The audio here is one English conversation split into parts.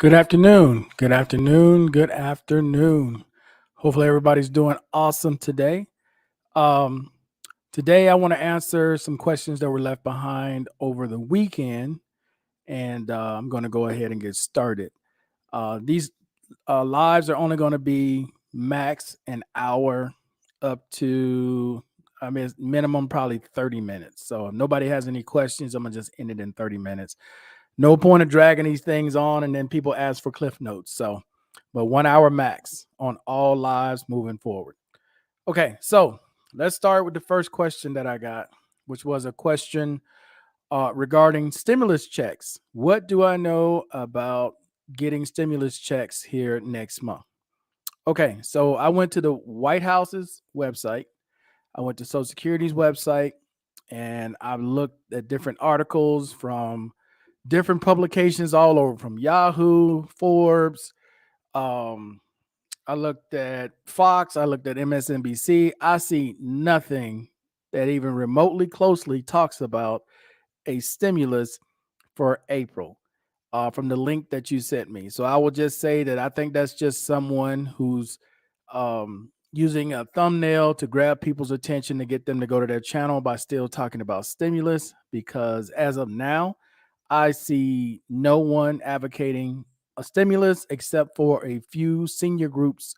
Good afternoon. Good afternoon. Good afternoon. Hopefully everybody's doing awesome today. Um, Today I want to answer some questions that were left behind over the weekend, and I'm going to go ahead and get started. These lives are only going to be max an hour up to, I mean, it's minimum probably 30 minutes. So if nobody has any questions, I'm going to just end it in 30 minutes. No point of dragging these things on and then people ask for cliff notes. So, but 1 hour max on all lives moving forward. Okay, so let's start with the first question that I got, which was a question regarding stimulus checks. What do I know about getting stimulus checks here next month? Okay, so I went to the White House's website, I went to Social Security's website, and I've looked at different articles from different publications all over, from Yahoo, Forbes. Um, I looked at Fox, I looked at MSNBC. I see nothing that even remotely closely talks about a stimulus for April from the link that you sent me. So I will just say that I think that's just someone who's using a thumbnail to grab people's attention to get them to go to their channel by still talking about stimulus, because as of now, I see no one advocating a stimulus except for a few senior groups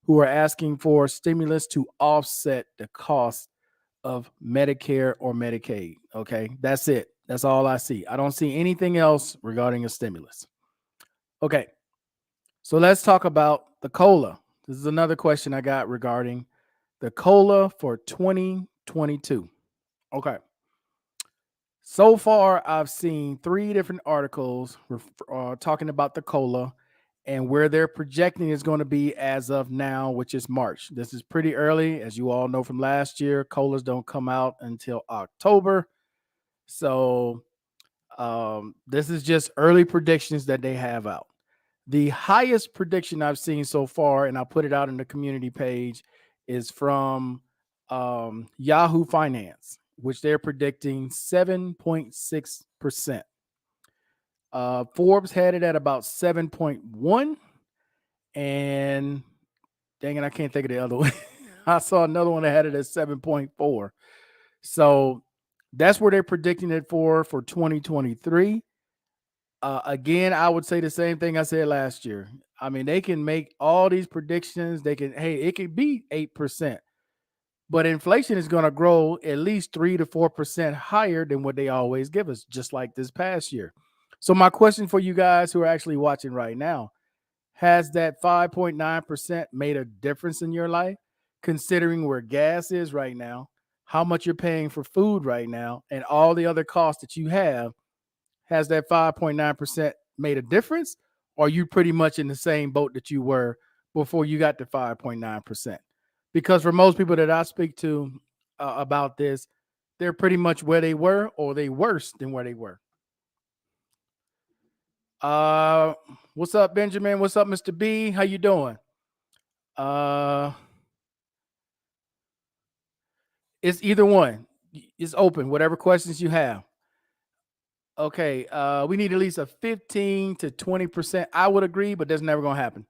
who are asking for stimulus to offset the cost of Medicare or Medicaid. Okay, that's it. That's all I see. I don't see anything else regarding a stimulus. Okay, so let's talk about the COLA. This is another question I got regarding the COLA for 2022. Okay. So far, I've seen three different articles talking about the COLA and where they're projecting is going to be as of now, which is March. This is pretty early. As you all know from last year, COLAs don't come out until October. So this is just early predictions that they have out. The highest prediction I've seen so far, and I'll put it out in the community page, is from Yahoo Finance, which they're predicting 7.6%. Forbes had it at about 7.1, and dang it, I can't think of the other one. I saw another one that had it at 7.4. So that's where they're predicting it for 2023. Again, I would say the same thing I said last year. I mean, they can make all these predictions. They can, hey, it could be 8%, but inflation is going to grow at least 3 to 4% higher than what they always give us, just like this past year. So, my question for you guys who are actually watching right now, has that 5.9% made a difference in your life, considering where gas is right now, how much you're paying for food right now, and all the other costs that you have? Has that 5.9% made a difference? Or are you pretty much in the same boat that you were before you got to 5.9%? Because for most people that I speak to about this, they're pretty much where they were, or they worse than where they were. Uh, what's up, Benjamin? What's up, Mr. B? How you doing? Uh, it's either one. It's open. Whatever questions you have. Okay. We need at least a 15 to 20%. I would agree, but that's never gonna happen.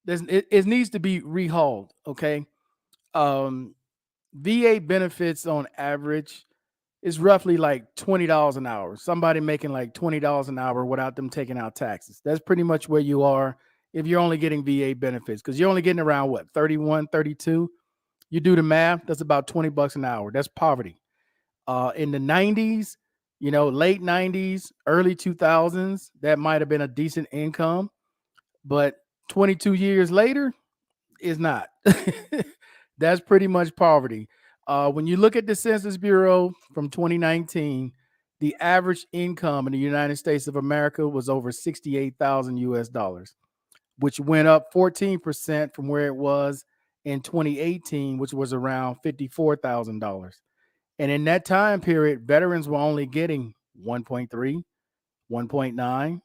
It needs to be rehauled. Okay. Um, VA benefits on average is roughly like $20 an hour. Somebody making like $20 an hour without them taking out taxes. That's pretty much where you are if you're only getting VA benefits, because you're only getting around what, 31, 32. You do the math, that's about $20 an hour. That's poverty. In the 90s, late 90s, early 2000s, that might have been a decent income, but 22 years later is not. That's pretty much poverty. When you look at the Census Bureau from 2019, the average income in the United States of America was over 68,000 US dollars, which went up 14% from where it was in 2018, which was around $54,000. And in that time period, veterans were only getting 1.3, 1.9.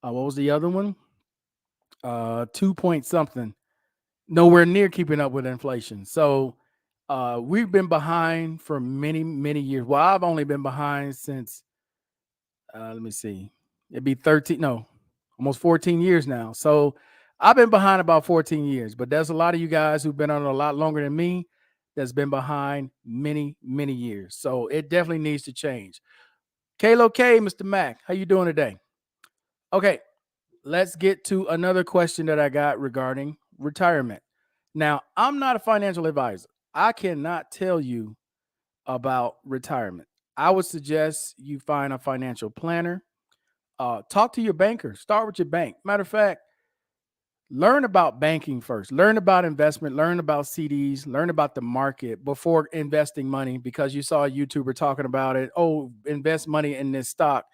What was the other one? 2 point something. Nowhere near keeping up with inflation. So we've been behind for many, many years. Well, I've only been behind since, let me see, it'd be 13. No, almost 14 years now. So I've been behind about 14 years, but there's a lot of you guys who've been on a lot longer than me that's been behind many, many years. So it definitely needs to change. Kalo K, Mr. Mac, how you doing today? Okay, let's get to another question that I got regarding retirement. Now, I'm not a financial advisor. I cannot tell you about retirement. I would suggest you find a financial planner. Talk to your banker. Start with your bank. Matter of fact, learn about banking first. Learn about investment. Learn about CDs. Learn about the market before investing money because you saw a YouTuber talking about it. Oh, invest money in this stock,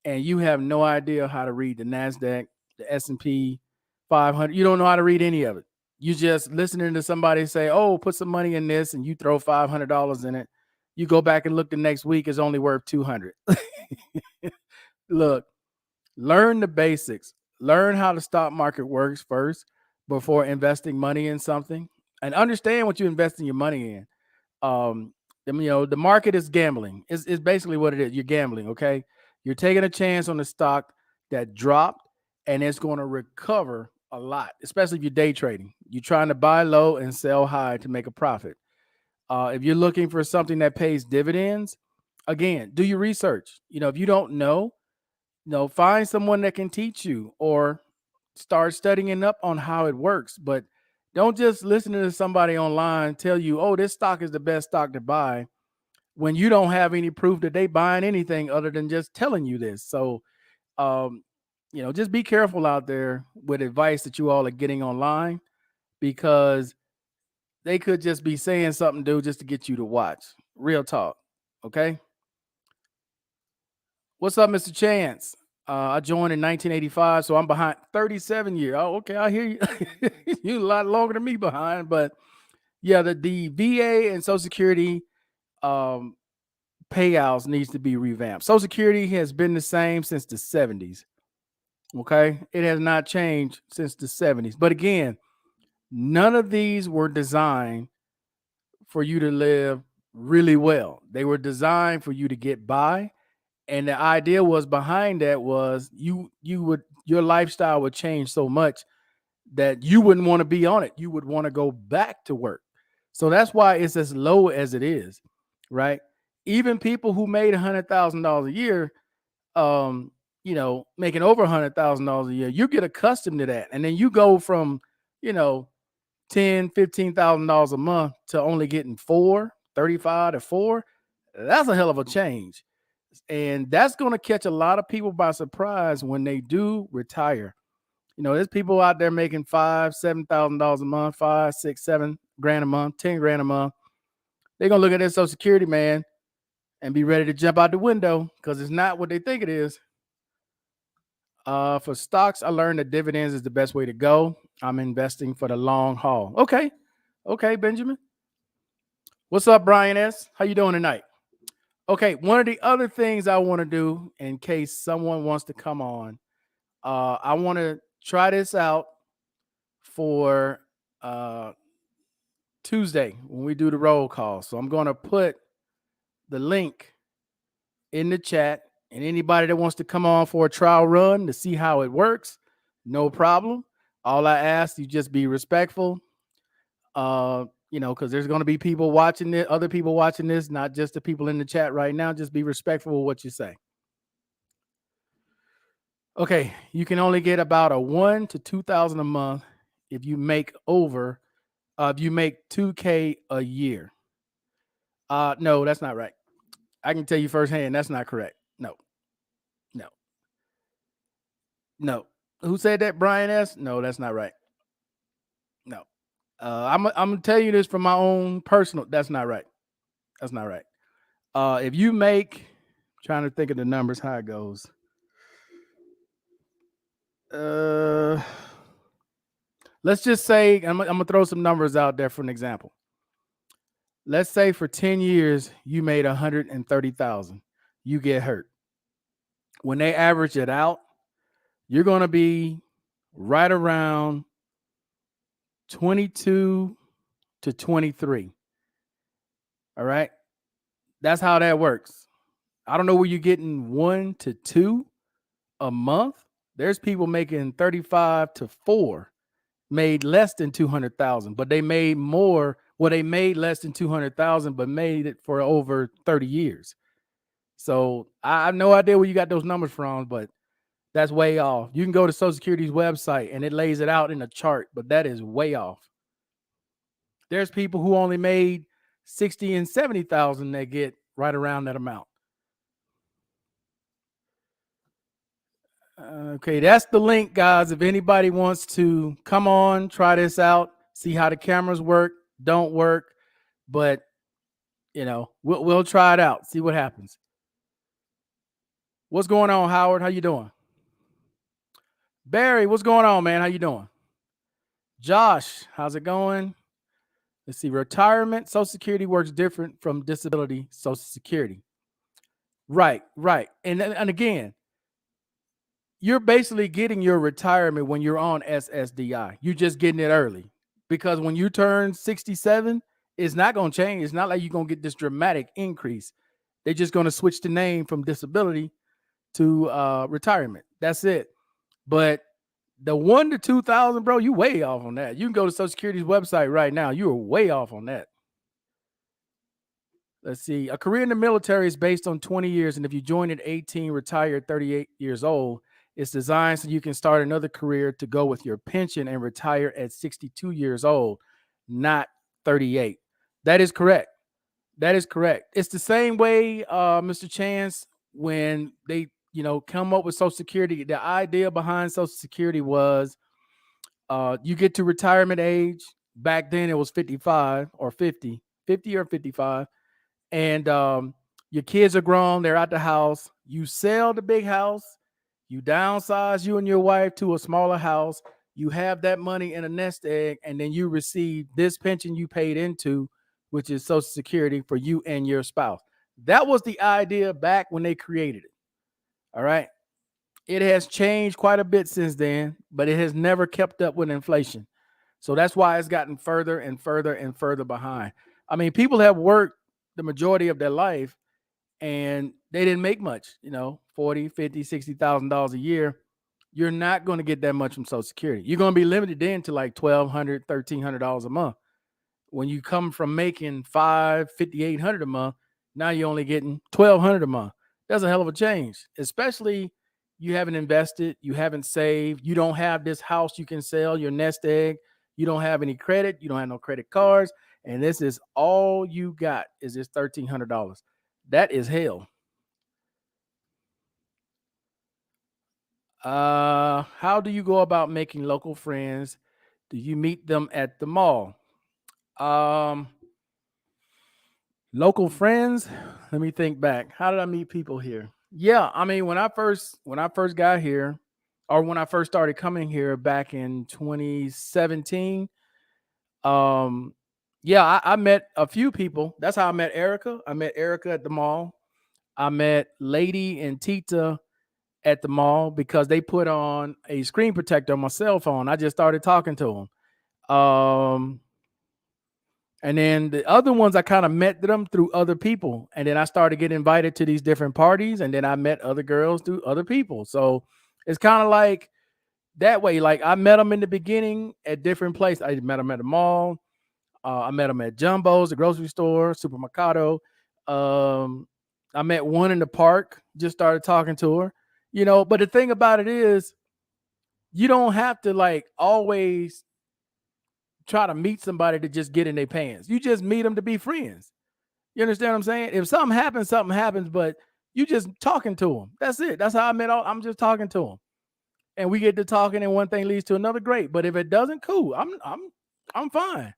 and you have no idea how to read the Nasdaq, the S&P 500. You don't know how to read any of it. You just listening to somebody say, "Oh, put some money in this," and you throw $500 in it. You go back and look the next week, it's only worth 200. Look, learn the basics. Learn how the stock market works first before investing money in something, and understand what you're investing your money in. um the market is gambling. It's basically what it is. You're gambling. Okay, you're taking a chance on the stock that dropped, and it's going to recover a lot, especially if you're day trading. You're trying to buy low and sell high to make a profit. If you're looking for something that pays dividends, again, do your research. If you don't know, find someone that can teach you, or start studying up on how it works. But don't just listen to somebody online tell you, "Oh, this stock is the best stock to buy," when you don't have any proof that they buying anything other than just telling you this. So, um, just be careful out there with advice that you all are getting online, because they could just be saying something, dude, just to get you to watch. Real talk. Okay. What's up, Mr. Chance? I joined in 1985, so I'm behind 37 years. Oh, okay, I hear you. You a lot longer than me behind, but yeah, the VA and Social Security um, payouts needs to be revamped. Social Security has been the same since the 70s. Okay, it has not changed since the 70s. But again, none of these were designed for you to live really well. They were designed for you to get by, and the idea was behind that was your lifestyle would change so much that you wouldn't want to be on it. You would want to go back to work. So that's why it's as low as it is, right? Even people who made $100,000 a year, making over $100,000 a year, you get accustomed to that, and then you go from, you know, 10, $15,000 a month to only getting 35 to 4. That's a hell of a change. And that's going to catch a lot of people by surprise when they do retire. There's people out there making $5,000, $7,000 a month, 5, 6, 7 grand a month, 10 grand a month. They're gonna look at their Social Security, man, and be ready to jump out the window because it's not what they think it is. For stocks, I learned that dividends is the best way to go. I'm investing for the long haul. Okay, Benjamin. What's up, Brian S? How you doing tonight? Okay, one of the other things I want to do in case someone wants to come on, I want to try this out for Tuesday when we do the roll call. So I'm going to put the link in the chat, and anybody that wants to come on for a trial run to see how it works, no problem. All I ask you just be respectful. Because there's going to be people watching it, other people watching this, not just the people in the chat right now. Just be respectful of what you say. Okay, you can only get about a 1 to 2,000 a month if you make if you make 2K a year. No, that's not right. I can tell you firsthand, that's not correct. No, no, no. Who said that? Brian S? No, that's not right. No. I'm gonna tell you this from my own personal. That's not right. That's not right. If you make, trying to think of the numbers, how it goes. Let's just say I'm gonna throw some numbers out there for an example. Let's say for 10 years you made 130,000. You get hurt. When they average it out, you're gonna be right around 22 to 23. All right. That's how that works. I don't know where you're getting 1 to 2 a month. There's people making 35 to 4 made less than 200,000, but they made more. Well, they made less than 200,000, but made it for over 30 years. So I have no idea where you got those numbers from, but that's way off. You can go to Social Security's website and it lays it out in a chart, but that is way off. There's people who only made 60 and 70,000 that get right around that amount. Okay, that's the link, guys. If anybody wants to come on, try this out, see how the cameras work, don't work, but we'll try it out, see what happens. What's going on, Howard? How you doing? Barry, what's going on, man? How you doing? Josh, how's it going? Let's see. Retirement Social Security works different from disability Social Security. Right, right. And again, you're basically getting your retirement when you're on SSDI. You're just getting it early because when you turn 67, it's not going to change. It's not like you're going to get this dramatic increase. They're just going to switch the name from disability to retirement. That's it. But the 1 to 2,000, bro, you way off on that. You can go to Social Security's website right now. You are way off on that. Let's see. A career in the military is based on 20 years, and if you join at 18, retire at 38 years old, it's designed so you can start another career to go with your pension and retire at 62 years old, not 38. That is correct. That is correct. It's the same way, Mr. Chance, when they, come up with Social Security. The idea behind Social Security was you get to retirement age. Back then it was 55 or 50, 50 or 55. And your kids are grown, they're at the house. You sell the big house, you downsize you and your wife to a smaller house. You have that money in a nest egg, and then you receive this pension you paid into, which is Social Security for you and your spouse. That was the idea back when they created it. All right. It has changed quite a bit since then, but it has never kept up with inflation. So that's why it's gotten further and further and further behind. I mean, people have worked the majority of their life and they didn't make much, 40, 50, $60,000 a year. You're not going to get that much from Social Security. You're going to be limited then to like $1,200, $1,300 a month. When you come from making $5,800 a month, now you're only getting $1,200 a month. That's a hell of a change, especially you haven't invested, you haven't saved, you don't have this house you can sell, your nest egg, you don't have any credit, you don't have no credit cards, and this is all you got is this $1,300. That is hell. How do you go about making local friends? Do you meet them at the mall? Um, Local friends. Let me think back. How did I meet people here? Yeah, I mean, when I first got here, or when I first started coming here back in 2017, um, yeah, I met a few people. That's how I met Erica. I met Erica at the mall. I met Lady and Tita at the mall because they put on a screen protector on my cell phone. I just started talking to them. And then the other ones, I kind of met them through other people. And then I started getting invited to these different parties. And then I met other girls through other people. So it's kind of like that way. Like I met them in the beginning at different places. I met them at the mall. I met them at Jumbo's, the grocery store, Supermercado. Um, I met one in the park, just started talking to her. But the thing about it is, you don't have to like always try to meet somebody to just get in their pants. You just meet them to be friends. You understand what I'm saying? If something happens, but you just talking to them. That's it. That's how I met I'm just talking to them. And we get to talking and one thing leads to another, great. But if it doesn't, cool. I'm fine.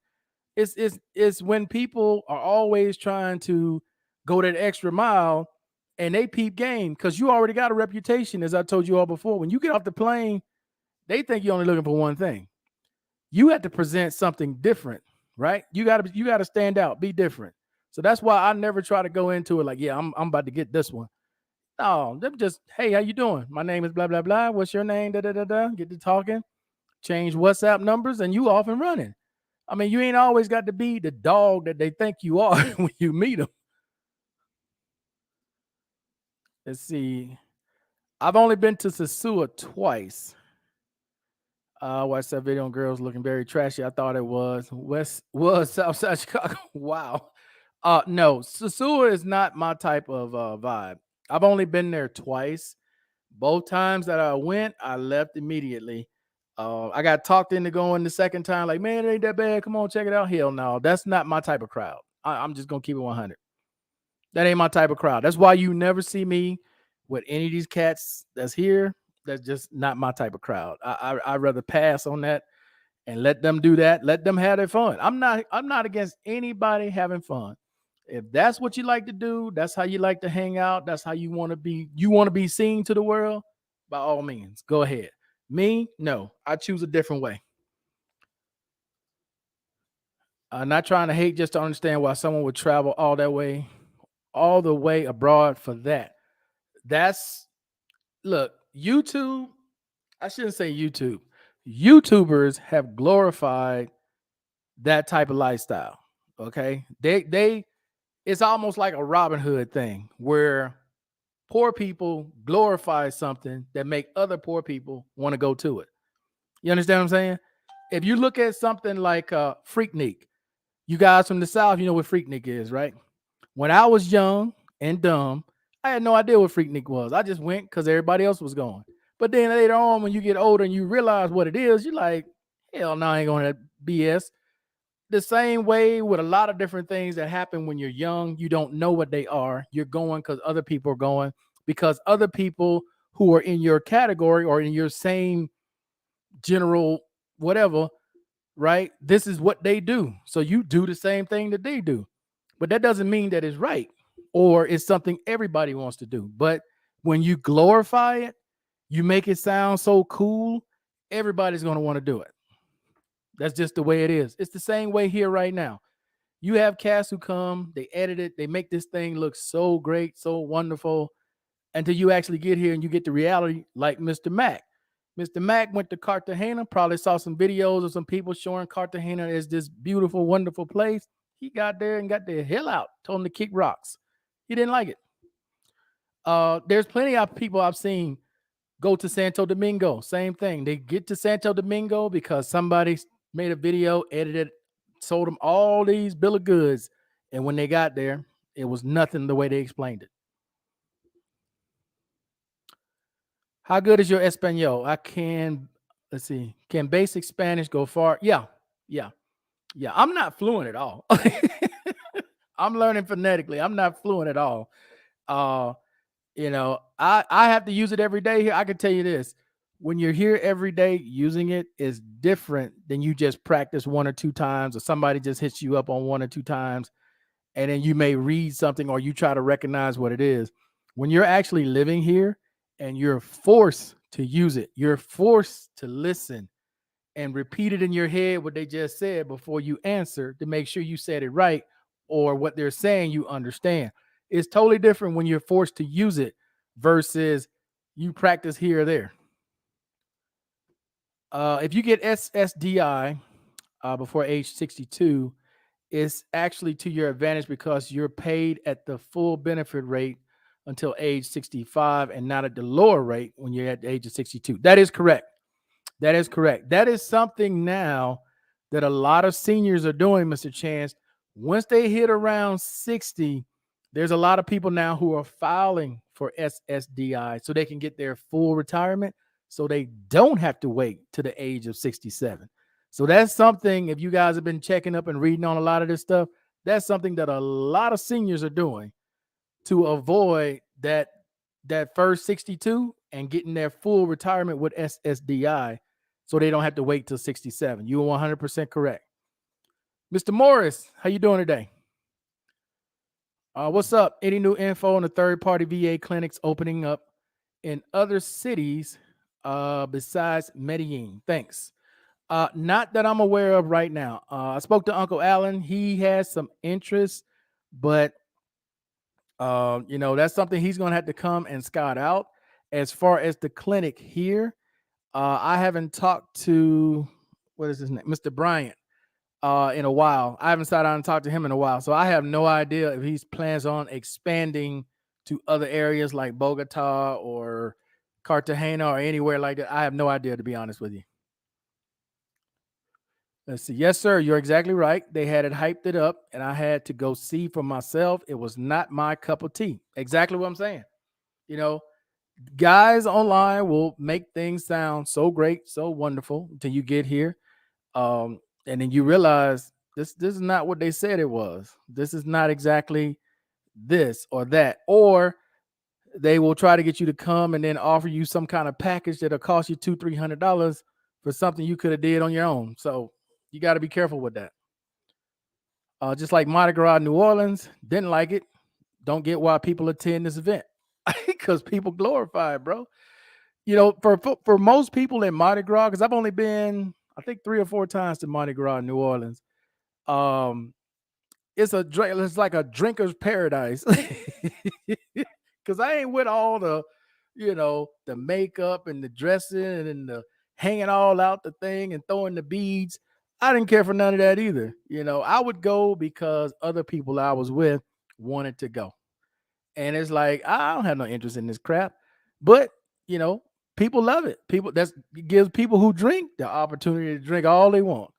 It's when people are always trying to go that extra mile and they peep game because you already got a reputation, as I told you all before. When you get off the plane, they think you're only looking for one thing. You have to present something different, right? You gotta stand out, be different. So that's why I never try to go into it like, yeah, I'm about to get this one. No, them just, hey, how you doing? My name is blah blah blah. What's your name? Da da da da. Get to talking, change WhatsApp numbers, and you off and running. I mean, you ain't always got to be the dog that they think you are when you meet them. Let's see. I've only been to Sasua twice. I watched that video on girls looking very trashy. I thought it was Southside Chicago. Wow. No, Sasua is not my type of vibe. I've only been there twice. Both times that I went, I left immediately. I got talked into going the second time, like, man, it ain't that bad. Come on, check it out. Hell no, that's not my type of crowd. I'm just gonna keep it 100. That ain't my type of crowd. That's why you never see me with any of these cats that's here. That's just not my type of crowd. I'd rather pass on that and let them do that. Let them have their fun. I'm not against anybody having fun. If that's what you like to do, that's how you like to hang out, that's how you want to be seen to the world, by all means, go ahead. Me, no. I choose a different way. I'm not trying to hate, just to understand why someone would travel all the way abroad for that. That's Look, YouTube, I shouldn't say YouTube. YouTubers have glorified that type of lifestyle. Okay. They It's almost like a Robin Hood thing where poor people glorify something that make other poor people want to go to it. You understand what I'm saying? If you look at something like Freaknik, you guys from the South, you know what Freaknik is, right? When I was young and dumb, I had no idea what Freaknik was. I just went because everybody else was going. But then later on, when you get older and you realize what it is, you're like, hell no, I ain't going to BS. The same way with a lot of different things that happen when you're young, you don't know what they are. You're going because other people are going, because other people who are in your category or in your same general whatever, right? This is what they do. So you do the same thing that they do. But that doesn't mean that it's right or it's something everybody wants to do. But when you glorify it, you make it sound so cool, everybody's going to want to do it. That's just the way it is. It's the same way here right now. You have cast who come, they edit it, they make this thing look so great, so wonderful, until you actually get here and you get the reality, like Mr. Mac. Mr. Mac went to Cartagena, probably saw some videos of some people showing Cartagena as this beautiful, wonderful place. He got there and got the hell out, told him to kick rocks. He didn't like it. There's plenty of people I've seen go to Santo Domingo. Same thing. They get to Santo Domingo because somebody made a video, edited, sold them all these bill of goods. And when they got there, it was nothing the way they explained it. How good is your Espanol? Let's see, can basic Spanish go far? Yeah, yeah, yeah. I'm not fluent at all. I'm learning phonetically. I'm not fluent at all. Uh, I have to use it every day here. I can tell you this. When you're here every day, using it is different than you just practice one or two times, or somebody just hits you up on one or two times, and then you may read something or you try to recognize what it is. When you're actually living here and you're forced to use it, you're forced to listen and repeat it in your head what they just said before you answer to make sure you said it right or what they're saying you understand. It's totally different when you're forced to use it versus you practice here or there. If you get SSDI before age 62, it's actually to your advantage because you're paid at the full benefit rate until age 65 and not at the lower rate when you're at the age of 62. That is correct. That is correct. That is something now that a lot of seniors are doing, Mr. Chance. Once they hit around 60, there's a lot of people now who are filing for SSDI so they can get their full retirement so they don't have to wait to the age of 67. So that's something, if you guys have been checking up and reading on a lot of this stuff, that's something that a lot of seniors are doing to avoid that first 62 and getting their full retirement with SSDI so they don't have to wait till 67. You are 100% correct. Mr. Morris, how you doing today? What's up? Any new info on the third-party VA clinics opening up in other cities besides Medellin? Thanks. Not that I'm aware of right now. I spoke to Uncle Alan. He has some interest, but that's something he's going to have to come and scout out. As far as the clinic here, I haven't talked to, what is his name, Mr. Bryant, in a while. I haven't sat down and talked to him in a while, so I have no idea if he plans on expanding to other areas like Bogota or Cartagena or anywhere like that? I have no idea, to be honest with you. Let's see. Yes, sir. You're exactly right. They had it hyped it up, and I had to go see for myself. It was not my cup of tea. Exactly what I'm saying. You know, guys online will make things sound so great, so wonderful until you get here. And then you realize this is not what they said it was. This is not exactly this or that. Or they will try to get you to come and then offer you some kind of package that'll cost you $200-300 for something you could have did on your own. So you got to be careful with that. Just like Mardi Gras New Orleans, didn't like it. Don't get why people attend this event because people glorify it, bro. For most people in Mardi Gras, because I've only been, I think, 3 or 4 times to Mardi Gras New Orleans. Um, it's like a drinker's paradise. Because I ain't with all the makeup and the dressing and the hanging all out the thing and throwing the beads. I didn't care for none of that either. I would go because other people I was with wanted to go. And it's like, I don't have no interest in this crap. But, you know, people love it. It gives people who drink the opportunity to drink all they want.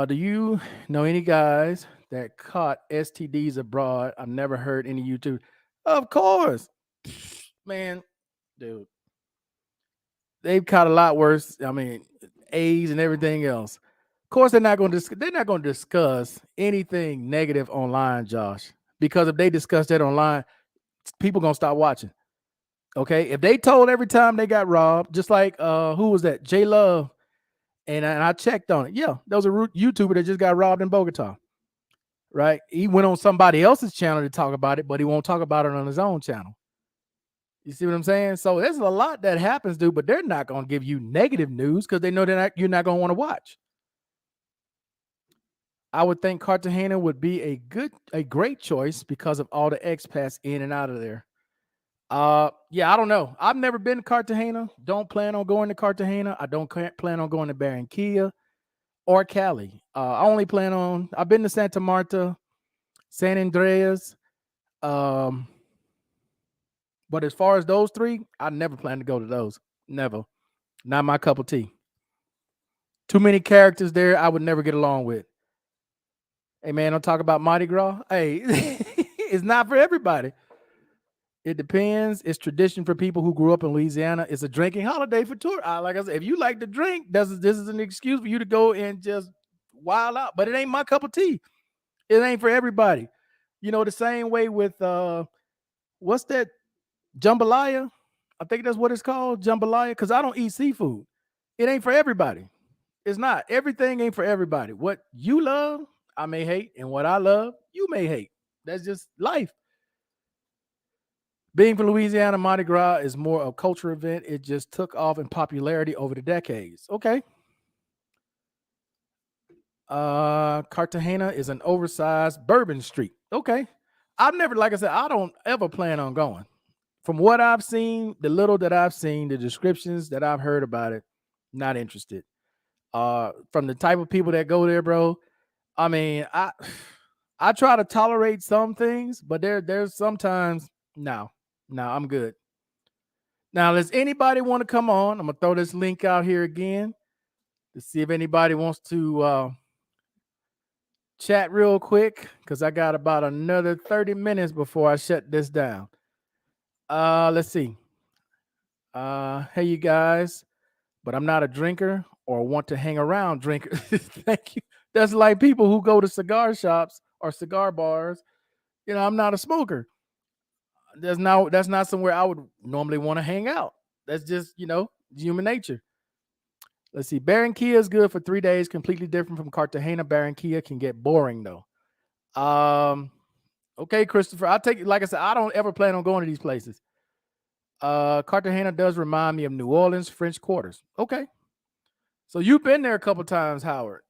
Do you know any guys that caught STDs abroad? I've never heard any YouTube. Of course, man, dude, they've caught a lot worse. I mean, AIDS and everything else. Of course, they're not going to discuss anything negative online, Josh, because if they discuss that online, people gonna stop watching. Okay, if they told every time they got robbed, just like who was that? J Love, and I checked on it. Yeah, there was a YouTuber that just got robbed in Bogota. Right? He went on somebody else's channel to talk about it, but he won't talk about it on his own channel. You see what I'm saying? So there's a lot that happens, dude, but they're not going to give you negative news because they know you're not going to want to watch. I would think Cartagena would be a great choice because of all the expats in and out of there. Yeah, I don't know. I've never been to Cartagena. Don't plan on going to Cartagena. I don't plan on going to Barranquilla or Cali. I've been to Santa Marta, San Andreas. Um, But as far as those three, I never plan to go to those. Never. Not my cup of tea. Too many characters there I would never get along with. Hey, man, don't talk about Mardi Gras. Hey, it's not for everybody. It depends. It's tradition for people who grew up in Louisiana. It's a drinking holiday for tour. Like I said, if you like to drink, this is an excuse for you to go and just wild out. But it ain't my cup of tea. It ain't for everybody. The same way with what's that? Jambalaya. I think that's what it's called, jambalaya, because I don't eat seafood. It ain't for everybody. It's not. Everything ain't for everybody. What you love, I may hate, and what I love, you may hate. That's just life. Being from Louisiana, Mardi Gras is more a culture event. It just took off in popularity over the decades. Okay. Cartagena is an oversized bourbon street. Okay. I've never, like I said, I don't ever plan on going. From what I've seen, the little that I've seen, the descriptions that I've heard about it, not interested. From the type of people that go there, bro. I mean, I try to tolerate some things, but there's sometimes no, I'm good. Now, does anybody want to come on? I'm gonna throw this link out here again to see if anybody wants to chat real quick because I got about another 30 minutes before I shut this down. Let's see. Hey, you guys, but I'm not a drinker or want to hang around drinkers. Thank you. That's like people who go to cigar shops or cigar bars. I'm not a smoker. That's not somewhere I would normally want to hang out. That's just, human nature. Let's see. Barranquilla is good for 3 days, completely different from Cartagena. Barranquilla can get boring though. Okay, Christopher. I'll take it. Like I said, I don't ever plan on going to these places. Cartagena does remind me of New Orleans French Quarters. Okay. So you've been there a couple times, Howard.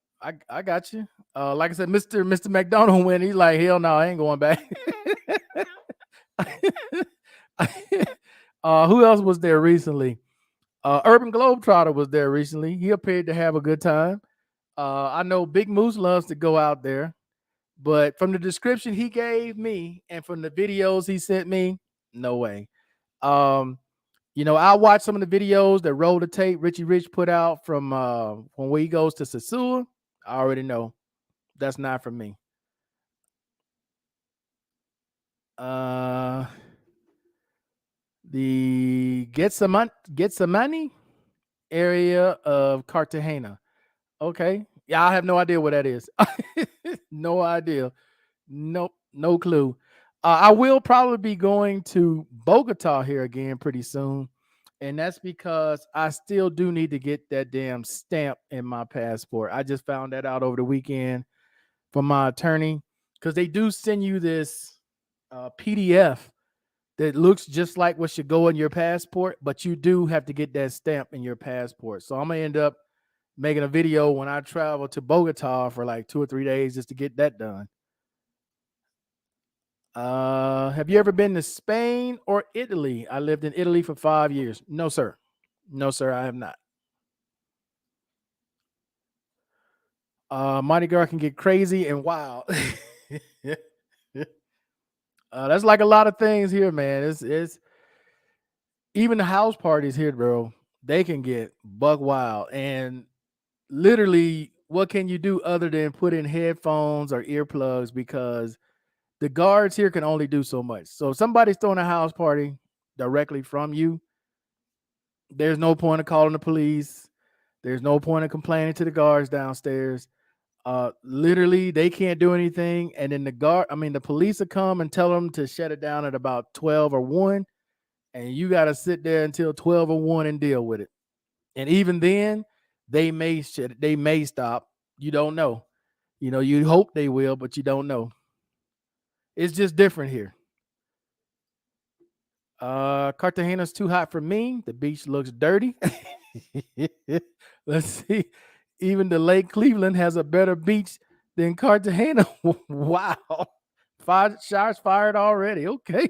I got you. Like I said, Mr. McDonald went. He's like, hell no, I ain't going back. Who else was there recently? Urban Globetrotter was there recently. He appeared to have a good time. I know Big Moose loves to go out there, but from the description he gave me and from the videos he sent me, no way. Um, I watch some of the videos that Roll the Tape Richie Rich put out from when he goes to Sasua. I already know that's not for me. Uh, the Getsemani area of Cartagena. Okay. Yeah, I have no idea what that is. No idea. Nope, no clue. I will probably be going to Bogota here again pretty soon. And that's because I still do need to get that damn stamp in my passport. I just found that out over the weekend from my attorney because they do send you this PDF that looks just like what should go in your passport, but you do have to get that stamp in your passport. So I'm gonna end up making a video when I travel to Bogota for like 2 or 3 days just to get that done. Have you ever been to Spain or Italy? I lived in Italy for 5 years. No, sir. No, sir, I have not. Mardi Gras can get crazy and wild. That's like a lot of things here, man. It's even the house parties here, bro. They can get buck wild. And literally, what can you do other than put in headphones or earplugs because the guards here can only do so much. So if somebody's throwing a house party directly from you, there's no point of calling the police. There's no point of complaining to the guards downstairs. Literally, they can't do anything. And then the police will come and tell them to shut it down at about 12 or 1. And you got to sit there until 12 or 1 and deal with it. And even then, they may stop. You don't know. You hope they will, but you don't know. It's just different here. Cartagena's too hot for me. The beach looks dirty. Let's see. Even the Lake Cleveland has a better beach than Cartagena. Wow. 5 shots fired already. Okay.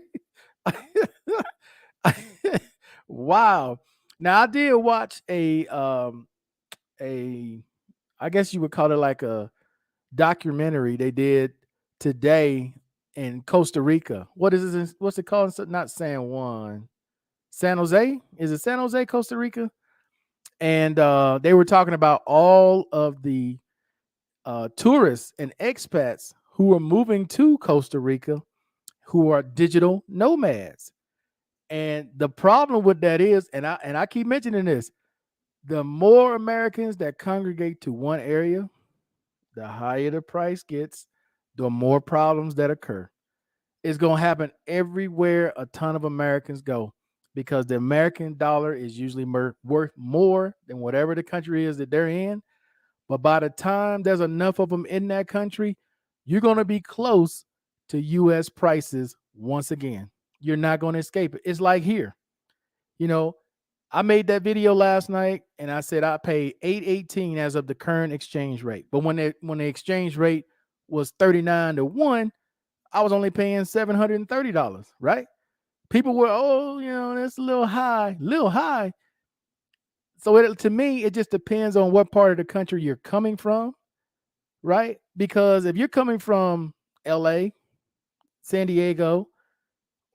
Wow. Now I did watch a I guess you would call it like a documentary they did today in Costa Rica. What is this? What's it called? Not San Juan. San Jose? Is it San Jose, Costa Rica? And they were talking about all of the tourists and expats who are moving to Costa Rica who are digital nomads. And the problem with that is, and I keep mentioning this, the more Americans that congregate to one area, the higher the price gets, the more problems that occur. It's going to happen everywhere a ton of Americans go because the American dollar is usually worth more than whatever the country is that they're in. But by the time there's enough of them in that country, you're going to be close to US prices once again. You're not going to escape it. It's like here. You know, I made that video last night and I said I paid 818 as of the current exchange rate. But when the exchange rate was 39 to 1, I was only paying $730, right? People were, that's a little high, little high. So to me, it just depends on what part of the country you're coming from, right? Because if you're coming from LA, San Diego,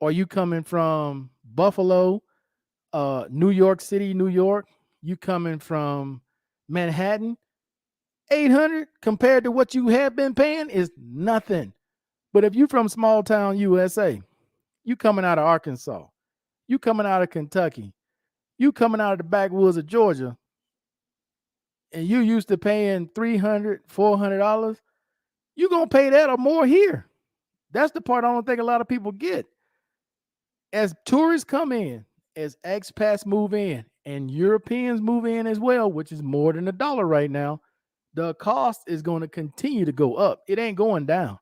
or you coming from Buffalo, New York City, New York, you coming from Manhattan, 800 compared to what you have been paying is nothing. But if you're from small town USA, you coming out of Arkansas, you coming out of Kentucky, you coming out of the backwoods of Georgia, and you used to paying $300, $400, you're going to pay that or more here. That's the part I don't think a lot of people get. As tourists come in, as expats move in, and Europeans move in as well, which is more than $1 right now, the cost is going to continue to go up. It ain't going down.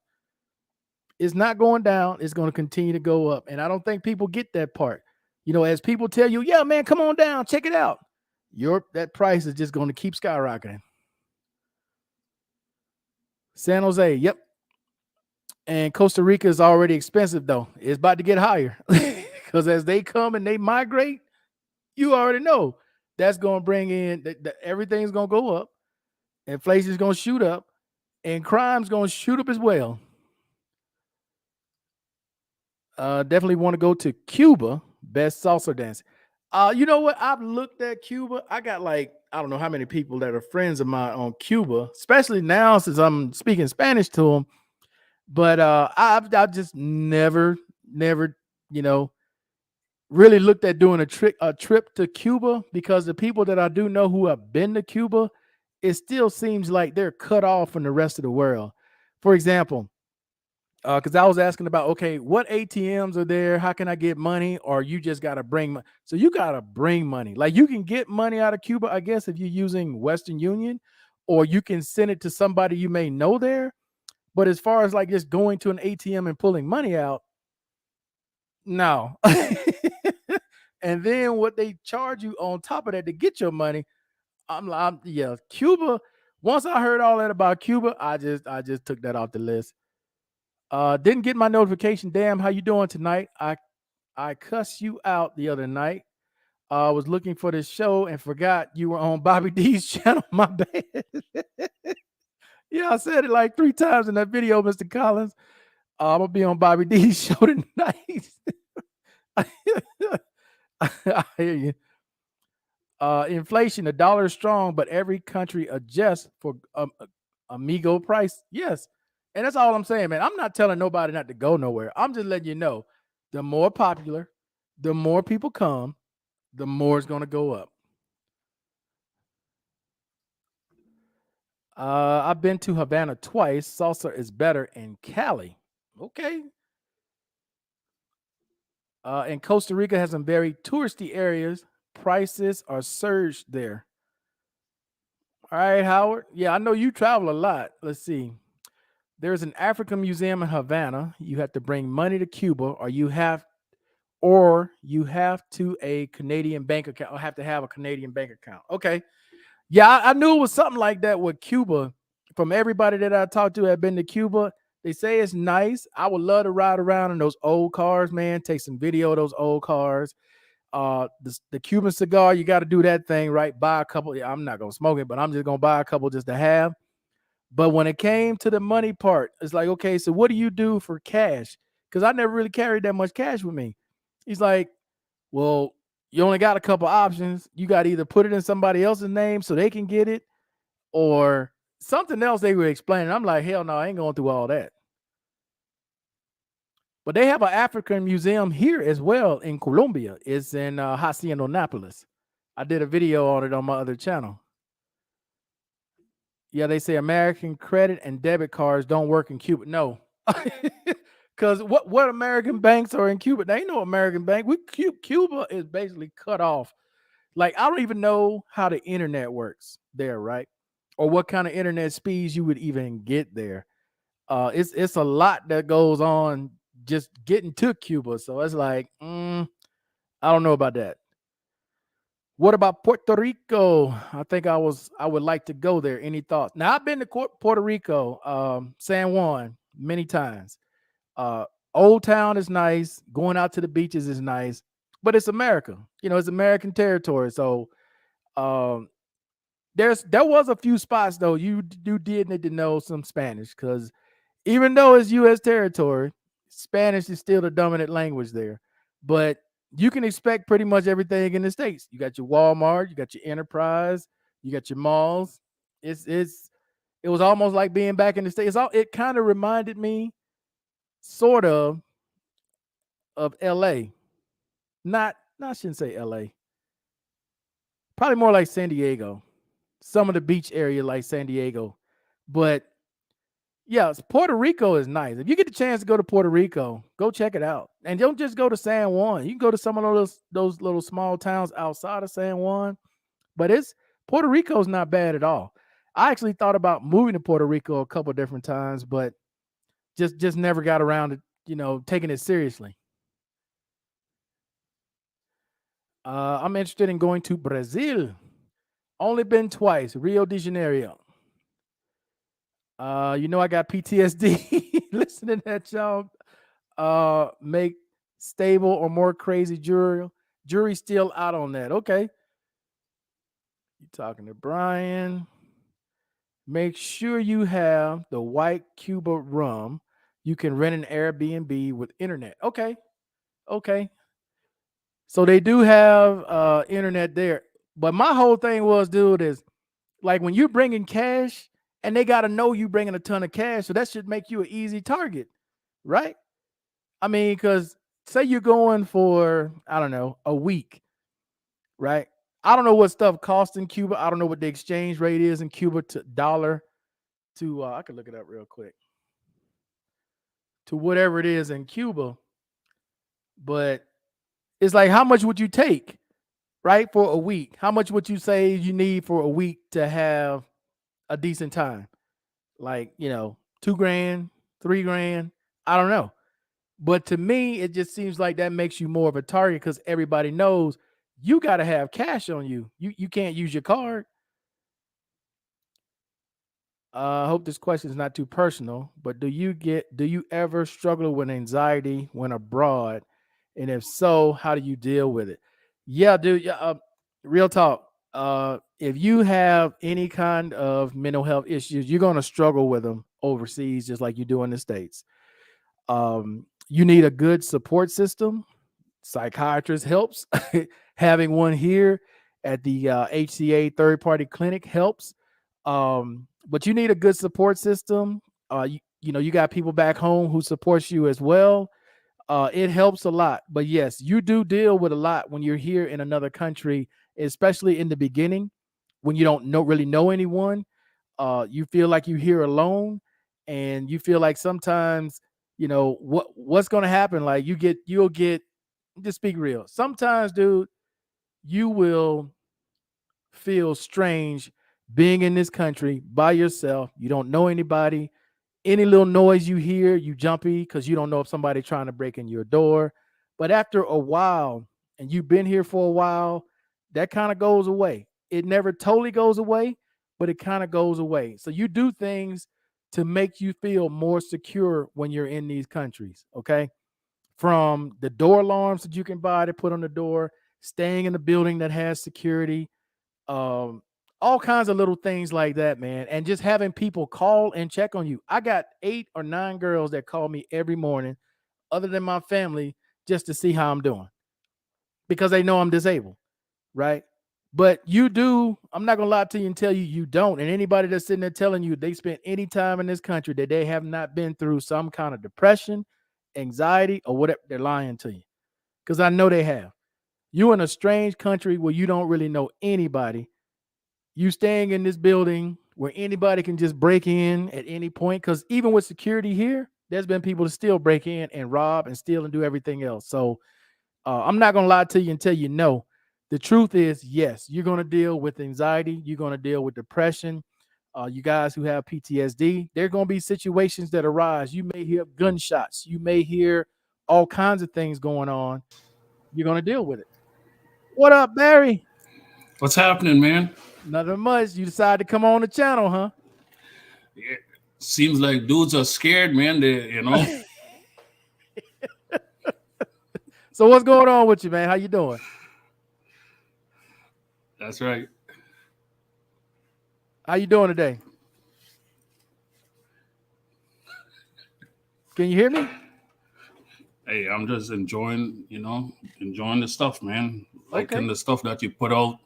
It's not going down. It's going to continue to go up. And I don't think people get that part. As people tell you, yeah, man, come on down, check it out. That price is just going to keep skyrocketing. San Jose, yep. And Costa Rica is already expensive, though. It's about to get higher because as they come and they migrate, you already know that's going to bring in everything's going to go up. Inflation is going to shoot up and crime's going to shoot up as well. Definitely want to go to Cuba. Best salsa dance. You know what? I've looked at Cuba. I got like I don't know how many people that are friends of mine on Cuba, especially now since I'm speaking Spanish to them. But I've just never you know really looked at doing a trip to Cuba because the people that I do know who have been to Cuba, it still seems like they're cut off from the rest of the world. For example, because I was asking about, okay, what ATMs are there? How can I get money? Or you just got to bring money. So you got to bring money. Like you can get money out of Cuba, I guess, if you're using Western Union, or you can send it to somebody you may know there. But as far as like just going to an ATM and pulling money out, no. And then what they charge you on top of that to get your money, yeah, Cuba. Once I heard all that about Cuba, I just took that off the list. Didn't get my notification. Damn, how you doing tonight? I cussed you out the other night. I was looking for this show and forgot you were on Bobby D's channel. My bad. Yeah, I said it like 3 times in that video, Mr. Collins. I'm gonna be on Bobby D's show tonight. I hear you. Inflation, the dollar is strong, but every country adjusts for amigo price. Yes. And that's all I'm saying, man. I'm not telling nobody not to go nowhere. I'm just letting you know the more popular, the more people come, the more it's going to go up. I've been to Havana twice. Salsa is better in Cali. Okay. And Costa Rica has some very touristy areas. Prices are surged there. All right, Howard. Yeah, I know you travel a lot. Let's see. There's an African museum in Havana. You have to bring money to Cuba, or you have to a Canadian bank account, or have to have a Canadian bank account. Okay. Yeah, I knew it was something like that with Cuba. From everybody that I talked to have been to Cuba, they say it's nice. I would love to ride around in those old cars, man. Take some video of those old cars. The Cuban cigar, you got to do that thing, right? Buy a couple. Yeah, I'm not gonna smoke it, but I'm just gonna buy a couple just to have. But when it came to the money part, it's like, okay, so what do you do for cash? Because I never really carried that much cash with me. He's like, well, you only got a couple options. You got to either put it in somebody else's name so they can get it, or something else they were explaining. I'm like, hell no, I ain't going through all that. But they have an African museum here as well in Colombia. It's in Haciendonapolis. I did a video on it on my other channel. Yeah, they say American credit and debit cards don't work in Cuba. No, because what American banks are in Cuba? They ain't no American bank. Cuba is basically cut off. Like I don't even know how the internet works there, right? Or what kind of internet speeds you would even get there. It's a lot that goes on just getting to Cuba. So it's like, I don't know about that. What about Puerto Rico? I would like to go there. Any thoughts? Now I've been to Puerto Rico, San Juan many times. Uh, Old Town is nice. Going out to the beaches is nice, but it's America. It's American territory. So um, there was a few spots though you did need to know some Spanish because even though it's U.S. territory, Spanish is still the dominant language there. But you can expect pretty much everything in the States. You got your Walmart, you got your Enterprise, you got your malls. It was almost like being back in the States. It kind of reminded me, sort of LA. Not I shouldn't say LA. Probably more like San Diego. Some of the beach area like San Diego. But yeah, Puerto Rico is nice. If you get the chance to go to Puerto Rico, go check it out. And don't just go to San Juan. You can go to some of those little small towns outside of San Juan. But it's Puerto Rico's not bad at all. I actually thought about moving to Puerto Rico a couple of different times, but just never got around to, taking it seriously. I'm interested in going to Brazil. Only been twice, Rio de Janeiro. I got PTSD listening at y'all make stable or more crazy jury still out on that. Okay. You talking to Brian. Make sure you have the white Cuba rum. You can rent an Airbnb with internet. Okay. Okay. So they do have internet there. But my whole thing was, dude, is like when you're bringing cash and they got to know you bringing a ton of cash. So that should make you an easy target, right? I mean, because say you're going for, I don't know, a week, right? I don't know what stuff costs in Cuba. I don't know what the exchange rate is in Cuba to dollar to, I could look it up real quick, to whatever it is in Cuba. But it's like, how much would you take, right, for a week? How much would you say you need for a week to have a decent time? Like, 2 grand, 3 grand. I don't know. But to me, it just seems like that makes you more of a target because everybody knows you got to have cash on you. You can't use your card. I hope this question is not too personal, but do you ever struggle with anxiety when abroad? And if so, how do you deal with it? Yeah, dude. Yeah, real talk. If you have any kind of mental health issues, you're gonna struggle with them overseas, just like you do in the states. You need a good support system. Psychiatrist helps. Having one here at the HCA third party clinic helps. But you need a good support system. You got people back home who supports you as well. It helps a lot. But yes, you do deal with a lot when you're here in another country, especially in the beginning when you don't really know anyone. You feel like you're here alone, and you feel like sometimes what's going to happen. Like you'll get, just speak real. Sometimes, dude, you will feel strange being in this country by yourself. You don't know anybody. Any little noise you hear, you jumpy because you don't know if somebody's trying to break in your door. But after a while, and you've been here for a while, that kind of goes away. It never totally goes away, but it kind of goes away. So you do things to make you feel more secure when you're in these countries. Okay. From the door alarms that you can buy to put on the door, staying in a building that has security, um, all kinds of little things like that, man. And just having people call and check on you. I got 8 or 9 girls that call me every morning, other than my family, just to see how I'm doing because they know I'm disabled, right? But you do, I'm not gonna lie to you and tell you you don't. And anybody that's sitting there telling you they spent any time in this country that they have not been through some kind of depression, anxiety, or whatever, they're lying to you. Because I know they have. You in a strange country where you don't really know anybody. You staying in this building where anybody can just break in at any point. Because even with security here, there's been people to still break in and rob and steal and do everything else. So I'm not gonna lie to you and tell you no. The truth is, yes, you're gonna deal with anxiety. You're gonna deal with depression. You guys who have PTSD, there are gonna be situations that arise. You may hear gunshots. You may hear all kinds of things going on. You're gonna deal with it. What up, Barry? What's happening, man? Nothing much. You decided to come on the channel, huh? Yeah, seems like dudes are scared, man. They. So what's going on with you, man? How you doing? That's right. How you doing today? Can you hear me? Hey, I'm just enjoying the stuff, man. Liking Okay. the stuff that you put out.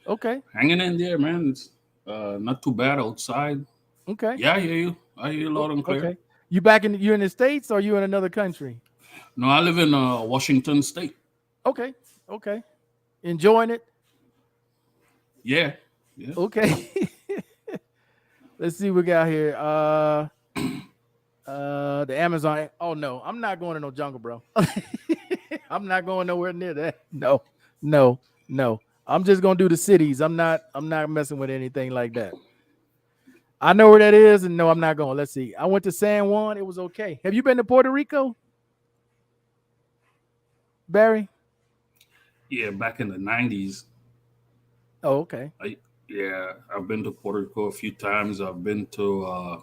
Okay. Hanging in there, man. It's not too bad outside. Okay. Yeah, I hear you. I hear you loud and clear. Okay. You in the States or you in another country? No, I live in Washington State. Okay. Okay. Enjoying it? Yeah, yeah. Okay. Let's see what we got here. The Amazon. Oh no, I'm not going to no jungle, bro. I'm not going nowhere near that. No, no, no. I'm just gonna do the cities. I'm not messing with anything like that. I know where that is, and no, I'm not going. Let's see. I went to San Juan. It was okay. Have you been to Puerto Rico, Barry? Yeah, back in the '90s. Oh, okay. I Yeah, I've been to Puerto Rico a few times. I've been to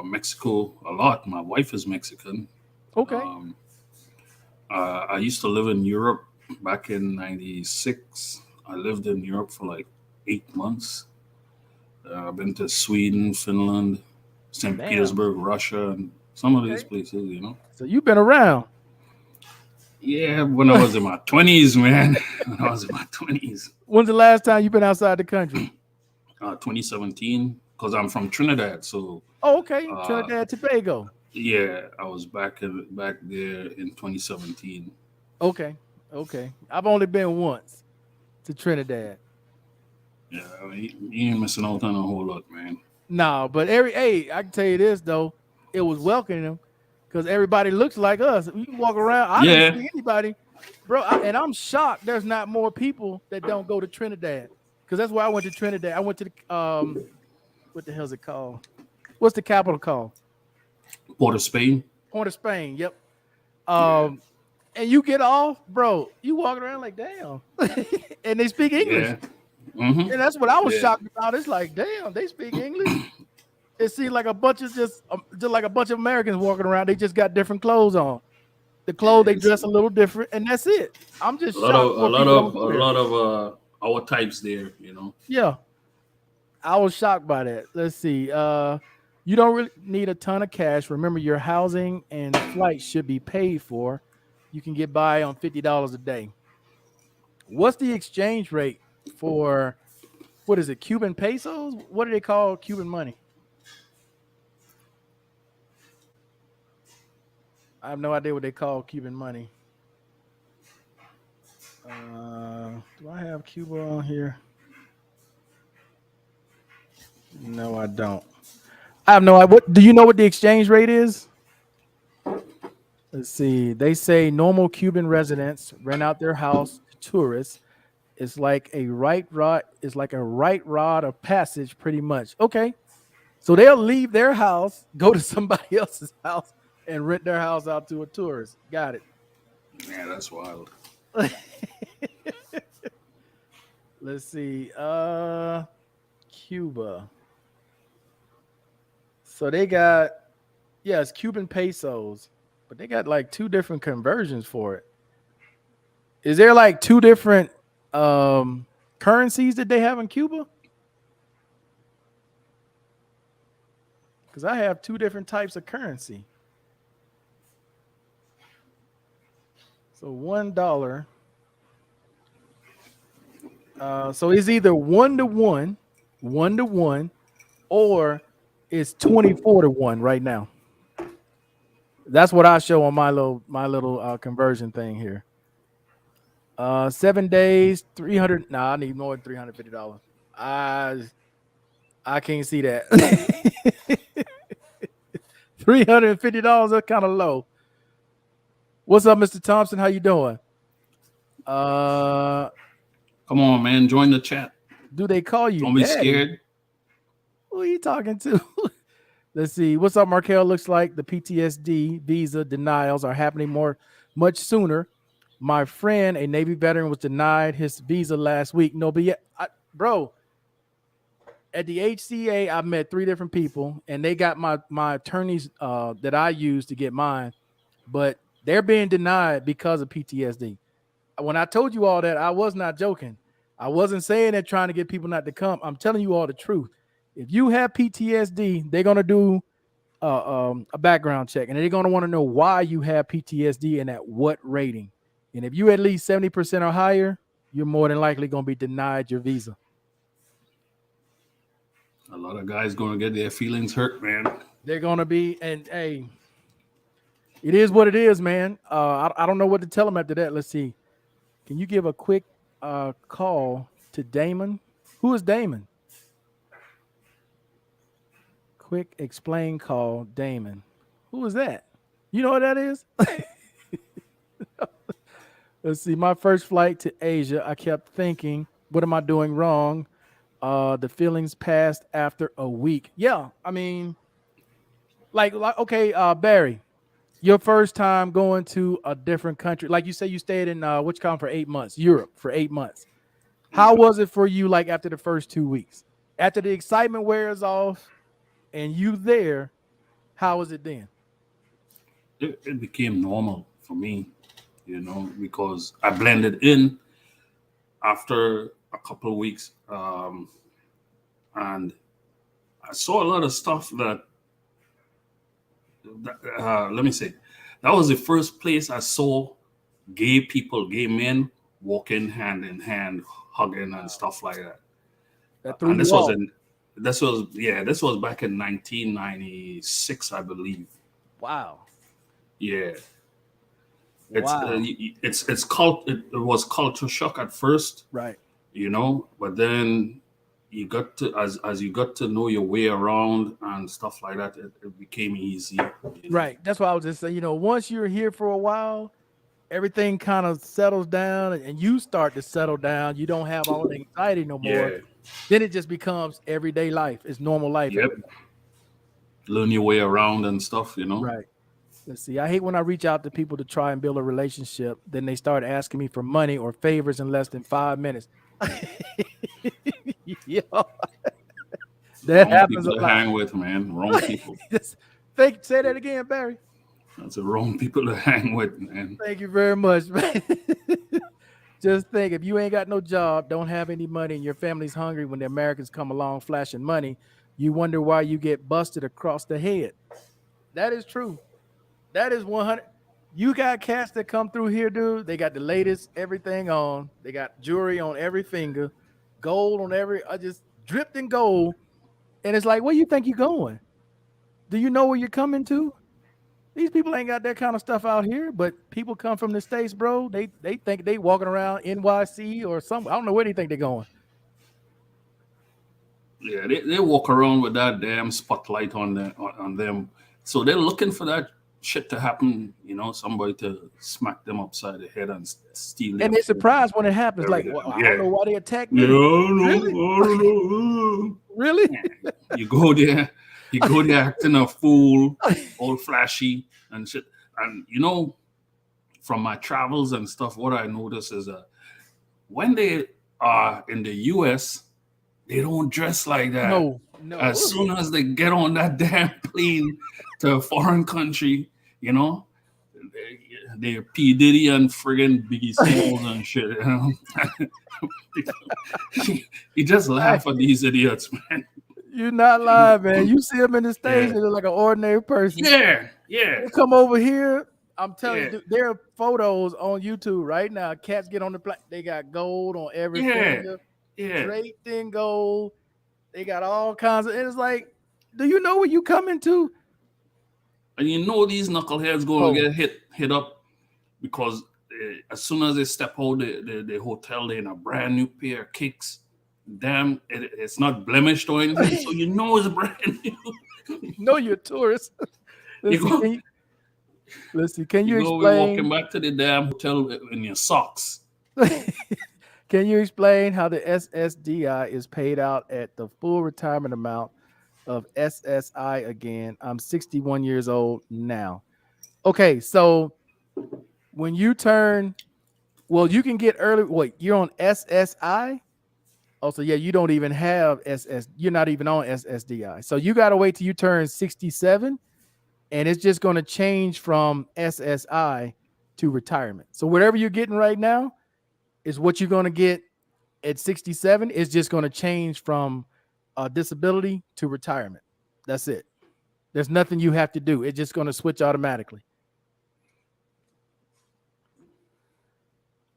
Mexico a lot. My wife is Mexican. Okay. Um, I used to live in Europe back in '96. I lived in Europe for like 8 months. I've been to Sweden, Finland, St. Damn. Petersburg, Russia, and some of these Okay. places. So you've been around. Yeah, when I was in my 20s, man. When I was in my 20s, When's the last time you've been outside the country? 2017, because I'm from Trinidad. So, Oh, okay. uh, Trinidad, Tobago. yeah, I was back there in 2017. Okay. Okay. I've only been once to Trinidad. Yeah, I mean, you ain't missing out on a whole lot, man. No, but hey, I can tell you this though, it was welcoming because everybody looks like us. You walk around, I didn't Yeah, see anybody, bro, and I'm shocked. There's not more people that don't go to Trinidad because that's where I went to Trinidad. I went to the what the hell's it called? What's the capital called? Port of Spain. Port of Spain. Yep. Yeah, Um, and you get off, bro. You walking around like damn, and they speak English, yeah, mm-hmm, and that's what I was yeah. shocked about. It's like damn, they speak English. It seemed like a bunch of just like a bunch of Americans walking around. They just got different clothes on. The Yeah, clothes they it's dress a little different, and that's it. I'm a just lot shocked of more people don't go a there. lot of our types there. You know. Yeah, I was shocked by that. Let's see. You don't really need a ton of cash. Remember, your housing and flight should be paid for. You can get by on $50 a day. What's the exchange rate for what is it? Cuban pesos? What do they call Cuban money? I have no idea what they call Cuban money. Do I have Cuba on here? No, I don't. I have no idea. What do you know what the exchange rate is? Let's see. They say normal Cuban residents rent out their house to tourists. It's like a right rod. It's like a right rod of passage, pretty much. Okay, so they'll leave their house, go to somebody else's house, and rent their house out to a tourist. Got Yeah, that's wild. it. Let's see. Cuba. So they got yeah, it's Cuban pesos, but they got like two different conversions for it. Is there like two different um currencies that they have in Cuba? Because I have two different types of currency. So $1. So it's either 1 to 1, or it's 24 to 1 right now. That's what I show on my little conversion thing here. 7 days, 300. Nah, I need more than $350. I I can't see that. $350. That's kind of low. What's up, Mr. Thompson? How you doing? Uh, Come on, man, join the chat. do they call you Don't be daddy? scared. Who are you talking to? Let's see. What's up, Markel? Looks like the PTSD visa denials are happening much sooner. My friend, a Navy veteran, was denied his visa last week. No, but yeah, bro, at the HCA, I met three different people, and they got my attorneys that I use to get mine, but they're being denied because of PTSD. When I told you all that, I was not joking. I wasn't saying that trying to get people not to come. I'm telling you all the truth. If you have PTSD, they're gonna do a background check, and they're gonna want to know why you have PTSD and at what rating. And if you at least 70% or higher, you're more than likely gonna be denied your visa. A lot of guys gonna get their feelings hurt, man. They're gonna be, and hey, it is what it is, man. I don't know what to tell them after that. Let's see. Can you give a quick call to Damon? Who is Damon? Quick explain call Damon. Who is that? You know what that is? Let's see. My first flight to Asia, I kept thinking, what am I doing wrong? The feelings passed after a week. Yeah, I mean, like okay, Barry, your first time going to a different country, like you say, you stayed in which country for 8 months, Europe for 8 months. How Yeah, was it for you? Like after the first 2 weeks, after the excitement wears off, and you there, how was it then? it became normal for me, because I blended in after a couple of weeks, and I saw a lot of stuff let me say, that was the first place I saw gay people, gay men walking hand in hand, hugging and Wow. stuff like that. That threw And you off. this was back in 1996, I believe. Wow. Yeah, Wow. it was culture shock at first, Right. but then you got to as you got to know your way around and stuff like that, it became easy. Right. That's why I was just saying, once you're here for a while, everything kind of settles down and you start to settle down. You don't have all the anxiety no more. Yeah, Then it just becomes everyday life. It's normal life yep. after that. Learn your way around and stuff. Right. Let's see. I hate when I reach out to people to try and build a relationship. Then they start asking me for money or favors in less than 5 minutes. Yeah, that Wrong happens people a to lot. hang with, man. Wrong people. Just say that again, Barry. That's the wrong people to hang with, man. Thank you very much, man. Just think if you ain't got no job, don't have any money, and your family's hungry when the Americans come along flashing money, you wonder why you get busted across the head. That is true. That is 100. You got cats that come through here, dude. They got the latest everything on. They got jewelry on every finger, gold on every, just dripped in gold. And it's like, where you think you going? Do you know where you're coming to? These people ain't got that kind of stuff out here, but people come from the States, bro. They think they walking around NYC or some. I don't know where they think they're going. Yeah, they walk around with that damn spotlight on them. So they're looking for that shit to happen, somebody to smack them upside the head and steal their And they're phone and surprised when it happens. Like, everything. well, I don't Yeah. know why they attacked Yeah, I me. don't Really? know. I don't know. Really? Yeah. You go there acting a fool, all flashy and shit. And from my travels and stuff, what I notice is when they are in the US, they don't dress like that. No, As no. soon as they get on that damn plane to a foreign country, you know, they're P. Diddy and friggin' Biggie Smalls and shit. You just laugh at these idiots, man. You're not lying, man. You see them in the States, Yeah, they look like an ordinary person. yeah, yeah, They come over here. I'm telling you, yeah, dude, there are photos on YouTube right now. Cats get on the plane. They got gold on every yeah, finger, yeah. draped in gold. They got all kinds of. And it's like, do you know what you coming to? And these knuckleheads going to Oh, get hit up because as soon as they step out the hotel, they're in a brand new pair of kicks. Damn, it's not blemished or anything, so it's brand new. no, you're a tourist. you Listen, go, can you you go be walking explain? back to the damn hotel in your socks. Can you explain how the SSDI is paid out at the full retirement amount of SSI again? I'm 61 years old now. Okay, so when you turn, well, you can get early. Wait, you're on SSI? Oh, so yeah, you don't even have SS. You're not even on SSDI. So you got to wait till you turn 67, and it's just going to change from SSI to retirement. So whatever you're getting right now is what you're going to get at 67. It's just going to change from disability to retirement. That's it. There's nothing you have to do. It's just going to switch automatically.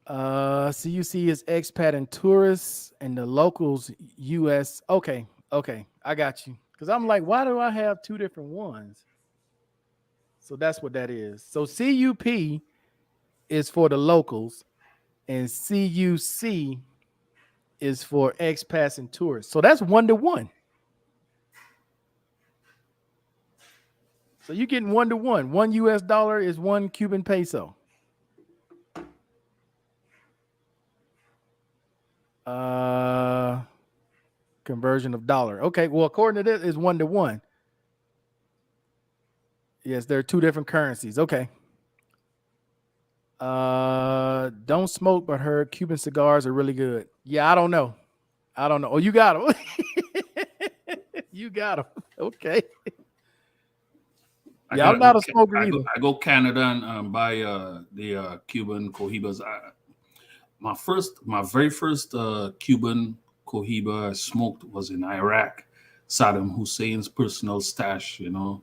CUC is expat and tourists, and the locals US. Okay, okay, I got you. Because I'm like, why do I have two different ones? So that's what that is. So CUP is for the locals, and CUC is for expats and tourists. So that's 1-to-1. So you're getting 1-to-1. $1 is one Cuban peso. Conversion of dollar. Okay, well, according to this, is 1-to-1. Yes, there are two different currencies. Okay. Don't smoke, but heard Cuban cigars are really good. Yeah, I don't know. Oh, you got them. You got them. Okay. I Yeah, I'm gotta go. not a smoker I go. either. I go Canada and buy the Cuban cohibas. My very first Cuban cohiba I smoked was in Iraq, Saddam Hussein's personal stash. Uh,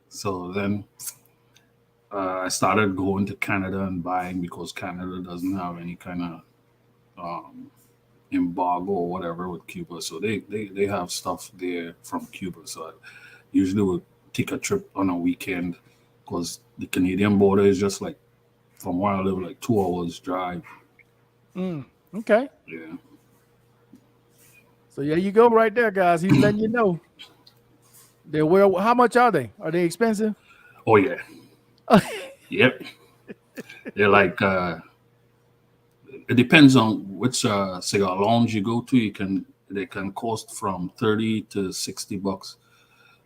so then I started going to Canada and buying because Canada doesn't have any kind of um, embargo or whatever with Cuba. So they have stuff there from Cuba. So I usually would take a trip on a weekend because the Canadian border is just like from where I live, like 2 hours drive. Mm, okay. Yeah. So there you go, right there, guys. He's letting you know they're well. How much are they? Are they expensive? Oh yeah. Yep. They're like it depends on which cigar lounge you go to. You can they can cost from 30 to 60 bucks.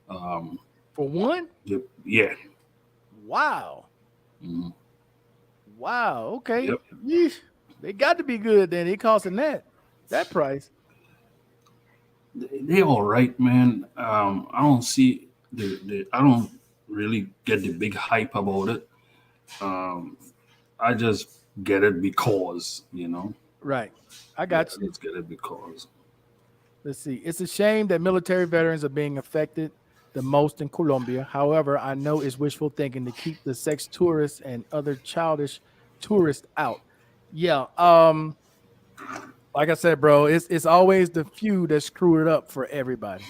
Um, For one? yeah. Wow. Mhm. Wow. Okay. Yep. Yeesh. They got to be good then. They costing that price. They all right, man. I don't see I don't really get the big hype about it. Um, I just get it because, Right. I yeah, got I you. just get it because. Let's see. It's a shame that military veterans are being affected the most in Colombia. However, I know it's wishful thinking to keep the sex tourists and other childish tourists out. Yeah. Like I said, bro, it's always the few that screw it up for everybody.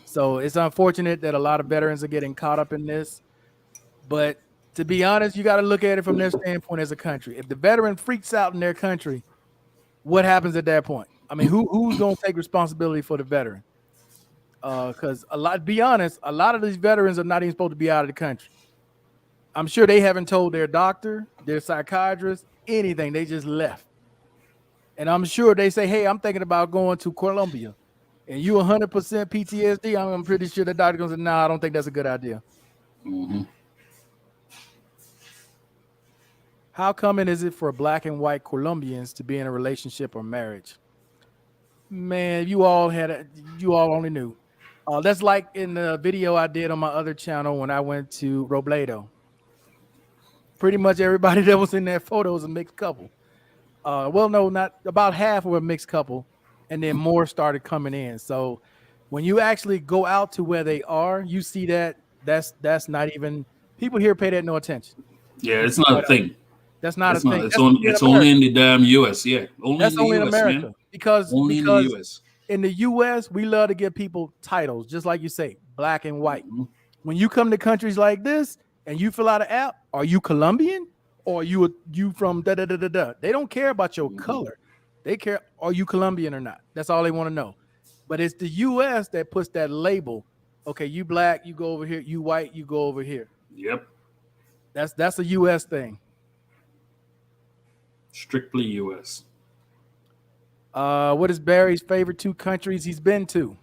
So it's unfortunate that a lot of veterans are getting caught up in this. But to be honest, you got to look at it from their standpoint as a country. If the veteran freaks out in their country, what happens at that point? I mean, who's going to take responsibility for the veteran? Because be honest, a lot of these veterans are not even supposed to be out of the country. I'm sure they haven't told their doctor, their psychiatrist, anything. They just left. And I'm sure they say, hey, I'm thinking about going to Colombia. And you 100% PTSD, I'm pretty sure the doctor goes, no, I don't think that's a good idea. Hmm. How common is it for black and white Colombians to be in a relationship or marriage? Man, you all only knew. That's like in the video I did on my other channel when I went to Robledo. Pretty much everybody that was in that photo was a mixed couple. Well, no, not about half were a mixed couple, and then more started coming in. So when you actually go out to where they are, you see that's not even people here pay that no attention. Yeah, Just it's not a flat out. thing. That's not a It's not. thing. It's That's on. only in It's only America. in the damn U.S. Yeah, only in That's the only in U.S. Man. America because Only in the because U.S. in the US we love to give people titles, just like you say, black and white. Hmm. When you come to countries like this and you fill out an app, are you Colombian or you from da da da da da? They don't care about your Hmm. color. They care are you Colombian or not. That's all they want to know. But it's the US that puts that label. Okay, you black, you go over here. You white, you go over here. Yep. That's a US thing. Strictly U.S. What is Barry's favorite two countries he's been to?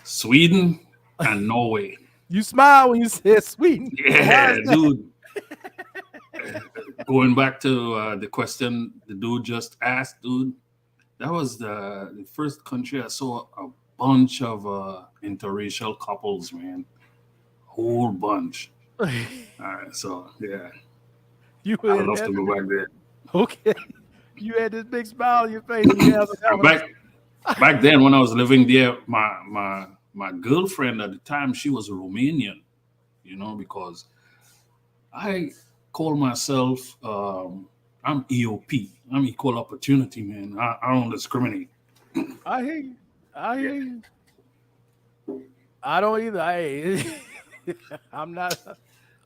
Sweden and Norway. You smile when you said Sweden. Why is Yeah, that? dude. Going back to the question the dude just asked, dude, that was the first country I saw a bunch of interracial couples, man. Whole bunch. All right, so yeah, You I'd had love to that. go back there. Okay. You had this big smile on your face when you answered that one. Back then when I was living there, my girlfriend at the time, she was a Romanian, because I call myself I'm EOP. I'm equal opportunity, man. I don't discriminate. I hear you. I Yeah. hear you. I don't either. I'm not.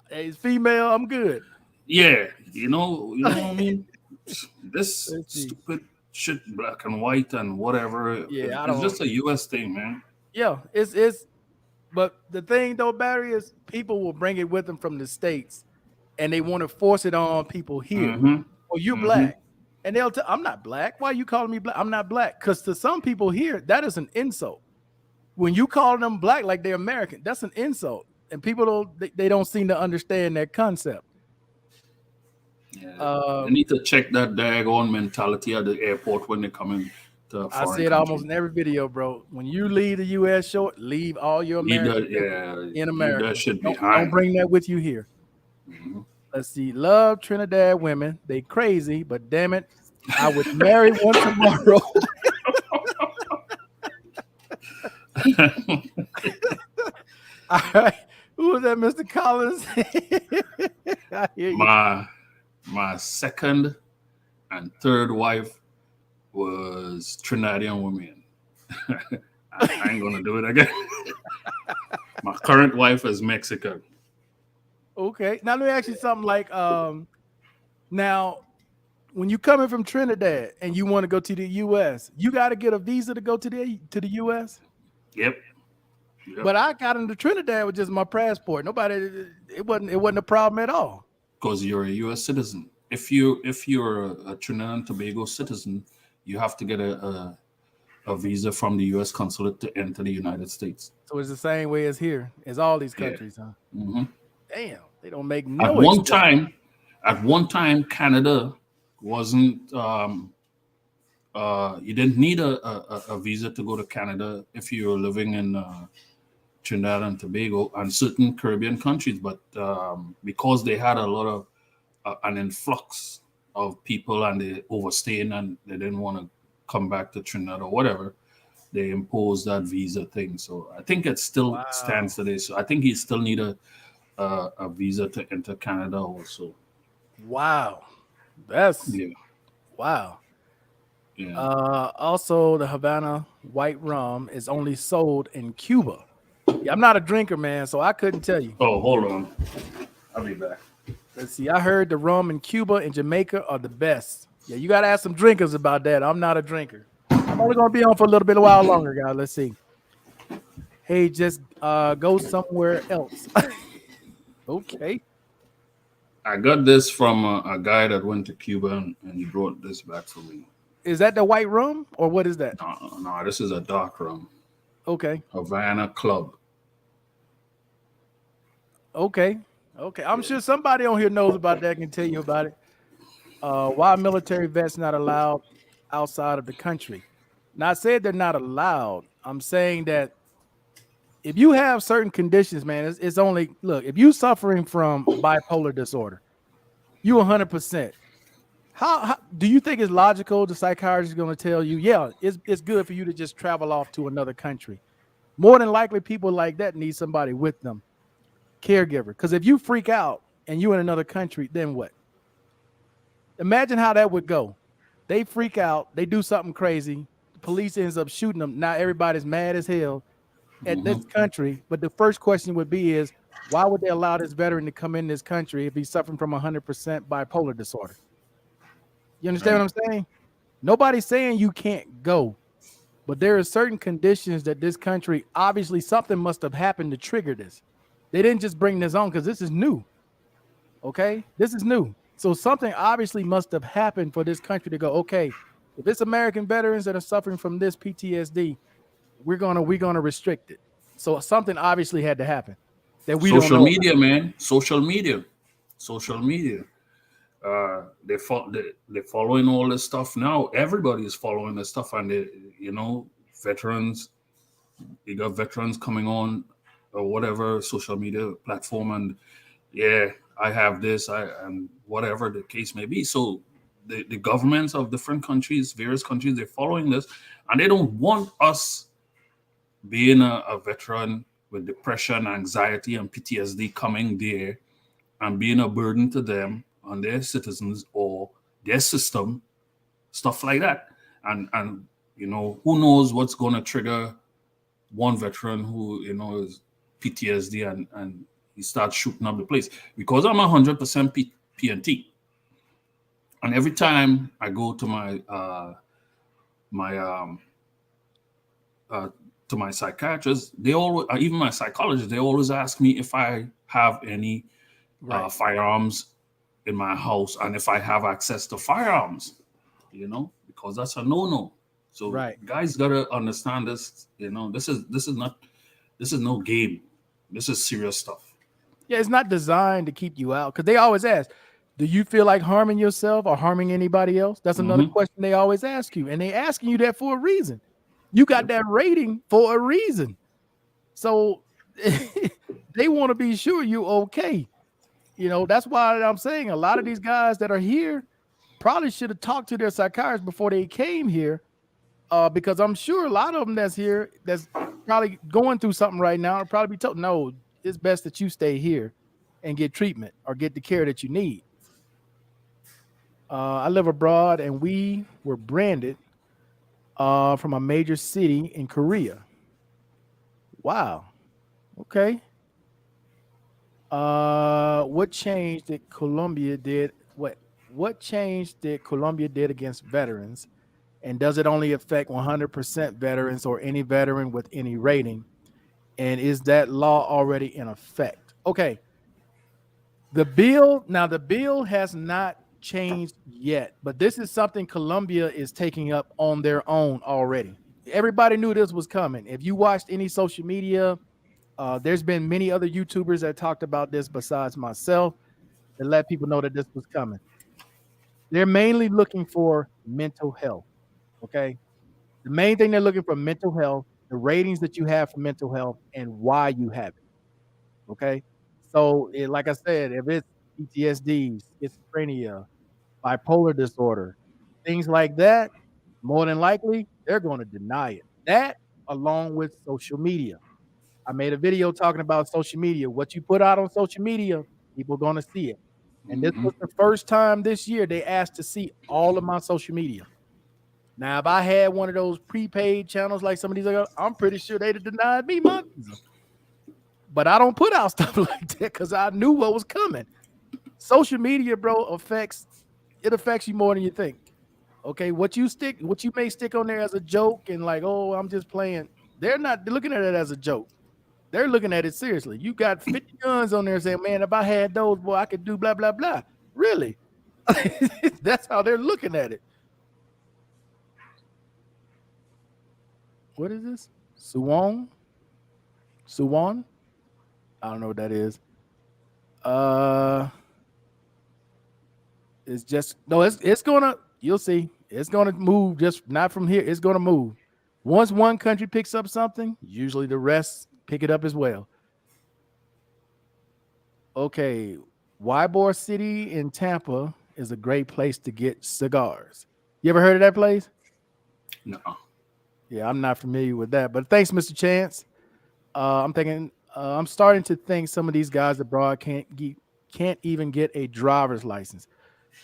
Hey, it's female. I'm good. Yeah, what I mean? This Let's see. stupid shit, black and white and whatever, Yeah, I it's don't. just a US thing, man. Yeah, it's. But the thing though, Barry, is people will bring it with them from the states, and they want to force it on people here. Mm-hmm. Well, you're Mm-hmm. black, and they'll tell, I'm not black. Why are you calling me black? I'm not black. Because to some people here, that is an insult. When you call them black like they're American, that's an insult. And people they don't seem to understand that concept. Yeah, they Um, need to check that daggone mentality at the airport when they come in to a I foreign say it almost country. in every video, bro. When you leave the US short, leave all your Leave American that, shit yeah, in leave that America. shit Don't behind. bring that with you here. Mhm. Let's see. Love Trinidad women. They crazy, but damn it, I would marry one tomorrow. All right. Who was that, Mr. Collins? I hear you. My second and third wife was Trinidadian women. I ain't gonna do it again. My current wife is Mexican. Okay. Now let me ask you something like now when you coming from Trinidad and you want to go to the US, you got to get a visa to go to the US. Yep, yep. But I got into Trinidad with just my passport. Nobody, it wasn't a problem at all. Because you're a U.S. citizen. If you're a Trinidad and Tobago citizen, you have to get a visa from the U.S. consulate to enter the United States. So it's the same way as here, as all these Yeah. countries, huh? hmm Damn, they don't make At no one exception. time, Canada wasn't. You didn't need a visa to go to Canada if you were living in Trinidad and Tobago and certain Caribbean countries, but because they had a lot of an influx of people and they overstaying and they didn't want to come back to Trinidad or whatever, they imposed that visa thing. So I think it still stands Wow, today. So I think you still need a visa to enter Canada also. wow, that's Yeah, wow. yeah. Also, the Havana white rum is only sold in Cuba. Yeah, I'm not a drinker, man, so I couldn't tell you. Oh, hold on. I'll be back. Let's see. I heard the rum in Cuba and Jamaica are the best. Yeah, you got to ask some drinkers about that. I'm not a drinker. I'm only going to be on for a little bit a while longer, guys. Let's see. Hey, just go somewhere else. Okay. I got this from a guy that went to Cuba and he brought this back for me. Is that the white rum or what is that? No, this is a dark rum. Okay. Havana Club. Okay. Okay. I'm Yeah. sure somebody on here knows about that, can tell you about it. Why military vets not allowed outside of the country? Now, I said they're not allowed. I'm saying that if you have certain conditions, man, it's only look, if you suffering from bipolar disorder, you 100%. How do you think it's logical the psychiatrist is going to tell you, yeah, it's good for you to just travel off to another country? More than likely, people like that need somebody with them, caregiver. Because if you freak out and you in another country, then what? Imagine how that would go. They freak out, they do something crazy, the police ends up shooting them. Now everybody's mad as hell at this hmm country. But the first question would be is why would they allow this veteran to come in this country if he's suffering from 100% bipolar disorder? You understand Right. what I'm saying? Nobody's saying you can't go, but there are certain conditions that this country obviously something must have happened to trigger this. They didn't just bring this on because this is new. Okay, this is new. So something obviously must have happened for this country to go, okay, if it's American veterans that are suffering from this PTSD, we're gonna restrict it. So something obviously had to happen that we don't Social know about. media, man. Social media. Social media. They're following all this stuff now. Everybody is following this stuff, and veterans. You got veterans coming on or whatever social media platform, and yeah, I have this, and whatever the case may be. So the governments of different countries, various countries, they're following this, and they don't want us being a veteran with depression, anxiety, and PTSD coming there and being a burden to them on their citizens or their system, stuff like that. And who knows what's going to trigger one veteran who is PTSD and he starts shooting up the place because I'm 100% PNT. And every time I go to my uh, my psychiatrist, they always, even my psychologist, they always ask me if I have any Right, firearms in my house and if I have access to firearms, because that's a no-no. So right. guys gotta understand this. This is no game. This is serious stuff. Yeah, it's not designed to keep you out because they always ask, do you feel like harming yourself or harming anybody else? That's another hmm question they always ask you. And they asking you that for a reason. You got Yep. that rating for a reason. So they want to be sure you okay. That's why I'm saying a lot of these guys that are here probably should have talked to their psychiatrist before they came here. Because I'm sure a lot of them that's here that's probably going through something right now will probably be told, no, it's best that you stay here and get treatment or get the care that you need. I live abroad, and we were branded from a major city in Korea. Wow. Okay. What change did Colombia did what change did Colombia did against veterans, and does it only affect 100% veterans or any veteran with any rating? And is that law already in effect? Okay, the bill has not changed yet, but this is something Colombia is taking up on their own already. Everybody knew this was coming. If you watched any social media, there's been many other YouTubers that talked about this besides myself to let people know that this was coming. They're mainly looking for mental health. Okay. The main thing they're looking for mental health, the ratings that you have for mental health, and why you have it. Okay. So, like I said, if it's PTSD, schizophrenia, bipolar disorder, things like that, more than likely, they're going to deny it. That, along with social media. I made a video talking about social media. What you put out on social media, people are going to see it. And this Hmm. was the first time this year they asked to see all of my social media. Now, if I had one of those prepaid channels like some of these other, I'm pretty sure they'd have denied me my visa. But I don't put out stuff like that because I knew what was coming. Social media, bro, affects you more than you think. Okay, what you may stick on there as a joke and like, oh, I'm just playing. They're looking at it as a joke. They're looking at it seriously. You got 50 guns on there saying, man, if I had those, boy, I could do blah, blah, blah. Really? That's how they're looking at it. What is this? Suwon? Suwon? I don't know what that is. Uh it's just no, it's gonna you'll see. It's gonna move just not from here. It's gonna move. Once one country picks up something, usually the rest pick it up as well. Okay, Ybor City in Tampa is a great place to get cigars. You ever heard of that place? No. Yeah, I'm not familiar with that, but thanks, Mr. Chance. I'm starting to think some of these guys abroad can't even get a driver's license.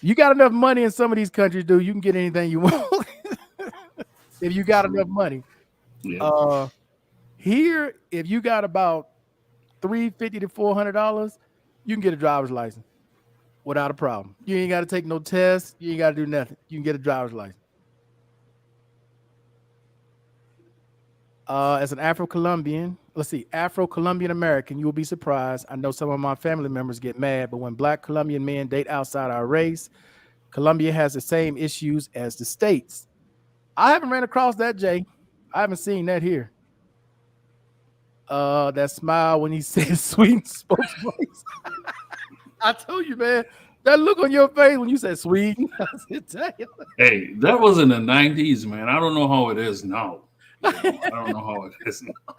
You got enough money in some of these countries, dude. You can get anything you want if you got enough True. money. Yeah. Uh, Here, if you got about $350 to $400, you can get a driver's license without a problem. You ain't got to take no tests. You ain't got to do nothing. You can get a driver's license. As an Afro-Colombian, let's see, Afro-Colombian American, you will be surprised. I know some of my family members get mad, but when Black Colombian men date outside our race, Colombia has the same issues as the States. I haven't ran across that, Jay. I haven't seen that here. That smile when he said Sweden spokesperson. I told you, man, that look on your face when you said Sweden. I said, damn. Hey, that was in the 90s, man. I don't know how it is now. I don't know how it is now.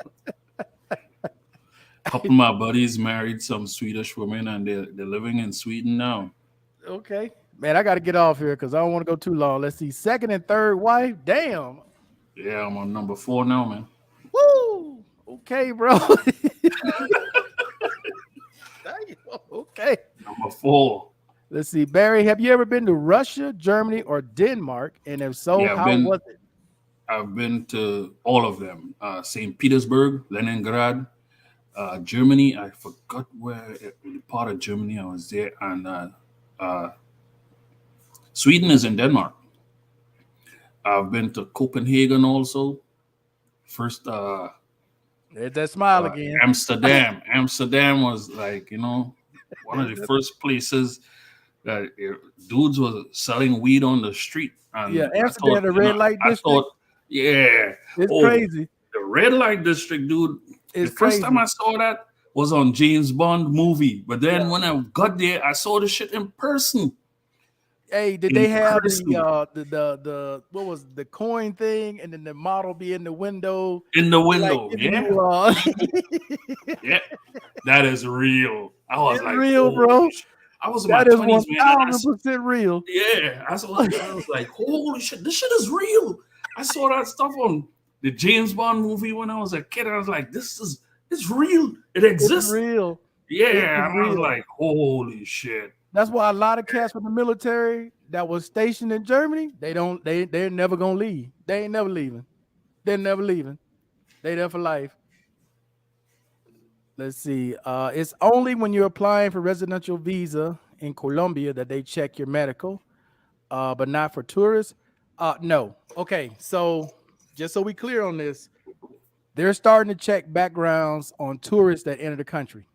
A couple of my buddies married some Swedish women and they're living in Sweden now. Okay. Man, I got to get off here because I don't want to go too long. Let's see. Second and third wife. Damn. Yeah, I'm on number 4 now, man. Woo. Okay, bro. Damn. Okay. Number 4. Let's see. Barry, have you ever been to Russia, Germany, or Denmark? And if so, Yeah, how was it? I've been to all of them. St. Petersburg, Leningrad, Germany. I forgot where the part of Germany I was there, and uh, Sweden is in Denmark. I've been to Copenhagen also. First, There's that smile again. Amsterdam. Amsterdam was like one of the first places that dudes was selling weed on the street, Yeah, and I Amsterdam, thought, the red light I district. thought, yeah, It's oh, crazy. the red light district, dude. The It's first time crazy. I saw that was on James Bond movie, but Yeah. then when I got there, I saw the shit in person. Hey, did they In have person, the what was the coin thing, and then the model be in the window, in the like window, giving yeah, you yeah, that is real. I was it's like, real, holy bro. shit. I was in my That is 20s, man, and 1000% real. yeah, I was like, holy shit, this shit is real. I saw that stuff on the James Bond movie when I was a kid. I was like, It's real. It It's exists. real. It Yeah, is and I was real. like, holy shit. That's why a lot of cats from the military that was stationed in Germany, they're never gonna leave. They ain't never leaving. They're never leaving. They there for life. Let's see. It's only when you're applying for residential visa in Colombia that they check your medical, but not for tourists. No. Okay, so just so we clear on this, they're starting to check backgrounds on tourists that enter the country.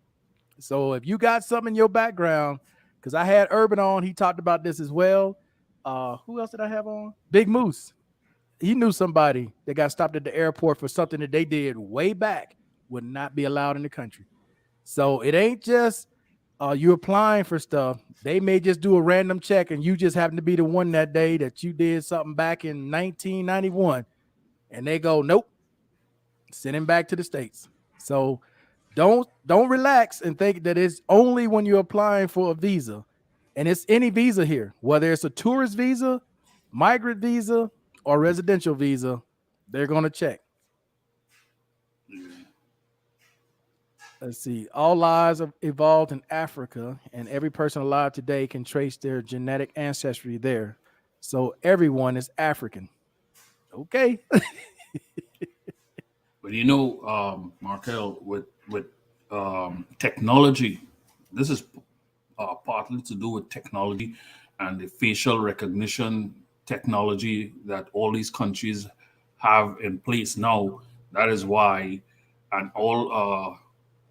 So if you got something in your background, because I had Urban on, he talked about this as well. Who else did I have on? Big Moose. He knew somebody that got stopped at the airport for something that they did way back, would not be allowed in the country. So it ain't just you applying for stuff. They may just do a random check and you just happen to be the one that day that you did something back in 1991 and they go, nope, send him back to the States. So don't relax and think that it's only when you're applying for a visa. And it's any visa here, whether it's a tourist visa, migrant visa, or residential visa, they're going to check. Let's see. All lives have evolved in Africa, and every person alive today can trace their genetic ancestry there. So everyone is African. Okay. But Markel, with technology, this is partly to do with technology and the facial recognition technology that all these countries have in place now. That is why, and all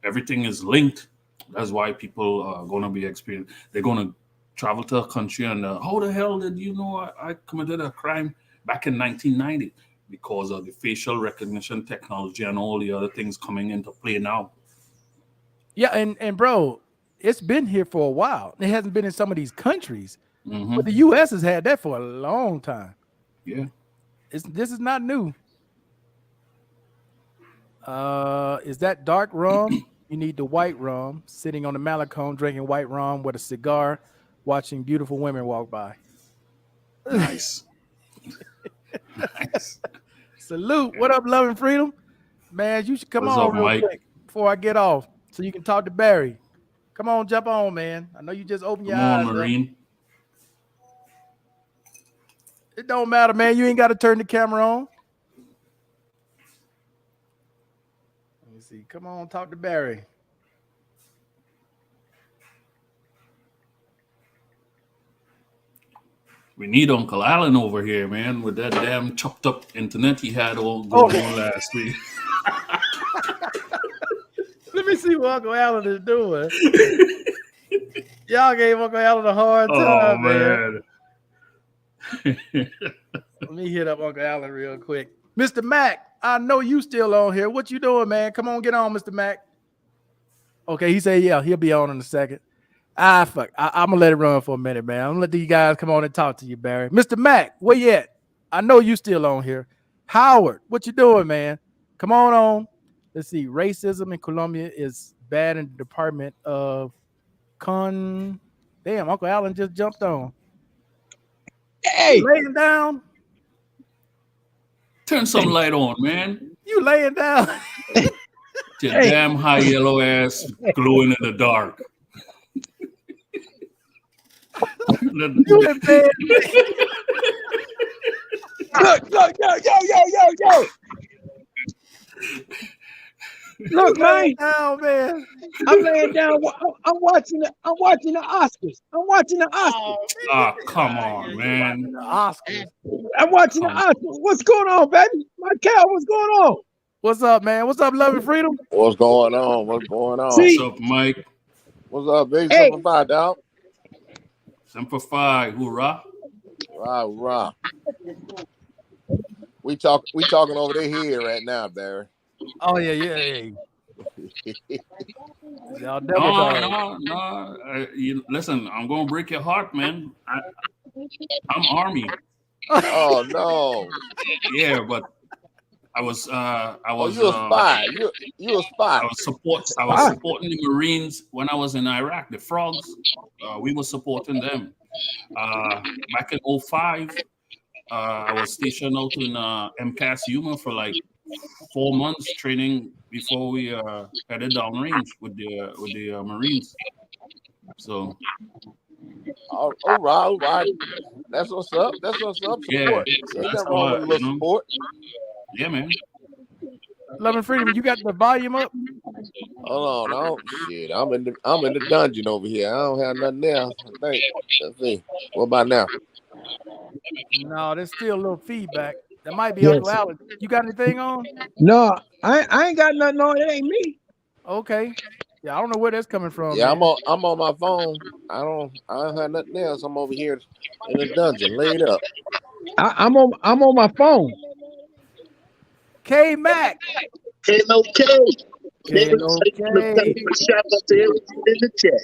everything is linked. That's why people are going to be experienced. They're going to travel to a country and how the hell did you know I committed a crime back in 1990? Because of the facial recognition technology and all the other things coming into play now. Yeah, and bro, it's been here for a while. It hasn't been in some of these countries, but the Hmm. U.S. has had that for a long time. Yeah. This is not new. Is that dark rum? You need the white rum. Sitting on the Malecone, drinking white rum with a cigar, watching beautiful women walk by. Nice. Nice. Salute. What up, love and freedom? Man, you should come What's up, on real Mike? quick before I get off so you can talk to Barry. Come on, jump on, man. I know you just opened your Come on, eyes up. Marine. It don't matter, man. You ain't got to turn the camera on. Let me see. Come on, talk to Barry. We need Uncle Allen over here, man, with that damn chopped up internet he had all going Okay. on last week. Let me see what Uncle Allen is doing. Y'all gave Uncle Allen a hard Oh time, man. man. Let me hit up Uncle Allen real quick. Mr. Mac, I know you still on here. What you doing, man? Come on, get on, Mr. Mac. Okay, he said, yeah, he'll be on in a second. Fuck. I'm gonna let it run for a minute, man. I'm gonna let these guys come on and talk to you, Barry. Mr. Mac, where you at? I know you still on here. Howard, what you doing, man? Come on. Let's see. Racism in Colombia is bad in the Department of Con. Damn, Uncle Allen just jumped on. Hey, You laying down? Turn some light on, man. You laying down? Your hey, damn high yellow ass glowing in the dark. You in bed? look, yo. Look, man, Down, man. I'm laying down. I'm watching the Oscars. I'm watching the Oscars. Oh, Ah, man. come Yeah, on, you man. watching the Oscars. I'm watching the Come Oscars. What's going on, baby? Michael, what's going on? What's up, man? What's up, Love and Freedom? What's going on? What's going on? What's See, up, Mike? What's up, big hey, Simple Five, dog? Semper Fi, hoorah. Rah. We talking over their head right now, Barry. Oh yeah. Y'all devil No, dogs. no. Listen, I'm gonna break your heart, man. I'm Army. Oh no. Yeah, but I was Oh, you a spy. You a spy. I was supporting the Marines when I was in Iraq. The frogs, we were supporting them. Back in '05, I was stationed out in MCAS Yuma for like 4 months training, before we headed downrange with the Marines. So All right. That's what's up. That's what's up. yeah, Support. so Ain't that's nothing how wrong with a little support. Yeah, man. Love and Freedom, you got the volume up? Hold on, shit. I'm in the dungeon over here. I don't have nothing else. I think. Let's see. What about now? No, there's still a little feedback. That might be Yes. Uncle Alex. You got anything on? No, I ain't got nothing on. It ain't me. Okay. Yeah, I don't know where that's coming from. Yeah, man. I'm on my phone. I don't have nothing else. I'm over here in the dungeon, laid up. I'm on my phone. K Mac. Hello, K. Hello, K. Shout out to everyone in the chat.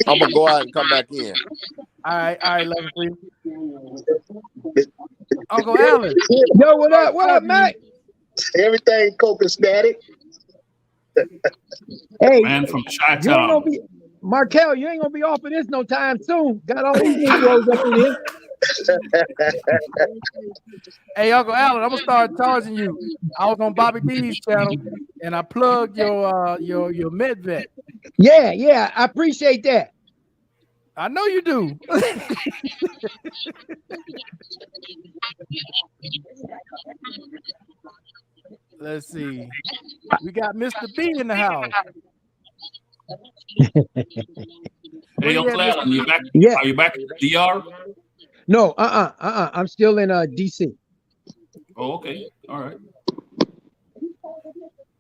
I'm gonna go out and come back in. All right, Love and Freedom. Uncle Alex. Yo, what up? What up, Mac? Everything copacetic. Hey, Man from you ain't Chi-Town. gonna be Markel. You ain't gonna be off of this no time soon. Got all these Negroes up in here. Hey, Uncle Alex, I'm gonna start charging you. I was on Bobby D's channel and I plugged your med vet. Yeah, I appreciate that. I know you do. Let's see. We got Mr. B in the house. Hey, Uncle Alan, you back? Yeah. Are you back in the DR? No, I'm still in DC. Oh, okay. All right.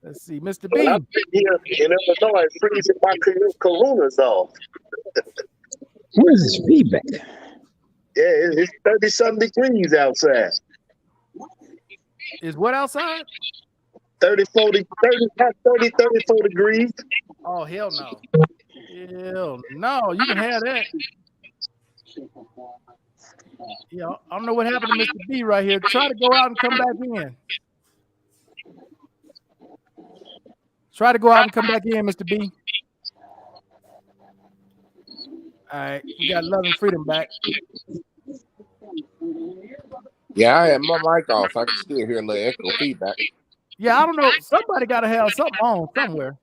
Let's see, Mr. Well, B. I've been here in Illinois freezing my Kalunas off. What is this feedback? Yeah, it's 30-something degrees outside. Is what outside? 34 degrees. Oh, hell no. Hell no. You can have that. Yeah, I don't know what happened to Mr. B right here. Try to go out and come back in. Try to go out and come back in, Mr. B. All right, we got Love and Freedom back. Yeah, I had my mic off. I can still hear a little echo feedback. Yeah, I don't know. Somebody got to have something on somewhere.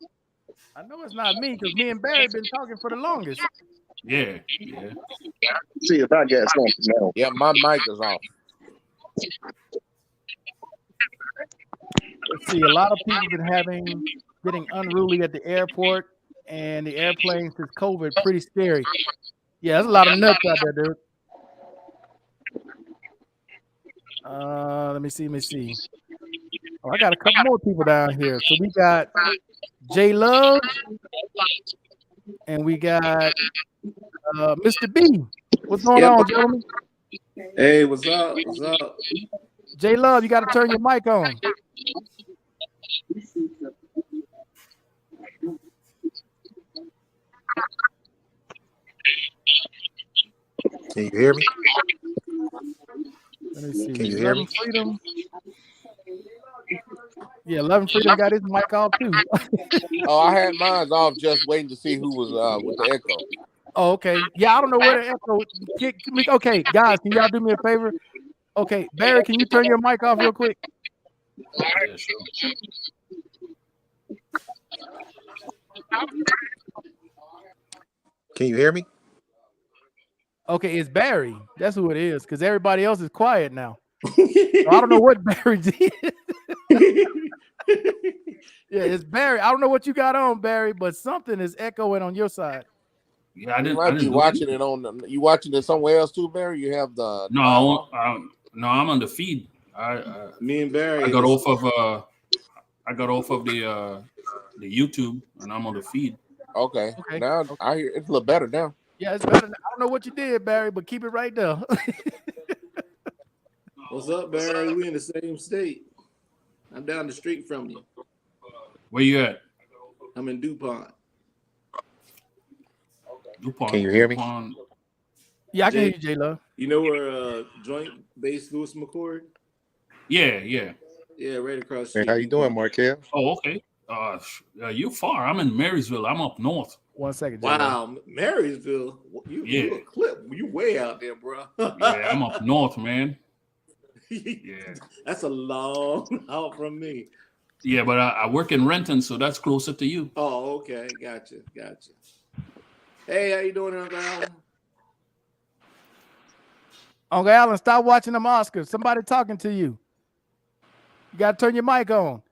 I know it's not me because me and Barry been talking for the longest. Yeah. See if I got something now. Yeah, my mic is off. Let's see, a lot of people been getting unruly at the airport and the airplanes since COVID. Pretty scary. Yeah, there's a lot of nuts out there, dude. Let me see. Oh, I got a couple more people down here. So we got J Love and we got Mr. B. What's going on, gentlemen? Hey, what's up? What's up? J Love, you got to turn your mic on. Can you hear me? Let me see. Can you hear me? Freedom. Yeah, Love and Freedom got his mic off too. Oh, I had mine off just waiting to see who was with the echo. Oh, okay. Yeah, I don't know where the echo. Okay, guys, can y'all do me a favor? Okay, Barry, can you turn your mic off real quick? Yeah, sure. Can you hear me? Okay, it's Barry. That's who it is, because everybody else is quiet now. So I don't know what Barry did. Yeah, it's Barry. I don't know what you got on, Barry, but something is echoing on your side. Yeah, I You didn't. might be watching it on. You watching it somewhere else too, Barry? You have the No, I'm on the feed. Me and Barry. I got off of the YouTube, and I'm on the feed. Okay. Now I hear it's a little better now. Yeah, it's better. I don't know what you did, Barry, but keep it right there. What's up, Barry? We in the same state. I'm down the street from you. Where you at? I'm in DuPont. DuPont. Can you hear me? DuPont. Yeah, I can hear you, J Love. You know where Joint Base Lewis McCord? Yeah. Yeah, right across the street. Hey, how you doing, Markel? Oh, okay. You far. I'm in Marysville. I'm up north. 1 second, J-Love. Wow, Marysville. You a clip. You way out there, bro. Yeah, I'm up north, man. Yeah. That's a long out from me. Yeah, but I work in Renton, so that's closer to you. Oh, okay. Gotcha. Hey, how you doing, Uncle Alan? Uncle Alan, stop watching them Oscars. Somebody talking to you. You got to turn your mic on.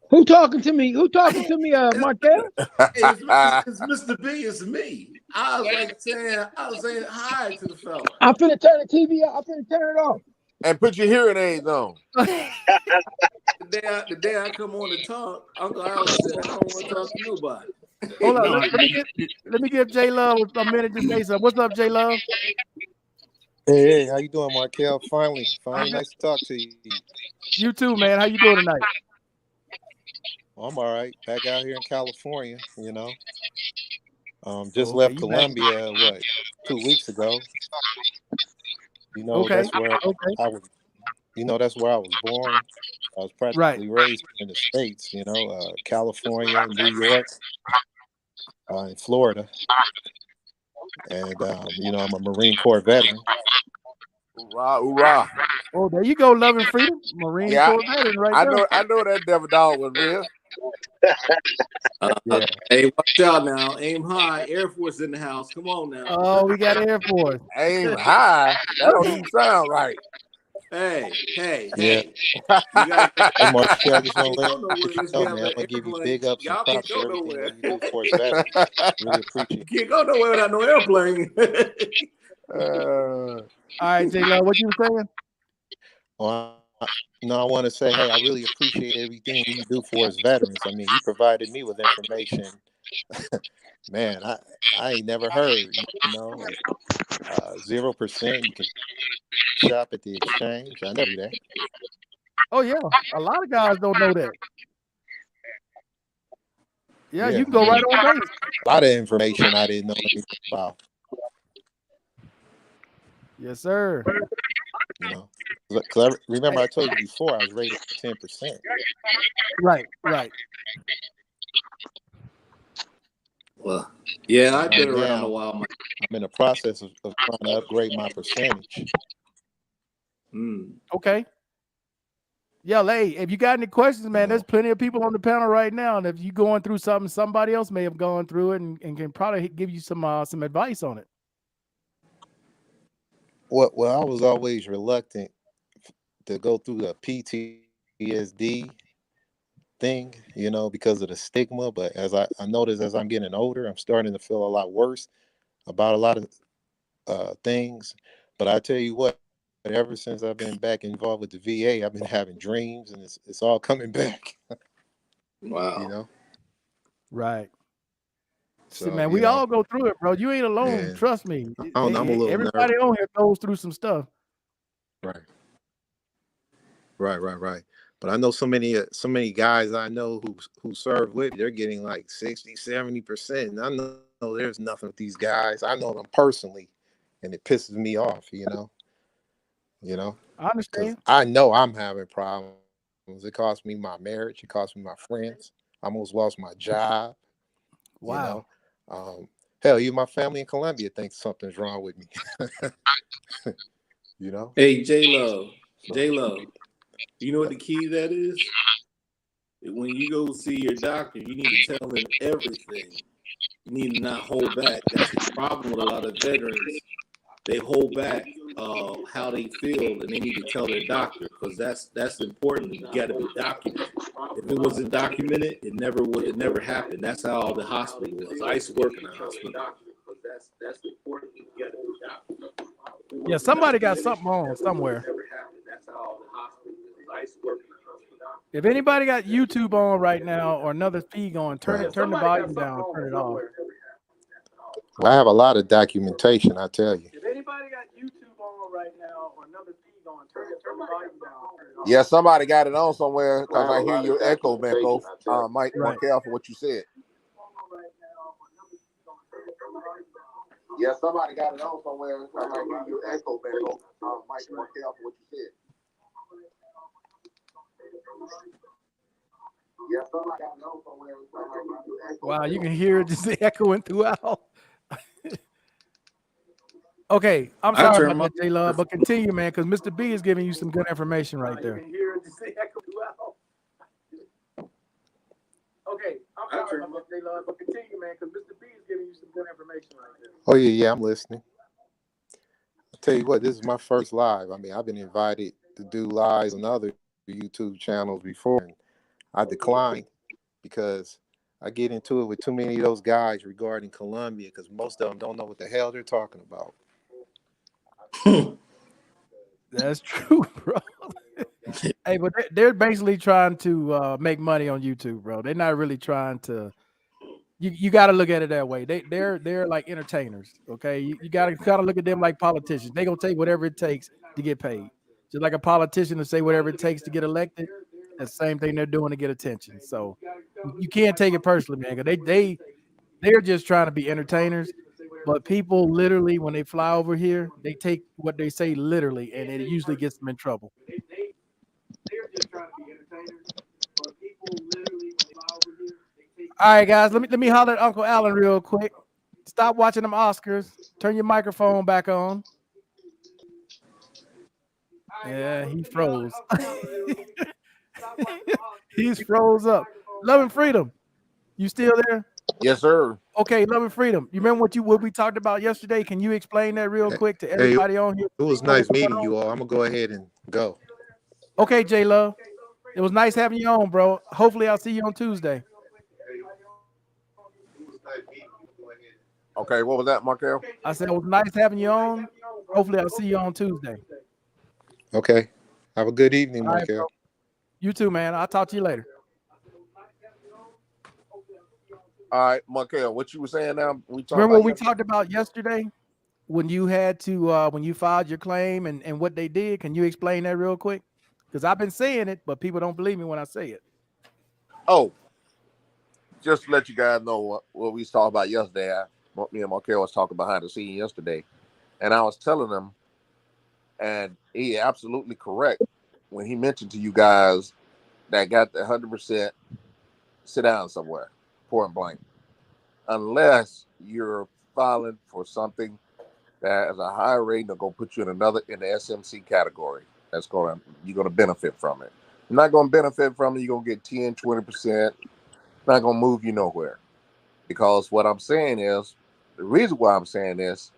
Who talking to me? Who talking to me, Markel? Hey, it's Mr. B. It's me. I was saying hi to the fella. I'm finna turn the TV off. I'm finna turn it off. And put your hearing aids on. The day I come on to talk, Uncle Alan said, I don't want to talk to nobody. Hold on. No, Let me give J Love a minute to say something. What's up, J Love? Hey, how you doing, Markel? Finally, nice to talk to you. You too, man. How you doing tonight? Well, I'm all right. Back out here in California, you know. Just Okay, left you back. Colombia, 2 weeks ago. You know, Okay. that's where I was. You know, that's where I was born. I was practically raised in the States. You know, California, New York, and Florida. And you know, I'm a Marine Corps veteran. Hoorah, hoorah. Oh, there you go, Love and Freedom. Marine Corps veteran right there. I know that devil dog was real. Yeah. Hey, watch out now. Aim high. Air Force in the house. Come on now. Oh, we got Air Force. Aim high. That don't even sound right. Hey. Yeah. You gotta, Hey, Markel, I just want to let go nowhere you unless know, you have man, an I'm going to give you airplane. big ups and Y'all props can't for go everything nowhere. that you do for us veterans. Really appreciate it. You can't go nowhere without no airplane. All right, J Love, what you were saying? Well, I want to say, hey, I really appreciate everything you do for us veterans. I mean, you provided me with information, man. I ain't never heard. You know, 0%. You can shop at the exchange. I never do that. Oh yeah, a lot of guys don't know that. Yeah, you can I go right mean, on base. a lot of information I didn't know anything about. Yes, sir. You know, because remember I told you before I was rated 10%. Right. Well, yeah, I've Right been around now, a while. I'm in the process of trying to upgrade my percentage. Okay. Yeah, hey, if you got any questions, man, there's plenty of people on the panel right now. And if you're going through something, somebody else may have gone through it and can probably give you some advice on it. Well, I was always reluctant to go through the PTSD thing, you know, because of the stigma. But as I noticed as I'm getting older, I'm starting to feel a lot worse about a lot of things. But I tell you what, ever since I've been back involved with the VA, I've been having dreams, and it's all coming back. Wow. You know. Right. So, See, man, we all go through it, bro. You ain't alone. and Trust me. I don't know, I'm a little Everybody on here goes through some stuff. Right. But I know so many guys I know who serve with, they're getting like 60-70%. And I know there's nothing with these guys. I know them personally, and it pisses me off, you know. I understand. Because I know I'm having problems. It cost me my marriage. It cost me my friends. I almost lost my job. Wow. You know, hell, even my family in Colombia thinks something's wrong with me. You know. Hey, J Love. You know what the key to that is? When you go see your doctor, you need to tell him everything. You need to not hold back. That's the problem with a lot of veterans. They hold back how they feel, and they need to tell their doctor, because that's important. You got to be documented. If it wasn't documented, it never happened. That's how the hospital was. I used to work in a hospital. That's important. You got to be documented. Yeah, somebody got something on somewhere. That's how the hospital was. I used to work in a hospital. If anybody got YouTube on right now or another feed going, turn the volume down, turn it off. Well, I have a lot of documentation, I tell you. If anybody got YouTube on right now or another feed going, turn the volume down, turn it off. Yeah, somebody got it on somewhere because I hear your echo, Becco. Mike Markel, for what you said. Yeah, somebody got it on somewhere because I hear your echo, Becco. Mike Markel, for what you said. Yeah, somebody got it on somewhere because I hear your echo. Wow, you can hear it just echoing throughout. Okay, I'm sorry about that, J Love, but continue, man, because Mr. B is giving you some good information right there. But continue, man, because Mr. B is giving you some good information right there. Oh yeah, I'm listening. I'll tell you what, this is my first live. I mean, I've been invited to do lives on other YouTube channels before, and I declined because I get into it with too many of those guys regarding Colombia because most of them don't know what the hell they're talking about. That's true, bro. Hey, but they're basically trying to make money on YouTube, bro. They're not really trying to. You got to look at it that way. They're like entertainers. Okay, you gotta look at them like politicians. They gonna take whatever it takes to get paid. Just like a politician to say whatever it takes to get elected. That's the same thing they're doing to get attention. So you can't take it personally, man. 'Cause they're just trying to be entertainers. But people literally, when they fly over here, they take what they say literally, and it usually gets them in trouble. All right, guys, let me holler at Uncle Allen real quick. Stop watching them Oscars. Turn your microphone back on. Yeah, he froze. He's froze up. Love and Freedom. You still there? Yes, sir. Okay, Love and Freedom. You remember what we talked about yesterday? Can you explain that real quick to Hey, everybody on here? it was nice meeting you all. I'm gonna go ahead and go. Okay, J Love. It was nice having you on, bro. Hopefully I'll see you on Tuesday. Okay, what was that, Markel? I said it was nice having you on. Hopefully I'll see you on Tuesday. Okay. Have a good evening, All right, Markel. bro. You too, man. I'll talk to you later. All right, Markel, what you were saying now? We talking Remember about what we talked about yesterday when you had to when you filed your claim and what they did? Can you explain that real quick? Because I've been saying it, but people don't believe me when I say it. Oh, just to let you guys know what we was talking about yesterday. Me and Markel was talking behind the scene yesterday, and I was telling him, and he absolutely correct when he mentioned to you guys that got the 100% sit down somewhere, point blank, unless you're filing for something that has a higher rating or gonna put you in the SMC category. You're gonna benefit from it. You're not gonna benefit from it. You're gonna get 10, 20%. Not gonna move you nowhere. Because what I'm saying is, the reason why I'm saying this,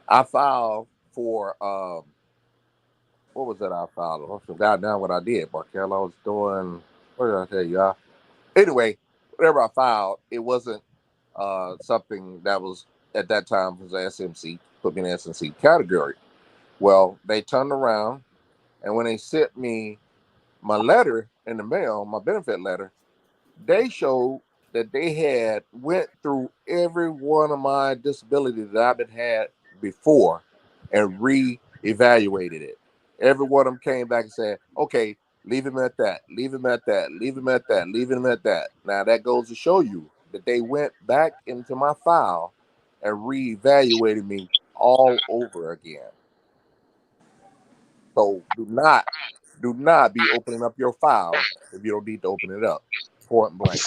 I filed for what was that I filed? I forgot now what I did. Markel, I was doing, what did I tell you? Anyway, whatever I filed, it wasn't something that was at that time was SMC, put me in the SMC category. Well, they turned around, and when they sent me my letter in the mail, my benefit letter, they showed that they had went through every one of my disabilities that I've been had before and re-evaluated it. Every one of them came back and said, okay, leave him at that, leave him at that, leave him at that, leave him at that. Now that goes to show you that they went back into my file and re-evaluated me all over again. So do not be opening up your file if you don't need to open it up. Point blank.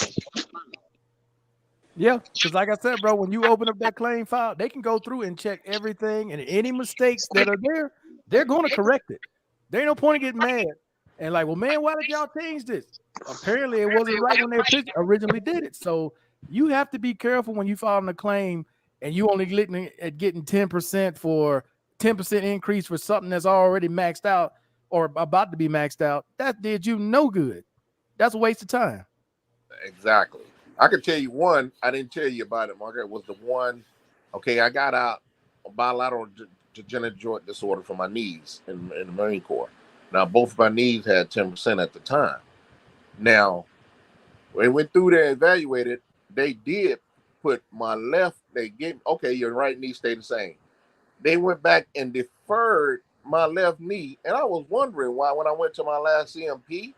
Yeah, because like I said, bro, when you open up that claim file, they can go through and check everything, and any mistakes that are there, they're going to correct it. There ain't no point in getting mad and like, well, man, why did y'all change this? Apparently, it wasn't right when they originally did it. So you have to be careful when you filing a claim and you only getting 10% for 10% increase for something that's already maxed out or about to be maxed out. That did you no good. That's a waste of time. Exactly. I could tell you one. I didn't tell you about it, Margaret. Was the one. Okay, I got out a bilateral degenerative joint disorder for my knees in the Marine Corps. Now both of my knees had 10% at the time. Now when they went through there and evaluated, they did put my left. They gave okay, your right knee stayed the same. They went back and deferred my left knee, and I was wondering why when I went to my last CMP,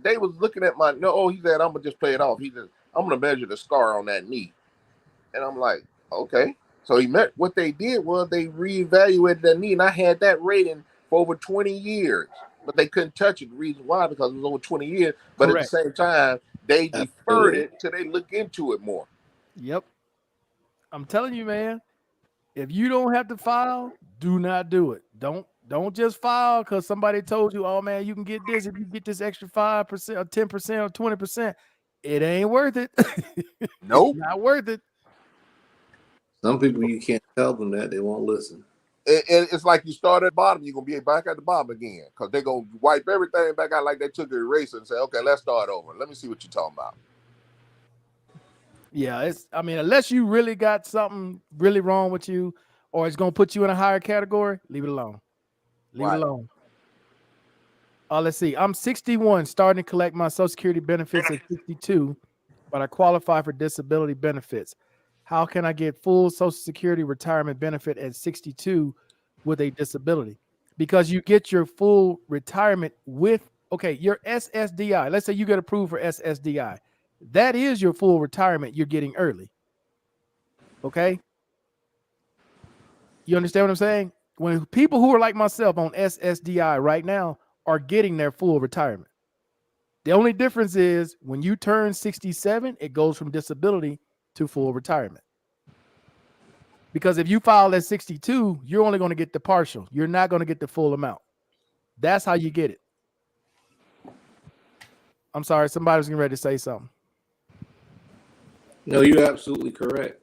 they was looking at my no. Oh, he said I'm gonna just play it off. He said I'm gonna measure the scar on that knee, and I'm like, okay. So he met what they did was they reevaluated that knee, and I had that rating for over 20 years, but they couldn't touch it. The reason why because it was over 20 years, but Correct. at the same time they deferred Absolutely. it till they look into it more. Yep. I'm telling you, man. If you don't have to file, do not do it. Don't Don't just file because somebody told you, oh man, you can get this if you get this extra 5% or 10% or 20%. It ain't worth it. It's Nope. not worth it. Some people you can't tell them that, they won't listen. It's like you start at the bottom, you're gonna be back at the bottom again because they're gonna wipe everything back out like they took an eraser and say, okay, let's start over. Let me see what you're talking about. Yeah, I mean, unless you really got something really wrong with you, or it's gonna put you in a higher category, leave it alone. Leave it alone. Let's see. I'm 61, starting to collect my Social Security benefits at 62, but I qualify for disability benefits. How can I get full Social Security retirement benefit at 62 with a disability? Because you get your full retirement with, your SSDI. Let's say you get approved for SSDI. That is your full retirement you're getting early. Okay? You understand what I'm saying? When people who are like myself on SSDI right now are getting their full retirement. The only difference is when you turn 67, it goes from disability to full retirement. Because if you file at 62, you're only going to get the partial. You're not going to get the full amount. That's how you get it. I'm sorry, somebody was getting ready to say something. No, you're absolutely correct.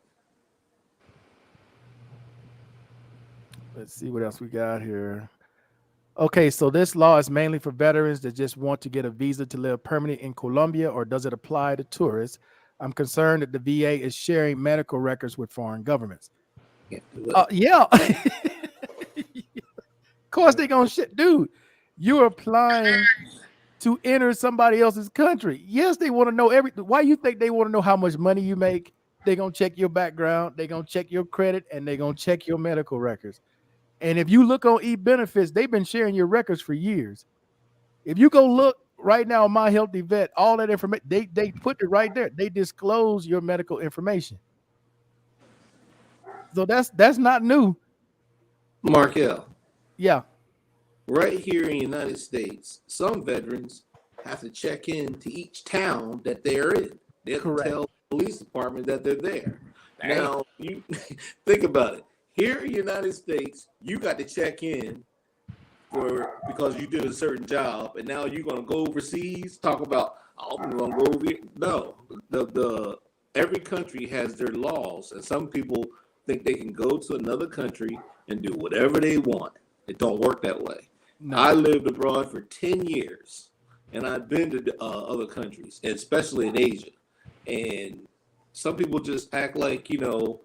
Let's see what else we got here. Okay, so this law is mainly for veterans that just want to get a visa to live permanently in Colombia, or does it apply to tourists? I'm concerned that the VA is sharing medical records with foreign governments. Yeah. Of course they're going to shit. Dude, you're applying to enter somebody else's country. Yes, they want to know everything. Why you think they want to know how much money you make? They're going to check your background. They're going to check your credit, and they're going to check your medical records. And if you look on eBenefits, they've been sharing your records for years. If you go look right now on My Healthy Vet, all that information, they put it right there. They disclose your medical information. So that's not new. Markel. Yeah. Right here in the United States, some veterans have to check in to each town that they're in. They have to tell the police department that they're there. Now, you think about it. Here in the United States, you got to check in because you did a certain job, and now you're going to go overseas, talk about, I'm going to go over here. No, every country has their laws, and some people think they can go to another country and do whatever they want. It don't work that way. No. I lived abroad for 10 years, and I've been to other countries, especially in Asia. And some people just act like, the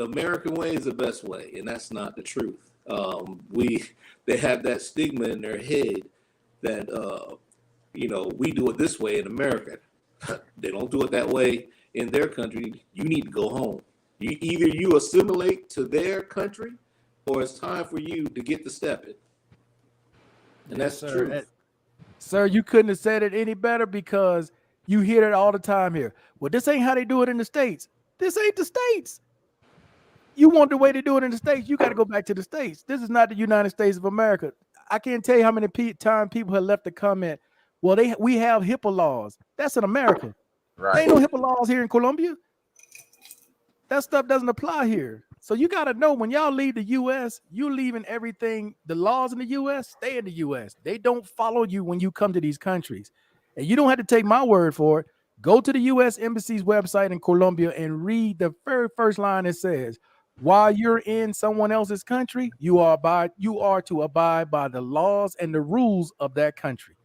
American way is the best way, and that's not the truth. They have that stigma in their head that, we do it this way in America. They don't do it that way in their country. You need to go home. Either you assimilate to their country, or it's time for you to get the stepping. And that's true. Sir, you couldn't have said it any better, because you hear it all the time here. Well, this ain't how they do it in the States. This ain't the States. You want the way to do it in the States, you got to go back to the States. This is not the United States of America. I can't tell you how many times people have left a comment, well, we have HIPAA laws. That's in America. Right. There ain't no HIPAA laws here in Colombia. That stuff doesn't apply here. So you got to know, when y'all leave the U.S., you're leaving everything. The laws in the U.S. stay in the U.S. They don't follow you when you come to these countries. And you don't have to take my word for it. Go to the U.S. Embassy's website in Colombia and read the very first line. It says, while you're in someone else's country, you are to abide by the laws and the rules of that country.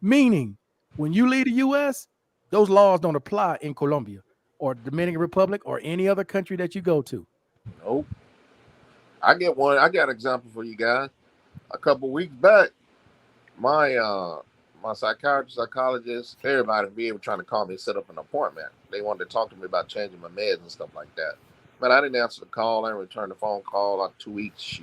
Meaning, when you leave the U.S., those laws don't apply in Colombia or Dominican Republic or any other country that you go to. Nope. I got an example for you guys. A couple weeks back, my psychologist, everybody be able trying to call me, set up an appointment. They wanted to talk to me about changing my meds and stuff like that. But I didn't answer the call. I didn't return the phone call. After 2 weeks,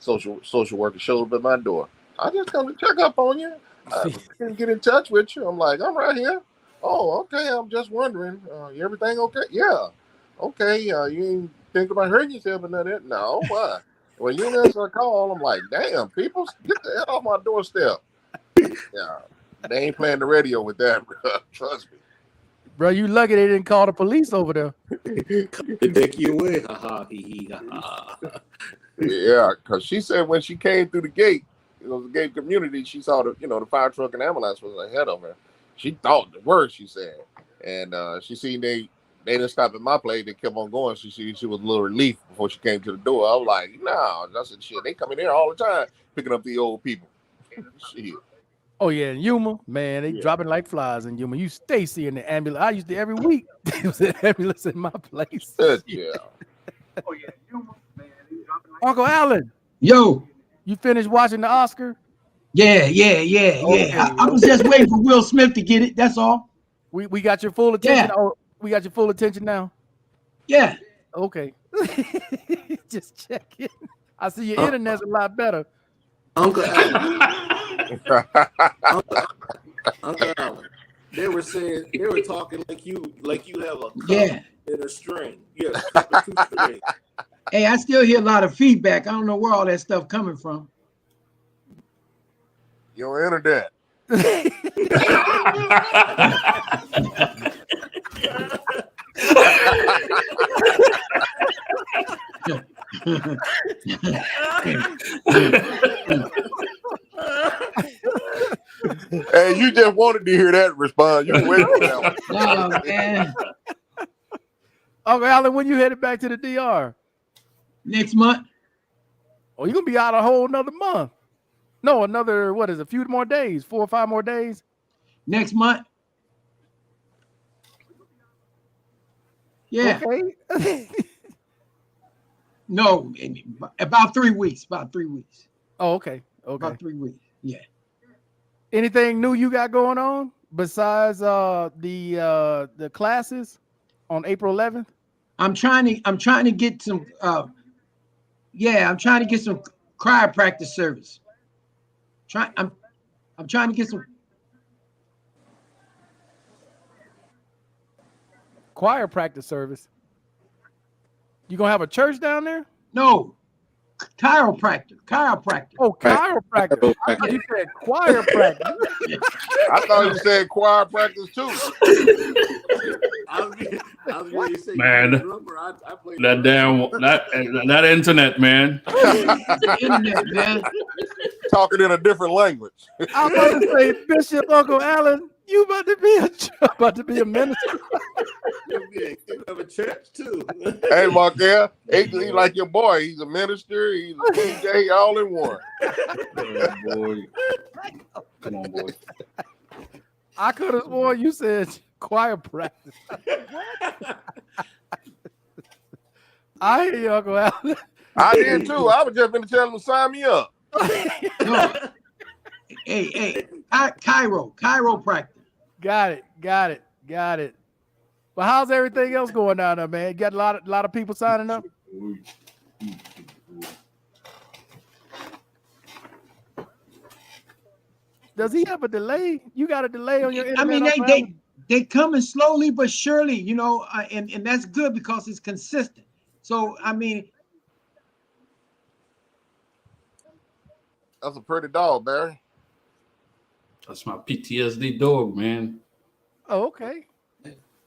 social worker showed up at my door. I just come to check up on you. I can get in touch with you. I'm like, I'm right here. Oh, okay. I'm just wondering, everything okay? Yeah. Okay. You ain't think about hurting yourself or nothing? No. Why? When you didn't answer a call, I'm like, damn, people, get the hell off my doorstep. Yeah. They ain't playing the radio with that, bro. Trust me. Bro, you lucky they didn't call the police over there. They take you away. Ha ha, hee hee, ha ha. Yeah, because she said when she came through the gate, the gate community, she saw the fire truck and ambulance was ahead of her. She thought the worst, she said. And she seen they didn't stop at my place. They kept on going. She was a little relief before she came to the door. I was like, no. I said, shit, they come in here all the time picking up the old people. Shit. Oh yeah, in Yuma, man, they dropping like flies in Yuma. You stay seeing the ambulance. I used to every week. There was an ambulance in my place. Yeah. Oh yeah, Yuma, man, they dropping like Uncle Allen. Yo. You finished watching the Oscar? Yeah. Okay, I was just waiting for Will Smith to get it. That's all. We got your full attention. Yeah. Oh, we got your full attention now. Yeah. Okay. Just checking. I see your internet's a lot better. Uncle Allen. Uncle Allen. They were talking like you have a cup and a string. Yeah, cup and 2 strings. Hey, I still hear a lot of feedback. I don't know where all that stuff coming from. Your internet. Hey, you just wanted to hear that response. You waited for that one. Oh, man. Uncle Allen, when you headed back to the DR? Next month. Oh, you're gonna be out a whole another month. No, another, what is it, a few more days, 4 or 5 more days? Next month. Yeah. Okay. No, about 3 weeks. About 3 weeks. Oh, okay. About 3 weeks. Yeah. Anything new you got going on besides the classes on April 11th? I'm trying to get some I'm trying to get some chiropractic service. I'm trying to get some choir practice service. You gonna have a church down there? No, chiropractor. Oh, chiropractor. I thought you said choir practice. I thought you said choir practice too. I was going to say, man, that internet, man. Internet, man. Talking in a different language. I'm about to say, Bishop Uncle Allen, you about to be a minister. You have a church too. Hey, Markel, he like your boy. He's a minister. He's a DJ, all in one. Oh, boy. Come on, boy. I could have sworn you said choir practice. I hear you, Uncle Allen. I did too. I was just going to tell him to sign me up. No. Hey, chiropractor. Got it. Well, how's everything else going down there, man? Got a lot of people signing up? Does he have a delay? You got a delay on your internet? I mean, they coming slowly but surely, and that's good because it's consistent. So, I mean, that's a pretty dog, Barry. That's my PTSD dog, man. Oh, okay.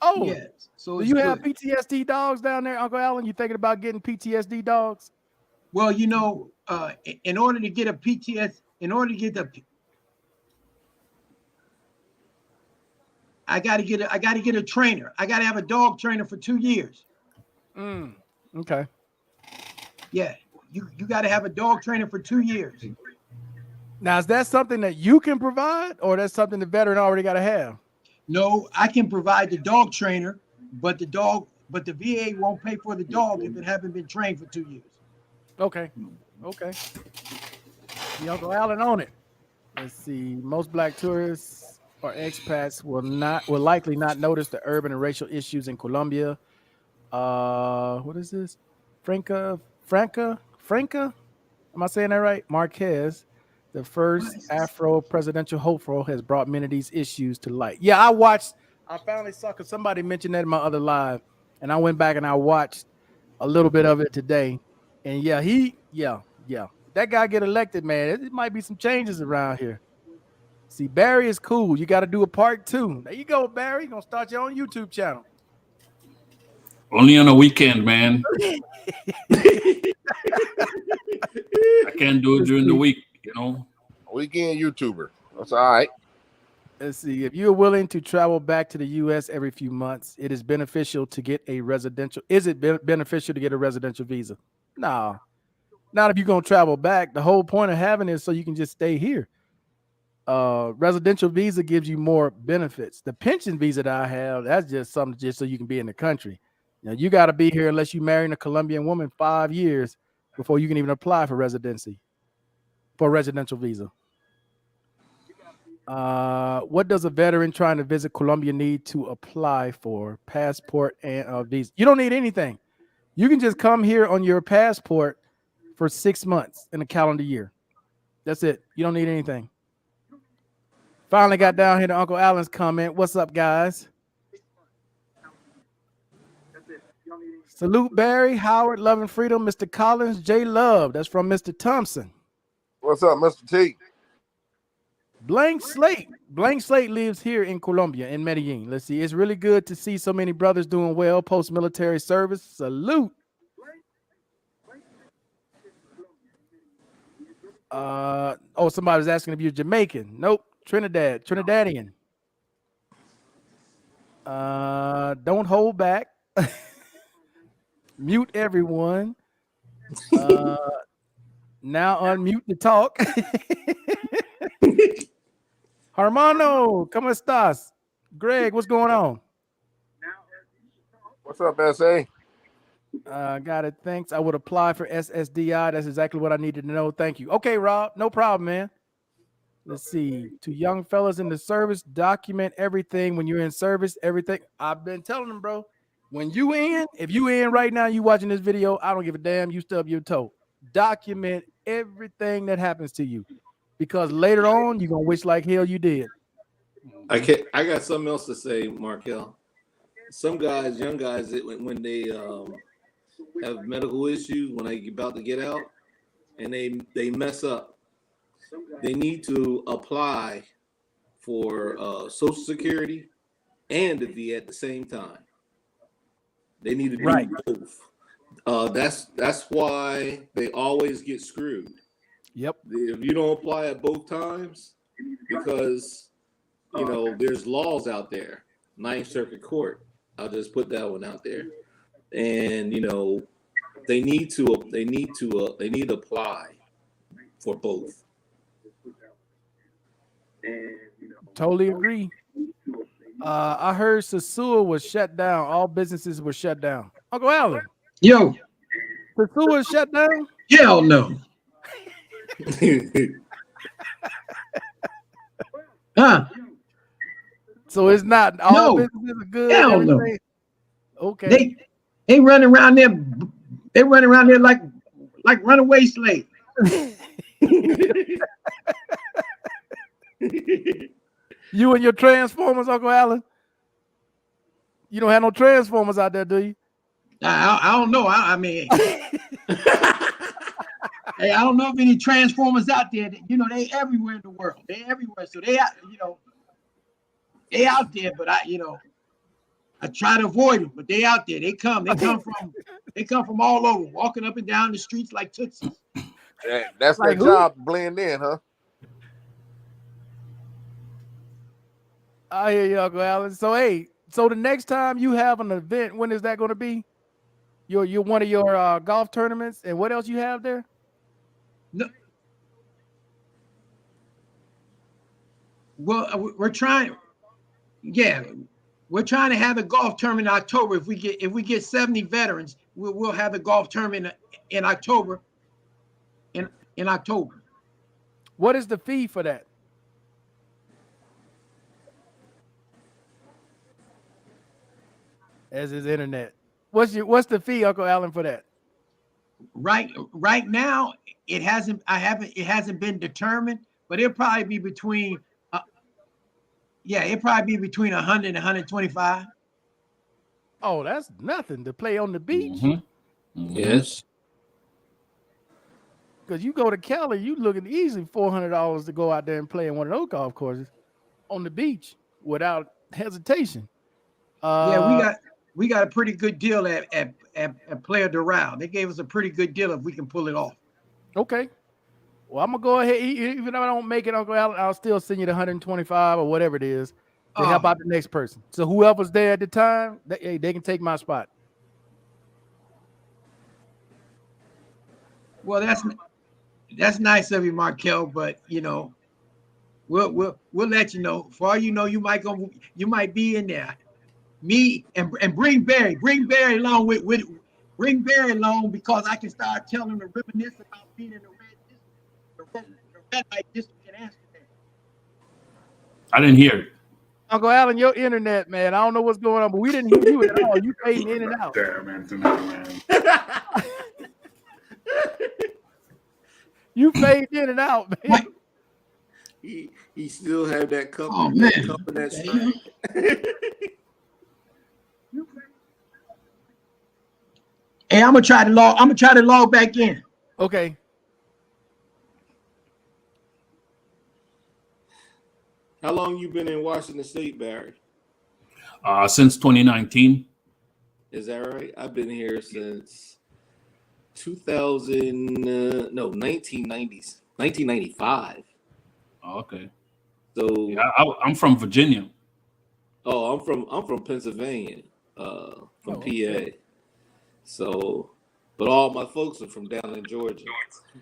Oh, yeah. So do you have PTSD dogs down there, Uncle Allen? You thinking about getting PTSD dogs? Well, in order to get I got to get a trainer. I got to have a dog trainer for 2 years. Okay. Yeah, you got to have a dog trainer for 2 years. Now, is that something that you can provide, or that's something the veteran already got to have? No, I can provide the dog trainer, but the VA won't pay for the dog if it haven't been trained for 2 years. Okay. The Uncle Allen on it. Let's see. Most Black tourists or expats will likely not notice the urban and racial issues in Colombia. What is this? Franca? Am I saying that right? Marquez, the first Afro presidential hopeful, has brought many of these issues to light. Yeah, I finally saw, because somebody mentioned that in my other live, and I went back and I watched a little bit of it today. And that guy get elected, man. It might be some changes around here. See, Barry is cool. You got to do a part 2. There you go, Barry. You're going to start your own YouTube channel. Only on a weekend, man. I can't do it Let's during the see. week, you know. Weekend YouTuber. That's all right. Let's see. If you're willing to travel back to the U.S. every few months, it is beneficial to get a residential. Is it beneficial to get a residential visa? No, not if you're gonna travel back. The whole point of having it is so you can just stay here. Residential visa gives you more benefits. The pension visa that I have, that's just something just so you can be in the country. Now you got to be here unless you marry a Colombian woman 5 years before you can even apply for residency for a residential visa. What does a veteran trying to visit Colombia need to apply for? Passport and visa. You don't need anything. You can just come here on your passport for 6 months in a calendar year. That's it. You don't need anything. Finally got down here to Uncle Allen's comment. What's up, guys? Salute Barry, Howard, Love and Freedom, Mr. Collins, J Love. That's from Mr. Thompson. What's up, Mr. T? Blank Slate. Blank Slate lives here in Colombia, in Medellin. Let's see. It's really good to see so many brothers doing well post-military service. Salute. Somebody was asking if you're Jamaican. Nope. Trinidadian. Don't hold back. Mute everyone. Now unmute to talk. Hermano, ¿cómo estás? Greg, what's going on? What's up, SA? Got it. Thanks. I would apply for SSDI. That's exactly what I needed to know. Thank you. Okay, Rob. No problem, man. Let's see. To young fellas in the service, document everything when you're in service. Everything. I've been telling them, bro. When you in, if you in right now, you watching this video, I don't give a damn. You stub your toe. Document everything that happens to you, because later on you're gonna wish like hell you did. I got something else to say, Markel. Some guys, young guys, when they have medical issues, when they about to get out, and they mess up, they need to apply for Social Security and the V at the same time. They need to do Right. both. That's why they always get screwed. Yep. If you don't apply at both times, because there's laws out there. Ninth Circuit Court. I'll just put that one out there, and they need to apply for both. Totally agree. I heard Sasua was shut down. All businesses were shut down. Uncle Allen, Yo, Sasua is shut down? hell no. Huh? So it's not all No. businesses are good. Hell no. Everything? Okay. They run around there. They run around there like runaway slaves. You and your transformers, Uncle Allen? You don't have no transformers out there, do you? I don't know. I mean, hey, I don't know if any transformers out there. They everywhere in the world. They everywhere. So they out there. But I try to avoid them. But they out there. They come from all over, walking up and down the streets like tootsies. Yeah, that's Like their who? job to blend in, huh? I hear you, Uncle Allen. So so the next time you have an event, when is that going to be? You're one of your golf tournaments, and what else you have there? No. Well, we're trying. Yeah, we're trying to have a golf tournament in October. If we get 70 veterans, we'll have a golf tournament in October. In October. What is the fee for that? As his internet. What's the fee, Uncle Allen, for that? Right now, it hasn't been determined, but it'll probably be between 100 and 125. Oh, that's nothing to play on the beach. Mm-hmm. Yes. Because you go to Cali, you looking easy $400 to go out there and play in one of those golf courses on the beach without hesitation. Yeah, we got a pretty good deal at Player Doral. They gave us a pretty good deal if we can pull it off. Okay. Well, I'm gonna go ahead. Even if I don't make it, I'll still send you the 125 or whatever it is to help out the next person. So whoever's there at the time, they can take my spot. Well, that's nice of you, Markel. But you know, we'll let you know. For all you know, you might be in there. Me and bring Barry along bring Barry along, because I can start telling him to reminisce about being in the red light district in Amsterdam. I didn't hear it. Uncle Allen, your internet, man. I don't know what's going on, but we didn't hear you at all. You fading in and out. Damn, man. You fade in and out, man. He still have that cup. Oh man, that strength. Hey, I'm gonna try to log back in. Okay. How long you been in Washington State, Barry? Since 2019. Is that right? I've been here since 1995. Oh, okay. So yeah, I'm from Virginia. Oh, I'm from Pennsylvania, from PA. So, but all my folks are from down in Georgia.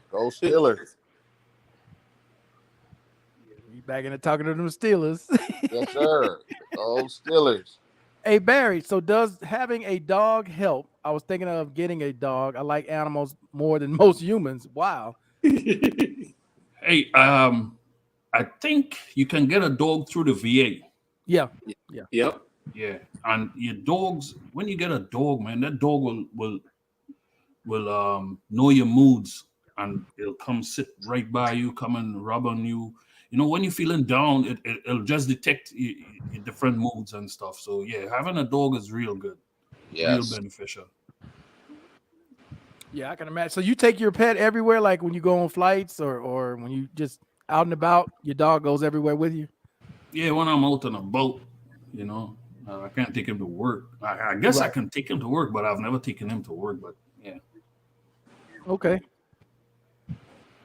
Go Steelers. You back in there talking to them Steelers. Yes, sir. Go Steelers. Hey, Barry, so does having a dog help? I was thinking of getting a dog. I like animals more than most humans. Wow. Hey, I think you can get a dog through the VA. Yeah. Yep. Yeah. And your dogs, when you get a dog, man, that dog will know your moods, and it'll come sit right by you, come and rub on you. You know, when you're feeling down, it'll just detect your different moods and stuff. So yeah, having a dog is real good. Yes. Real beneficial. Yeah, I can imagine. So you take your pet everywhere, like when you go on flights or when you just out and about, your dog goes everywhere with you? Yeah, when I'm out on a boat, you know, I can't take him to work. I guess I can take him to work, but I've never taken him to work. But yeah. Okay.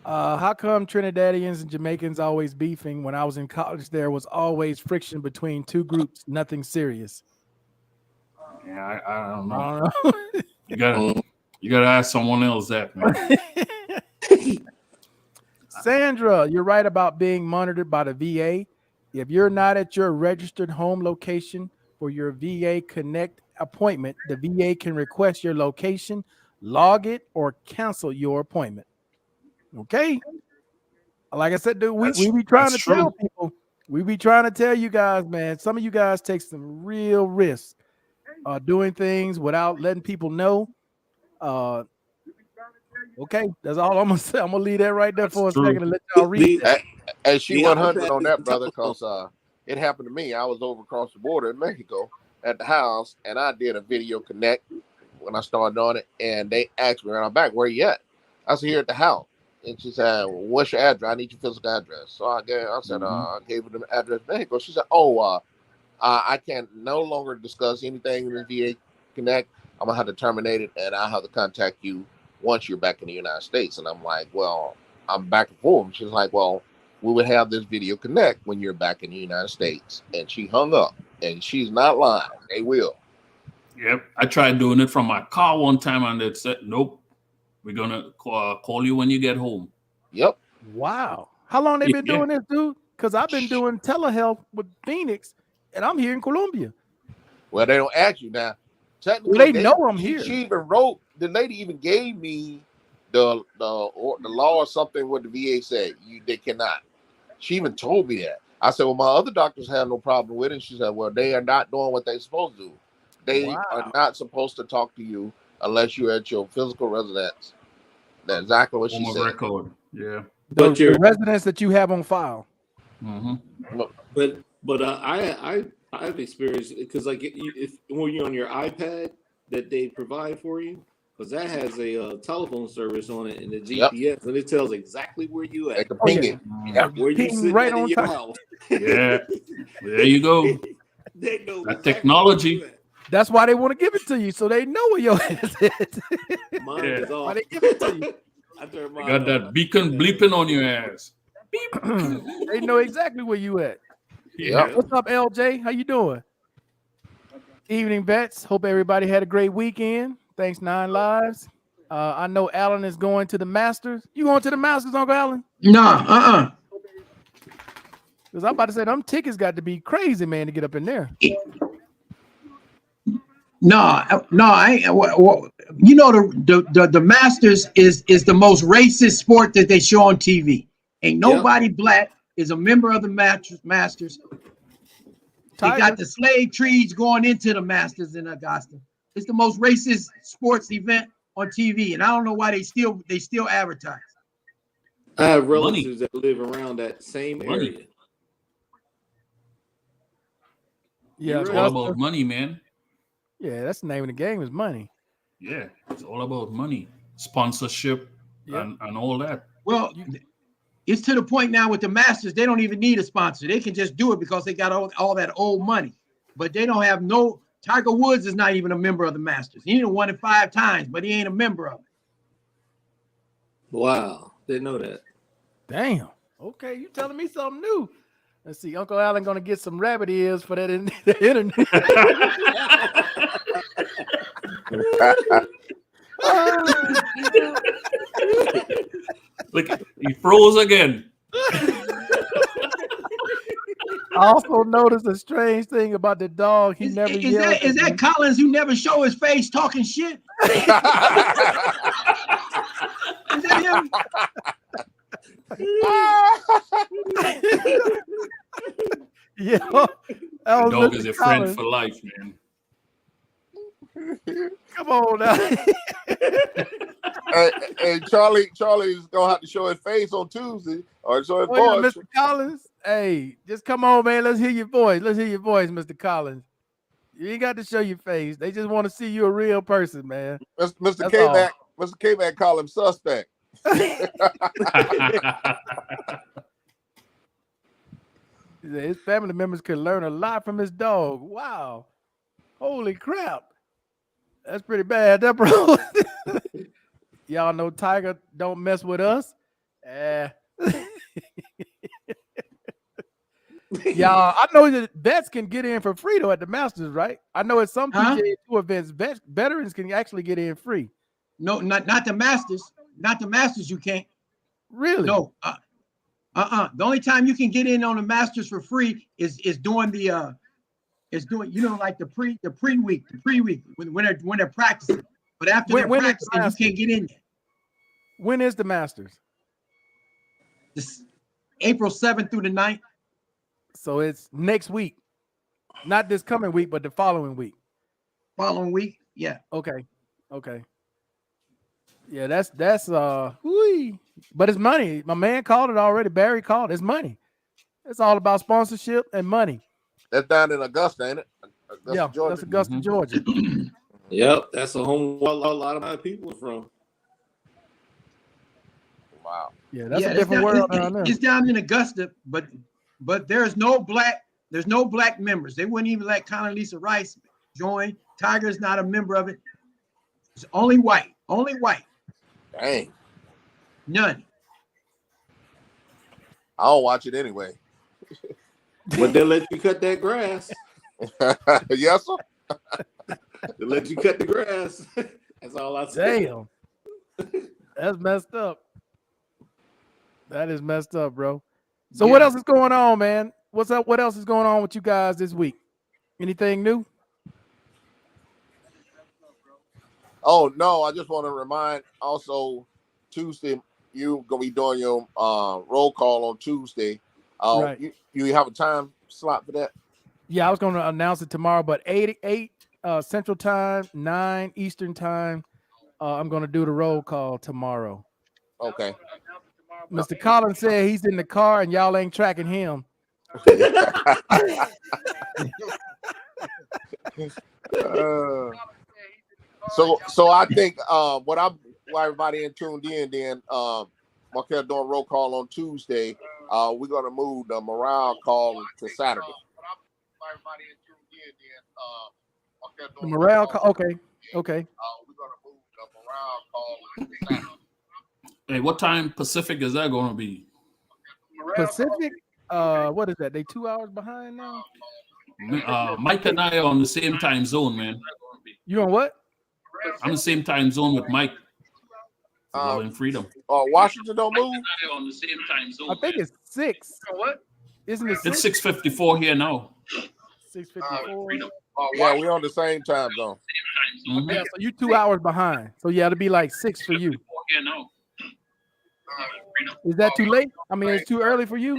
How come Trinidadians and Jamaicans always beefing? When I was in college, there was always friction between two groups, nothing serious. Yeah, I don't know. I don't know. You gotta ask someone else that, man. Sandra, you're right about being monitored by the VA. If you're not at your registered home location for your VA Connect appointment, the VA can request your location, log it, or cancel your appointment. Okay. Like I said, dude, we be trying to tell people. We be trying to tell you guys, man. Some of you guys take some real risks doing things without letting people know. Okay, that's all I'm gonna say. I'm gonna leave that right there for a second and let y'all read that. And she 100 on that, brother, because it happened to me. I was over across the border in Mexico at the house, and I did a video connect when I started doing it, and they asked me when I'm back, where you at? I said, here at the house. And she said, well, what's your address? I need your physical address. So I gave her the address in Mexico. She said, I can no longer discuss anything in the VA Connect. I'm gonna have to terminate it, and I'll have to contact you once you're back in the United States. And I'm like, well, I'm back and forth. She's like, well, we would have this video connect when you're back in the United States. And she hung up, and she's not lying. They will. Yep. I tried doing it from my car one time, and it said, nope, we're going to call you when you get home. Yep. Wow. How long they been doing this, dude? Because I've been doing telehealth with Phoenix, and I'm here in Colombia. Well, they don't ask you now. Technically, well, they know I'm here. She even wrote, the lady even gave me the law or something what the VA said. They cannot. She even told me that. I said, well, my other doctors have no problem with it. She said, well, they are not doing what they're supposed to do. They are not supposed to talk to you unless you're at your physical residence. That's exactly what she said. Record. Yeah. But your residence that you have on file. Mm-hmm. But I've experienced it because like when you're on your iPad that they provide for you, because that has a telephone service on it and the GPS, and it tells exactly where you at. Ping it. Yeah, where you sitting right in on your time. house. Yeah, there you go. They know that technology. That's why they want to give it to you, so they know where your ass is. Mine Yeah. is off. Why they give it to you? I turned You mine got off. that beacon bleeping on your ass. They know exactly where you at. Yeah. What's up, LJ? How you doing? Evening, vets. Hope everybody had a great weekend. Thanks, 9 Lives. I know Alan is going to the Masters. You going to the Masters, Uncle Alan? No, Because I'm about to say them tickets got to be crazy, man, to get up in there. No, I ain't. You know, the Masters is the most racist sport that they show on TV. Ain't nobody black is a member of the Masters. They Tiger. got the slave trees going into the Masters in Augusta. It's the most racist sports event on TV, and I don't know why they still advertise. I have Money. relatives that live around that same Money. area. Yeah, It's all about money, man. Yeah, that's the name of the game is money. Yeah, it's all about money, sponsorship, Yep. and all that. Well, it's to the point now with the Masters, they don't even need a sponsor. They can just do it because they got all that old money. But they don't have no. Tiger Woods is not even a member of the Masters. He won it 5 times, but he ain't a member of it. Wow, didn't know that. Damn. Okay, you telling me something new. Let's see. Uncle Alan gonna get some rabbit ears for that in the internet. Look, he froze again. I also noticed a strange thing about the dog. He Is never yelled. is that Collins who never show his face talking shit? Is that him? Yeah. The dog is your friend for life, man. Come on now. Hey, Charlie's gonna have to show his face on Tuesday or show his Oh, yeah, voice. Mr. Collins. Hey, just come on, man. Let's hear your voice. Let's hear your voice, Mr. Collins. You ain't got to show your face. They just want to see you a real person, man. Mr. K-Mac, Mr. K-Mac call him suspect. His family members could learn a lot from his dog. Wow. Holy crap. That's pretty bad, that bro. Y'all know Tiger don't mess with us. Y'all, I know that vets can get in for free though at the Masters, right? I know at some PGA Tour events, veterans can actually get in free. No, not the Masters. Not the Masters. You can't. Really? No. The only time you can get in on the Masters for free is doing the like the pre-week when they're practicing. But after they're practicing, you can't get in there. When is the Masters? This April 7th through the 9th. So it's next week. Not this coming week, but the following week. Following week, yeah. Okay. Yeah, that's whoo. But it's money. My man called it already. Barry called. It's money. It's all about sponsorship and money. That's down in Augusta, ain't it? Augusta, Georgia. That's Augusta, Georgia. Yep, that's a home a lot of my people are from. Wow. Yeah, that's a different world down there. It's down in Augusta, but there's no black members. They wouldn't even let Condoleezza Rice join. Tiger's not a member of it. It's only white. Dang. None. I don't watch it anyway. But they'll let you cut that grass. Yes, sir. They'll let you cut the grass. That's all I say. Damn. That's messed up. That is messed up, bro. So what else is going on, man? What's up? What else is going on with you guys this week? Anything new? Oh no, I just want to remind also Tuesday you gonna be doing your roll call on Tuesday. Right. You have a time slot for that? Yeah, I was gonna announce it tomorrow, but 8 Central Time, 9 Eastern Time. I'm gonna do the roll call tomorrow. Okay. Mr. Collins said he's in the car and y'all ain't tracking him. So I think why everybody in tuned in then Markel doing roll call on Tuesday. We're gonna move the morale call to Saturday. The morale call. Okay. Okay. Hey, what time Pacific is that going to be? Pacific. What is that? They 2 hours behind now. Mike and I are on the same time zone, man. You on what? I'm the same time zone with Mike. Love and freedom. Washington don't move. On the same time zone. I think it's 6. What? Isn't it It's 6? 6:54 here now. 6:54. Yeah, we on the same time zone. Mhm. Yeah, so you 2 hours behind. So yeah, it'll be like 6 for you. Is that too late? I mean, it's too early for you.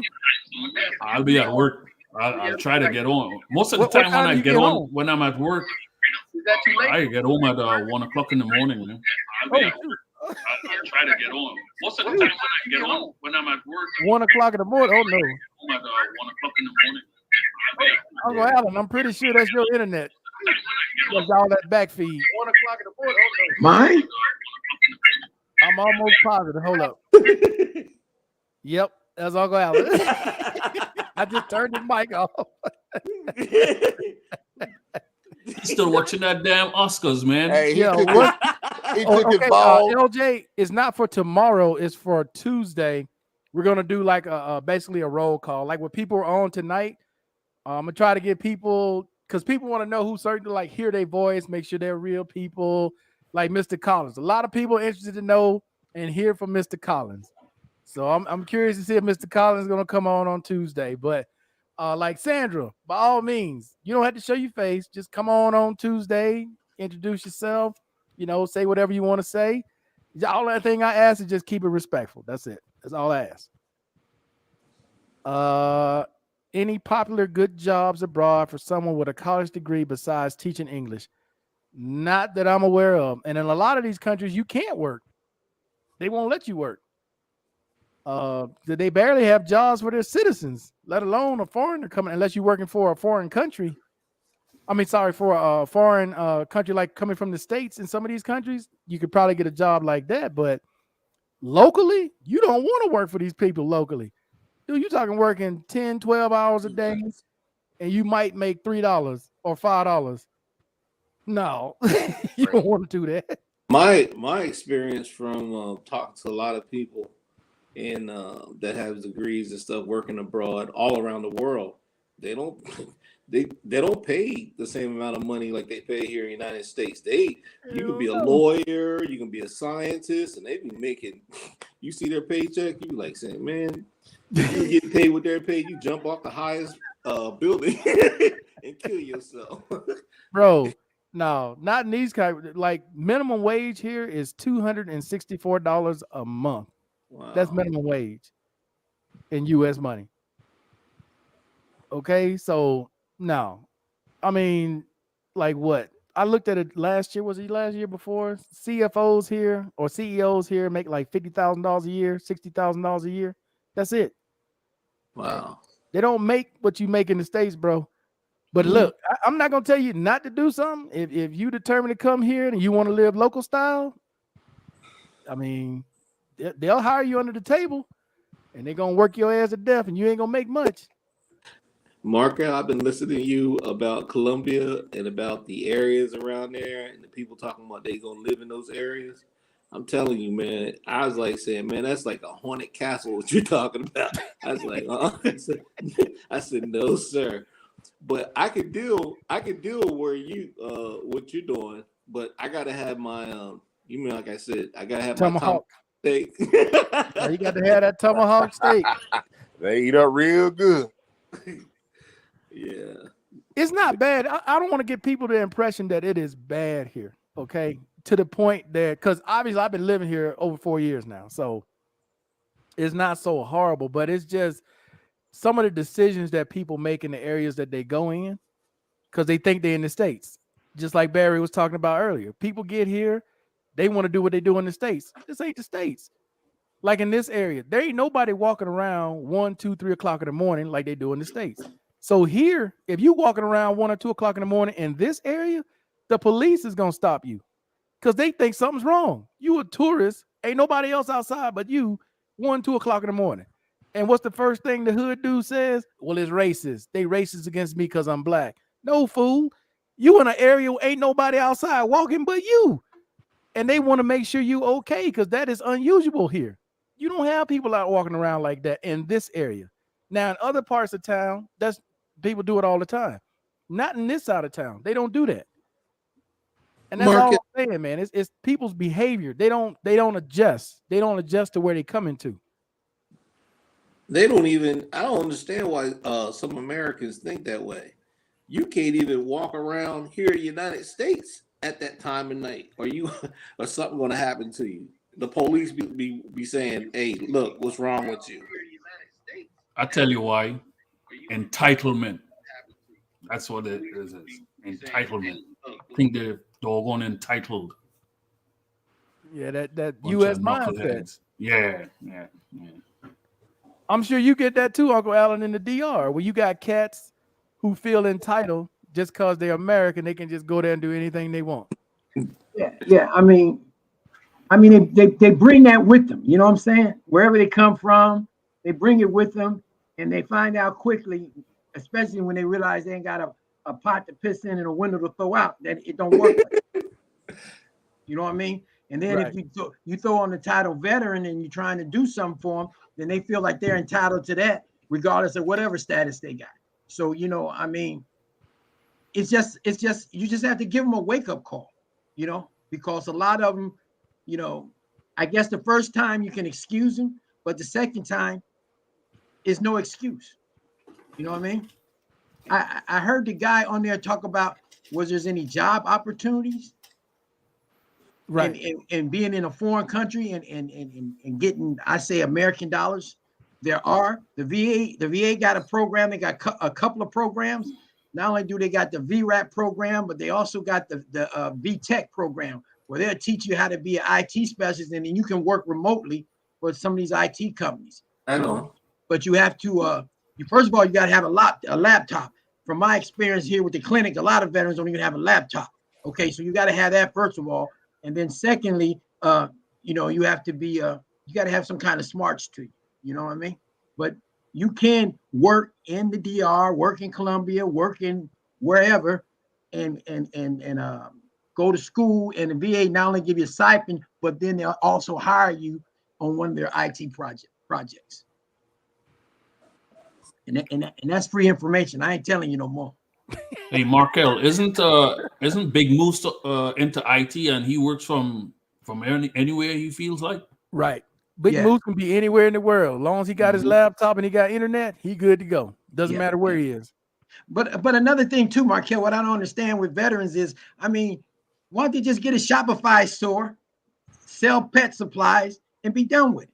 I'll be at work. I'll try to get on. Most of the What time when time I do you get get on, home? when I'm at work, I get home at 1 o'clock in the morning, man. Oh, shoot. I'll try to get on. Most of the time when I get on, when I'm at work, 1 o'clock in the morning. Oh no, home at 1 o'clock in the morning. Uncle Allen, I'm pretty sure that's your internet. That's all that back feed. 1 o'clock in the morning. Oh no. Mine? I'm almost positive. Hold up. Yep, that's Uncle Allen. I just turned his mic off. Still watching that damn Oscars, man. Hey, he Yeah, took what? his, he took his Okay, ball. LJ, it's not for tomorrow. It's for Tuesday. We're gonna do like a basically a roll call, like what people are on tonight. I'm gonna try to get people because people want to know who certain like hear their voice, make sure they're real people, like Mr. Collins. A lot of people are interested to know and hear from Mr. Collins. So I'm curious to see if Mr. Collins is gonna come on Tuesday. But like Sandra, by all means, you don't have to show your face. Just come on Tuesday, introduce yourself. Say whatever you want to say. All that thing I ask is just keep it respectful. That's it. That's all I ask. Any popular good jobs abroad for someone with a college degree besides teaching English? Not that I'm aware of. And in a lot of these countries, you can't work. They won't let you work. They barely have jobs for their citizens, let alone a foreigner coming, unless you're working for a foreign country. I mean, sorry, for a foreign country like coming from the States. In some of these countries, you could probably get a job like that. But locally, you don't want to work for these people locally. Dude, you're talking working 10, 12 hours a day, and you might make $3 or $5. No, you don't want to do that. My experience from talking to a lot of people and that have degrees and stuff working abroad all around the world, they don't they don't pay the same amount of money like they pay here in the United States. You can be a lawyer, you can be a scientist, and they be making. You see their paycheck, you be like saying, man, you get paid what they're paid, you jump off the highest building and kill yourself. Bro, no, not in these kind. Like minimum wage here is $264 a month. Wow. That's minimum wage in U.S. money. Okay, so no, I mean, like what? I looked at it last year. Was it last year before? CFOs here or CEOs here make like $50,000 a year, $60,000 a year. That's it. Wow. They don't make what you make in the States, bro. But look, I'm not gonna tell you not to do something. If you determine to come here and you want to live local style, I mean, they'll hire you under the table, and they're gonna work your ass to death, and you ain't gonna make much. Marco, I've been listening to you about Colombia and about the areas around there and the people talking about they gonna live in those areas. I'm telling you, man, I was like saying, man, that's like a haunted castle what you're talking about. I was like, I said, no, sir. But I could deal where you what you're doing, but I gotta have my you mean like I said, I gotta have Tomahawk my steak. Yeah, you got to have that tomahawk steak. They eat up real good. Yeah. It's not bad. I don't want to give people the impression that it is bad here. Okay. To the point that, because obviously I've been living here over 4 years now. So it's not so horrible, but it's just some of the decisions that people make in the areas that they go in because they think they're in the States. Just like Barry was talking about earlier. People get here, they want to do what they do in the States. This ain't the States. Like in this area, there ain't nobody walking around 1, 2, 3 o'clock in the morning like they do in the States. So here, if you walking around 1 or 2 o'clock in the morning in this area, the police is gonna stop you because they think something's wrong. You a tourist, ain't nobody else outside but you, 1, 2 o'clock in the morning. And what's the first thing the hood dude says? Well, it's racist. They racist against me because I'm black. No, fool. You in an area where ain't nobody outside walking but you. And they want to make sure you okay because that is unusual here. You don't have people out walking around like that in this area. Now, in other parts of town, that's people do it all the time. Not in this side of town. They don't do that. And that's all Market, I'm saying, man. It's people's behavior. They don't adjust. They don't adjust to where they come into. they don't even. I don't understand why some Americans think that way. You can't even walk around here in the United States at that time of night, or you, or something going to happen to you. The police be saying, "Hey, look, what's wrong with you?" I tell you why. Entitlement. That's what it is. Entitlement. I think they're doggone entitled. Yeah, that Bunch U.S. of mindset. knuckleheads. Yeah. I'm sure you get that too, Uncle Allen, in the DR, where you got cats who feel entitled just because they're American. They can just go there and do anything they want. Yeah. I mean, they bring that with them. You know what I'm saying? Wherever they come from, they bring it with them, and they find out quickly, especially when they realize they ain't got a pot to piss in and a window to throw out, that it don't work like that. You know what I mean? And then Right. if you throw on the title veteran and you're trying to do something for them, then they feel like they're entitled to that, regardless of whatever status they got. So, you know, I mean, it's just you just have to give them a wake-up call, you know, because a lot of them, you know, I guess the first time you can excuse them, but the second time is no excuse. You know what I mean? I heard the guy on there talk about was there's any job opportunities, Right. and being in a foreign country and getting, I say, American dollars. There are the VA got a program. They got a couple of programs. Not only do they got the VRAP program, but they also got the VTech program where they'll teach you how to be an IT specialist, and then you can work remotely for some of these IT companies. I know. But you have to you first of all, you got to have a laptop. From my experience here with the clinic, a lot of veterans don't even have a laptop. Okay, so you got to have that first of all, and then secondly, you know, you have to be you got to have some kind of smarts to you. You know what I mean? But you can work in the DR, work in Colombia, work in wherever, and go to school, and the VA not only give you a stipend, but then they'll also hire you on one of their IT projects. And that's free information. I ain't telling you no more. Hey, Markel, isn't Big Moose into IT and he works from anywhere he feels like? Right. Big Yeah. Moose can be anywhere in the world. As long as he got his laptop and he got internet, he good to go. Doesn't Yeah. matter where he is. But another thing too, Markel, what I don't understand with veterans is, I mean, why don't they just get a Shopify store, sell pet supplies, and be done with it?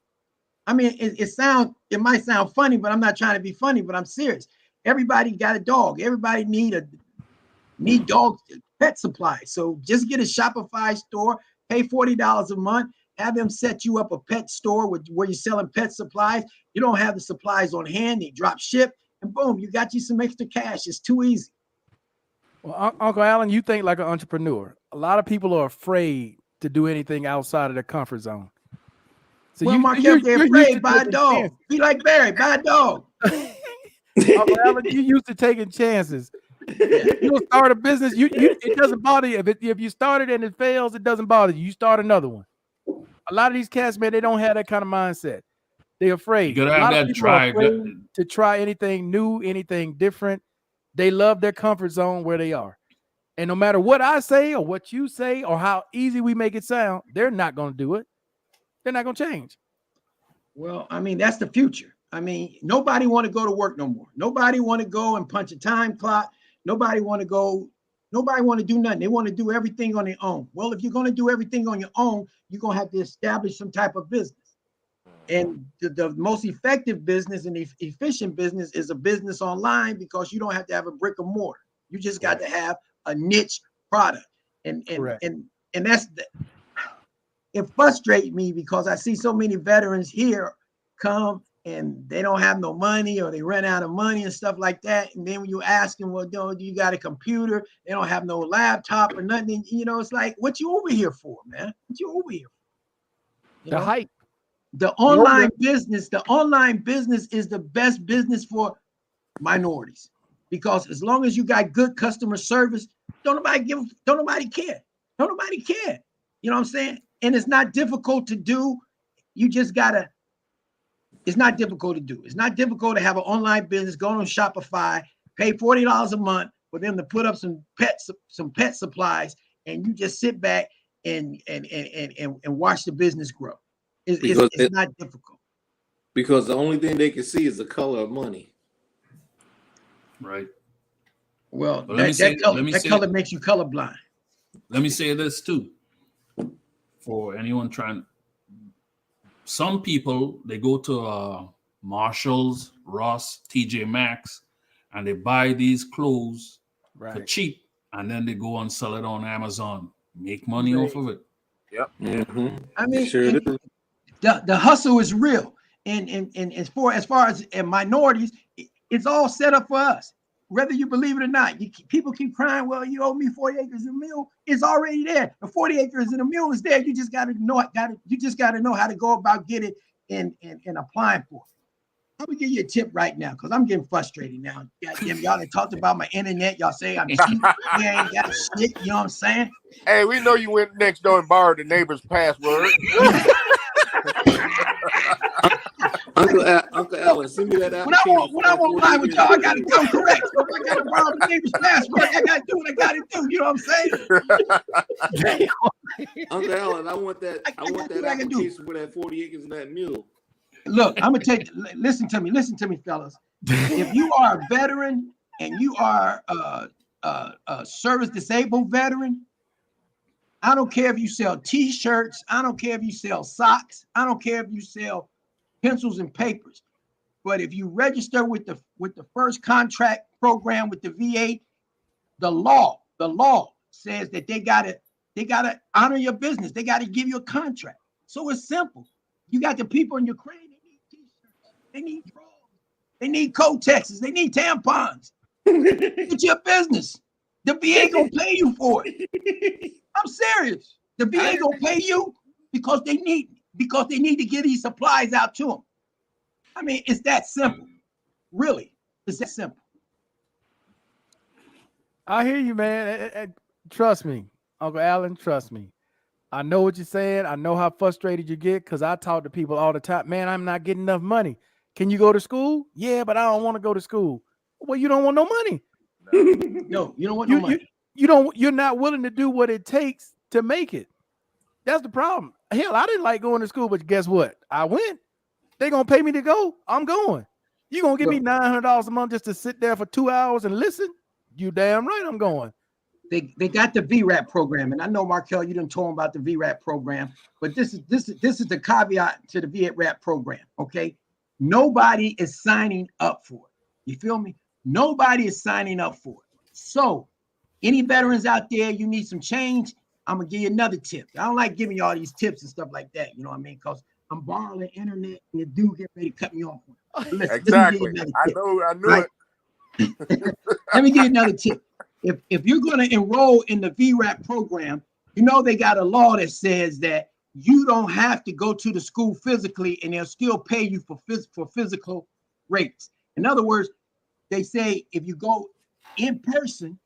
I mean, it might sound funny, but I'm not trying to be funny, but I'm serious. Everybody got a dog. Everybody need dog pet supplies. So just get a Shopify store, pay $40 a month, have them set you up a pet store where you're selling pet supplies. You don't have the supplies on hand, they drop ship, and boom, you got you some extra cash. It's too easy. Well, Uncle Allen, you think like an entrepreneur. A lot of people are afraid to do anything outside of their comfort zone. So Well, Markel, if they're afraid, buy a dog. Be like Barry, buy a dog. Uncle Allen, you used to taking chances. You'll start a business. It doesn't bother you if you start it and it fails. It doesn't bother you. You start another one. A lot of these cats, man, they don't have that kind of mindset. They're afraid. You gotta A have lot of that people are drive. afraid to try anything new, anything different. They love their comfort zone where they are. And no matter what I say or what you say or how easy we make it sound, they're not going to do it. They're not going to change. Well, I mean, that's the future. I mean, nobody want to go to work no more. Nobody want to go and punch a time clock. Nobody want to do nothing. They want to do everything on their own. Well, if you're going to do everything on your own, you're going to have to establish some type of business. And the most effective business and efficient business is a business online, because you don't have to have a brick and mortar. You just got to have a niche product. And that's it frustrates me, because I see so many veterans here come and they don't have no money, or they run out of money and stuff like that. And then when you ask them, well, do you got a computer? They don't have no laptop or nothing. You know, it's like, what you over here for, man? What you over here for? The hype. The online business is the best business for minorities, because as long as you got good customer service, Don't nobody care. Don't nobody care. You know what I'm saying? And it's not difficult to do. You just gotta, it's not difficult to do. It's not difficult to have an online business, go on Shopify, pay $40 a month for them to put up some pet supplies, and you just sit back and watch the business grow. It's not difficult. Because the only thing they can see is the color of money. Right. Well, that color makes you colorblind. Let me say this too. For anyone trying, some people, they go to Marshalls, Ross, TJ Maxx, and they buy these clothes for cheap, and then they go and sell it on Amazon, make money off of it. Yep. Mm-hmm. I mean, sure the hustle is real, and as far as minorities, it's all set up for us. Whether you believe it or not, people keep crying, well, you owe me 40 acres and a mule. It's already there. The 40 acres and a mule is there. You just got to know how to go about getting it and applying for it. I'm gonna give you a tip right now because I'm getting frustrated now. Goddamn, y'all done talked about my internet. Y'all say I'm cheap. We ain't got shit. You know what I'm saying? Hey, we know you went next door and borrowed the neighbor's password. Uncle Alan, send me that application. When I won't lie with y'all, I gotta come correct. So if I gotta borrow the neighbor's password, I gotta do what I gotta do. You know what I'm saying? Uncle Alan, I want that application for that 40 acres and that mule. Look, I'm gonna listen to me, fellas. If you are a veteran and you are a service disabled veteran, I don't care if you sell t-shirts, I don't care if you sell socks, I don't care if you sell pencils and papers. But if you register with the first contract program with the VA, the law says that they gotta honor your business. They gotta give you a contract. So it's simple. You got the people in Ukraine, they need t-shirts, they need drawers, they need Kotexes, they need tampons. It's your business. The VA gonna pay you for it. I'm serious. The VA gonna pay you because they need to get these supplies out to them. I mean, it's that simple. Really, it's that simple. I hear you, man. Trust me, Uncle Alan, trust me. I know what you're saying. I know how frustrated you get because I talk to people all the time. Man, I'm not getting enough money. Can you go to school? Yeah, but I don't want to go to school. Well, you don't want no money. No, you don't want no money. You're not willing to do what it takes to make it. That's the problem. Hell, I didn't like going to school, but guess what? I went. They're gonna pay me to go. I'm going. You gonna give me $900 a month just to sit there for 2 hours and listen? You damn right I'm going. They got the VRAP program, and I know Markel, you didn't talk about the VRAP program, but this is the caveat to the VRAP program. Okay, nobody is signing up for it. You feel me? Nobody is signing up for it. So, any veterans out there, you need some change, I'm gonna give you another tip. I don't like giving you all these tips and stuff like that. You know what I mean? Because I'm borrowing the internet, and the dude get ready to cut me off. Listen, exactly. I knew right? it. Let me give you another tip. If you're going to enroll in the VRAP program, you know they got a law that says that you don't have to go to the school physically, and they'll still pay you for physical rates. In other words, they say if you go in person,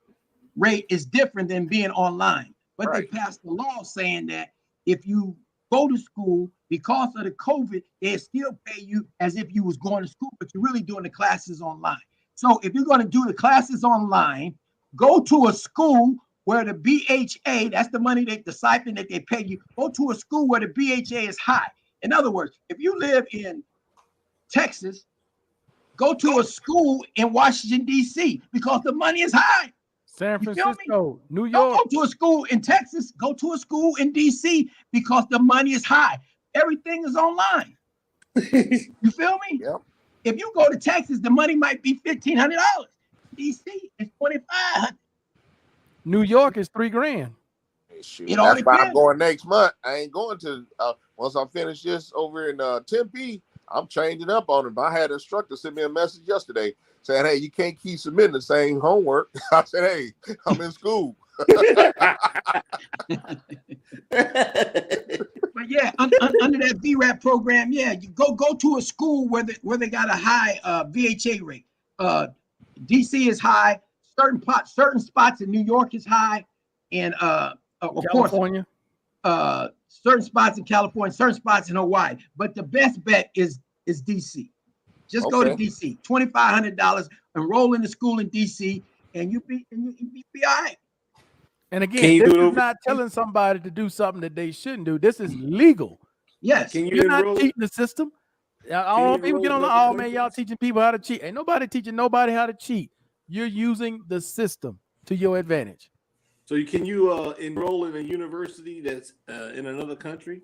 rate is different than being online. But They passed the law saying that if you go to school because of the COVID, they still pay you as if you was going to school, but you're really doing the classes online. So if you're going to do the classes online, go to a school where the BHA, that's the money the stipend that they pay you, go to a school where the BHA is high. In other words, if you live in Texas, go to a school in Washington, D.C. because the money is high. San Francisco, New York. Don't go to a school in Texas. Go to a school in D.C. because the money is high. Everything is online. You feel me? Yep. If you go to Texas, the money might be $1,500. D.C. is $2,500. New York is $3,000. Shoot, that's why I'm going next month. I ain't going to once I finish this over in Tempe. I'm changing up on it. I had an instructor send me a message yesterday saying, "Hey, you can't keep submitting the same homework." I said, "Hey, I'm in school." But yeah, under that VRAP program, yeah, you go to a school where they got a high VHA rate. DC is high, certain spots in New York is high, and of course, California. certain spots in California, certain spots in Hawaii. But the best bet is DC. Just go to Okay. DC. $2,500. Enroll in the school in DC, and you be all right. And Can again, you this do it is over- not telling somebody to do something that they shouldn't do. This is legal. Yes. Can you You're not enroll? cheating the system. I Can don't you want people get on enroll the, in other oh man, y'all countries? teaching people how to cheat. Ain't nobody teaching nobody how to cheat. You're using the system to your advantage. So can you enroll in a university that's in another country?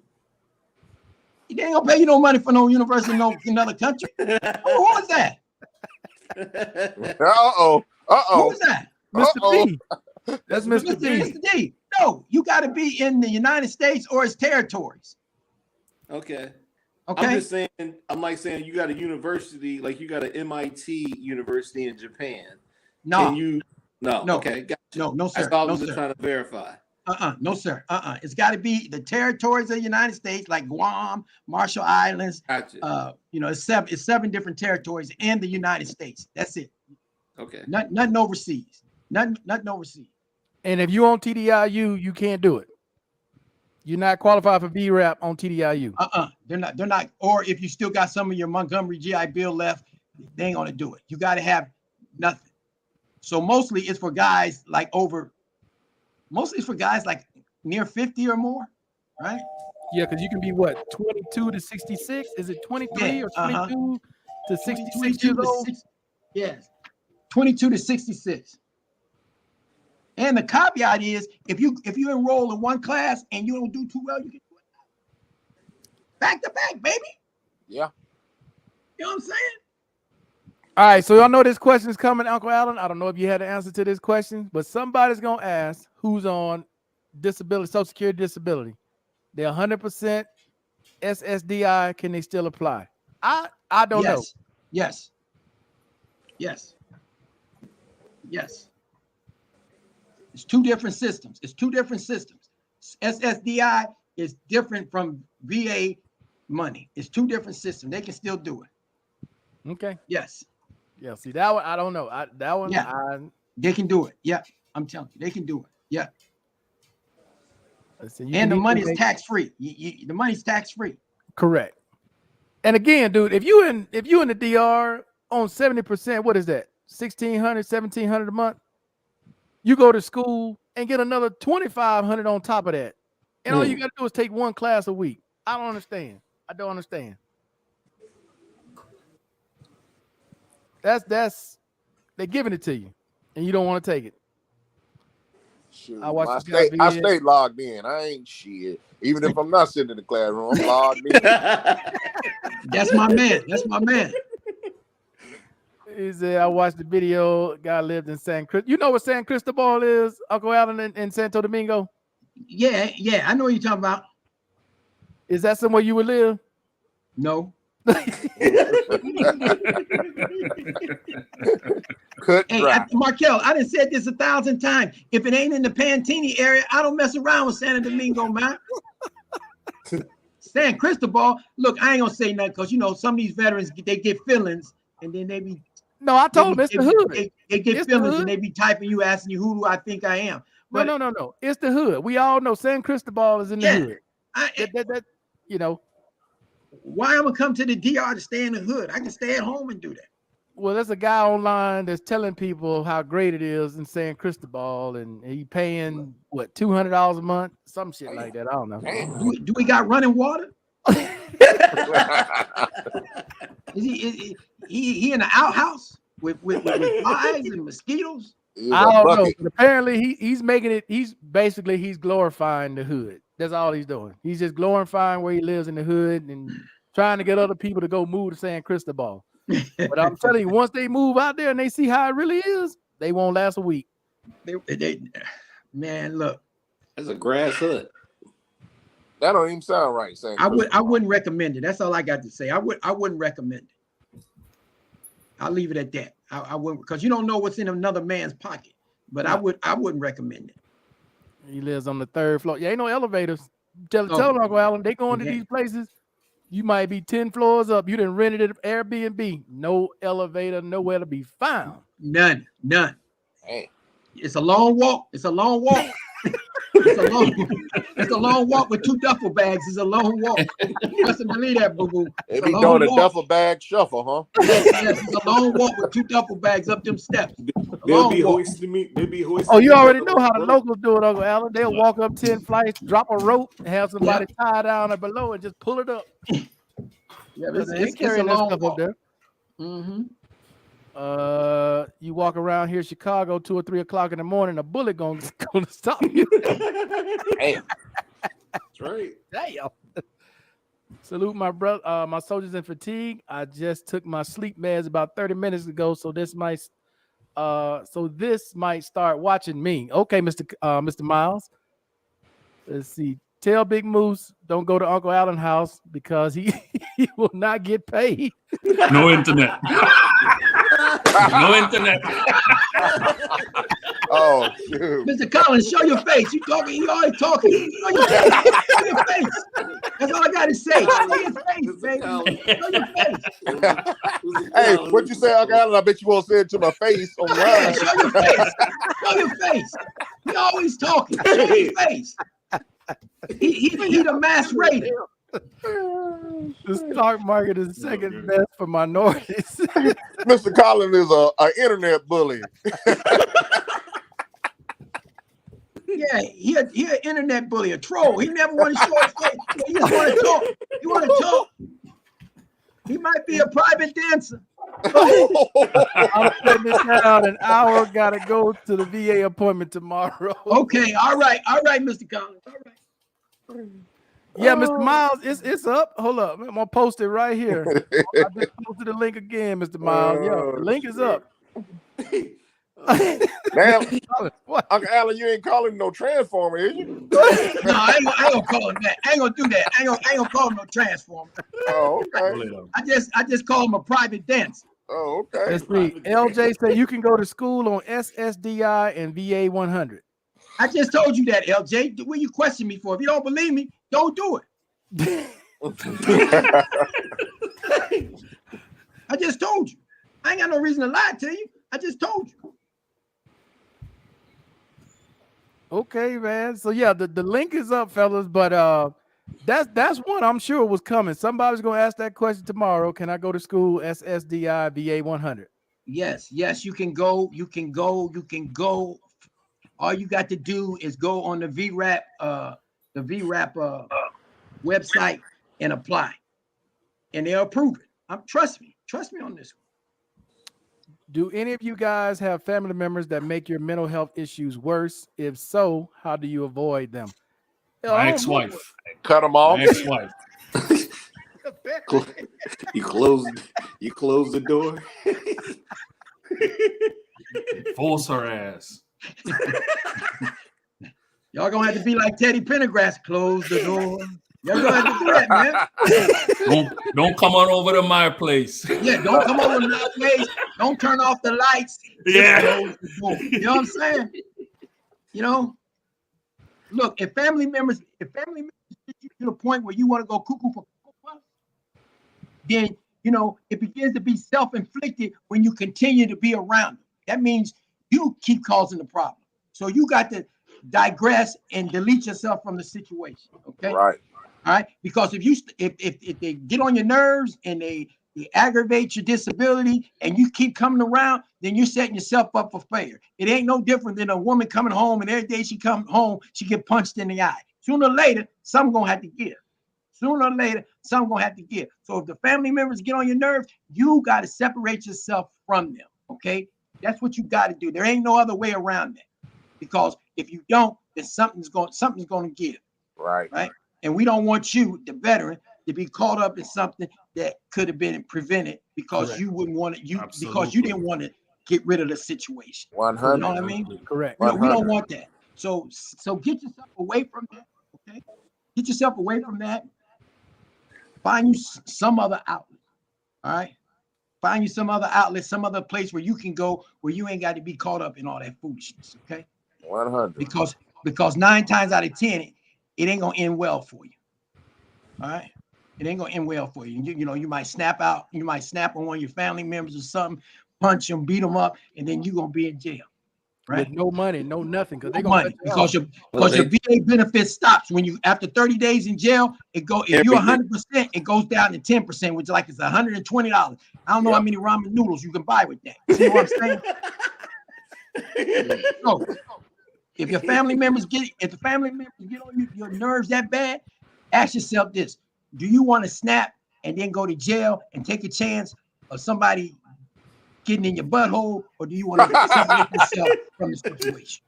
They ain't gonna pay you no money for no university in another country. Who is that? Uh-oh. Who Uh-oh. is that? Mr. Uh-oh. B. That's Mr. B. Mr. D. No, you got to be in the United States or its territories. Okay. Okay. I'm just saying, I'm like saying you got a university, like you got an MIT university in Japan. No. Can you? No. No. Okay. Gotcha. No, sir. That's all I No, was just sir. trying to verify. No, sir. It's got to be the territories of the United States, like Guam, Marshall Islands. Gotcha. It's seven different territories and the United States. That's it. Okay. Nothing overseas. Nothing overseas. And if you on TDIU, you can't do it. You're not qualified for BRAP on TDIU. They're not. Or if you still got some of your Montgomery GI Bill left, they ain't gonna do it. You got to have nothing. So mostly it's for guys like near 50 or more, right? Yeah, because you can be what, 22 to 66? Is it 23 or 22 to 66 years old? Yes, 22 to 66. And the caveat is, if you enroll in one class and you don't do too well, you can do it back to back, baby. Yeah. You know what I'm saying? All right, so y'all know this question is coming, Uncle Allen. I don't know if you had an answer to this question, but somebody's gonna ask who's on disability, Social Security disability. They're 100% SSDI. Can they still apply? I don't know. Yes. It's two different systems. SSDI is different from VA money. It's two different systems. They can still do it. Okay. Yes. Yeah. See, that one I don't know. They can do it. Yeah, I'm telling you, they can do it. Yeah. And the money is tax free. The money's tax free. Correct. And again, dude, if you in the DR on 70%, what is that? $1,600, $1,700 a month. You go to school and get another $2,500 on top of that, and all you got to do is take one class a week. I don't understand. That's they're giving it to you, and you don't want to take it. Shoot, I stay logged in. I ain't shit. Even if I'm not sitting in the classroom, I'm logged in. That's my man. He said, I watched the video. Guy lived in San Cristobal. You know what San Cristobal is, Uncle Allen, in Santo Domingo? Yeah. I know what you're talking about. Is that somewhere you would live? No. Markel, I done said this 1,000 times. If it ain't in the Pantini area, I don't mess around with Santo Domingo, man. San Cristobal, look, I ain't gonna say nothing because some of these veterans, they get feelings and then they be. No, I told him it's the hood. They get feelings and they be typing you, asking you, who do I think I am? But no. It's the hood. We all know San Cristobal is in the hood. Why I'm gonna come to the DR to stay in the hood? I can stay at home and do that. Well, there's a guy online that's telling people how great it is in San Cristobal, and he paying what, $200 a month, some shit like that. I don't know. Do we got running water? Is he in the outhouse with flies and mosquitoes? I don't know. But apparently he's making it. He's glorifying the hood. That's all he's doing. He's just glorifying where he lives in the hood and trying to get other people to go move to San Cristobal. But I'm telling you, once they move out there and they see how it really is, they won't last a week. Man, look, that's a grass hut. That don't even sound right. I wouldn't recommend it. That's all I got to say. I wouldn't recommend it. I'll leave it at that. I wouldn't, because you don't know what's in another man's pocket. But I wouldn't recommend it. He lives on the 3rd floor. Yeah, ain't no elevators. Tell them, Uncle Allen, they going to these places. You might be 10 floors up. You done rented it Airbnb. No elevator, nowhere to be found. None. Hey. It's a long walk. It's a long walk. It's a long walk with 2 duffel bags. It's a long walk. Trust and believe that, boo boo. They be doing a duffel bag shuffle, huh? Yes, it's a long walk with 2 duffel bags up them steps. They'll be hoisting me. They'll be hoisting. Oh, you already know how the locals do it, Uncle Alan. They'll walk up 10 flights, drop a rope, and have somebody tie down or below and just pull it up. Yeah, They carrying that stuff up there. Mm-hmm. You walk around here, Chicago, 2 or 3 o'clock in the morning, a bullet gonna stop you. Damn. That's right. Damn. Salute my brother, my soldiers in fatigue. I just took my sleep meds about 30 minutes ago, so this might start watching me. Okay, Mr. Miles. Let's see. Tell Big Moose don't go to Uncle Allen's house because he will not get paid. No internet. No internet. Oh, shoot. Mr. Collins, show your face. You talking? You always talking. Show your face. Show your face. That's all I got to say. Show your face, baby. Show your face. Hey, what you say, Uncle Allen? I bet you won't say it to my face online. Show your face. Show your face. He always talking. Show your face. He the mass raider. The stock market is second best for minorities. Mr. Collins is an internet bully. Yeah, he an internet bully, a troll. He never want to show his face. He just want to talk. You want to talk? He might be a private dancer. I'm putting this out an hour. Gotta go to the VA appointment tomorrow. Okay, all right, Mr. Collins. All right. Yeah, Mr. Miles, it's up. Hold up, I'm gonna post it right here. I just posted the link again, Mr. Miles. Yeah, the link is up. Man, Uncle Allen, you ain't calling no transformer, is you? No, I ain't gonna call him that. I ain't gonna do that. I ain't gonna call him no transformer. Oh, okay. I just call him a private dancer. Oh, okay. Let's see. LJ said you can go to school on SSDI and VA 100. I just told you that, LJ. What you question me for? If you don't believe me, don't do it. I just told you. I ain't got no reason to lie to you. I just told you. Okay, man. So yeah, the link is up, fellas. But that's one I'm sure was coming. Somebody's gonna ask that question tomorrow. Can I go to school SSDI VA 100? Yes, you can go. You can go. All you got to do is go on the VRAP website and apply, and they'll approve it. Trust me on this one. Do any of you guys have family members that make your mental health issues worse? If so, how do you avoid them? My ex-wife. Cut them off. My ex-wife. You close the door. Force her ass. Y'all gonna have to be like Teddy Pendergrass. Close the door. Y'all gonna have to do that, man. Don't come on over to my place. Yeah, don't come over to my place. Don't turn off the lights. Yeah. You know what I'm saying? You know, look, if family members get you to the point where you want to go cuckoo for Cocoa Puffs, then you know it begins to be self-inflicted when you continue to be around them. That means you keep causing the problem. So you got to digress and delete yourself from the situation. Okay. Right. All right. Because if they get on your nerves and they aggravate your disability and you keep coming around, then you're setting yourself up for failure. It ain't no different than a woman coming home and every day she come home, she get punched in the eye. Sooner or later, something gonna have to give. Sooner or later, something gonna have to give. So if the family members get on your nerves, you got to separate yourself from them. Okay. That's what you got to do. There ain't no other way around that. Because if you don't, then something's going to give. Right. And we don't want you, the veteran, to be caught up in something that could have been prevented because Correct. You wouldn't want it. Absolutely. Because you didn't want to get rid of the situation. 100. You know what I mean? Correct. We don't want that. So get yourself away from that. Okay. Get yourself away from that. Find you some other outlet. All right. Find you some other outlet, some other place where you can go where you ain't got to be caught up in all that foolishness. Okay. 100. Because 9 times out of 10, it ain't gonna end well for you. All right, it ain't gonna end well for you. You know, you might snap out, you might snap on one of your family members or something, punch them, beat them up, and then you're gonna be in jail. right? With no money, no nothing, because No they're gonna money, cut you off. because your VA benefit stops when you after 30 days in jail. It go if you're 100%, it goes down to 10%, which like it's $120. I don't know how many ramen noodles you can buy with that. See what I'm saying? So if your family members get on your nerves that bad, ask yourself this: do you want to snap and then go to jail and take a chance of somebody getting in your butthole, or do you want to separate yourself from the situation?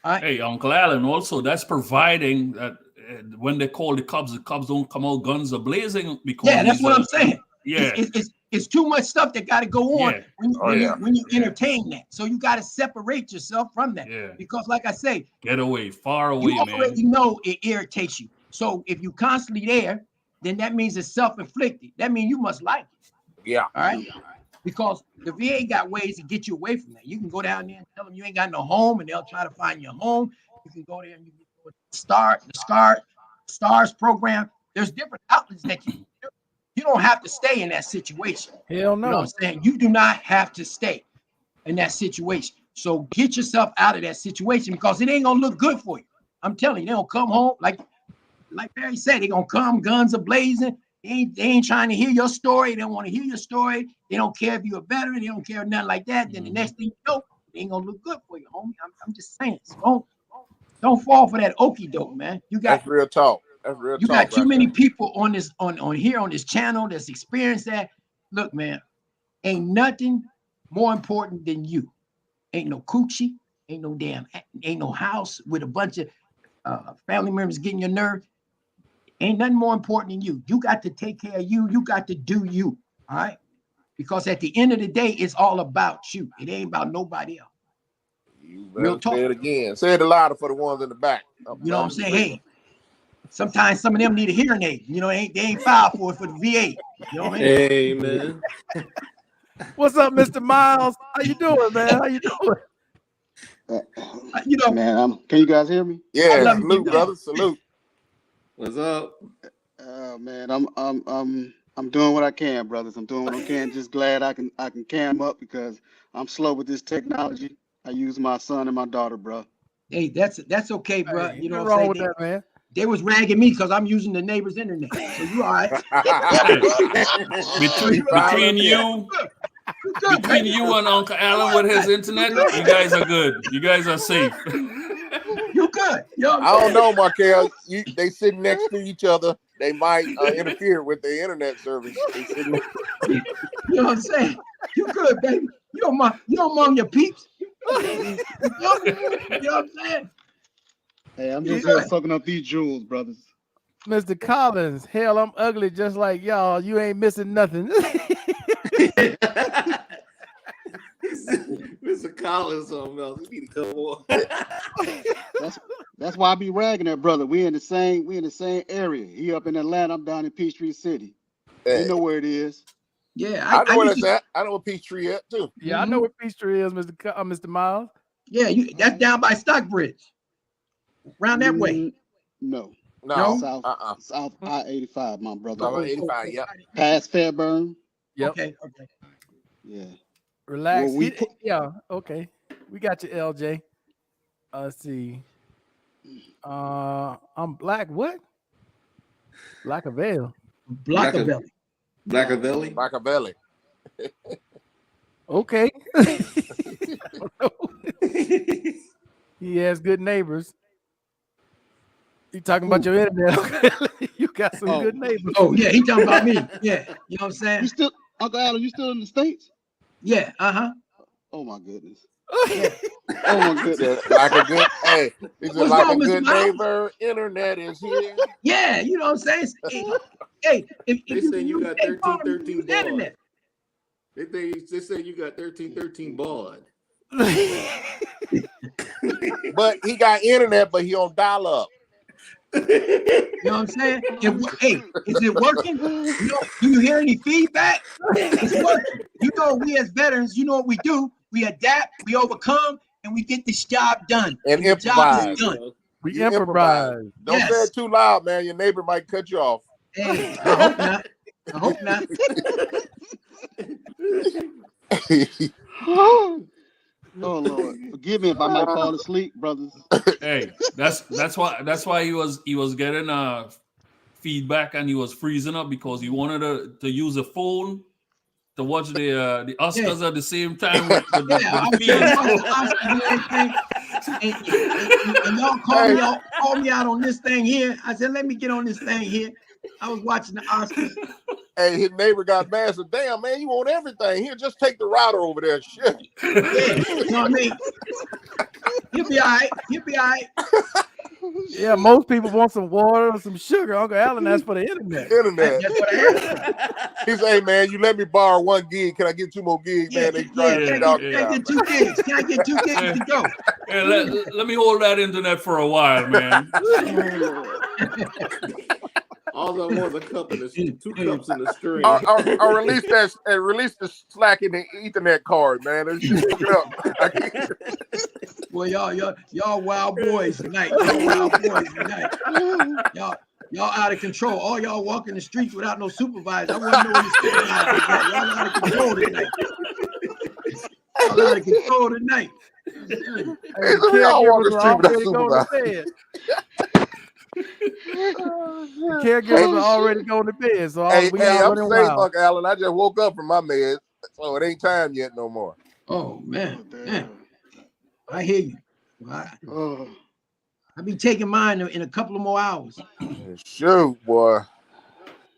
All right. Hey, Uncle Alan, also that's providing that when they call the cops don't come out guns are blazing because Yeah, that's what I'm saying. Yeah, It's too much stuff that got to go on Yeah. when you entertain that. So you got to separate yourself from that. Yeah. Because like I say, Get away, far away, you already know it irritates you. So if you constantly there, then that means it's self-inflicted. That means you must like it. Yeah. All right. Because the VA got ways to get you away from that. You can go down there and tell them you ain't got no home, and they'll try to find you a home. You can go there and you can go to the STARS program. There's different outlets that you don't have to stay in that situation. Hell no. You know what I'm saying? You do not have to stay in that situation. So get yourself out of that situation because it ain't gonna look good for you. I'm telling you, they don't come home like Barry said. They gonna come guns a blazing. They ain't trying to hear your story. They don't want to hear your story. They don't care if you're a veteran. They don't care nothing like that. Then the next thing you know, it ain't gonna look good for you, homie. I'm just saying. So don't fall for that okie doke, man. That's real talk. That's real talk. You got too many people on this here on this channel that's experienced that. Look, man, ain't nothing more important than you. Ain't no coochie, ain't no house with a bunch of family members getting your nerve. Ain't nothing more important than you. You got to take care of you. You got to do you. All right. Because at the end of the day, it's all about you. It ain't about nobody else. You better say it again. Say it louder for the ones in the back. You know what I'm saying? Hey, sometimes some of them need a hearing aid. You know, they ain't filed for it for the VA. You know what I mean? Hey, man. What's up, Mr. Miles? How you doing, man? How you doing? You know, man, can you guys hear me? Yeah, salute, brother. Salute. What's up? Man, I'm doing what I can, brothers. I'm doing what I can. Just glad I can cam up because I'm slow with this technology. I use my son and my daughter, bro. Hey, that's okay, bro. Hey, you know nothing what I'm wrong saying? with that, man. They was ragging me because I'm using the neighbor's internet. So you all right? Between you and Uncle Alan with his internet, you guys are good. You guys are safe. You good? You know I don't know, Markel. They sitting next to each other. They might interfere with the internet service. You know what I'm saying? You good, baby. You don't mind your peeps. You know what I'm saying? Hey, I'm just here soaking up these jewels, brothers. Mr. Collins, hell, I'm ugly just like y'all. You ain't missing nothing. Mr. Collins, something else. We need to come on. That's why I be ragging that brother. We in the same area. He up in Atlanta. I'm down in Peachtree City. You know where it is. Yeah, I know where that's at. I know where Peachtree at too. Yeah, I know where Peachtree is, Mr. Miles. Yeah, that's down by Stockbridge. Around that way. No. South I-85, my brother. South I-85, yep. Past Fairburn. Yep. Okay. Yeah. Relax. Yeah, okay. We got you, LJ. Let's see. I'm Black what? Blackavelli. Blackavelli. Okay. He has good neighbors. You talking about your internet? You got some good neighbors. Oh yeah, he talking about me. Yeah, you know what I'm saying. You still, Uncle Alan? You still in the States? Yeah. Oh my goodness. Oh my goodness. Like a good like a good neighbor. Internet is here. Yeah, you know what I'm saying. Hey, if they say you got 1313 baud. Internet. They say you got 1313 baud. But he got internet, but he on dial up. You know what I'm saying? Hey, is it working? Do you hear any feedback? It's working. You know, we as veterans, you know what we do? We adapt, we overcome, and we get this job done. And the job is done. We improvise. Don't say it too loud, man. Your neighbor might cut you off. Hey, I hope not. Oh Lord, forgive me if I might fall asleep, brothers. Hey, that's why he was getting feedback and he was freezing up because he wanted to use a phone to watch the Yeah, Oscars at the same time with yeah. I the was trying to feeds. watch the Oscars and everything, and y'all call me out on this thing here. I said, let me get on this thing here. I was watching the Oscars. Hey, his neighbor got mad. Said, "Damn, man, you want everything here? Just take the router over there." Shit. Yeah, you know what I mean? He'll be all right. He'll be all right. Yeah, most people want some water or some sugar. Uncle Allen asked for the internet. Internet. That's what I asked for. He said, "Hey, man, you let me borrow 1 gig. Can I get 2 more gigs, Yeah, man? They yeah. trying to Can I dog get, me can I out, get man." 2 gigs? Can I get 2 gigs to go? Hey, let me hold that internet for a while, man. Oh Lord. All I want is a cup and two cups in the string. Or release the slack in the Ethernet card, man. Let's just hook it up. Well, y'all wild boys tonight. Y'all wild boys tonight. Y'all out of control. All y'all walking the streets without no supervisor. I want to know where the supervisor is at. Y'all out of control tonight. Y'all out of control tonight. Hey, We all walk the caregivers are street without already going to supervisor. bed. The caregivers are already going to bed, so we all I'm running safe, wild. Uncle Allen. I just woke up from my meds, so it ain't time yet no more. Oh man, Oh, man, damn. I hear you. Oh. I'll be taking mine in a couple of more hours. Shoot, boy.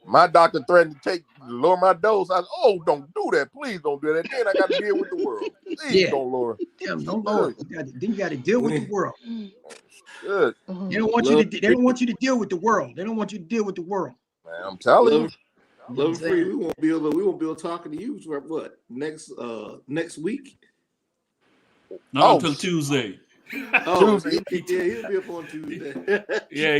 My doctor threatened to lower my dose. I said, "Oh, don't do that. Please don't do that. Then I got to deal with the world. Please Yeah. don't lower." Damn, don't lower it. Then you got to deal with the world. Good. They don't want you to. They don't want you to deal with the world. They don't want you to deal with the world. Man, I'm telling you. Love and free. We won't be able to talking to you for what next week. Not until Tuesday. Oh, yeah, he'll be up on Tuesday. Yeah,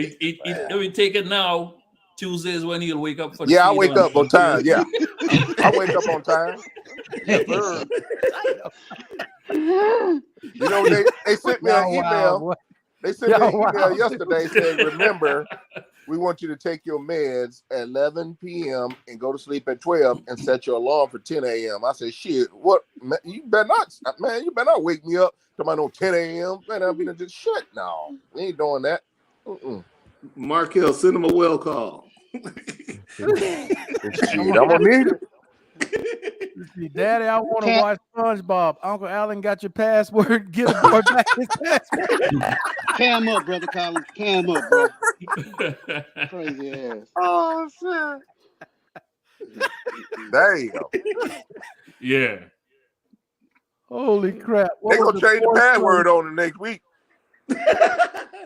he'll be taking now. Tuesday is when he'll wake up for the Yeah, I feed wake up on time. Yeah, I wake up on time. Yes, sir. You know, they sent me an email. They sent me an email yesterday saying, "Remember, we want you to take your meds at 11 p.m. and go to sleep at 12 and set your alarm for 10 a.m." I said, "Shit, what? Man, you better not wake me up to my no 10 a.m. Man, I'll be just shit. No, we ain't doing that." Markel, send him a well call. Shit, I'm gonna need it. Daddy, I want to watch SpongeBob. Uncle Allen got your password. Get a boy back his password. Cam up, brother Collins. Cam up, bro. Crazy ass. Oh shit. There you go. Yeah. Holy crap. They gonna change the password on the next week.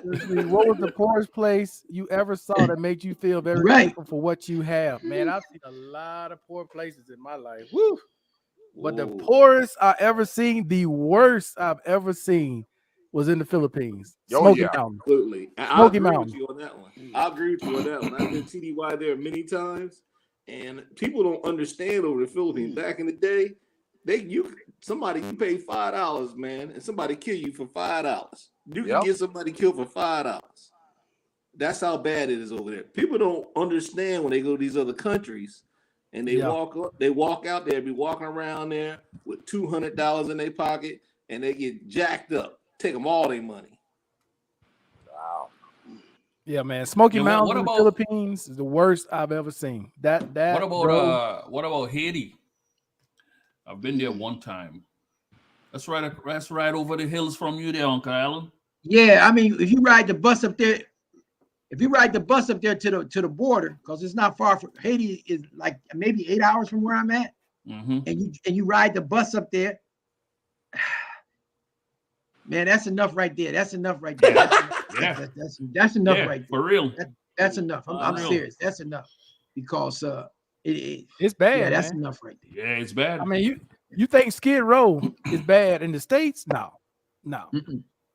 What was the poorest place you ever saw that made you feel very grateful for what you have? Man, I've seen a lot of poor places in my life. Woo! But the poorest I ever seen, the worst I've ever seen, was in the Philippines. Smoky Mountain. Absolutely. I agree with you on that one. I've been TDY there many times, and people don't understand over the Philippines. Back in the day, somebody can pay $5, man, and somebody kill you for $5. You can get somebody killed for $5. That's how bad it is over there. People don't understand when they go to these other countries and they walk out there, be walking around there with $200 in their pocket, and they get jacked up. Take them all their money. Wow. Yeah, man. Smoky Mountains in the Philippines is the worst I've ever seen. What about Haiti? I've been there one time. That's right over the hills from you there, Uncle Allen. Yeah, I mean, if you ride the bus up there to the border, because it's not far from Haiti, is like maybe 8 hours from where I'm at, and you ride the bus up there, man, that's enough right there. That's enough right there. That's enough right there. For real. That's enough. I'm serious. That's enough, because it's bad. Yeah, that's man. enough right there. Yeah, it's bad. I mean, you think Skid Row is bad in the States? No.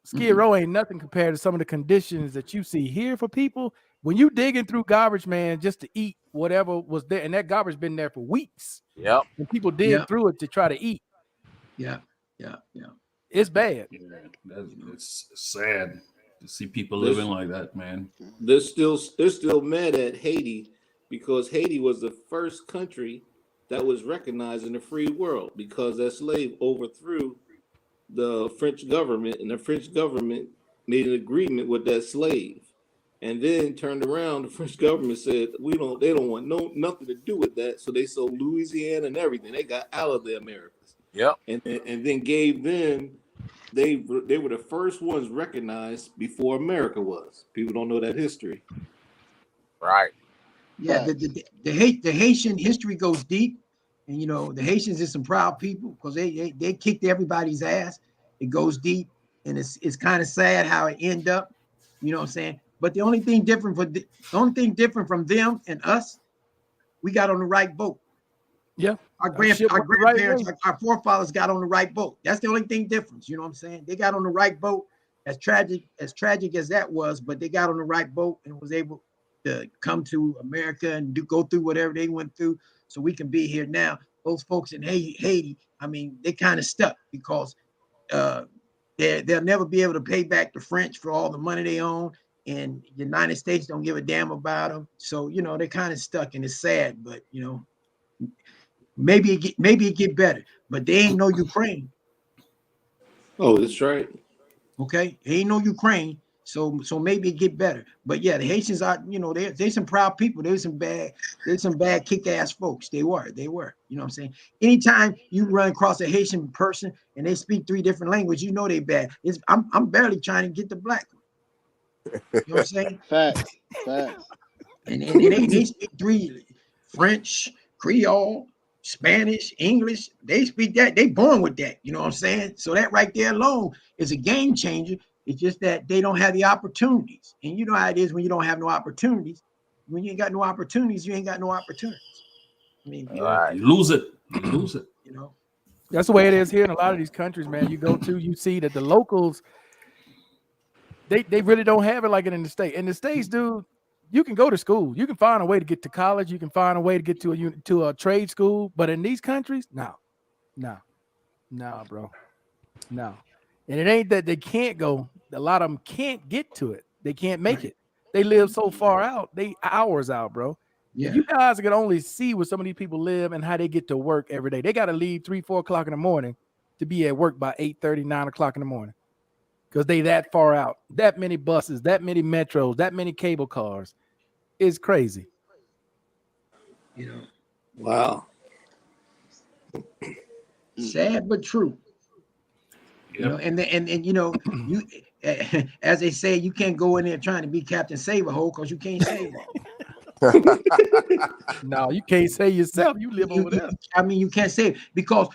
Skid Row ain't nothing compared to some of the conditions that you see here for people. When you digging through garbage, man, just to eat whatever was there, and that garbage been there for weeks. Yep. And people dig through it to try to eat. Yeah. It's bad. Yeah, it's sad to see people living like that, man. They're still mad at Haiti because Haiti was the first country that was recognized in the free world because that slave overthrew the French government, and the French government made an agreement with that slave, and then turned around. The French government said they don't want nothing to do with that, so they sold Louisiana and everything. They got out of the Americas, Yep. and then gave them. They were the first ones recognized before America was. People don't know that history. Right. Yeah, the Haitian history goes deep, and you know the Haitians is some proud people because they kicked everybody's ass. It goes deep, and it's kind of sad how it ended up. You know what I'm saying? But the only thing different from them and us, we got on the right boat. Yeah. Our Shit went the right grandparents, way. our forefathers got on the right boat. That's the only thing difference. You know what I'm saying? They got on the right boat. As tragic as that was, but they got on the right boat and was able to come to America and go through whatever they went through, so we can be here now. Those folks in Haiti, I mean, they kind of stuck because they'll never be able to pay back the French for all the money they own, and the United States don't give a damn about them. So you know they're kind of stuck, and it's sad. But you know, maybe it get better. But they ain't no Ukraine. Oh, that's right. Okay, they ain't no Ukraine. So maybe it get better. But yeah, the Haitians are, you know, they some proud people. There's some bad kick-ass folks. They were. You know what I'm saying? Anytime you run across a Haitian person and they speak 3 different languages, you know they bad. I'm barely trying to get the black one. You know what I'm saying? Facts. And they speak 3: French, Creole, Spanish, English. They speak that. They born with that. You know what I'm saying? So that right there alone is a game changer. It's just that they don't have the opportunities. And you know how it is when you don't have no opportunities. When you ain't got no opportunities, you ain't got no opportunities. I mean, Right. You lose it. you know. That's the way it is here in a lot of these countries, man. You go to, you see that the locals, they really don't have it like it in the States. In the States, dude, you can go to school. You can find a way to get to college. You can find a way to get to a trade school. But in these countries, no, bro. No. And it ain't that they can't go. A lot of them can't get to it. They can't make it. They live so far out. They hours out, bro. Yeah. If you guys could only see where some of these people live and how they get to work every day. They got to leave 3, 4 o'clock in the morning to be at work by 8:30, 9 o'clock in the morning. Because they that far out. That many buses, that many metros, that many cable cars. It's crazy. You know. Wow. Sad but true. Yep. You know, and you know, you as they say, you can't go in there trying to be Captain Save-A-Hole because you can't save all. No, you can't say yourself. You live over there. I mean, you can't say it because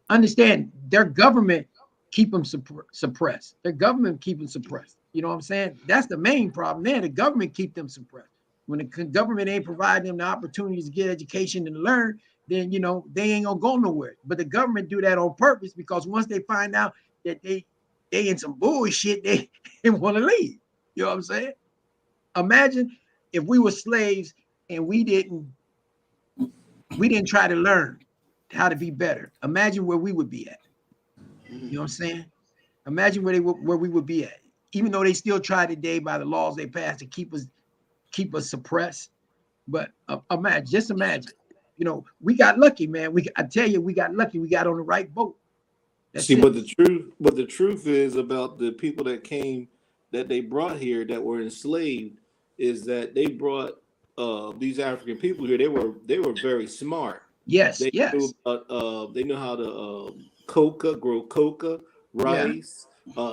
understand their government keep them suppressed. Their government keep them suppressed. You know what I'm saying? That's the main problem there. The government keep them suppressed. When the government ain't providing them the opportunities to get education and learn, then you know they ain't gonna go nowhere. But the government do that on purpose because once they find out that they in some bullshit, they want to leave. You know what I'm saying? Imagine if we were slaves and we didn't try to learn how to be better. Imagine where we would be at. You know what I'm saying? Imagine where we would be at. Even though they still try today by the laws they passed to keep us suppressed. But imagine. You know, we got lucky, man. I tell you, we got lucky. We got on the right boat. That's See, it. but the truth is about the people that came, that they brought here, that were enslaved, is that they brought these African people here. They were very smart. Yes. They knew about, they know how to grow coca, rice,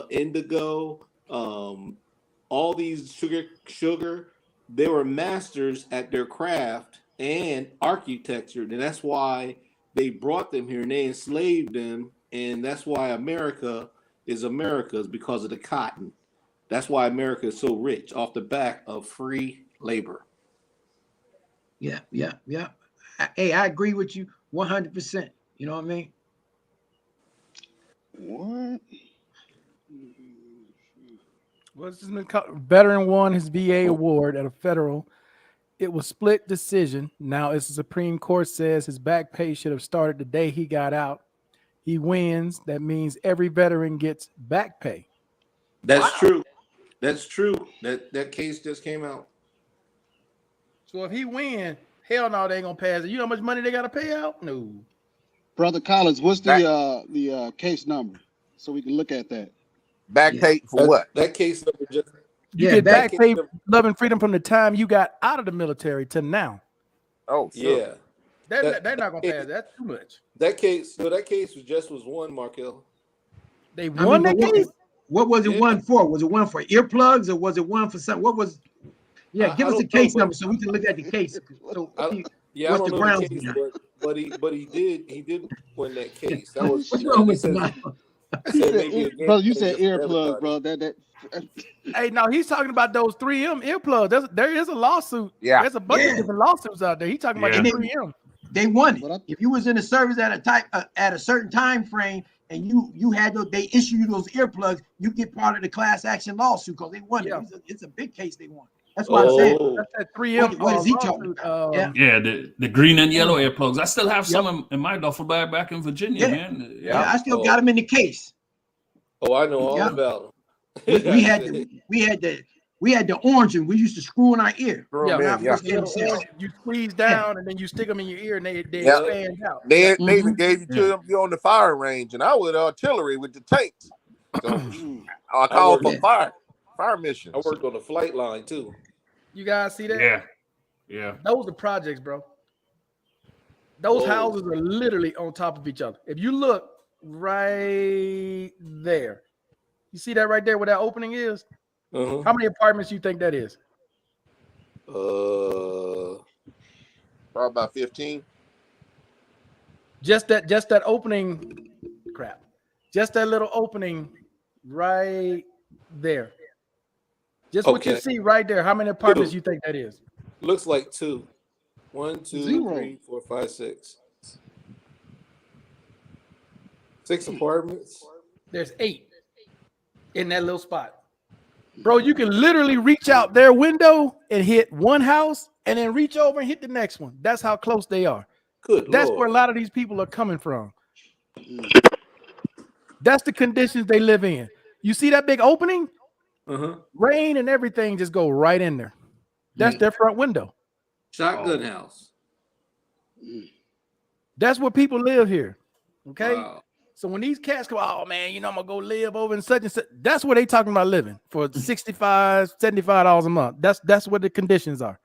indigo, all these sugar. They were masters at their craft and architecture, and that's why they brought them here and they enslaved them, and that's why America is because of the cotton. That's why America is so rich off the back of free labor. Yeah. Hey, I agree with you 100%. You know what I mean? What? Veteran won his VA award at a federal. It was split decision. Now, as the Supreme Court says, his back pay should have started the day he got out. He wins. That means every veteran gets back pay. That's true. That's true. That case just came out. So if he wins, hell no, they ain't gonna pass it. You know how much money they gotta pay out? No. Brother Collins, what's the case number? so we can look at that. Back Yeah. pay for what? That case number just You Yeah, get back- back pay, love and freedom from the time you got out of the military to now. Oh, sure. yeah. They're not gonna pass. That's too much. That case was one, Markel. They I won mean, that case. what was it Yeah. one for? Was it one for earplugs or was it one for something? What was? Yeah, give I us the don't know, case but- number so we can look at the case. So Yeah, What's I the don't know grounds the case, behind but he did win that case. That was what's wrong with said- the You said said maybe ear- a game brother, you said changer for earplug, everybody. bro. Hey, no, he's talking about those 3M earplugs. There is a lawsuit. Yeah. There's a bunch of different lawsuits out there. He's talking about Yeah. the 3M. They won But I- it. If you was in the service at a certain time frame and you had those, they issue you those earplugs, you get part of the class action lawsuit because they won Yeah. it. It's a big case they won. That's why I'm saying. Oh, That's that 3M. What is he talking lawsuit, about? Yeah. Yeah, the green and yellow earplugs. I still have Yep. some in my duffel bag back in Virginia, Yeah. man. Yeah, I still got them in the case. I know all Yeah. about We him. had the orange and we used to screw in our ear. Screw 'em Yeah, in, yeah. the little orange, you squeeze down and then you stick them in your ear and they Yeah. expand out. They even Mhm. gave you to Yeah. them you on the firing range, and I was artillery with the tanks. So Mm. I called worked- for fire missions. I worked on the flight line too. You guys see that? Yeah. Those are projects, bro. Those Whoa. houses are literally on top of each other. If you look right there, you see that right there where that opening is? Uh-huh. How many apartments you think that is? Probably about 15. Just that opening, crap. Just that little opening right there. Just what you Okay. see right there. How many apartments you think that is? Looks like 2. 1, 2, Zero. 3, 4, 5, 6. 6 apartments. There's 8 in that little spot. Bro, you can literally reach out their window and hit one house and then reach over and hit the next one. That's how close they are. Good That's Lord. where a lot of these people are coming from. Mm. That's the conditions they live in. You see that big opening? Uh-huh. Rain and everything just go right in there. That's their front window. Shotgun house. That's where people live here. Okay. Wow. So when these cats go, oh man, I'm gonna go live over in such and such. That's where they talking about living for $65, $75 a month. That's what the conditions are.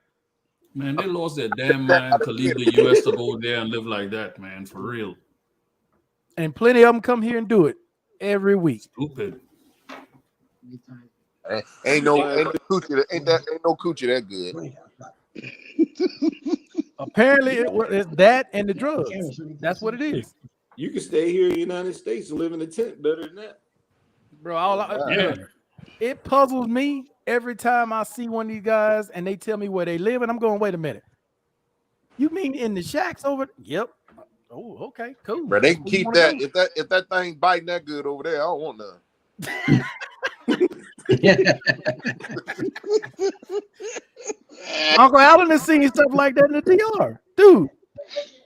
Man, they lost their damn mind to leave the US to go there and live like that, man. For real. And plenty of them come here and do it every week. Stupid. Ain't no coochie that good. Apparently, it's that and the drugs. That's what it is, You can stay here in the United States and live in a tent better than that. bro. Yeah. It puzzles me every time I see one of these guys and they tell me where they live, and I'm going, wait a minute. You mean in the shacks over? Yep. Oh, okay, cool. But they can Where you keep wanna that. go? If that thing biting that good over there, I don't want none. Uncle Allen has seen stuff like that in the DR, dude.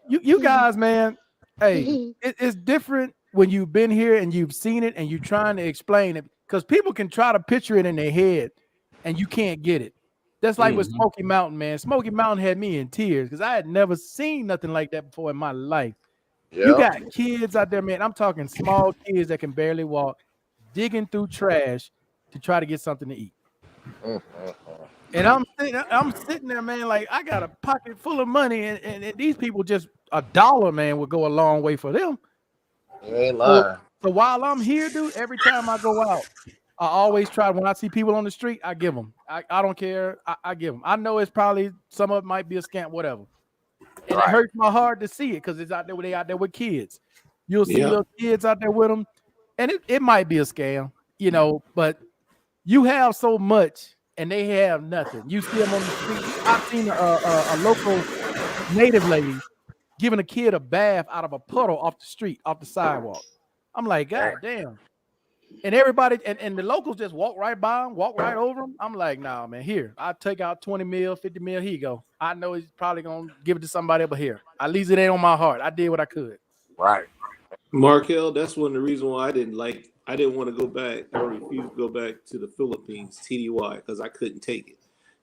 You guys, man. Hey, it's different when you've been here and you've seen it and you're trying to explain it, because people can try to picture it in their head and you can't get it. That's like with Mhm. Smoky Mountain, man. Smoky Mountain had me in tears because I had never seen nothing like that before in my life. You got kids out there, man. I'm talking small kids that can barely walk, digging through trash to try to get something to eat. And I'm sitting there, man, like I got a pocket full of money, and these people just $1, man, would go a long way for them. You ain't lying. So while I'm here, dude, every time I go out, I always try, when I see people on the street, I give them. I don't care. I give them. I know it's probably, some of it might be a scam, whatever. And Right. it hurts my heart to see it because it's out there, they out there with kids. You'll see Yeah. little kids out there with them. And it might be a scam, but you have so much and they have nothing. You see them on the street. I've seen a local native lady giving a kid a bath out of a puddle off the street, off the sidewalk. I'm like, God damn. And everybody, and the locals just walk right by them, walk right over them. I'm like, nah, man, here. I take out 20 mil, 50 mil. Here you go. I know he's probably going to give it to somebody over here. At least it ain't on my heart. I did what I could. Right. Markel, that's one of the reasons why I didn't want to go back. I refused to go back to the Philippines, TDY, because I couldn't take it.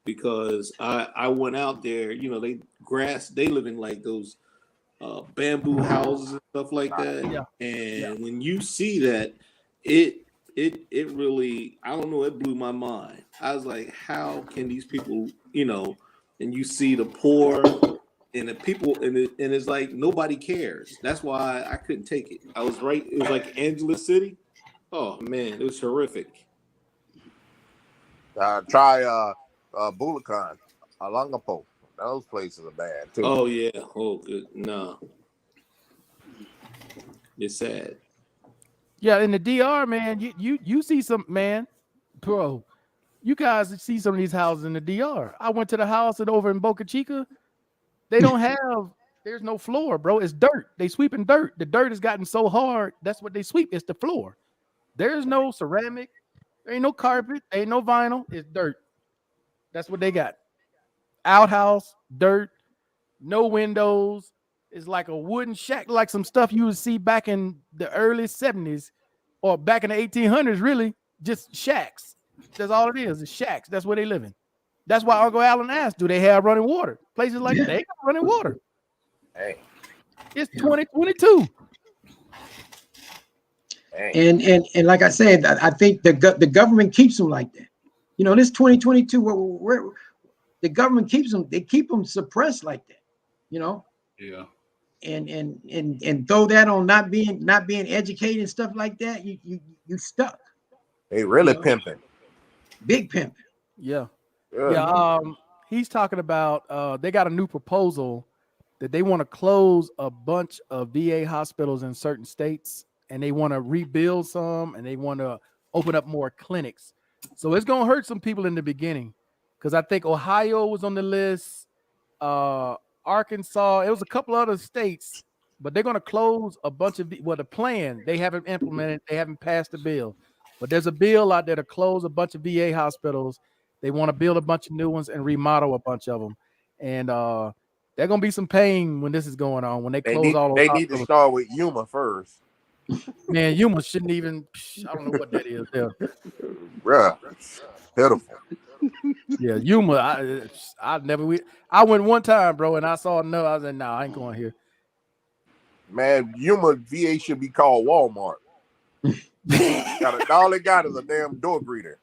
Because I went out there, they live in like those bamboo houses and stuff like that. Yeah. And when you see that, it really, I don't know, it blew my mind. I was like, how can these people, and you see the poor and the people, and it's like nobody cares. That's why I couldn't take it. I was right. It was like Angeles City. Oh man, it was horrific. Try Bulacan, Alangapo. Those places are bad too. Oh yeah. Oh good. No, it's sad. Yeah, in the DR, man, you see some, man, bro. You guys see some of these houses in the DR. I went to the house and over in Boca Chica. They don't have. There's no floor, bro. It's dirt. They sweeping dirt. The dirt has gotten so hard. That's what they sweep. It's the floor. There's no ceramic. There ain't no carpet. Ain't no vinyl. It's dirt. That's what they got. Outhouse, dirt, no windows. It's like a wooden shack, like some stuff you would see back in the early 70s or back in the 1800s, really. Just shacks. That's all it is. It's shacks. That's where they live in. That's why Uncle Allen asked, do they have running water? Places like that, they got running water. Hey. It's 2022. Hey. And like I said, I think the government keeps them like that. This 2022, where the government keeps them, they keep them suppressed like that. Yeah. And throw that on not being educated and stuff like that, you stuck. They really pimping. Big pimping. Yeah. Good. Yeah. He's talking about they got a new proposal that they want to close a bunch of VA hospitals in certain states, and they want to rebuild some, and they want to open up more clinics. So it's gonna hurt some people in the beginning, because I think Ohio was on the list, Arkansas. It was a couple other states, but they're gonna close a bunch of the plan they haven't implemented. They haven't passed the bill, but there's a bill out there to close a bunch of VA hospitals. They want to build a bunch of new ones and remodel a bunch of them, and there's gonna be some pain when this is going on. When they close all those They hospitals. need to start with Yuma first. Man, Yuma shouldn't even. I don't know what that is. There. Bruh. Pitiful. Yeah, Yuma. I went one time, bro, and I saw another. I was like, nah, I ain't going here. Man, Yuma VA should be called Walmart. All they got is a damn door greeter.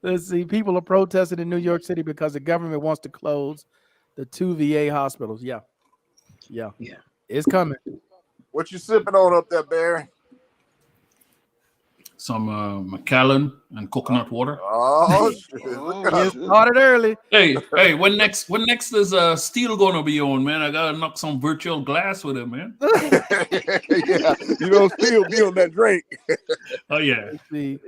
Let's see. People are protesting in New York City because the government wants to close the 2 VA hospitals. Yeah. It's coming. What you sipping on up there, Barry? Some Macallan and coconut water. Oh, shit. It started early. Hey, when next is Steel gonna be on, man? I gotta knock some virtual glass with him, man. Yeah, you don't still be on that drink. Oh yeah. Let's see.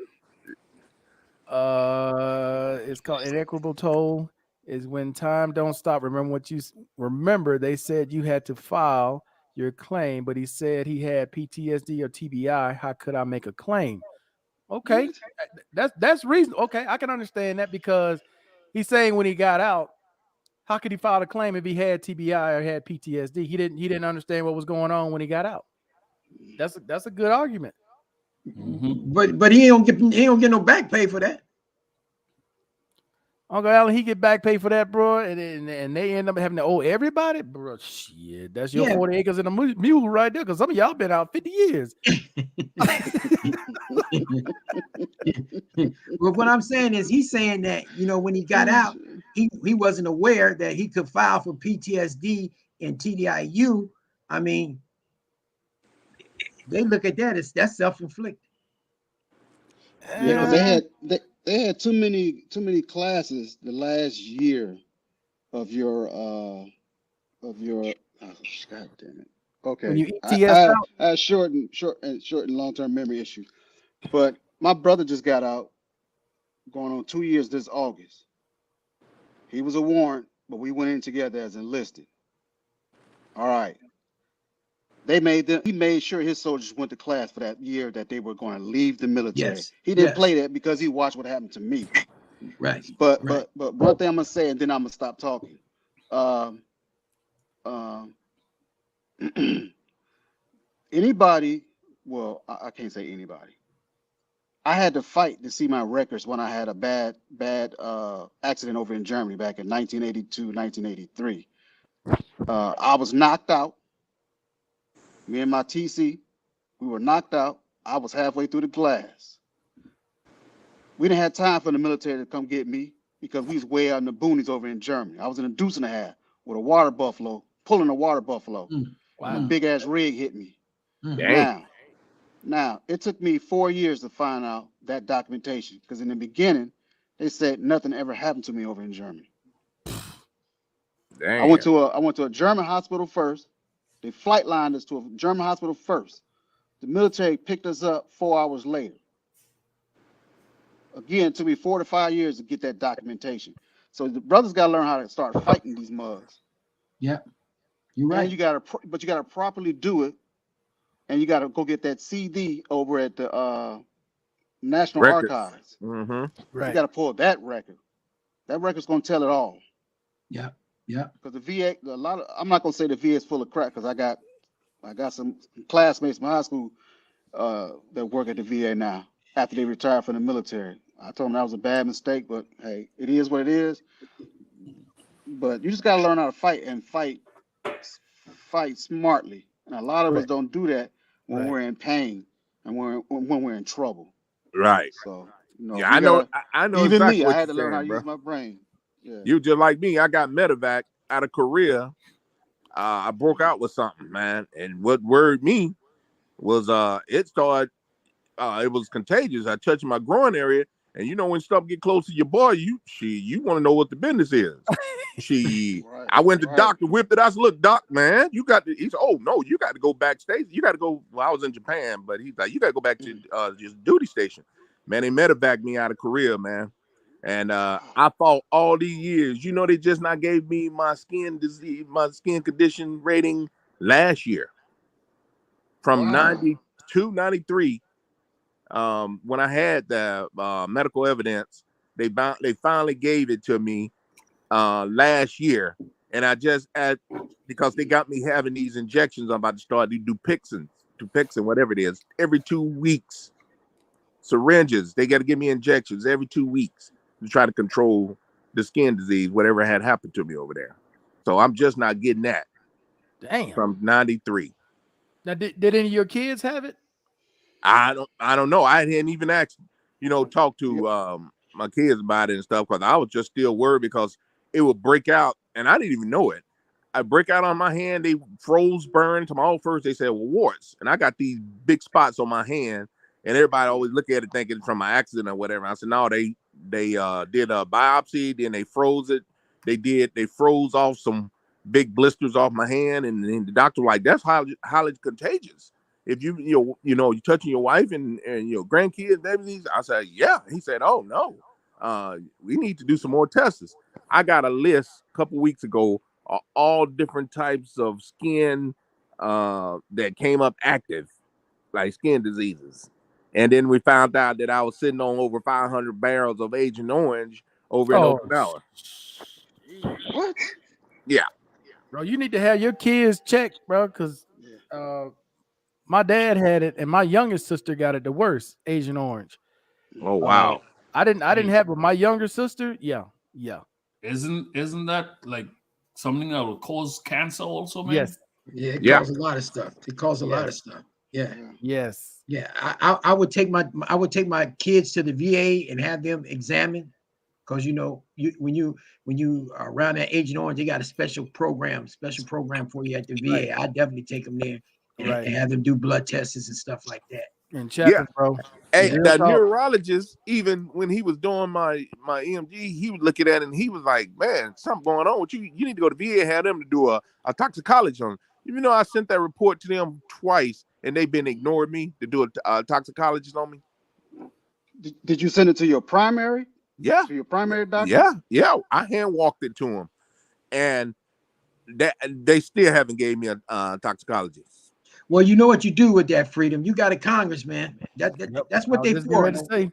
It's called inequitable toll. Is when time don't stop. Remember they said you had to file your claim, but he said he had PTSD or TBI. How could I make a claim? Okay, that's reasonable. Okay, I can understand that, because he's saying when he got out, how could he file a claim if he had TBI or had PTSD? He didn't understand what was going on when he got out. That's a good argument. Mm-hmm. But he don't get no back pay for that. Uncle Allen, he get back pay for that, bro, and they end up having to owe everybody, bro. Shit, that's your 40 acres and a mule right there, because some of y'all been out 50 years. But what I'm saying is, he's saying that when he got out, he wasn't aware that he could file for PTSD and TDIU. I mean, they look at that as that's self-inflicted. Yeah, they had too many classes the last year of your oh, God damn it. Okay. When you ETS I had short and long-term memory issues. But my brother just got out, going on 2 years this August. He was a warrant, but we went in together as enlisted. All right. He made sure his soldiers went to class for that year that they were going to leave the military. Yes. He didn't play that because he watched what happened to me. Right. But one thing I'm gonna say, and then I'm gonna stop talking. Anybody, well, I can't say anybody. I had to fight to see my records when I had a bad accident over in Germany back in 1982, 1983. I was knocked out. Me and my TC, We were knocked out. I was halfway through the glass. We didn't have time for the military to come get me because we was way out in the boonies over in Germany. I was in a deuce and a half with a water buffalo, pulling a water buffalo, and a Wow. big ass rig hit me. Dang. Now, it took me 4 years to find out that documentation because in the beginning, they said nothing ever happened to me over in Germany. I went Damn. to a German hospital first. They flight lined us to a German hospital first. The military picked us up 4 hours later. Again, it took me 4 to 5 years to get that documentation. So the brothers got to learn how to start fighting these mugs. Yeah, you're right. And you got to, but you got to properly do it. And you got to go get that CD over at the National Records. Archives. Mm-hmm. You Right. got to pull that record. That record's going to tell it all. Yeah. Because the VA, I'm not going to say the VA is full of crap because I got some classmates from high school that work at the VA now after they retired from the military. I told them that was a bad mistake, but hey, it is what it is. But you just got to learn how to fight and fight smartly. And a lot of us Correct. don't do that when Right. we're in pain and when we're in trouble. Right. So, you know, Yeah, we I know. gotta, I know even exactly me, I what had you're to learn how saying, to bro. use my brain. Yeah. You just like me. I got medevac out of Korea. I broke out with something, man. And what worried me was it started. It was contagious. I touched my groin area, and you know when stuff get close to your boy, you want to know what the business is. Right. I went to Right. doctor, whipped it. I said, "Look, doc, man, you got to." He said, "Oh no, you got to go backstage. You got to go." Well, I was in Japan, but he's like, "You got to go back to just duty station." Man, they medevac me out of Korea, man. And I fought all these years. You know, they just not gave me my skin disease, my skin condition rating last year from Wow. 92, 93. When I had the medical evidence, they finally gave it to me last year, and I just because they got me having these injections. I'm about to start to do Dupixent, whatever it is, every 2 weeks. Syringes, they got to give me injections every 2 weeks to try to control the skin disease, whatever had happened to me over there. So I'm just not getting that Damn. from 93. Now, did any of your kids have it? I don't know. I hadn't even asked, talk to my kids about it and stuff because I was just still worried because it would break out and I didn't even know it. I break out on my hand, they froze, burned to my own first. They said, well, warts. And I got these big spots on my hand, and everybody always look at it thinking it's from my accident or whatever. I said, no, they did a biopsy, then they froze it. They froze off some big blisters off my hand, and then the doctor was like, that's highly contagious. If you're touching your wife and your grandkids, babies. I said, yeah. He said, oh no, we need to do some more tests. I got a list a couple weeks ago of all different types of skin that came up active, like skin diseases. And then we found out that I was sitting on over 500 barrels of Agent Orange over in Oh, Okinawa. What? Yeah. bro, you need to have your kids checked, bro, because my dad had it, and my youngest sister got it the worst, Agent Orange. Oh wow. I didn't have it with my younger sister. Yeah. Isn't that like something that will cause cancer also, man? Yes. Yeah, it Yeah. causes a lot of stuff. It causes a lot of stuff. Yeah. Yes. Yeah. I would take my kids to the VA and have them examined. Because when you are around that Agent Orange, they got a special program for you at the VA. Right. I definitely take them there and Right. have them do blood tests and stuff like that. And Chapin, bro. Hey, Real the talk. neurologist, even when he was doing my EMG, he was looking at it and he was like, man, something going on with you. You need to go to VA and have them to do a toxicology on. Even though I sent that report to them twice and they've been ignoring me to do a toxicologist on me. Did you send it to your primary? Yeah. To your primary doctor? Yeah. I hand walked it to him. And that they still haven't gave me a toxicologist. Well, you know what you do with that, Freedom. You got a congressman. That's what I was they just for. getting ready to say.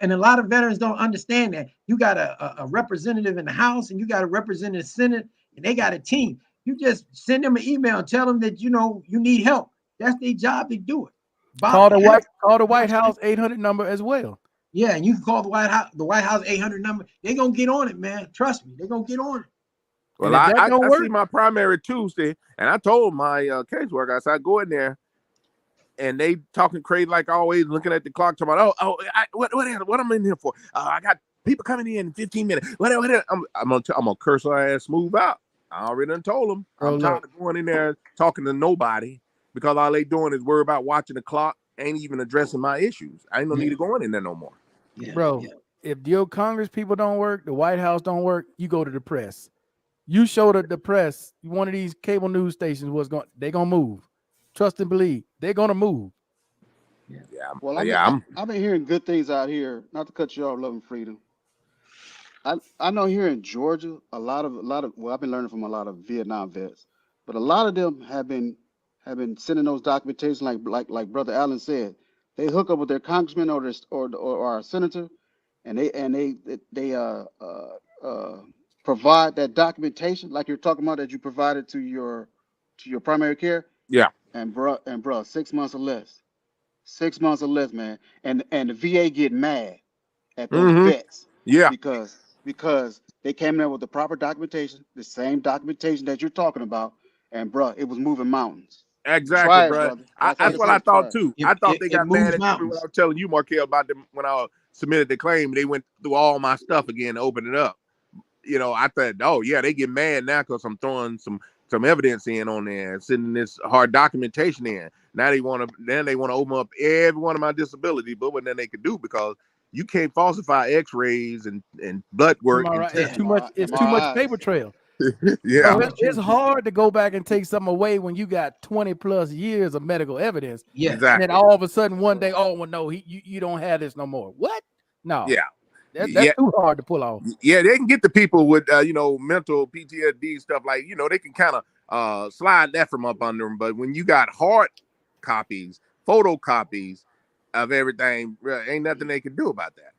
And a lot of veterans don't understand that. You got a representative in the House and you got a representative in the Senate, and they got a team. You just send them an email and tell them that you need help. That's their job to do it. Call the White House 800 number as well. Yeah, and you can call the White House 800 number. They're gonna get on it, man. Trust me, they're gonna get on it. Well, I see my primary Tuesday, and I told my caseworker, I said, I go in there and they talking crazy like always, looking at the clock, talking about, what I'm in here for? I got people coming in 15 minutes. I'm gonna curse her ass smooth out. I already done told them. Bro, I'm tired of going in there talking to nobody because all they doing is worry about watching the clock, ain't even addressing my issues. I ain't no need to go in there no more. Yeah, bro, yeah. if your Congress people don't work, the White House don't work, you go to the press. You show the press one of these cable news stations they're gonna move. Trust and believe, they're gonna move. Well, I'm I've been hearing good things out here. Not to cut you off, Love and Freedom. I know here in Georgia, a lot of well, I've been learning from a lot of Vietnam vets, but a lot of them have been sending those documentation like Brother Allen said. They hook up with their congressman or our senator, and they provide that documentation like you're talking about that you provided to your primary care. yeah. And bruh, 6 months or less. 6 months or less, man. And the VA get mad at those vets Yeah. because they came in there with the proper documentation, the same documentation that you're talking about, and bruh, it was moving mountains. Exactly, Try it, bro. brother. That's all I That's what I say. Try thought it. too. I thought they It got mad moves at me when I mountains. was telling you, Markel, about them when I submitted the claim. They went through all my stuff again to open it up. I thought, oh yeah, they get mad now because I'm throwing some evidence in on there and sending this hard documentation in. Now they want to open up every one of my disabilities, but what then they could do because you can't falsify X-rays and blood Am work I and right? It's tests. too much. It's too much paper MRIs. trail. Yeah. Bro, it's hard to go back and take something away when you got 20 plus years of medical evidence. Yeah. And then Exactly. all of a sudden one day, oh well, no, you don't have this no more. What? No, Yeah. that's too hard to pull off. Yeah, they can get the people with mental PTSD stuff like they can kind of slide that from up under them. But when you got hard copies, photocopies of everything, ain't nothing they can do about that.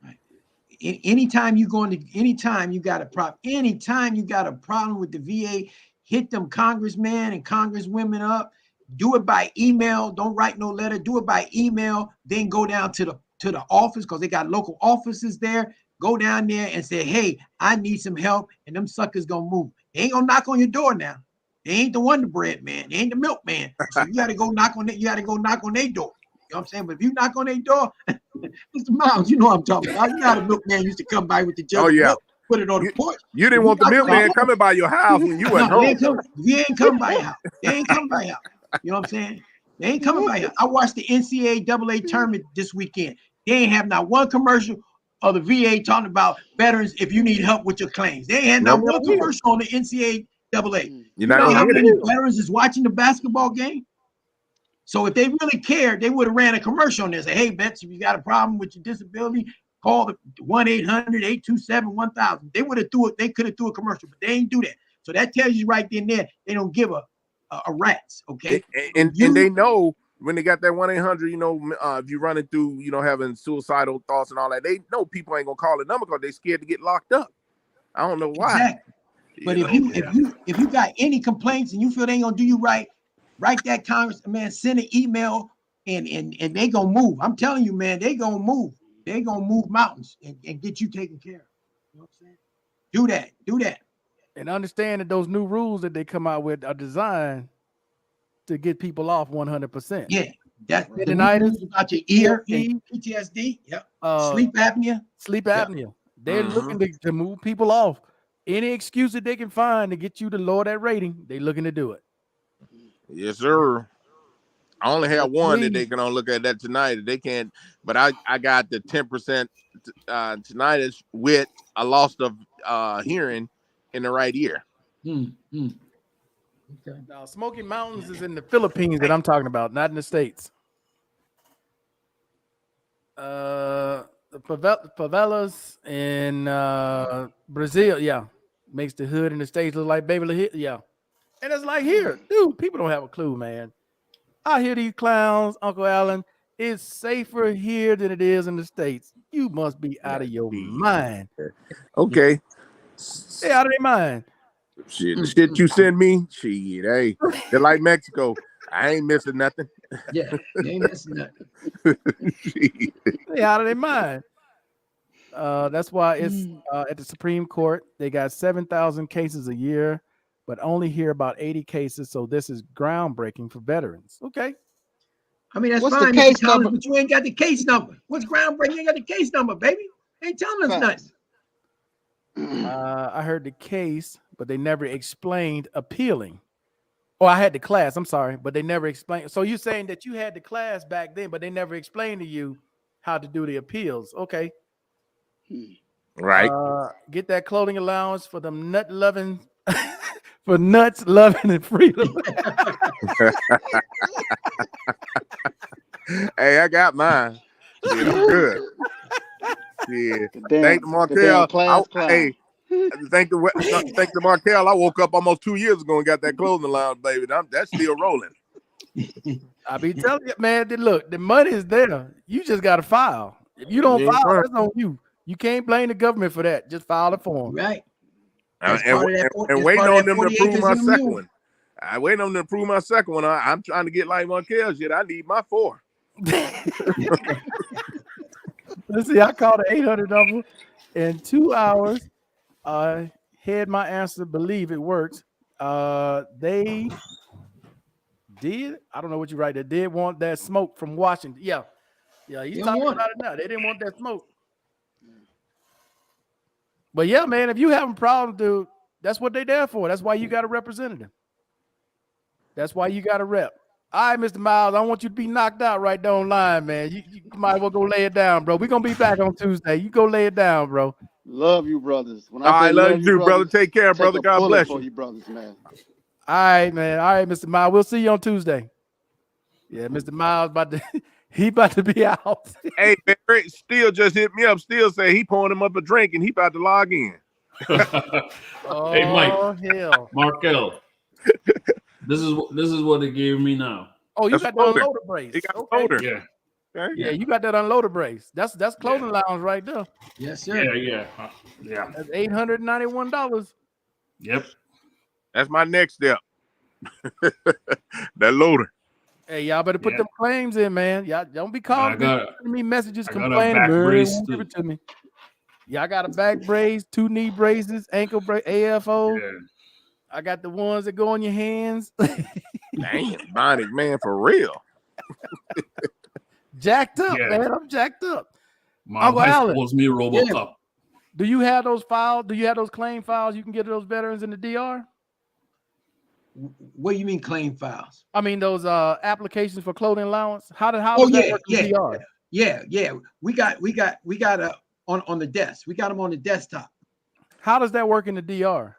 Anytime you got a problem with the VA, hit them congressmen and congresswomen up. Do it by email. Don't write no letter. Do it by email. Then go down to the office because they got local offices there. Go down there and say, hey, I need some help, and them suckers gonna move. They ain't gonna knock on your door now. They ain't the Wonder Bread man. They ain't the milkman. So you gotta go knock on that. You gotta go knock on their door. You know what I'm saying? But if you knock on their door, Mr. Miles, you know what I'm talking about. You know how the milkman used to come by with the jug Oh of yeah, milk, put it on the porch. you didn't want the milkman coming by your house when you wasn't No, home. we ain't come by your house. They ain't coming by your house. You know what I'm saying? They ain't coming by your house. I watched the NCAA tournament this weekend. They ain't have not one commercial of the VA talking about veterans if you need help with your claims. They ain't had not one commercial on the NCAA. You're You not know how gonna get many it. veterans is watching the basketball game? So if they really cared, they would have ran a commercial on there. Say, hey, vets, if you got a problem with your disability, call the 1-800-827-1000. They would have they could have threw a commercial, but they ain't do that. So that tells you right then there, they don't give a rat's, okay? And they know when they got that 1-800, if you running through, having suicidal thoughts and all that, they know people ain't gonna call the number because they scared to get locked up. I don't know why. Exactly. But if you got any complaints and you feel they ain't gonna do you right, write that congressman, send an email, and they gonna move. I'm telling you, man, they gonna move. They gonna move mountains and get you taken care of. You know what I'm saying? Do that. And understand that those new rules that they come out with are designed to get people off 100%. Yeah, that's the Tendinitis, rules about your ear COPD, and PTSD. Yep. Sleep apnea. Sleep apnea. They're looking to move people off. Any excuse that they can find to get you to lower that rating, they're looking to do it. Yes, sir. I only have one that Please. they can only look at that tonight. They can't, but I got the 10% tinnitus with a loss of hearing in the right ear. Okay. Now, Smoky Mountains is in the Philippines that I'm talking about, not in the States. The favelas in Brazil, makes the hood in the States look like Beverly Hills, And it's like here, dude, people don't have a clue, man. I hear these clowns, Uncle Allen. It's safer here than it is in the States. You must be out of your mind. Okay. They out of their mind. Shit, the shit you send me, shit, hey, they're like Mexico. I ain't missing nothing. Yeah, they ain't missing nothing. They out of their mind. That's why it's at the Supreme Court. They got 7,000 cases a year, but only hear about 80 cases. So this is groundbreaking for veterans. Okay. I mean, that's What's the fine, Mr. case Collins, number? but you ain't got the case number. What's groundbreaking? You ain't got the case number, baby. Ain't telling us Facts. nothing. I heard the case, but they never explained appealing. Oh, I had the class. I'm sorry, but they never explained. So you're saying that you had the class back then, but they never explained to you how to do the appeals. Okay. Right. Get that clothing allowance for them nut loving, for nuts loving and freedom. Hey, I got mine. Yeah, I'm good. Yeah. Thank the The damn Markel. class clown. Hey, thank the Markel. I woke up almost 2 years ago and got that clothing allowance, baby. That's still rolling. I be telling you, man, look, the money is there. You just got to file. If you don't file, that's on you. You can't blame the government for that. Just file the form. Right. And waiting on them to approve my second one. I waiting on them to approve my second one. I'm trying to get like Markel shit. I need my 4. Let's see. I called an 800 number in 2 hours. Had my answer. Believe it works. They did. I don't know what you write. They did want that smoke from Washington. Yeah. He's talking about it now. They didn't want that smoke. But yeah, man, if you have a problem, dude, that's what they're there for. That's why you got a representative. That's why you got a rep. All right, Mr. Miles, I don't want you to be knocked out right down the line, man. You might as well go lay it down, bro. We're going to be back on Tuesday. You go lay it down, bro. Love you, brothers. When I love you too, brother. Take care, brother. God bless you. Brothers, man. All right, man. All right, Mr. Miles. We'll see you on Tuesday. Yeah, Mr. Miles he about to be out. Hey, Barry, Steele just hit me up. Steele said he pouring him up a drink and he about to log in. Oh, hey, Mike. Hell. Markel. This is what they gave me now. Oh, you got the unloader brace. He got the loader. Yeah. Okay. Yeah, you got that unloader brace. That's clothing allowance right there. Yes, sir. Yeah. That's $891. Yep. That's my next step. That loader. Hey, y'all better put them claims in, man. Y'all don't be calling me messages complaining. Give it to me. Yeah, I got a back brace, 2 knee braces, ankle brace, AFO. Yeah. I got the ones that go on your hands. Damn, Bonnie, man, for real. Jacked up, man. I'm jacked up. My wife calls me RoboCop. Yeah. Do you have those files? Do you have those claim files you can get to those veterans in the DR? What do you mean claim files? I mean those applications for clothing allowance. How does that work in DR? Yeah. We got on the desk. We got them on the desktop. How does that work in the DR?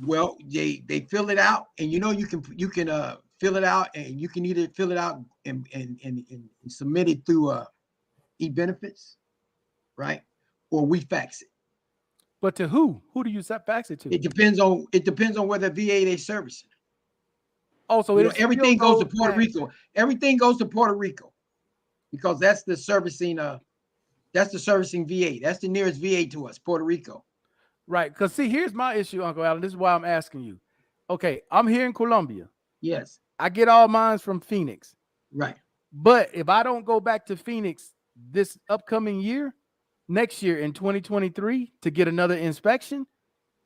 Well, they fill it out, and you can fill it out, and you can either fill it out and submit it through e-benefits, right? Or we fax it. But to who? Who do you fax it to? It depends on whether VA they servicing. Oh, so everything goes to Puerto Rico. Everything goes to Puerto Rico because that's the servicing VA. That's the nearest VA to us, Puerto Rico. Right. Because see, here's my issue, Uncle Alan. This is why I'm asking you. Okay, I'm here in Colombia. Yes. I get all mine from Phoenix. Right. But if I don't go back to Phoenix this upcoming year, next year in 2023 to get another inspection,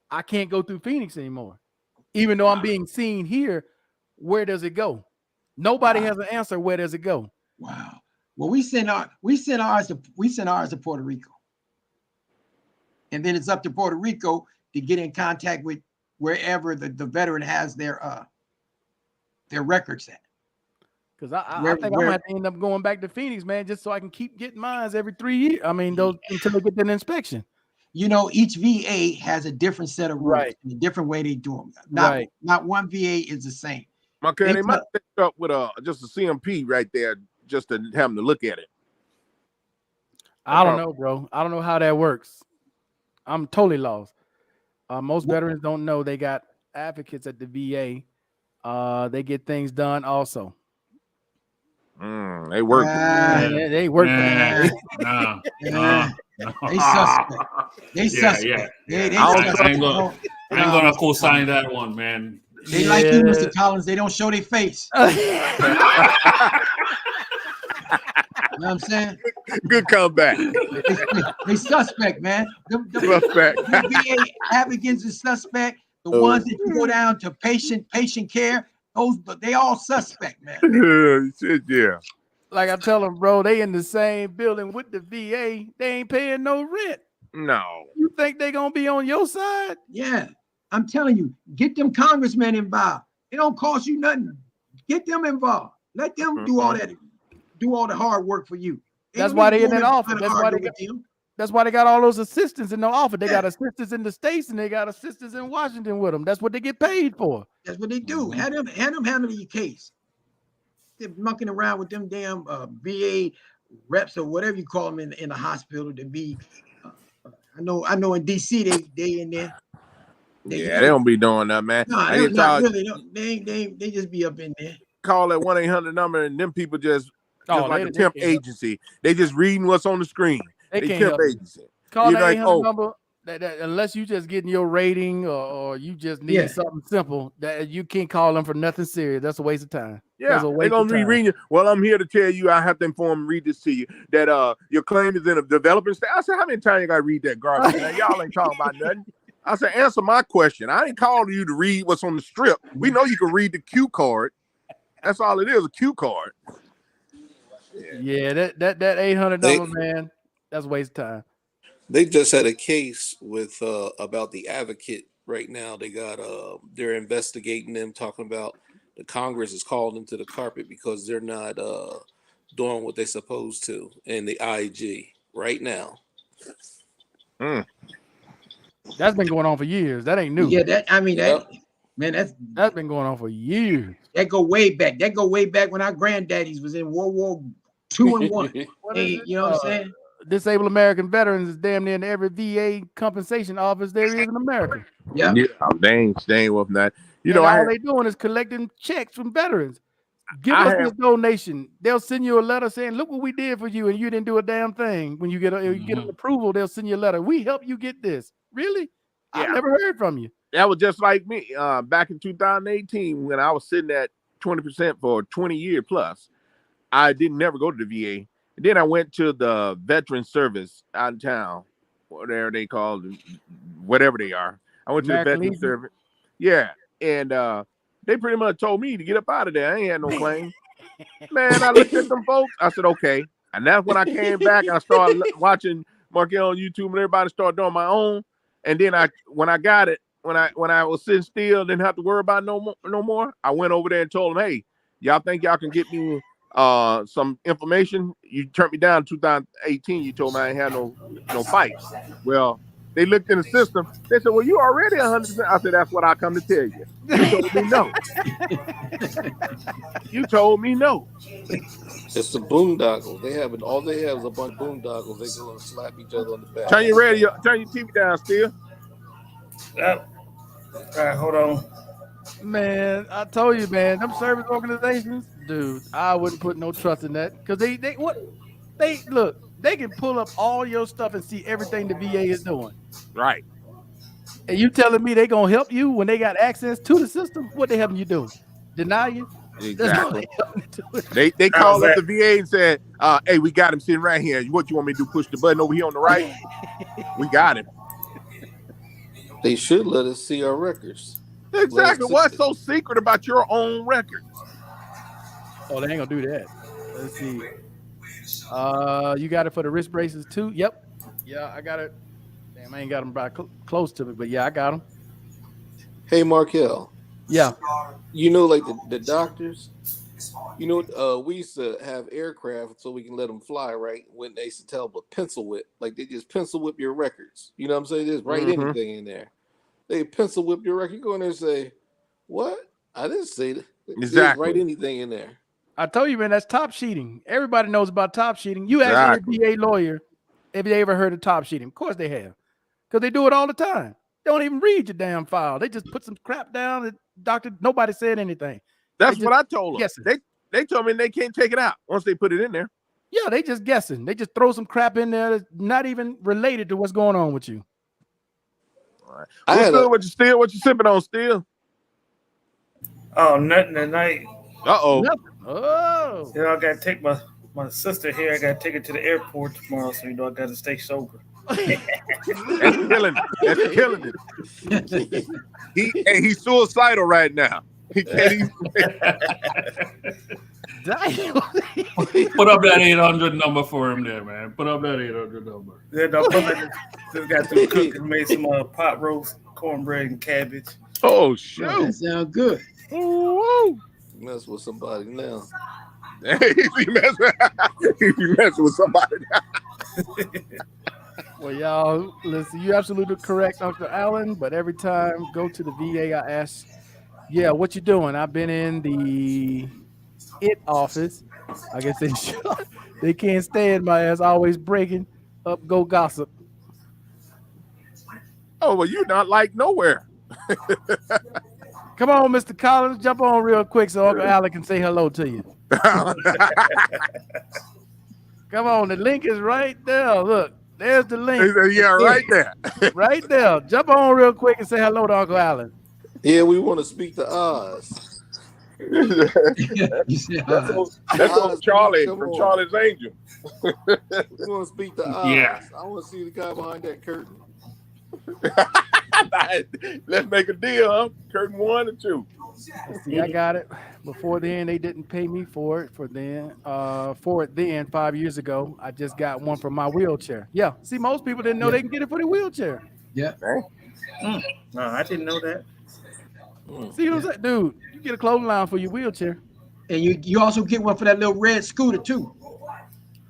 I can't go through Phoenix anymore. Even though I'm being seen here, where does it go? Nobody has an answer. Where does it go? Wow. Well, we send ours to Puerto Rico. And then it's up to Puerto Rico to get in contact with wherever the veteran has their records at. Because I think I'm gonna have to end up going back to Phoenix, man, just so I can keep getting mine every 3 years. I mean, those until they get an inspection. Each VA has a different set of rules and a different way they do them. Not one VA is the same. Okay, they might pick up with just a CMP right there, just to have them to look at it. I don't know, bro. I don't know how that works. I'm totally lost. Most veterans don't know they got advocates at the VA. They get things done also. They work. They work. No. They suspect. They suspect. I ain't gonna co-sign that one, man. They like you, Mr. Collins. They don't show their face. You know what I'm saying? Good comeback. They suspect, man. Suspect. The VA advocates is suspect. The ones that you go down to patient care, They all suspect, man. Yeah. Like I tell them, bro, they in the same building with the VA. They ain't paying no rent. No. You think they gonna be on your side? Yeah, I'm telling you, get them congressmen involved. It don't cost you nothing. Get them involved. Let them do all that, do all the hard work for you. That's why they in that office. That's why they got all those assistants in the office. They got assistants in the states and they got assistants in Washington with them. That's what they get paid for. That's what they do. Have them handle your case. They're mucking around with them damn VA reps or whatever you call them in the hospital to be. I know in DC they in there. They don't be doing that, man. No, they not really. They just be up in there. Call that 1-800 number and them people just like a temp agency. They just reading what's on the screen. They temp agency. Call that 800 number. That unless you just getting your rating or you just need something simple, that you can't call them for nothing serious. That's a waste of time. Yeah, they're gonna be reading you. Well, I'm here to tell you, I have to read this to you, that your claim is in a developing state. I said, how many times you gotta read that garbage? Man, y'all ain't talking about nothing. I said, answer my question. I ain't calling you to read what's on the strip. We know you can read the cue card. That's all it is, a cue card. Yeah, that 800 number, man, that's a waste of time. They just had a case with about the advocate right now. They got they're investigating them, talking about the Congress has called them to the carpet because they're not doing what they're supposed to, and the IG right now. That's been going on for years. That ain't new. Yeah, that's been going on for years. That go way back. That go way back when our granddaddies was in World War II and One. You know what I'm saying? Disabled American veterans is damn near in every VA compensation office there is in America. Yeah, they ain't with that. All they doing is collecting checks from veterans. Give us this donation. They'll send you a letter saying, "Look what we did for you, and you didn't do a damn thing." When you get an approval, they'll send you a letter. We help you get this. Really? Yeah. I never heard from you. That was just like me back in 2018 when I was sitting at 20% for 20 years plus. I didn't never go to the VA. And then I went to the veteran service out in town, whatever they call it, whatever they are. I went to the veteran service. Yeah. And they pretty much told me to get up out of there. I ain't had no claim. Man, I looked at them folks. I said, okay. And that's when I came back and I started watching Markel on YouTube and everybody started doing my own. And then when I got it, when I was sitting still, didn't have to worry about no more. I went over there and told them, hey, y'all think y'all can get me some information? You turned me down in 2018. You told me I ain't had no fight. Well, they looked in the system. They said, well, you already 100%. I said, that's what I come to tell you. You told me no. You told me no. It's the boondoggles. All they have is a bunch of boondoggles. They go and slap each other on the back. Turn your TV down still. All right, hold on. Man, I told you, man, them service organizations, dude, I wouldn't put no trust in that. Because they can pull up all your stuff and see everything the VA is doing. Right. And you telling me they gonna help you when they got access to the system? What they helping you do? Deny you? Exactly. They called up the VA and said, hey, we got him sitting right here. What you want me to do? Push the button over here on the right? We got him. They should let us see our records. Exactly. What's so secret about your own records? Oh, they ain't gonna do that. Let's see. You got it for the wrist braces too? Yep. Yeah, I got it. Damn, I ain't got them right close to me, but yeah, I got them. Hey, Markel. Yeah. You know, like the doctors, you know, we used to have aircraft so we can let them fly, right? When they used to tell them a pencil whip, like they just pencil whip your records. You know what I'm saying? Just write anything in there. They pencil whip your record. You go in there and say, what? I didn't say that. Exactly. Just write anything in there. I told you, man, that's top sheeting. Everybody knows about top sheeting. You ask any VA lawyer if they ever heard of top sheeting. Of course they have. Because they do it all the time. They don't even read your damn file. They just put some crap down. And nobody said anything. That's what I told them. Guessing. They told me they can't take it out once they put it in there. Yeah, they just guessing. They just throw some crap in there that's not even related to what's going on with you. All right. What you sipping on still? Oh, nothing tonight. Uh-oh. Oh. You know, I gotta take my sister here. I gotta take her to the airport tomorrow, so I gotta stay sober. That's killing it. He's suicidal right now. He can't even. Damn. Put up that 800 number for him there, man. Put up that 800 number. Yeah, no, brother just got through cooking, made some pot roast, cornbread, and cabbage. Oh That shoot! sounds good. Woo! Mess with somebody now. He messing with somebody. Well, y'all, listen, you're absolutely correct, Uncle Allen. But every time go to the VA, I ask, yeah, what you doing? I've been in the IT office. I guess they can't stand my ass always breaking up, go gossip. Oh well, you're not like nowhere. Come on, Mr. Collins, jump on real quick so Uncle Allen can say hello to you. Come on, the link is right there. Look, there's the link. Yeah, right there. Right there. Jump on real quick and say hello to Uncle Allen. Yeah, we want to speak to Oz. You see, That's on Charlie Come from on. Charlie's Angel. We want to speak to Oz. Yeah. I want to see the guy behind that curtain. Let's make a deal, huh? Curtain 1 and 2. See, I got it. Before then, they didn't pay me for it. For it then 5 years ago, I just got one for my wheelchair. Yeah. See, most people didn't know they can get it for the wheelchair. yeah. No, I didn't know that. See what I'm saying, dude? You get a clothing line for your wheelchair. And you also get one for that little red scooter too.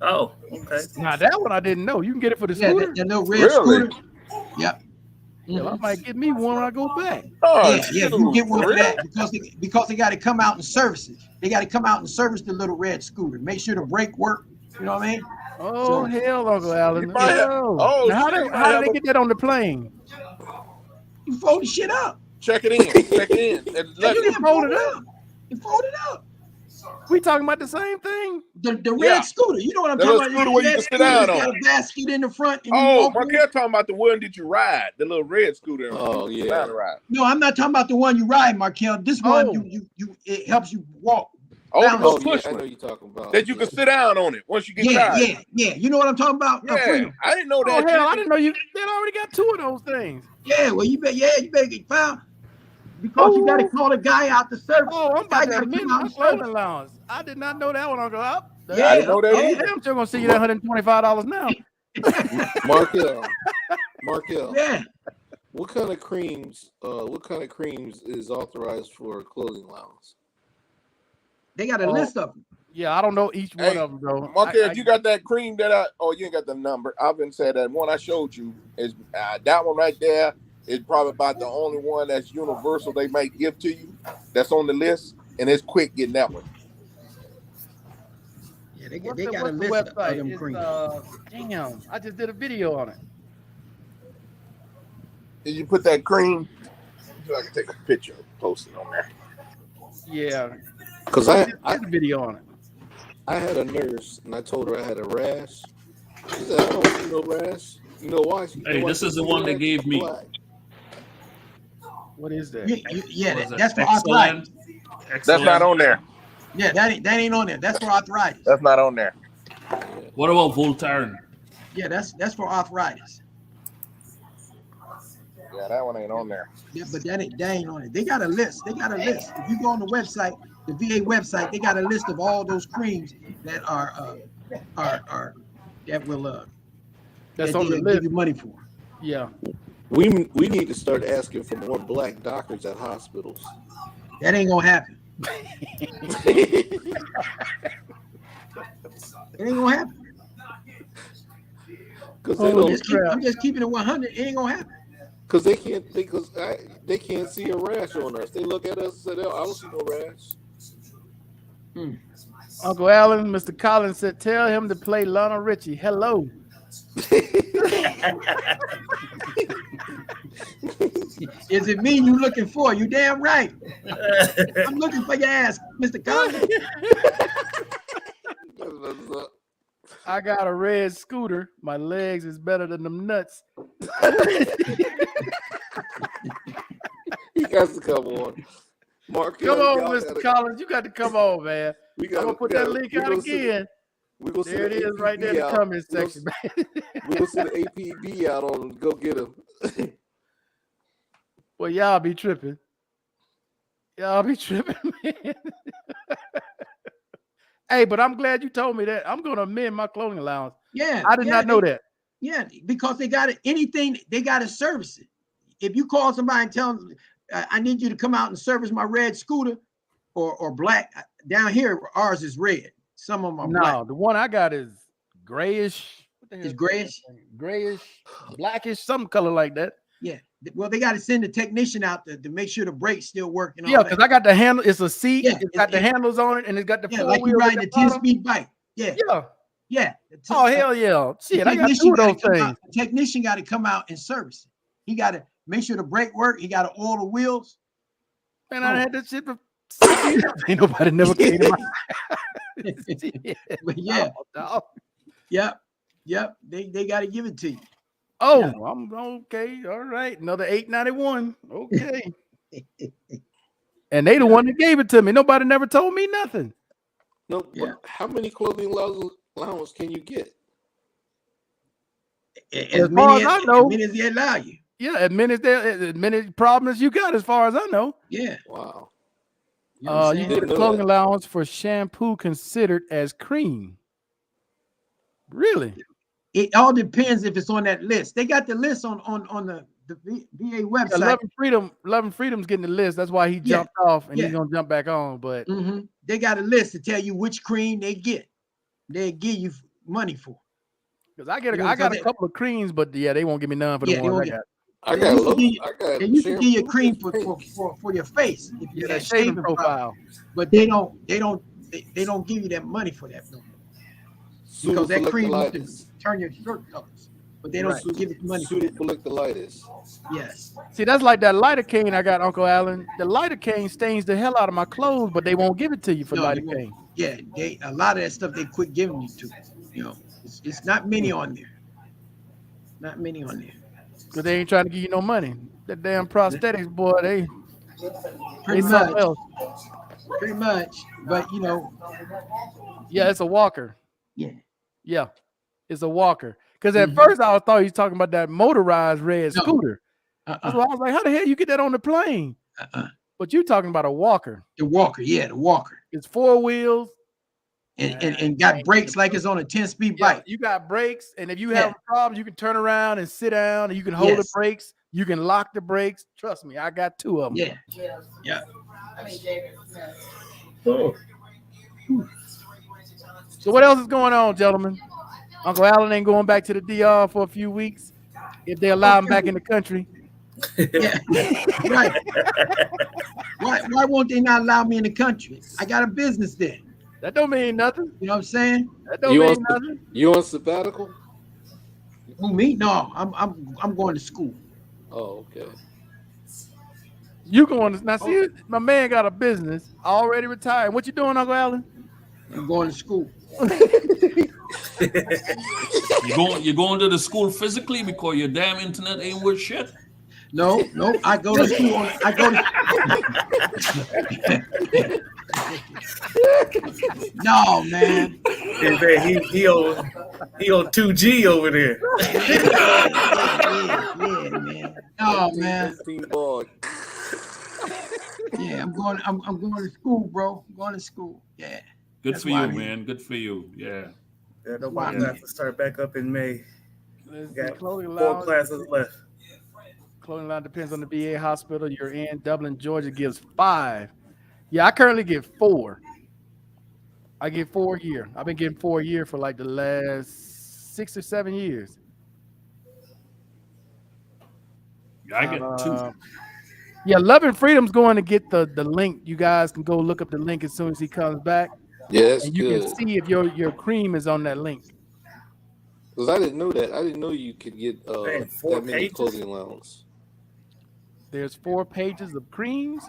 Oh, okay. Now that one I didn't know. You can get it for the Yeah, scooter. that little red Really? scooter. Yep. Well, I might get me one when I go back. Oh, Yeah, you shoot. get one for Really? that because they got to come out and service it. They got to come out and service the little red scooter. Make sure the brake work. You know what I mean? Oh So- hell, Uncle Allen. You might have- No. oh, Now, shit, you might how have did a- they get that on the plane? You fold the shit up. Check it in. Check it in. And Yeah, let- you can fold it up. You fold it up. We talking about the same thing? The red Yeah. scooter. You know what I'm The talking little about? scooter where you That can sit scooter down that's on. got a basket in the front. And you Oh, walk with it. Marquette talking about the one that you ride, the little red scooter. Oh, You yeah. down to ride. No, I'm not talking about the one you ride, Markel. This one Oh. you it helps you walk. Oh, the Down little Oh, yeah, push I know one you're talking about. that you can sit down on it once you get Yeah, tired. yeah. You know what I'm talking about? Yeah, Freedom. I didn't know Oh that. hell, I shit. didn't know you. They already got two of those things. Yeah, well you better get found because you got to call the guy out to service. Oh, I'm The guy about to gotta admit come out my and service. clothing allowance. I did not know that one, Uncle Al. Yeah, I didn't know that I'm either. damn sure gonna see you that $125 now. Markel, Yeah, what kind of creams is authorized for clothing allowance? they got a Oh. list of them. Yeah, I don't know each one Hey, of them though. Marquette, you got that cream that you ain't got the number. I've been saying that one I showed you is that one right there is probably about the only one that's universal they might give to you that's on the list, and it's quick getting that one. Yeah, they What's got a the list of website? them It's, creams. damn, I just did a video on it. Did you put that cream? So I can take a picture and post it on there. Yeah, Because I did a video on it. I had a nurse and I told her I had a rash. She said, I don't see no rash. You know why? Hey, this is the one they gave me. Black. What is that? Yeah, What was it? that's for Excellent? arthritis. That's not on there. Yeah, that ain't on there. That's for arthritis. That's not on there. What about Voltaren? Yeah, that's for arthritis. Yeah, that one ain't on there. Yeah, but that ain't on it. They got a list. They got a list. If you go on the website, the VA website, they got a list of all those creams that are that will That's that on the they'll list. give you money for. Yeah. We need to start asking for more black doctors at hospitals. That ain't gonna happen. It ain't gonna happen. Because I'm just keeping it 100. It ain't gonna happen. they can't see a rash on us. They look at us and say, "Oh, I don't see no rash." Uncle Allen, Mr. Collins said, tell him to play Lionel Richie. Hello. Is it me you looking for? You damn right. I'm looking for your ass, Mr. Collins. I got a red scooter. My legs is better than them nuts. He got to come on. Mark, Come on, Mr. Collins. You got to come on, man. I'm going to put that link out again. There it is right there in the comment section, man. We're going to send the APB out on him. Go get him. Well, y'all be tripping. Y'all be tripping, man. Hey, but I'm glad you told me that. I'm gonna amend my clothing allowance. Yeah, I did not know that. Yeah, because they got it. Anything they got to service it. If you call somebody and tell them, I need you to come out and service my red scooter or black. Down here, ours is red. Some of them are black. No, the one I got is grayish. What the hell? It's grayish. Grayish, blackish, some color like that. Yeah. Well, they got to send the technician out to make sure the brakes still work and all Yeah, that. because I got the handle. It's a seat. Yeah, it's got the handles on it, and it's got the yeah, four like you wheels at riding the a 10 bottom. speed bike. Yeah. Yeah. Yeah. Oh hell yeah! Shit, I got two of those things. The technician got to come out and service it. He got to make sure the brake work. He got to oil the wheels. Man, I had that shit for 6 years. Ain't nobody never came to my. But yeah. Oh, Yep. They got to give it to you. oh Yeah. I'm okay. All right, another $8.91. Okay. And they the one that gave it to me. Nobody never told me nothing. No, Yeah. how many clothing allowance can you get? As many as I know. as many as they allow you. Yeah, as many problems you got, as far as I know. Yeah. Wow. You know what I'm You saying? get a Didn't know clothing that. allowance for shampoo considered as cream. Really? It all depends if it's on that list. They got the list on the VA website. Loving Freedom's getting the list. That's why he jumped off, and he's gonna jump back on. But They got a list to tell you which cream they get. They give you money for. because I got a couple of creams, but yeah, they won't give me none for the ones I got. They used to give you a cream for your face if you had shaving profile, but they don't give you that money for that no more. Because that cream used to turn your shirt colors, but they don't give it money for that. Yes. See, that's like that lidocaine I got, Uncle Allen. The lidocaine stains the hell out of my clothes, but they won't give it to you for lidocaine. Yeah, a lot of that stuff they quit giving you to. You know, it's not many on there. Not many on there. Because they ain't trying to give you no money. That damn prosthetics, boy, they Pretty something much. else. Pretty much. But you know. Yeah, it's a walker. Yeah. Yeah, it's a walker. Because at first I thought he was talking about that motorized red scooter. That's why I was like, how the hell you get that on the plane? But you're talking about a walker. The walker, yeah, the walker. It's 4 wheels. And got brakes like it's on a 10-speed bike. You got brakes, and if you have a problem, you can turn around and sit down, and you can hold the brakes. You can lock the brakes. Trust me, I got 2 of them. Yeah. So what else is going on, gentlemen? Uncle Allen ain't going back to the DR for a few weeks if they allow him back in the country. Yeah, right. Why won't they not allow me in the country? I got a business there. That don't mean nothing. You know what I'm saying? That don't mean nothing. You on sabbatical? Who, me? No, I'm going to school. Oh, okay. You going to now? See, my man got a business already retired. What you doing, Uncle Allen? I'm going to school. You going to the school physically because your damn internet ain't worth shit? No, I go to school. I go to. No, man. He on 2G over there. Yeah, man. No, man. Yeah, I'm going to school, bro. I'm going to school. Yeah. Good for you, man. Good for you. Yeah. Yeah, nobody have to start back up in May. Got 4 allowance. classes left. Clothing line depends on the VA hospital you're in. Dublin, Georgia gives 5. Yeah, I currently get 4. I get 4 a year. I've been getting 4 a year for like the last 6 or 7 years. Yeah, I get 2. Yeah, Loving Freedom's going to get the link. You guys can go look up the link as soon as he comes back. Yes, and you can see if your cream is on that link. Because I didn't know that. I didn't know you could get that many clothing allowance. There's 4 pages of creams.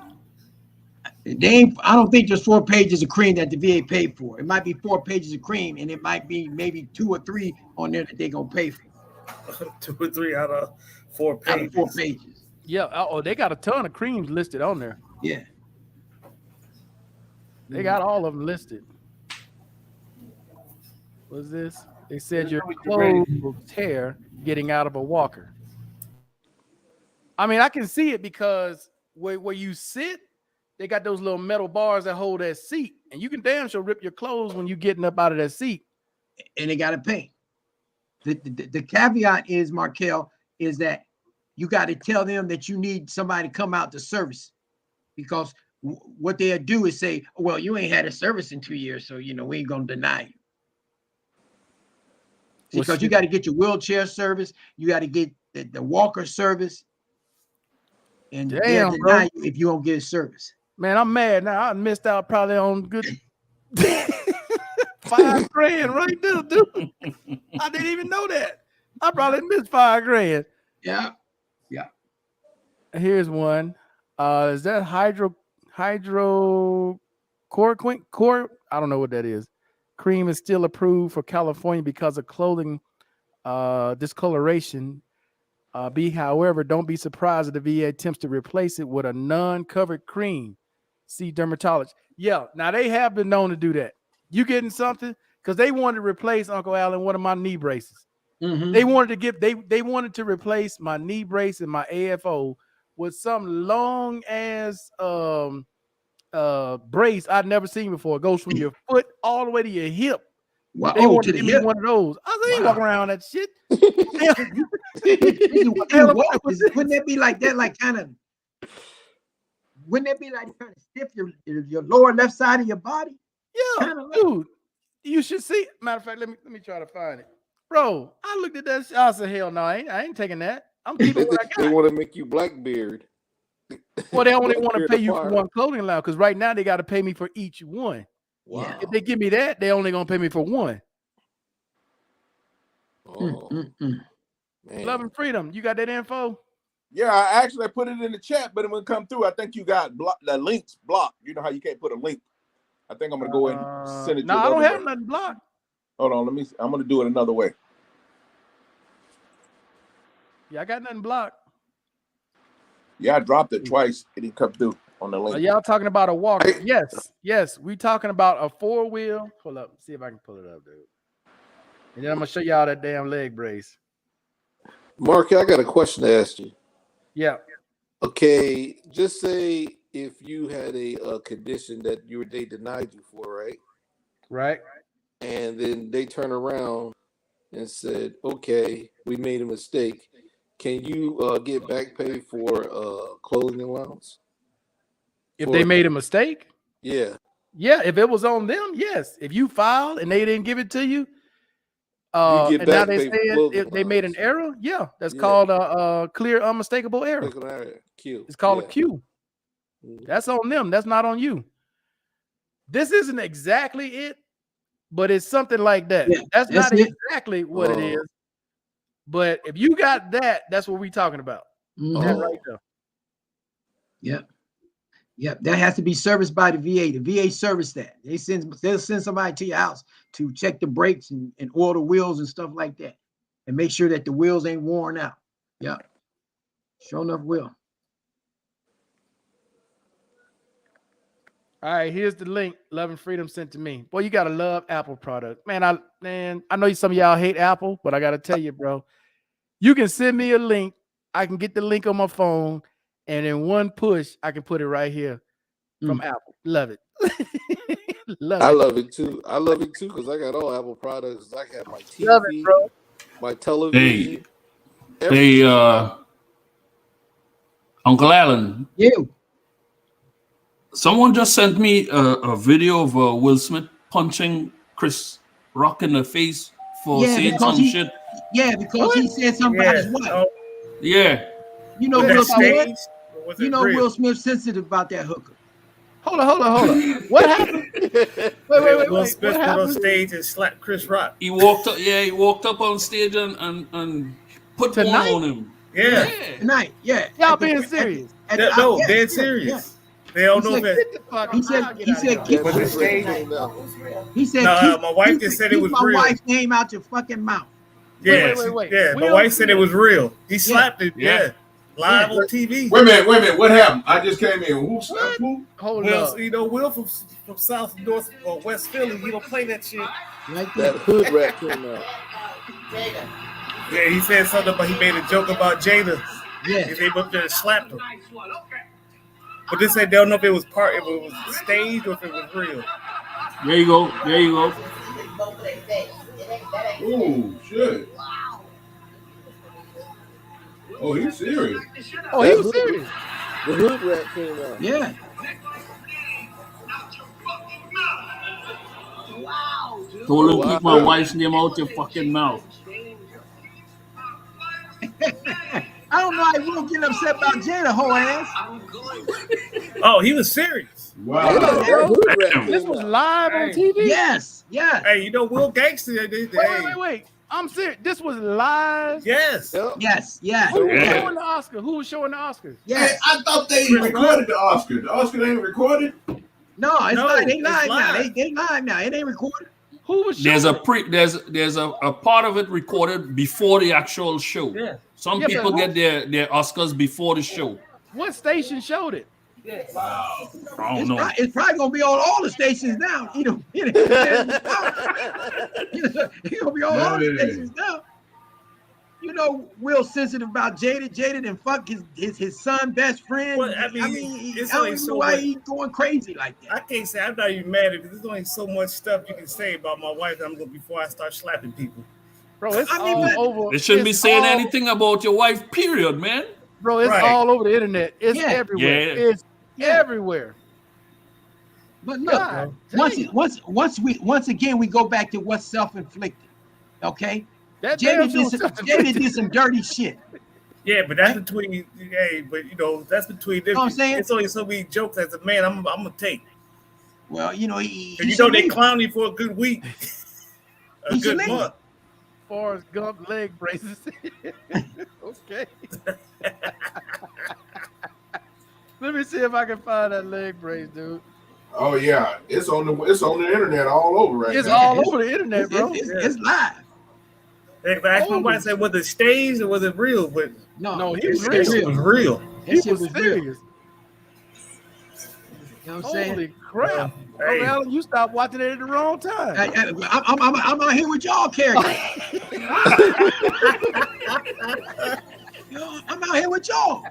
I don't think there's 4 pages of cream that the VA paid for. It might be 4 pages of cream, and it might be maybe 2 or 3 on there that they're gonna pay for. 2 or 3 out of 4 pages. Out of 4 pages. Yeah. Oh, they got a ton of creams listed on there. Yeah. They got all of them listed. What's this? They said your clothes will tear getting out of a walker. I mean, I can see it because where you sit, they got those little metal bars that hold that seat, and you can damn sure rip your clothes when you're getting up out of that seat. And they got to pay. The caveat is, Markel, is that you got to tell them that you need somebody to come out to service, because what they'll do is say, well, you ain't had a service in 2 years, so we ain't gonna deny you. Because you got to get your wheelchair service, you got to get the walker service, and they'll deny you if you don't get service. Man, I'm mad now. I missed out probably on good $5,000 right there, dude. I didn't even know that. I probably missed $5,000. Yeah. Here's one. Is that hydrochloroquine? I don't know what that is. Cream is still approved for California because of clothing discoloration. However, don't be surprised if the VA attempts to replace it with a non-covered cream. See dermatologist. Yeah, now they have been known to do that. You getting something? Because they wanted to replace, Uncle Alan, one of my knee braces. Mm-hmm. They wanted to replace my knee brace and my AFO with some long ass brace I'd never seen before. It goes from your foot all the way to your hip. Wow. They wanted to give me one of those. I said, walk around that shit. Wouldn't that be like that? Like kind of. Wouldn't that be like kind of stiff your lower left side of your body? Yeah, dude. You should see. Matter of fact, let me try to find it, bro. I looked at that. I said, hell no, I ain't taking that. I'm keeping what I got. They want to make you Blackbeard. Well, they only want to pay you for one clothing line, because right now they got to pay me for each one. Wow. If they give me that, they only gonna pay me for one. Oh, Love and Freedom. You got that info? Yeah, I actually put it in the chat, but it wouldn't come through. I think you got the links blocked. You know how you can't put a link. I think I'm gonna go ahead and send it. No, I don't have nothing blocked. Hold on, let me. I'm gonna do it another way. Yeah, I got nothing blocked. Yeah, I dropped it twice. It didn't come through on the link. Are y'all talking about a walker? Yes. We talking about a 4-wheel. Hold up, see if I can pull it up, dude. And then I'm gonna show y'all that damn leg brace. Mark, I got a question to ask you. Yeah. Okay, just say if you had a condition that they denied you for, right? Right. And then they turn around and said, "Okay, we made a mistake. Can you get back pay for clothing allowance?" If they made a mistake? Yeah. Yeah, if it was on them, yes. If you filed and they didn't give it to you, get and now back they pay for said clothing they made an error, yeah, that's called a clear, unmistakable error. Q. It's called a Q. That's on them. That's not on you. This isn't exactly it, but it's something like that. Yeah, that's not it. exactly what it is. But if you got that, that's what we're talking about. That right there. Yep. That has to be serviced by the VA. The VA service that. They'll send somebody to your house to check the brakes and oil the wheels and stuff like that, and make sure that the wheels ain't worn out. Yeah. Sure enough will. All right, here's the link Love and Freedom sent to me. Boy, you gotta love Apple product. Man, I know some of y'all hate Apple, but I gotta tell you, bro, you can send me a link. I can get the link on my phone, and in one push, I can put it right here from Apple. Love it. I love it too. I love it too because I got all Apple products. I got my TV, love it, bro. My television. Hey, Uncle Alan. Yeah. Someone just sent me a video of Will Smith punching Chris Rock in the face for saying some shit. Yeah, because he said something about his wife. Yeah. You know, Will Smith. You know, Will Smith's sensitive about that hooker. Hold on. What happened? Wait. Will Smith went on stage and slapped Chris Rock. He walked up. Yeah, he walked up on stage and put one on him. Yeah. Tonight. Yeah. Y'all being serious? No, dead serious. They don't know that. He said, my wife just said it was real. My wife's name out your fucking mouth. Yeah, wait. Yeah, my wife said it was real. He slapped it. Yeah. Live on TV. Wait a minute. What happened? I just came in. Who slapped who? Hold you know, Will from South, North, or West Philly, he don't play that shit. Like that hood rat came out. Yeah, he said something about he made a joke about Jada. Yeah. And they went up there and slapped him. But they said they don't know if it was staged or if it was real. There you go. There you go. Oh shit. Oh, he's serious. Oh, he was serious. The hood rat came out. Yeah. Told him keep my wife's name out your fucking mouth. I don't know how you won't get upset about Jada, whole ass. Oh, he was serious. Wow. This was live on TV? Yes, yes. Hey, you know Will Gangster? Wait. I'm serious. This was live? Yes. Yes, yes. Who was yes. showing the Oscar? Who was showing the Oscars? Yes. Hey, I thought they recorded the Oscar. The Oscar ain't recorded? No, it's No, live. They it's live now. live. They live now. It ain't recorded. Who was showing? There's a part of it recorded before the actual show. Yeah. Some Yeah, people but get their Oscars before the show. What station showed it? Wow. I don't know. It's probably gonna be on all the stations now. It's gonna be on all the stations now. You know, Will sensitive about Jada. Jada done fuck his son best friend. Well, I I mean, mean, it's I don't only even so know why much- he's going crazy like that. I can't say I'm not even mad at it. There's only so much stuff you can say about my wife. I'm gonna before I start slapping people. Bro, it's I mean, all but- over. They shouldn't be it's saying all- anything about your wife, period, man. Bro, it's Right. all over the internet. It's Yeah. everywhere. Yeah. It's everywhere. But look, God damn. once again, we go back to what's self-inflicted. Okay, That damn Jada shit was Jada did some dirty shit. Yeah, but that's between. Hey, but you know that's between them. Know what I'm saying? It's only so many jokes as a man. I'm gonna take. Well, you know, And he you know should they leave. clown me for a good week, a He should good leave. month. Forrest Gump leg braces. Okay. Let me see if I can find that leg brace, dude. Oh yeah, it's on the internet all over right It's now. all over the internet, bro. It's live. If I asked my wife, said, was it staged or was it real? But No, he it was was real. it was real. That He shit was was real. serious. You know what I'm saying? Holy crap. Hey. Oh, Alan, you stopped watching it at the wrong time. I'm out here with y'all characters. You know, I'm out here with y'all.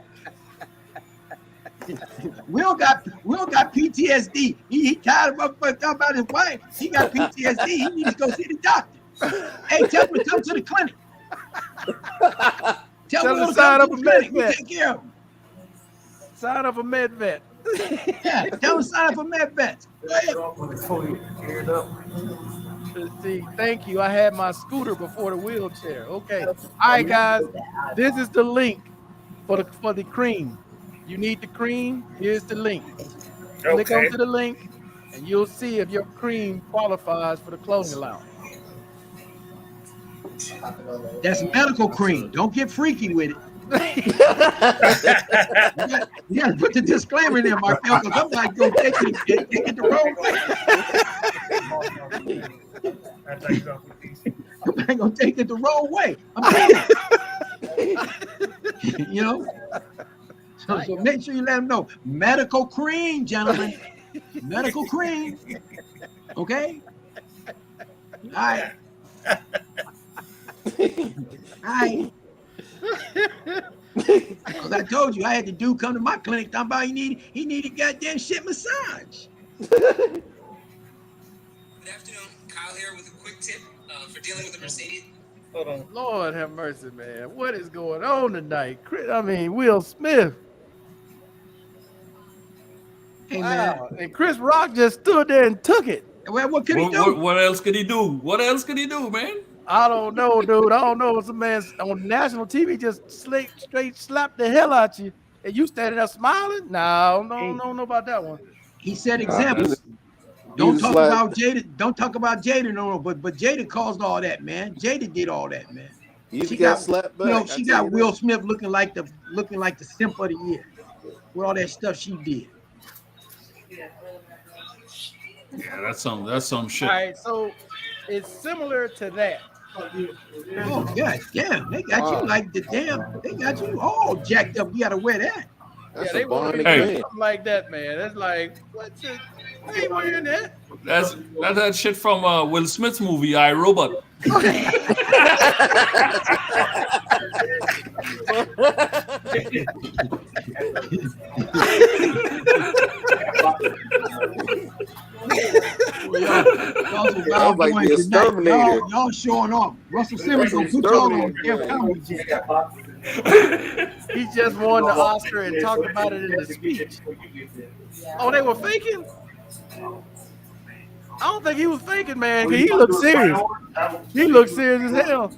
Will got PTSD. He tired of motherfuckers talking about his wife. He got PTSD. He needs to go see the doctor. Hey, tell him to come to the clinic. Tell Tell Will him to to sign come up to a the clinic. We med vet. take care of him. Sign up a med vet. Yeah, tell him to sign up for med vets. Go ahead. Let's see. Thank you. I had my scooter before the wheelchair. Okay. All right, guys. This is the link for the cream. You need the cream. Here's the link. Click Okay. onto the link, and you'll see if your cream qualifies for the clothing allowance. That's medical cream. Don't get freaky with it. You gotta put the disclaimer in there, Markel, because somebody's gonna take it the wrong way. Somebody's gonna take it the wrong way. I'm telling you. You know? So make sure you let them know. Medical cream, gentlemen. Medical cream. Okay? All right. All right. Because I told you I had the dude come to my clinic talking about he needed goddamn shit massage. Good afternoon, Kyle here with a quick tip for dealing with a Mercedes. Hold on. Lord have mercy, man. What is going on tonight? Will Smith. Hey, man. Wow. And Chris Rock just stood there and took it. Well, what could he do? What else could he do? What else could he do, man? I don't know, dude. I don't know. Some man on national TV just straight slapped the hell out you, and you standing there smiling. No, know about that one. He set examples. Don't talk about Jada. Don't talk about Jada no more. But Jada caused all that, man. Jada did all that, man. She got slapped back. You know, she got Will Smith looking like the simp of the year with all that stuff she did. Yeah, that's some shit. All right, so it's similar to that. Oh god damn, they got you like the damn. They got you all jacked up. You gotta wear that. Yeah, they want to do something like that, man. It's like, what's it? I ain't wearing that. That's that shit from Will Smith's movie I, Robot. Y'all some That wild was like boys the tonight. exterminator. Y'all showing off. Russell Simmons That's the gonna put y'all on exterminator damn comedy. He just won the Oscar and talked about it in the speech. Oh, they were faking? I don't think he was faking, man. Cause he looked serious. He looked serious as hell.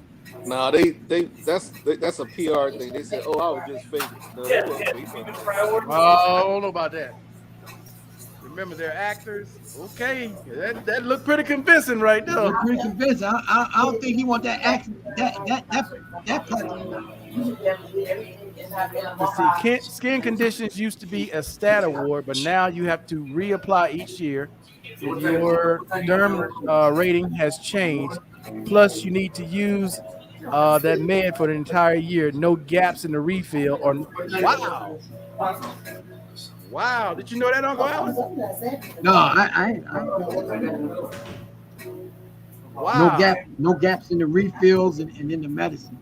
Nah, that's a PR thing. They said, "Oh, I was just faking." No, they wasn't faking. Oh, I don't know about that. Remember, they're actors. Okay, that looked pretty convincing right there. You're pretty convinced. I don't think he want that act that part. Let's see, skin conditions used to be a stat award, but now you have to reapply each year if your derm rating has changed. Plus, you need to use that med for the entire year. No gaps in the refill. Or wow, wow! Did you know that, Uncle Alan? No, I Wow. no gaps in the refills and in the medicine.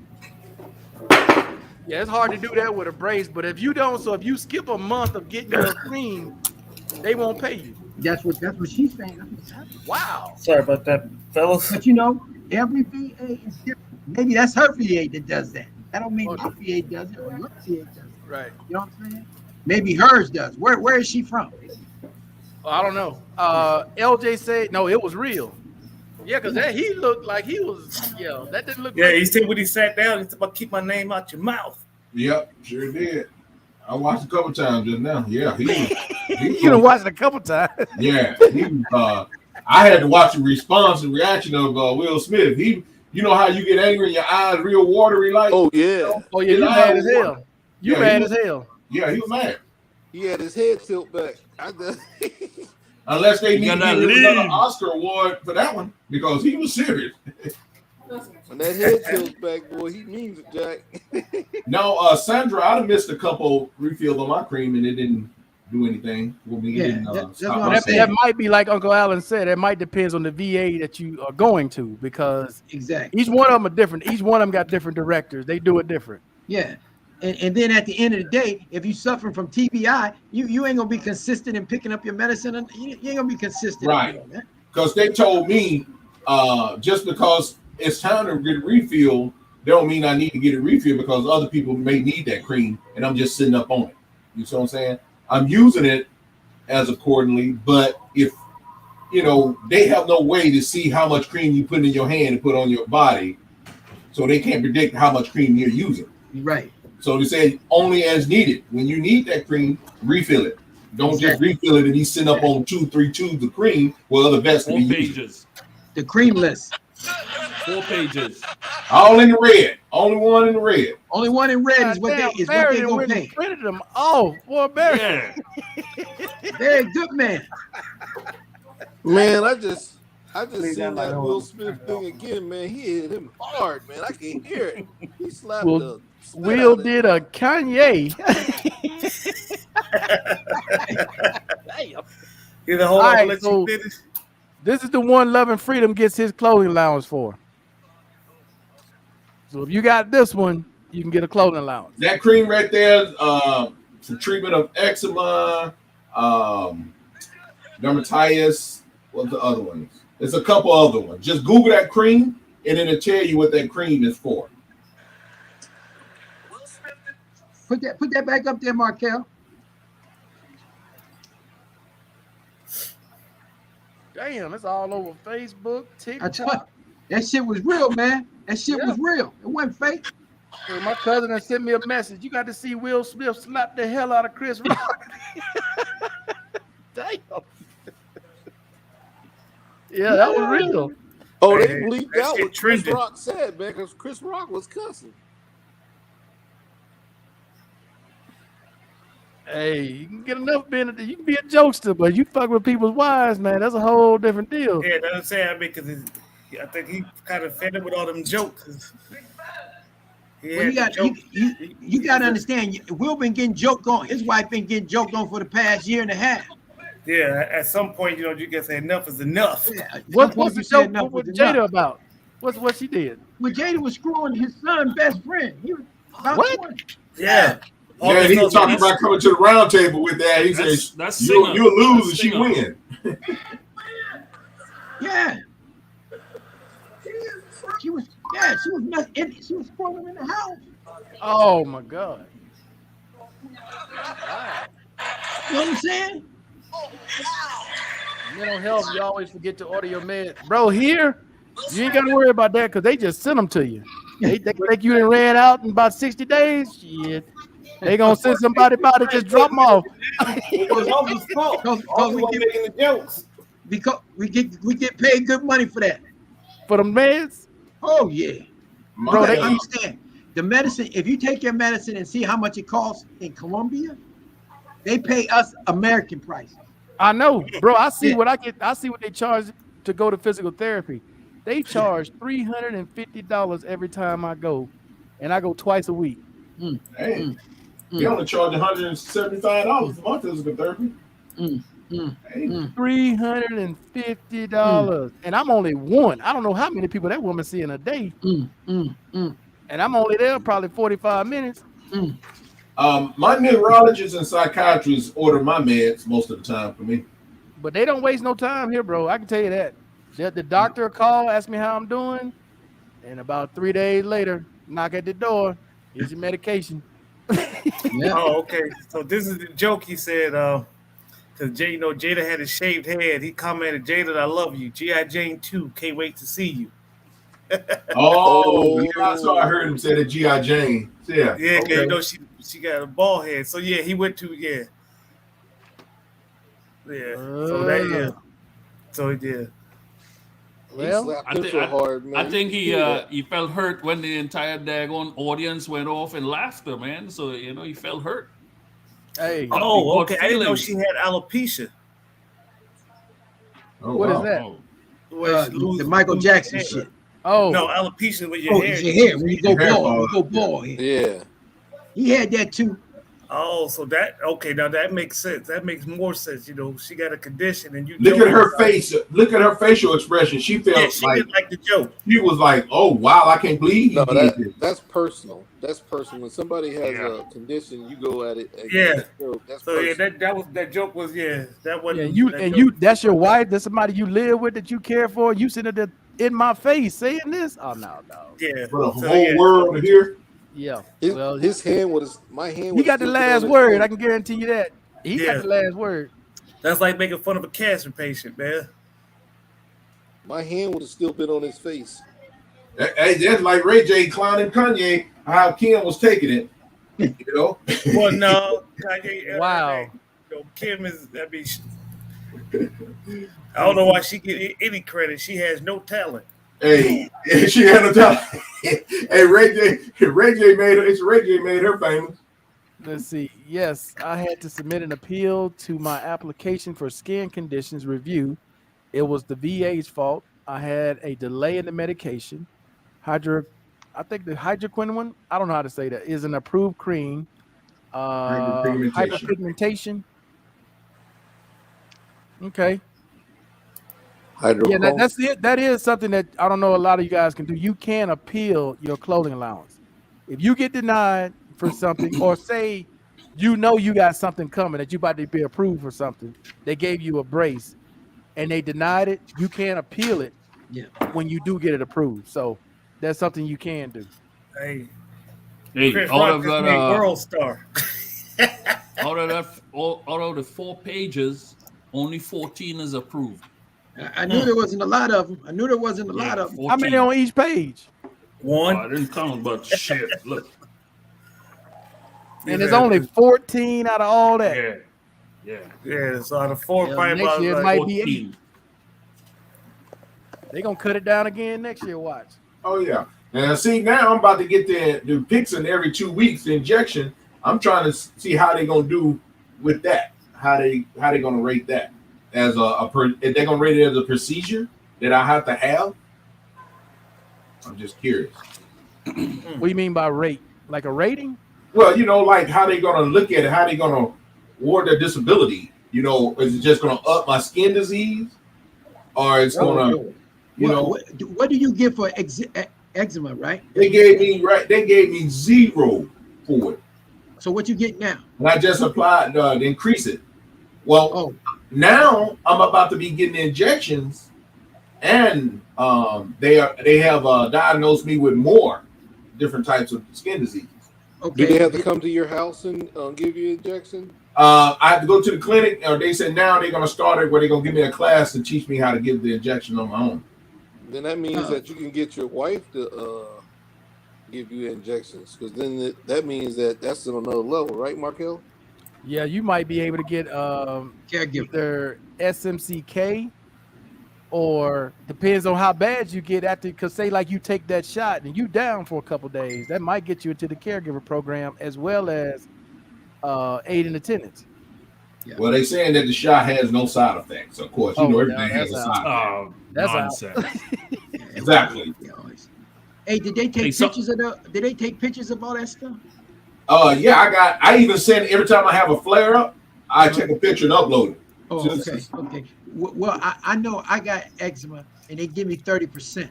Yeah, it's hard to do that with a brace, but if you don't, so if you skip a month of getting your cream, they won't pay you. That's what she's saying. Wow. Sorry about that, fellas. But you know, every VA is different. Maybe that's her VA that does that. That don't mean my VA does it or your VA does it. Right. You know what I'm saying? Maybe hers does. Where is she from? Well, I don't know. LJ said no, it was real. Yeah, because he looked like he was, that didn't look Yeah, like he said when he sat down, he said, "About keep my name out your mouth." Yep, sure did. I watched a couple times just now. Yeah, you done watched it a couple times. Yeah, I had to watch the response and reaction of Will Smith. You know how you get angry and your eyes real watery like? Oh yeah. Oh yeah, you mad as hell. You mad as hell. Yeah, he was mad. He had his head tilt back. Unless they need to give him another Oscar award for that one because he was serious. When that head tilts back, boy, he means it, Jack. No, Sandra, I'd have missed a couple refills on my cream and it didn't do anything. That might be like Uncle Alan said. It might depend on the VA that you are going to because exactly each one of them are different. Each one of them got different directors. They do it different. Yeah. And then at the end of the day, if you suffering from TBI, you ain't gonna be consistent in picking up your medicine. And you ain't gonna be consistent. Right. Because they told me just because it's time to get a refill, don't mean I need to get a refill because other people may need that cream and I'm just sitting up on it. You see what I'm saying? I'm using it as accordingly, but if they have no way to see how much cream you put in your hand and put on your body, so they can't predict how much cream you're using. Right. So they say only as needed. When you need that cream, refill it. Don't just refill it and be sitting up on 2-3 tubes of cream while other vets can be pages. The cream list. 4 pages. All in the red. Only one in the red. Only one in red is what they gonna pay. Printed them. Oh, boy, Barry. Yeah. Very good man. Man, I just seen that Will Smith thing again, man. He hit him hard, man. I can hear it. He slapped the Will did a Kanye. Damn. Hold on, let you finish. This is the one Love and Freedom gets his clothing allowance for. So if you got this one, you can get a clothing allowance. That cream right there, for treatment of eczema, dermatitis. What's the other ones? There's a couple other ones. Just Google that cream, and it'll tell you what that cream is for. Put that back up there, Markel. Damn, it's all over Facebook, TikTok. That shit was real, man. That shit was real. It wasn't fake. Hey, my cousin has sent me a message. You got to see Will Smith slap the hell out of Chris Rock. Damn. Yeah, that was real. Oh, they bleeped out what Chris Rock said, man, because Chris Rock was cussing. Hey, you can get enough being you can be a jokester, but you fuck with people's wives, man. That's a whole different deal. Yeah, that's what I'm saying. I mean, because I think he kind of fed up with all them jokes. Well, you got to understand. Will been getting joked on. His wife been getting joked on for the past year and a half. Yeah, at some point, you can say enough is enough. Yeah, what's the joke with Jada about? What's what she did? Well, Jada was screwing his son's best friend. He was about what? 20. Yeah. Yeah, he was talking about coming to the round table with that. He says, you'll lose and she win. Yeah. She was spoiling in the house. Oh my God. Wow. You know what I'm saying? Mental health, you always forget to order your meds. Bro, here, you ain't got to worry about that because they just send them to you. They think you done ran out in about 60 days. Shit. They going to send somebody by to just drop them off. It was Uncle's fault. Because we Uncle get making the jokes. because we get paid good money for that. For the meds? Oh yeah. Bro, they understand the medicine. If you take your medicine and see how much it costs in Colombia, they pay us American prices. I know, bro. I see Yeah. what I get. I see what they charge to go to physical therapy. They charge $350 every time I go, and I go twice a week. Hey, they only charge $175 a month physical therapy. $350, and I'm only one. I don't know how many people that woman see in a day, and I'm only there probably 45 minutes. My neurologists and psychiatrists order my meds most of the time for me. But they don't waste no time here, bro. I can tell you that. The doctor will call, ask me how I'm doing, and about 3 days later, knock at the door. Here's your medication. Oh, okay. So this is the joke he said. Because Jada had a shaved head. He commented, "Jada, I love you. G.I. Jane 2, can't wait to see you." Oh, yeah, I saw. I heard him say that G.I. Jane. Yeah, Yeah, okay. she got a bald head. So yeah, he went to So he did. Well, I think he felt hurt when the entire daggone audience went off in laughter, man. So he felt hurt. Hey. Oh, okay. I didn't know she had alopecia. Oh, what is that? The Michael Jackson shit. Oh no, alopecia with your hair. It's your hair when you go bald. You go bald. Yeah. He had that too. Oh, so now that makes sense. That makes more sense. She got a condition, and you Look at her face. Look at her facial expression. She felt she didn't like the joke. She was like, "Oh wow, I can't believe he did this." That's personal. That's personal. When somebody has a condition, you go at it. Yeah. That's So personal. that joke was that wasn't. That's your wife. That's somebody you live with that you care for. You sitting there in my face saying this. Oh no. Yeah. For the whole world to hear. Yeah. His hand was my hand. He got the last word. I can guarantee you that. He got the last word. That's like making fun of a cancer patient, man. My hand would have still been on his face. Hey, that's like Ray J clowning Kanye. How Kim was taking it, Well, no, Kanye. Wow. Kim is. I don't know why she get any credit. She has no talent. Hey, she had no talent. Hey, Ray J made her famous. Let's see. Yes, I had to submit an appeal to my application for skin conditions review. It was the VA's fault. I had a delay in the medication. I think the hydroquin one, I don't know how to say that, is an approved cream. Hyperpigmentation. Okay. Yeah, that's it. That is something that I don't know a lot of you guys can do. You can appeal your clothing allowance. If you get denied for something, or say you got something coming that you about to be approved for something, they gave you a brace and they denied it, you can appeal it when you do get it approved. So that's something you can do. Hey, Chris Rock out of just that made world star. out of the 4 pages, only 14 is approved. I knew there wasn't a lot of them. How many on each page? One. I didn't count, but shit, look. And there's only 14 out of all that. Yeah. So out of 4, probably next year it might 14. be 8. They're gonna cut it down again next year. Watch. Oh yeah. And see, now I'm about to get the Pixin every 2 weeks, the injection. I'm trying to see how they're gonna do with that. How they gonna rate that as if they're gonna rate it as a procedure that I have to have. I'm just curious. What do you mean by rate? Like a rating? Well, like how they gonna look at it, how they gonna award their disability. Is it just gonna up my skin disease, or it's gonna, What do you get for eczema? Right? They gave me 0 for it. So what you get now? And I just applied to increase it. Well, now I'm about to be getting injections, and they have diagnosed me with more different types of skin diseases. Do they have to come to your house and give you an injection? I have to go to the clinic, or they said now they're going to start it where they're going to give me a class to teach me how to give the injection on my own. Then that means that you can get your wife to give you injections, because then that means that that's on another level, right, Markel? Yeah, you might be able to get either SMCK, or depends on how bad you get after. Because say like you take that shot and you down for a couple days, that might get you into the caregiver program as well as aid and attendance. Yeah. Well, they're saying that the shot has no side effects. Of course, you know everything has a side effect. Oh, That's nonsense. Exactly. Hey, did they take pictures of Did they take pictures of all that stuff? Yeah, I even send every time I have a flare up, I take a picture and upload it. Oh, okay. Well, I know I got eczema, and they give me 30%.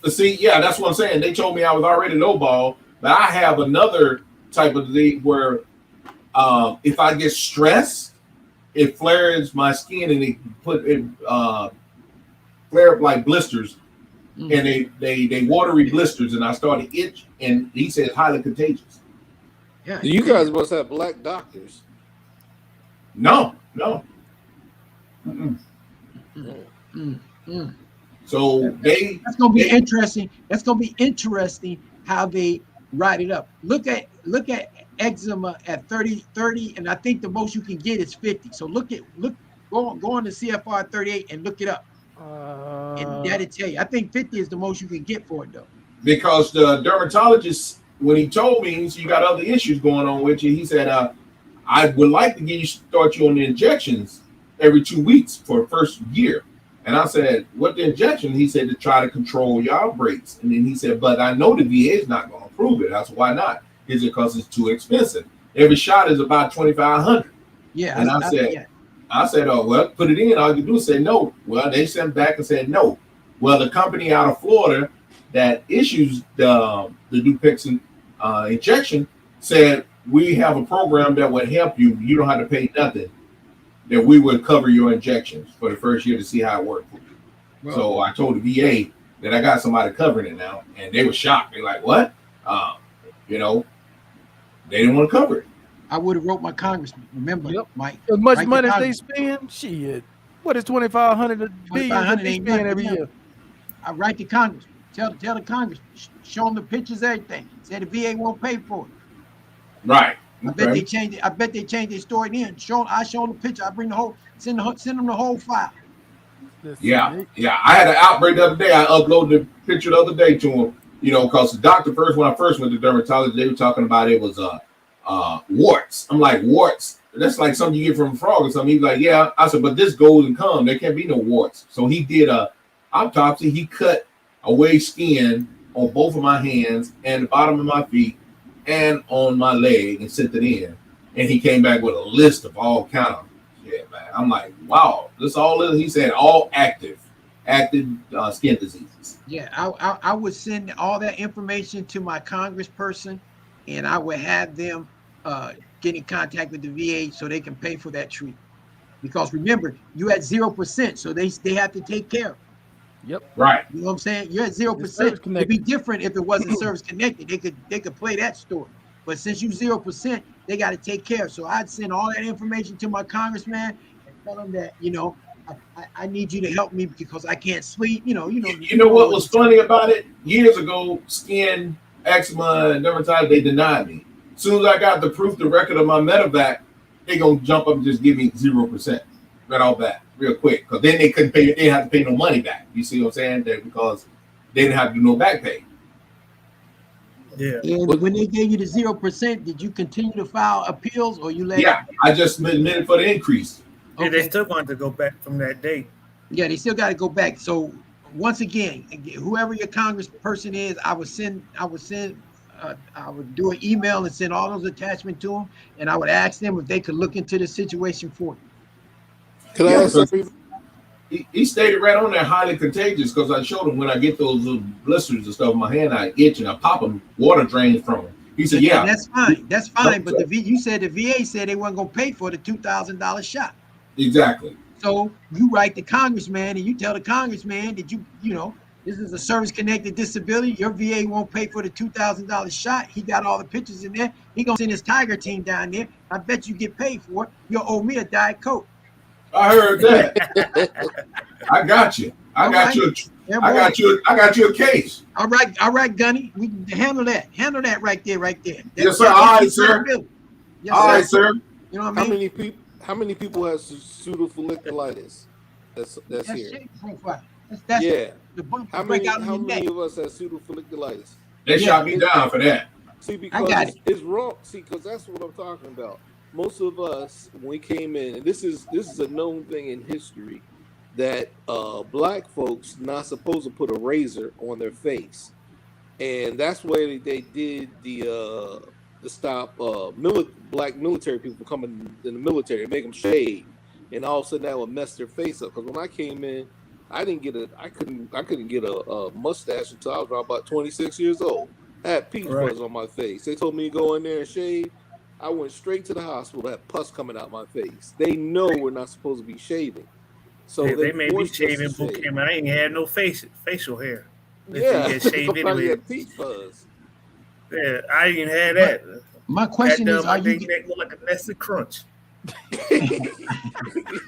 See, yeah, that's what I'm saying. They told me I was already lowball, but I have another type of disease where if I get stressed, it flares my skin and it flare up like blisters, and they watery blisters, and I start to itch, and he said it's highly contagious. Yeah. You guys must have black doctors. No. So that's gonna be interesting. That's gonna be interesting how they write it up. Look at eczema at 30, and I think the most you can get is 50. So go on to CFR 38 and look it up. And that'll tell you. I think 50 is the most you can get for it though. Because the dermatologist, when he told me you got other issues going on with you, he said, I would like to start you on the injections every 2 weeks for the first year. And I said, what the injection? He said, to try to control your outbreaks. And then he said, but I know the VA is not going to approve it. That's why not. Is it because it's too expensive? Every shot is about $2,500. Yeah. And I said, oh, well, put it in. All you do is say no. Well, they sent back and said no. Well, the company out of Florida that issues the Dupixent injection said, we have a program that would help you. You don't have to pay nothing. That we would cover your injections for the first year to see how it worked for you. Wow. So I told the VA that I got somebody covering it now, and they were shocked. They're like, what? They didn't want to cover it. I would have wrote my congressman. Remember, Mike. As much money as they spend, shit. What is $2,500 billion they spend every year? I write the congressman. Tell the congressman. Show them the pictures, everything. Say the VA won't pay for it. Right. I bet they changed it. I bet they changed their story then. I show them the picture. I bring send them the whole file. Yeah. I had an outbreak the other day. I uploaded the picture the other day to him. Because the doctor when I first went to dermatologist, they were talking about it was warts. I'm like, warts? That's like something you get from a frog or something. He's like, yeah. I said, but this goes and comes. There can't be no warts. So he did a autopsy. He cut away skin on both of my hands and the bottom of my feet and on my leg and sent it in. And he came back with a list of all kind of shit, man. I'm like, wow, this all is, he said, all active skin diseases. Yeah, I would send all that information to my congressperson, and I would have them get in contact with the VA so they can pay for that treatment. Because remember, you at 0%, so they have to take care of it. Yep. Right. You know what I'm saying? You're at 0%. It'd be different if it wasn't service connected. They could play that story. But since you 0%, they got to take care. So I'd send all that information to my congressman and tell him that, I need you to help me because I can't sleep. You know what was funny about it? Years ago, skin, eczema, and dermatitis, they denied me. As soon as I got the proof, the record of my medevac, they gonna jump up and just give me 0%. Right off that real quick. Because then they couldn't pay, they didn't have to pay no money back. You see what I'm saying? Because they didn't have to do no back pay. Yeah. And when they gave you the 0%, did you continue to file appeals or you let I just submitted for the increase. Yeah, they still wanted to go back from that date. Yeah, they still got to go back. So once again, whoever your congressperson is, I would do an email and send all those attachments to them, and I would ask them if they could look into the situation for you. Can I ask he stated right on there, highly contagious, because I showed him when I get those little blisters and stuff in my hand, I itch and I pop them, water drains from them. He said, yeah. That's fine. That's fine. But you said the VA said they weren't going to pay for the $2,000 shot. Exactly. So you write the congressman and you tell the congressman that this is a service-connected disability. Your VA won't pay for the $2,000 shot. He got all the pictures in there. He gonna send his Tiger team down there. I bet you get paid for it. You'll owe me a Diet Coke. I heard that. I got you. I got you a case. All right, Gunny. We can handle that. Handle that right there. Yes, sir. All right, sir. Yes, all right, sir. You know what I mean? How many people have pseudofolliculitis? That's here. Shape profile. That's yeah. The bump how many of us have pseudofolliculitis? They shot me down for that. See, because it's wrong. See, because that's what I'm talking about. Most of us, when we came in, and this is a known thing in history, that black folks not supposed to put a razor on their face, and that's why they did to stop black military people coming in the military, make them shave, and all of a sudden that would mess their face up. Because when I came in, I couldn't get a mustache until I was about 26 years old. I had peach fuzz on my face. They told me to go in there and shave. I went straight to the hospital. I had pus coming out my face. They know we're not supposed to be shaving. So they made me shaving book him. I ain't had no facial hair. Yeah, shaved anyway. Peach fuzz. Yeah, I didn't even have that. My question is, are you neck look like a nested crunch?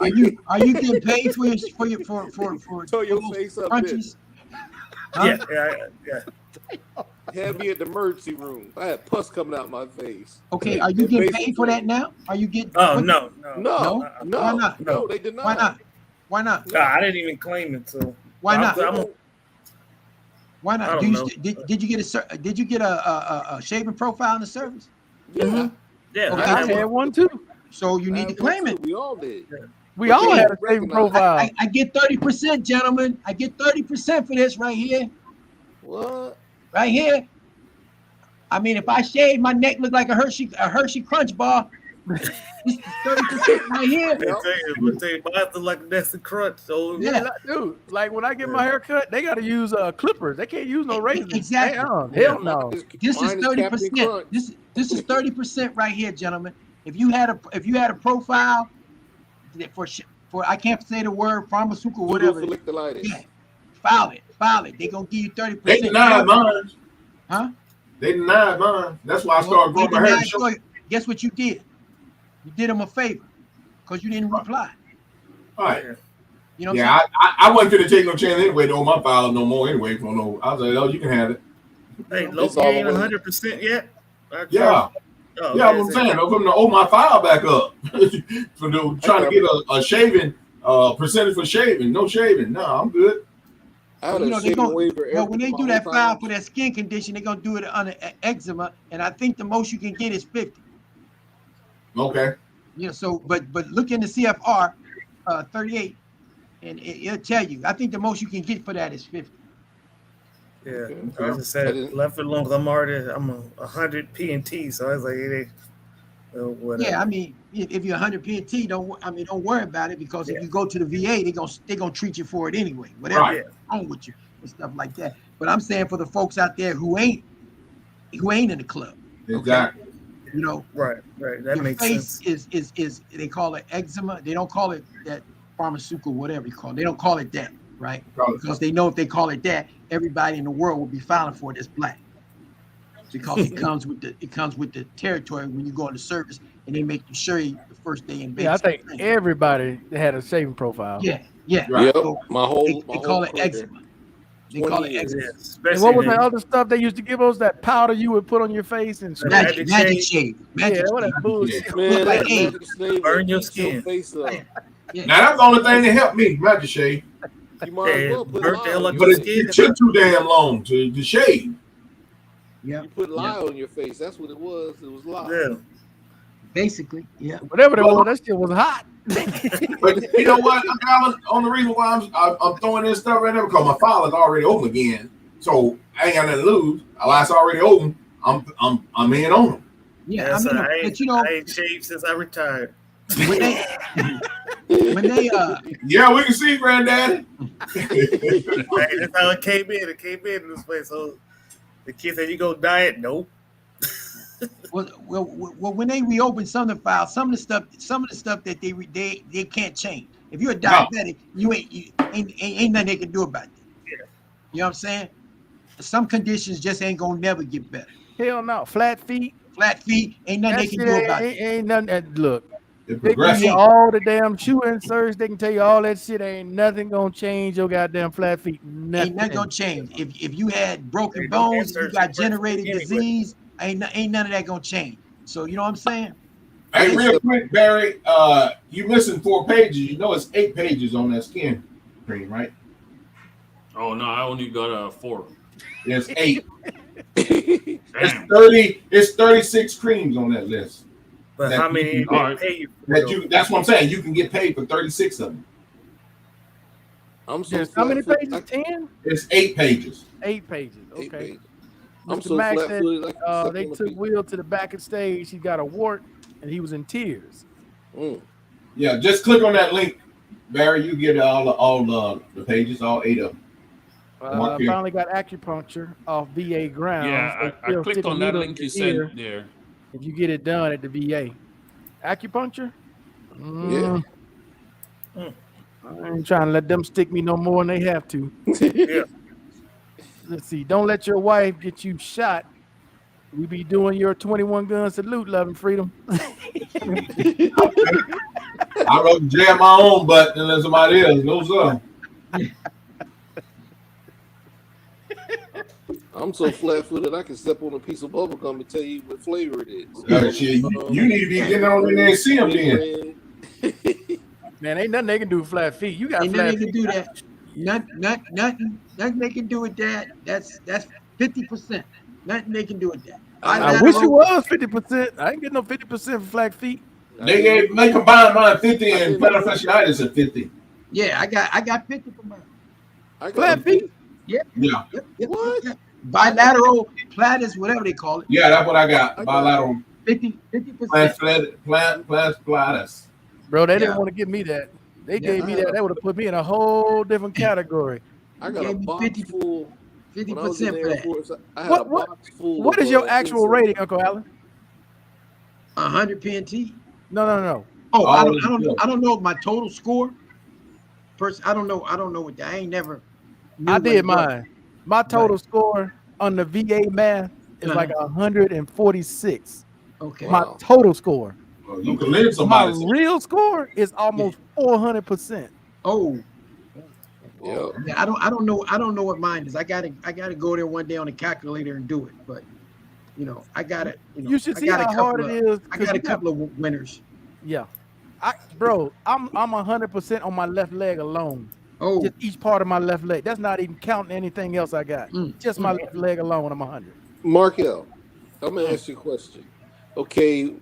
Are you getting paid for your face up crunches? Huh? Yeah. Had me at the emergency room. I had pus coming out my face. Okay, are you getting paid for that now? Are you getting? Oh no. Why not? No, they did not. Why not? No, I didn't even claim it. So why not? Why not? Did you get a shaving profile in the service? Yeah. Yeah. Okay. I had one too. So you need to claim it. We all did. Yeah. We all had a shaving profile. I get 30%, gentlemen. I get 30% for this right here. What? Right here. I mean, if I shave, my neck look like a Hershey Crunch bar. This is 30% right here. I tell you, I feel like that's the crunch. So Yeah. Dude, like when I get my hair cut, they got to use clippers. They can't use no razors. Exactly. Hell no. This is 30%. This is 30% right here, gentlemen. If you had a profile for I can't say the word pharmaceutical whatever. Yeah. File it. They gonna give you 30%. They denied mine. Huh? They denied mine. That's why I started growing my hair. Guess what you did? You did them a favor because you didn't reply. All right. You know what I'm saying? I wasn't going to take no chance anyway to hold my file no more anyway. I was like, oh, you can have it. Hey, Loki ain't 100% yet? Yeah. I'm saying, I'm going to hold my file back up. Trying to get a shaving percentage for shaving. No shaving. No, I'm good. When they do that file for that skin condition, they're going to do it on eczema. And I think the most you can get is 50. Okay. Yeah. So, but look in the CFR 38, and it'll tell you. I think the most you can get for that is 50. Yeah. I just said left it alone. I'm 100 P&T, so I was like, whatever. Yeah. I mean, if you're 100 P&T, don't worry about it because if you go to the VA, they're gonna treat you for it anyway. Whatever wrong with you and stuff like that. But I'm saying for the folks out there who ain't in the club. Exactly. Okay? You know, right. That makes sense. Is they call it eczema? They don't call it that pharmaceutical, whatever you call it. They don't call it that, right? Because they know if they call it that, everybody in the world will be filing for it as black. Because it comes with the territory when you go into service, and they make you sure the first day in base. Yeah, I think everybody had a shaving profile. Yeah. Right. So they call it eczema. They call it eczema. And what was that other stuff they used to give us? That powder you would put on your face and magic shave. Yeah, what that bullshit. Man, burn your skin. Now that's the only thing that helped me, magic shave. You might as well put but it took too damn long to shave. Yeah. You put lye on your face. That's what it was. It was lye. Yeah. Basically, yeah. Whatever they were, that shit was hot. But you know what, Alan, on the reason why I'm throwing this stuff right now because my file is already open again, so I ain't got nothing to lose. It's already open. I'm in on them. Yeah, but I ain't shaved since I retired. When they yeah, we can see, Granddaddy. That's how it came in. It came in this way. So the kid said, "You go diet?" Nope. Well, when they reopen some of the files, some of the stuff that they can't change. If you're a No. diabetic, ain't nothing they can do about that. You know what I'm saying? Some conditions just ain't gonna never get better. Hell no. Flat feet. Flat feet, ain't nothing That they can shit do about it. ain't nothing. Look, It they give you progresses. all the damn shoe inserts. They can tell you all that shit. Ain't nothing gonna change your goddamn flat feet. Nothing. Ain't nothing gonna change. If you had broken Hey, them bones and you inserts got are perfect generated anyway. disease, ain't none of that gonna change. So you know what I'm saying? Hey, It's- real quick, Barry, you missing 4 pages. You know it's 8 pages on that skin cream, right? Oh no, I only got 4. It's 8. Damn. It's 30. It's 36 creams on that list. But That how you many can they Alright. pay you for? That though? you. That's what I'm saying. You can get paid for 36 of them. I'm so Yes. How many flat pages? 10? It's 8 pages. 8 pages. 8 Okay. pages. I'm Mr. so Max flat said footed. I can step they on the took feet. Will to the back of stage. He got a wart and he was in tears. Mm. Yeah, just click on that link, Barry. You get all the pages, all 8 of them. Mark here. Finally got acupuncture off VA grounds. Yeah, They I still clicked stick a on that needle in link your you ear sent there. if you get it done at the VA. Acupuncture? Yeah. I ain't trying to let them stick me no more than they have to. Yeah. Let's see. Don't let your wife get you shot. We be doing your 21 gun salute, love and freedom. I wrote jam my own butt and let somebody else. No sir. I'm so flat footed I can step on a piece of bubble gum and tell you what flavor it is. Shit, you need to be getting on in there and see them then. Man, ain't nothing they can do with flat feet. You got Ain't flat nothing they feet. can do that. Nothing they can do with that. That's 50%. Nothing they can do with that. I wish it was 50%. I ain't getting no 50% for flat feet. They combined mine 50 and plantar fasciitis at 50. Yeah, I got 50 for mine. Flat feet? Yep. Yeah. Yep. Bilateral platters, whatever they call it. Yeah, that's what I got. Bilateral 50%. plant platypus. Bro, they didn't want to give me that. They gave me that. That would have put me in a whole different category. I got a box full. 50% for that. I had a box full. What is your actual rating, Uncle Allen? 100 PNT. No. Oh, I don't know my total score. I don't know what that. I ain't never. I did mine. My total score on the VA math is like 146. Okay. My total score. Well, you can live somebody. My real score is almost 400%. Oh. Yeah. I don't know what mine is. I gotta go there one day on a calculator and do it. But I got it. You should see how hard it is. I got a couple of winners. Yeah. Bro, I'm 100% on my left leg alone. Oh. Just each part of my left leg. That's not even counting anything else I got. Just my left leg alone, I'm 100. Markel, I'm gonna ask you a question. Okay,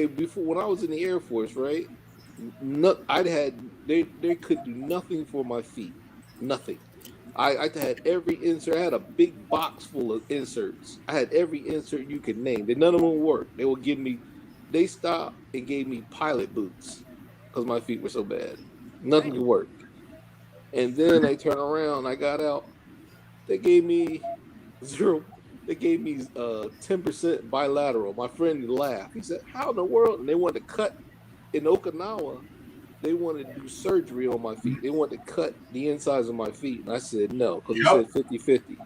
before when I was in the Air Force, right? They could do nothing for my feet. Nothing. I had every insert. I had a big box full of inserts. I had every insert you could name. None of them worked. They stopped and gave me pilot boots because my feet were so bad. Nothing could work. And then I turned around. I got out. They gave me 0. They gave me 10% bilateral. My friend laughed. He said, "How in the world?" And they wanted to cut in Okinawa. They wanted to do surgery on my feet. They wanted to cut the insides of my feet. And I said no, because he said 50-50.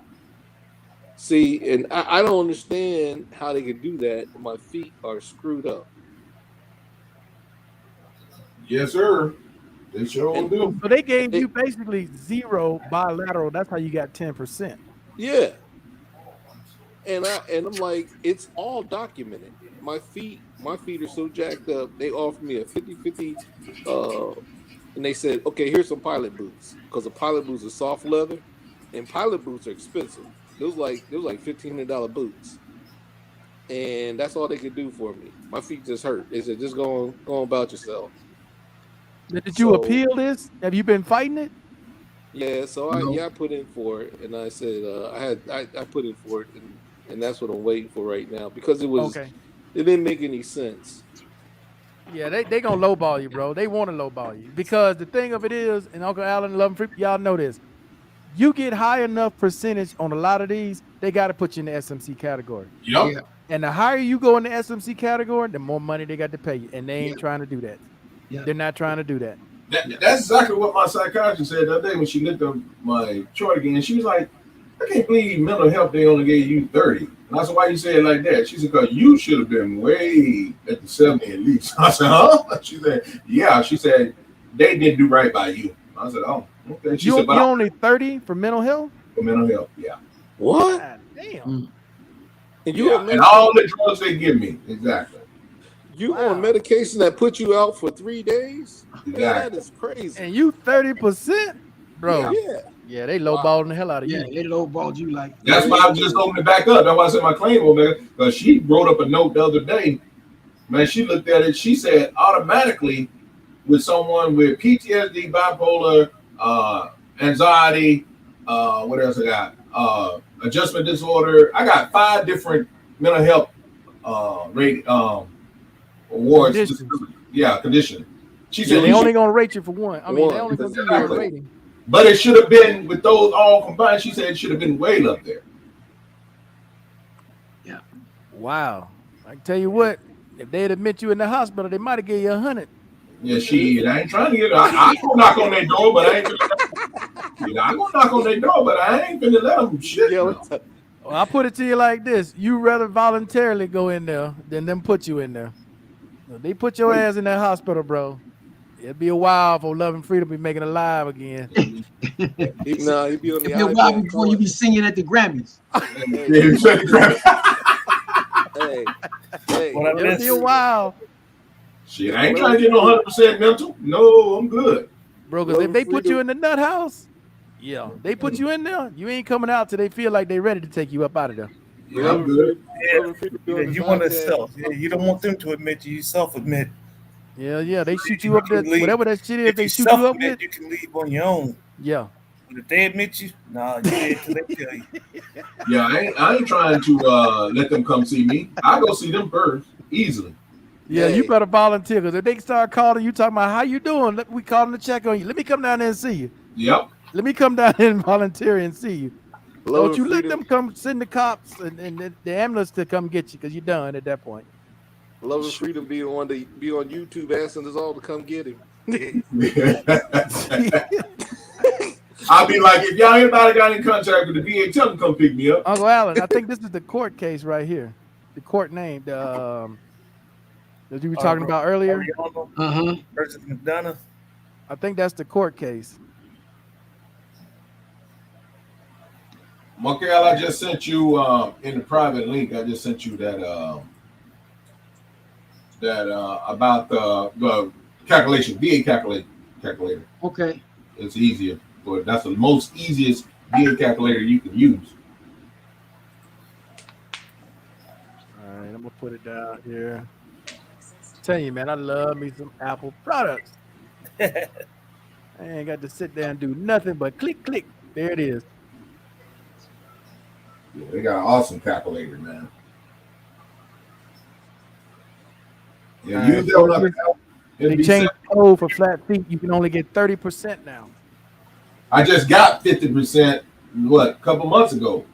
See, and I don't understand how they could do that. My feet are screwed up. Yes, sir. They sure do. So they gave you basically 0 bilateral. That's how you got 10%. Yeah. And I'm like, it's all documented. My feet are so jacked up. They offered me a 50-50, and they said, okay, here's some pilot boots, because the pilot boots are soft leather, and pilot boots are expensive. Those like $1,500 boots, and that's all they could do for me. My feet just hurt. They said, just go on about yourself. Did you appeal this? Have you been fighting it? Yeah, so I put in for it, and I said I put in for it, and that's what I'm waiting for right now, because it didn't make any sense. Yeah, they gonna lowball you, bro. They want to lowball you, because the thing of it is, and Uncle Allen, love him, y'all know this. you get high enough percentage on a lot of these, they got to put you in the SMC category. Yep. Yeah. And the higher you go in the SMC category, the more money they got to pay you. And they ain't Yeah. trying to do that. Yeah. They're not trying to do that. That's exactly what my psychiatrist said the other day when she looked up my chart again. She was like, I can't believe mental health, they only gave you 30. And I said, why you say it like that? She said, because you should have been way at the 70 at least. I said, huh? She said, yeah. She said, they didn't do right by you. I said, oh, okay. She said, but You only 30 for mental health? for mental health, yeah. What? God damn. Mm. And you Yeah, on and medication, all the drugs they give me. Exactly. you Wow. on medication that put you out for 3 days? Man, that Exactly. is crazy. And you 30%? Bro. Yeah. Yeah, they Wow. lowballing the hell out of Yeah, you. they lowballed you like. That's why I'm just opening it back up. That's why I said my claim over there. Because she wrote up a note the other day. Man, she looked at it. She said automatically with someone with PTSD, bipolar, anxiety, what else I got? Adjustment disorder. I got 5 different mental health awards. Conditions. Yeah, condition. She Yeah, said they you only should, gonna rate you for one. I mean, they One. only gonna give you a Exactly. rating. but it should have been with those all combined. She said it should have been way up there. Wow. I can tell you what, if they'd admit you in the hospital, they might have gave you 100. Yeah, I ain't trying to get. I go knock on their door, but I ain't. I go knock on their door, but I ain't finna let them shit. Yeah, No. Well, I'll put it to you like this. You rather voluntarily go in there than them put you in there. If they put your ass in that hospital, bro, it'd be a while for Love and Freedom be making it live again. he'd be on the It'll be a while iPad before you be singing at the Grammys. Hey, What I It'll be a missed? while, Shit, I ain't trying to get no 100% mental. No, I'm good. bro, because Love if and they put you Freedom. in the nut house, yeah, they put you in there, you ain't coming out till they feel like they ready to take you up out of there. Yeah, I'm good. Yeah, you want to self. Yeah, you don't want them to admit you. You self-admit. Yeah, they shoot you up there, Leave. whatever that shit is If they you shoot you up self-admit, with. you can leave on your own. Yeah. But if they admit you, nah, you dead till they kill you. Yeah, I ain't trying to let them come see me. I go see them first, easily. Yeah, you Hey. better volunteer because if they start calling you talking about how you doing, we calling to check on you. Let me come down there and see you. Yep. Let me come down here and volunteer and see you. Love Don't and you let Freedom. them come send the cops and the ambulance to come get you because you're done at that point. Love and Freedom be on YouTube asking us all to come get him. I'll be like, if y'all anybody got in contact with the VA, tell them come pick me up. Uncle Allen, I think this is the court case right here. The court name, that you were talking about earlier. Uh-huh. Versus McDonough. I think that's the court case. Markel, I just sent you in the private link. I just sent you that about the calculation, VA calculator. Okay. It's easier, but that's the most easiest VA calculator you can use. All right, I'm gonna put it down here. Tell you, man, I love me some Apple products. I ain't got to sit there and do nothing but click. There it is. Yeah, they got an awesome calculator, man. Yeah, All use right, that so one. they changed the code for flat feet. You can only get 30% now. I just got 50%. What? A couple months ago.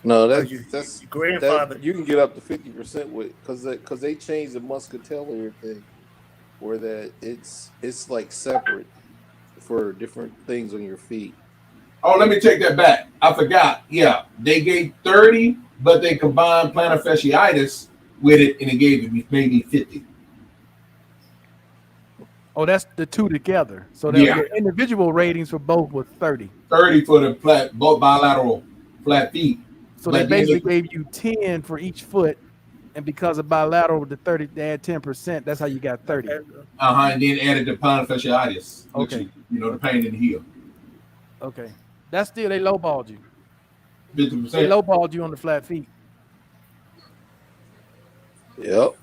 No, Your that's grandfather. that you can get up to 50% with because they changed the muscular thing where that it's like separate for different things on your feet. Oh, let me take that back. I forgot. Yeah, they gave 30, but they combined plantar fasciitis with it, and it gave me maybe 50. Oh, that's the two together. So Yeah. the individual ratings for both was 30. 30 for the both bilateral flat feet. So But they then basically gave you 10 for each foot. And because of bilateral, the 30, they had 10%. That's how you got 30. And then added the plantar fasciitis, which Okay. is, the pain in the heel. Okay. That's still, they lowballed you. 50%. They lowballed you on the flat feet. Yep.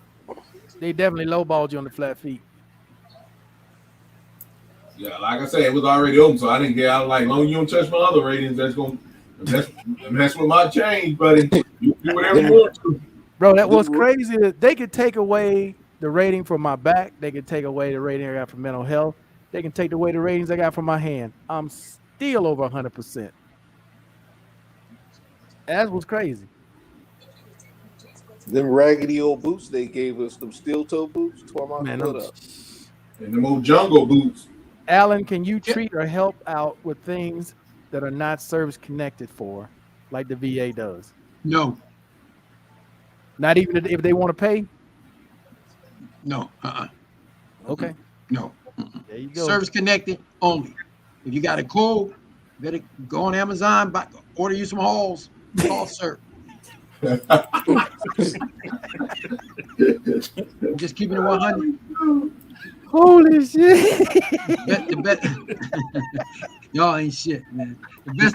They definitely lowballed you on the flat feet. Yeah, like I said, it was already open, so I didn't get out. Like, long as you don't touch my other ratings, that's going to mess with my change, buddy. You do whatever you want to. Bro, that was crazy. They could take away the rating for my back. They could take away the rating I got for mental health. They can take away the ratings I got for my hand. I'm still over 100%. That's what's crazy. Them raggedy old boots they gave us, them steel toe boots, tore my Man, foot up. And the old jungle boots. Alan, can you treat or help out with things that are not service connected for, like the VA does? No, Not even if they want to pay? no, Okay. no. There you go. Service connected only. If you got a cold, you better go on Amazon, order you some halls, call sir. I'm just keeping it 100. Holy shit. The best, y'all ain't shit, man. The best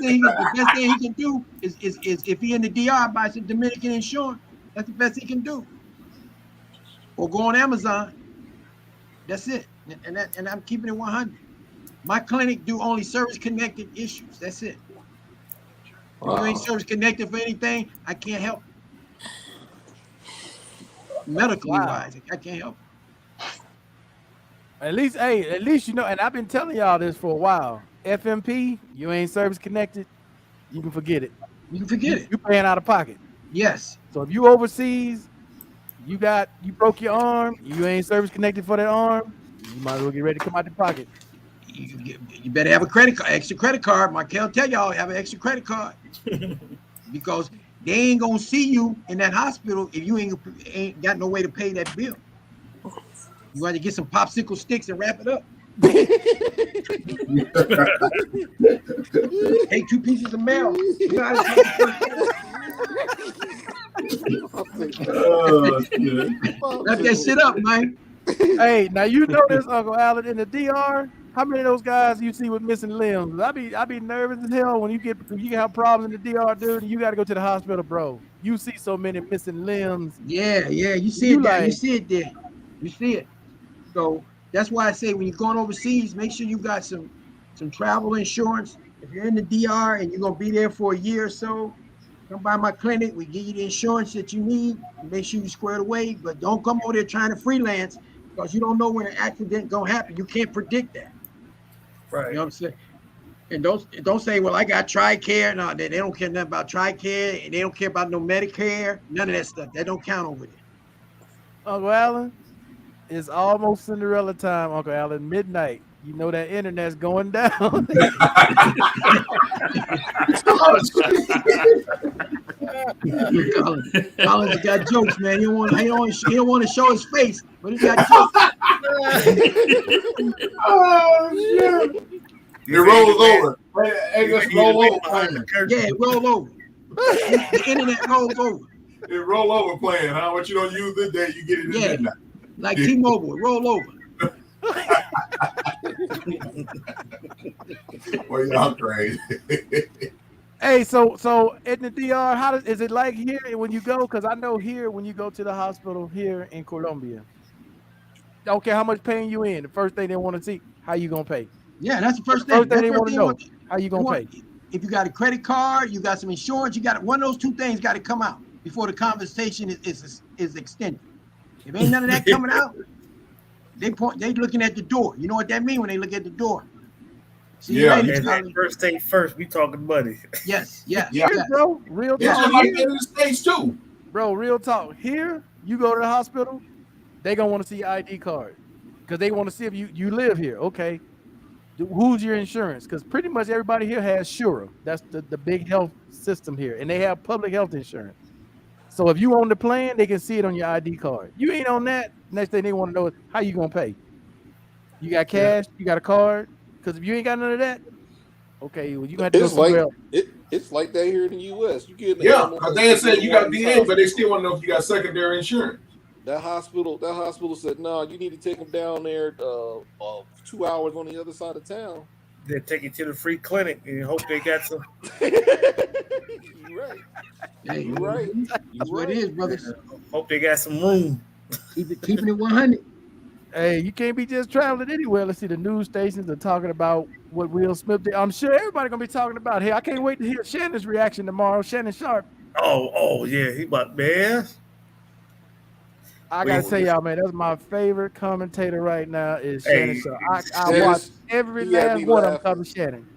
thing, the best thing he can do is if he in the DR, buy some Dominican insurance. That's the best he can do. Or go on Amazon. That's it. And I'm keeping it 100. My clinic do only service connected issues. That's it. If you ain't service connected for anything, I can't help. Medically wise, I can't help. At least you know, and I've been telling y'all this for a while. FMP, you ain't service connected, you can forget it. You can forget it. You're paying out of pocket. Yes. So if you overseas, you broke your arm, you ain't service connected for that arm, you might as well get ready to come out the pocket. You better have a credit card, extra credit card. Markel tell y'all have an extra credit card because they ain't gonna see you in that hospital if you ain't got no way to pay that bill. You got to get some popsicle sticks and wrap it up. Take 2 pieces of mail. Wrap that shit up, man. Hey, now you know this, Uncle Alan, in the DR. How many of those guys you see with missing limbs? I be nervous as hell when you have problems in the DR, dude. And you got to go to the hospital, bro. You see so many missing limbs. Yeah, you see it there. You see it there. You see it. So that's why I say when you're going overseas, make sure you got some travel insurance. If you're in the DR and you're gonna be there for a year or so, come by my clinic. We give you the insurance that you need. Make sure you square it away, but don't come over there trying to freelance because you don't know when an accident gonna happen. You can't predict that. Right. You know what I'm saying? And don't say, well, I got TRICARE. No, they don't care nothing about TRICARE, and they don't care about no Medicare. None of that stuff. That don't count over there. Uncle Alan, it's almost Cinderella time, Uncle Alan. Midnight. You know that internet's going down. Collins got jokes, man. He don't want to show his face, but he got jokes. Oh shit! It rolls over. Hey, just roll over playing. Yeah, it roll over. The internet rolls over. It roll over playing, huh? What you don't use this day, you get it in midnight. Like T-Mobile, it roll over. Well, y'all crazy. Hey, so in the DR, is it like here when you go? Because I know here when you go to the hospital here in Colombia, don't care how much pain you in. The first thing they want to see, how you gonna pay? Yeah, that's the first thing. First thing they want to know, how you gonna pay? If you got a credit card, you got some insurance, you got one of those two things got to come out before the conversation is extended. If ain't none of that coming out, they looking at the door. You know what that means when they look at the door? See, yeah, first thing first, we talking money. Yes, yeah, bro. Real talk. Yeah, like in the States too. Bro, real talk. Here, you go to the hospital, they gonna want to see your ID card because they want to see if you live here. Okay, who's your insurance? Because pretty much everybody here has Shura. That's the big health system here, and they have public health insurance. So if you on the plan, they can see it on your ID card. You ain't on that. Next thing they want to know is how you gonna pay. You got cash? You got a card? Because if you ain't got none of that, okay, well, you got to go somewhere else. It's like that here in the U.S. You get because they said you got VA, but they still want to know if you got secondary insurance. That hospital said, no, you need to take them down there 2 hours on the other side of town. They take you to the free clinic and hope they got some. You're right. Hey, you're right. That's what it is, brothers. Hope they got some room. Keeping it 100. Hey, you can't be just traveling anywhere. Let's see, the news stations are talking about what Will Smith did. I'm sure everybody gonna be talking about. Hey, I can't wait to hear Shannon's reaction tomorrow. Shannon Sharp. Oh yeah, he about man. I gotta tell y'all, man, that's my favorite commentator right now is Shannon Sharp. I watch every last one of them cover Shannon.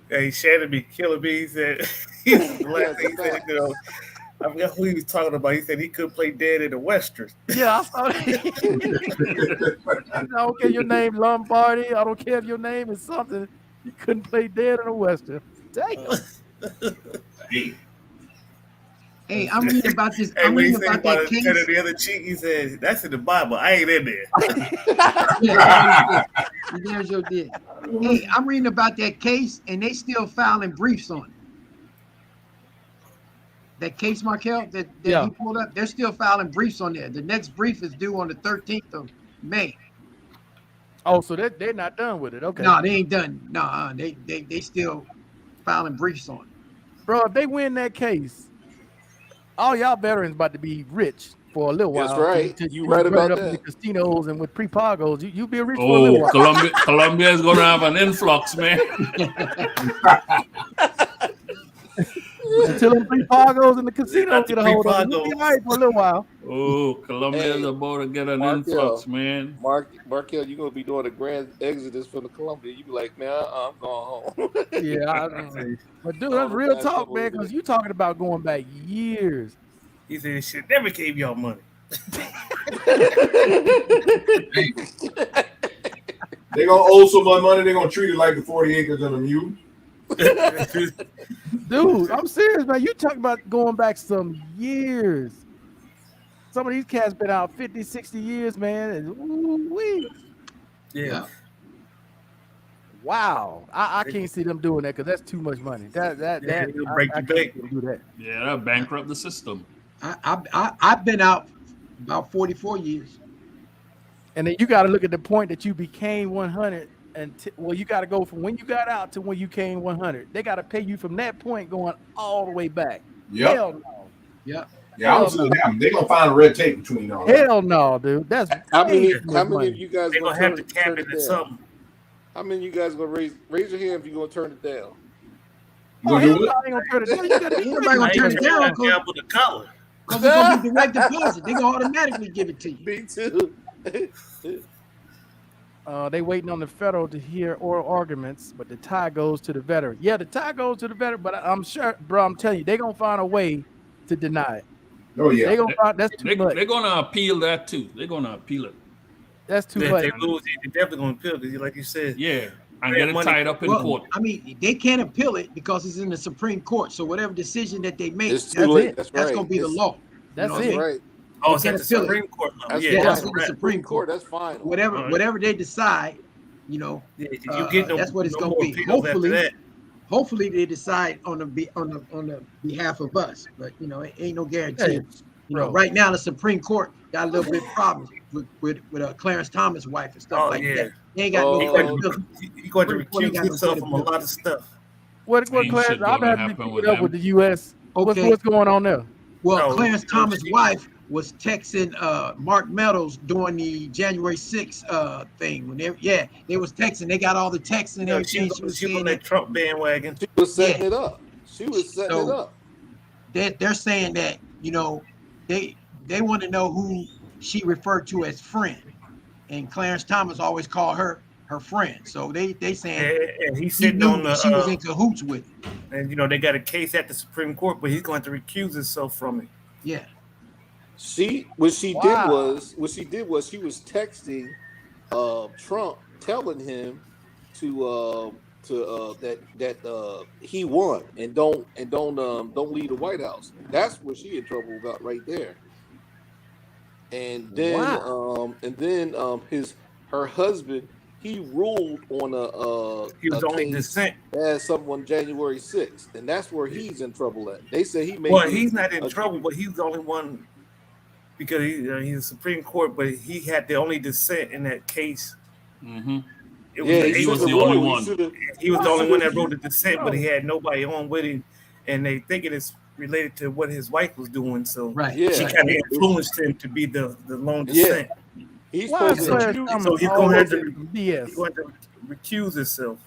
Hey, Shannon be killing me. He said he was Yeah, laughing. it's a He said, fact. you know, I forgot who he was talking about. He said he couldn't play dead in the Western. Yeah, I saw that. I don't care your name Lombardi. I don't care if your name is something. You couldn't play dead in a Western. Damn. Hey, Hey, I'm reading about this. Hey, I'm when he reading said about that about turning case. the other cheek, he said, that's in the Bible. I ain't in there. Yeah, you damn sure did. Hey, I'm reading about that case, and they still filing briefs on it. That case, Markel, that Yeah. he pulled up, they're still filing briefs on there. The next brief is due on the 13th of May. Oh, so they're not done with it. Okay. No, they ain't done. No, they still filing briefs on it. Bro, if they win that case, all y'all veterans about to be rich for a little That's while. right. Till You you right run it about up in the that. casinos and with pre-pagos. You'll be rich for a little Oh, while. Colombia is gonna have an influx, man. Until them pre-pagos in the casinos Not the get a hold of it. You'll be pre-pagos. all right for a little while. Oh, Colombia is Hey, about to get an Markel, influx, man. Markel, you're gonna be doing a grand exodus from the Columbia. You be like, man, I'm going home. Yeah, but dude, that's All the real bad talk, stuff man, over because there. you talking about going back years. He said, this shit never gave y'all money. they gonna owe some money. They gonna treat it like the 40 acres and a mule. Dude, I'm serious, man. You talking about going back some years. Some of these cats been out 50, 60 years, man. And ooh-wee. Yeah. Wow. I can't see them doing that because that's too much money. Yeah, he'll break I the can't bank. see them do that. Yeah, that'll bankrupt the system. I've been out about 44 years. And then you got to look at the point that you became 100. Well, you got to go from when you got out to when you came 100. They got to pay you from that point going all the way back. Yep. Hell no. Yep. Yeah, I don't see it happen. They're gonna find a red tape between all that. Hell no, dude. That's How way many too much of money. you guys They're gonna gonna have turn, to cap turn it it to down? something. How many of you guys gonna raise your hand if you're gonna turn it down? Oh, hell no, I ain't gonna turn it down. You got to Ain't nobody gonna turn it down Gamble the collar. because it's gonna be direct deposit. They gonna automatically give it to you. Me too. They waiting on the federal to hear oral arguments, but the tie goes to the veteran. Yeah, the tie goes to the veteran, but I'm sure, bro, I'm telling you, they're gonna find a way to deny it. Oh yeah. They gonna find that's too much. They're gonna appeal that too. They're gonna appeal it. That's too If much. they lose, they're definitely gonna appeal because, like you said, Yeah, and get it tied up in court. I mean, they can't appeal it because it's in the Supreme Court. So whatever decision that they make, It's too late. That's right. gonna be the law. That's That's it. right. Oh, They it's at can't the appeal it. Supreme Court level. That's Yeah, That's that's in the right. Supreme Court. That's fine. Whatever they decide, you know, Yeah, you get no, that's what it's no gonna more be. appeals after that. Hopefully they decide on the behalf of us, but you know, it ain't no guarantee. Hey, You know, bro. right now the Supreme Court got a little bit problems with Clarence Thomas' wife and stuff Oh, like yeah. that. They ain't got no credibility. You're going to Supreme Court ain't recuse got no yourself from a credibility. lot of stuff. What Ain't Clarence? shit I've gonna had to happen keep with it up them. with the U.S. Okay. What's going on there? Well, No, Clarence no, Thomas' she- wife was texting Mark Meadows during the January 6th thing. When they was texting. They got all the texts and No, everything. she was saying on that Trump bandwagon. She was setting it up. She was setting it So- up. they're saying that, you know, they want to know who she referred to as friend, and Clarence Thomas always called her friend. So they saying And he's he sitting knew on the. she was in cahoots with it. And, you know, they got a case at the Supreme Court, but he's going to recuse himself from it. Yeah. What she did was she was texting Trump, telling him to that he won and don't leave the White House. That's where she in trouble about right there. And then her husband, he ruled on He was a only case dissent. as someone January 6th, and that's where he's in trouble at. They say he made. Well, he's not in trouble, but he's the only one because he's the Supreme Court, but he had the only dissent in that case. Mm-hmm. He was the only one. He was the only one that wrote the dissent, but he had nobody on with him, and they think it is related to what his wife was doing. So she kind of influenced him to be the lone dissent. He's Why supposed is to Clarence accuse, Thomas So he's always going to have to BS? he's going to recuse himself.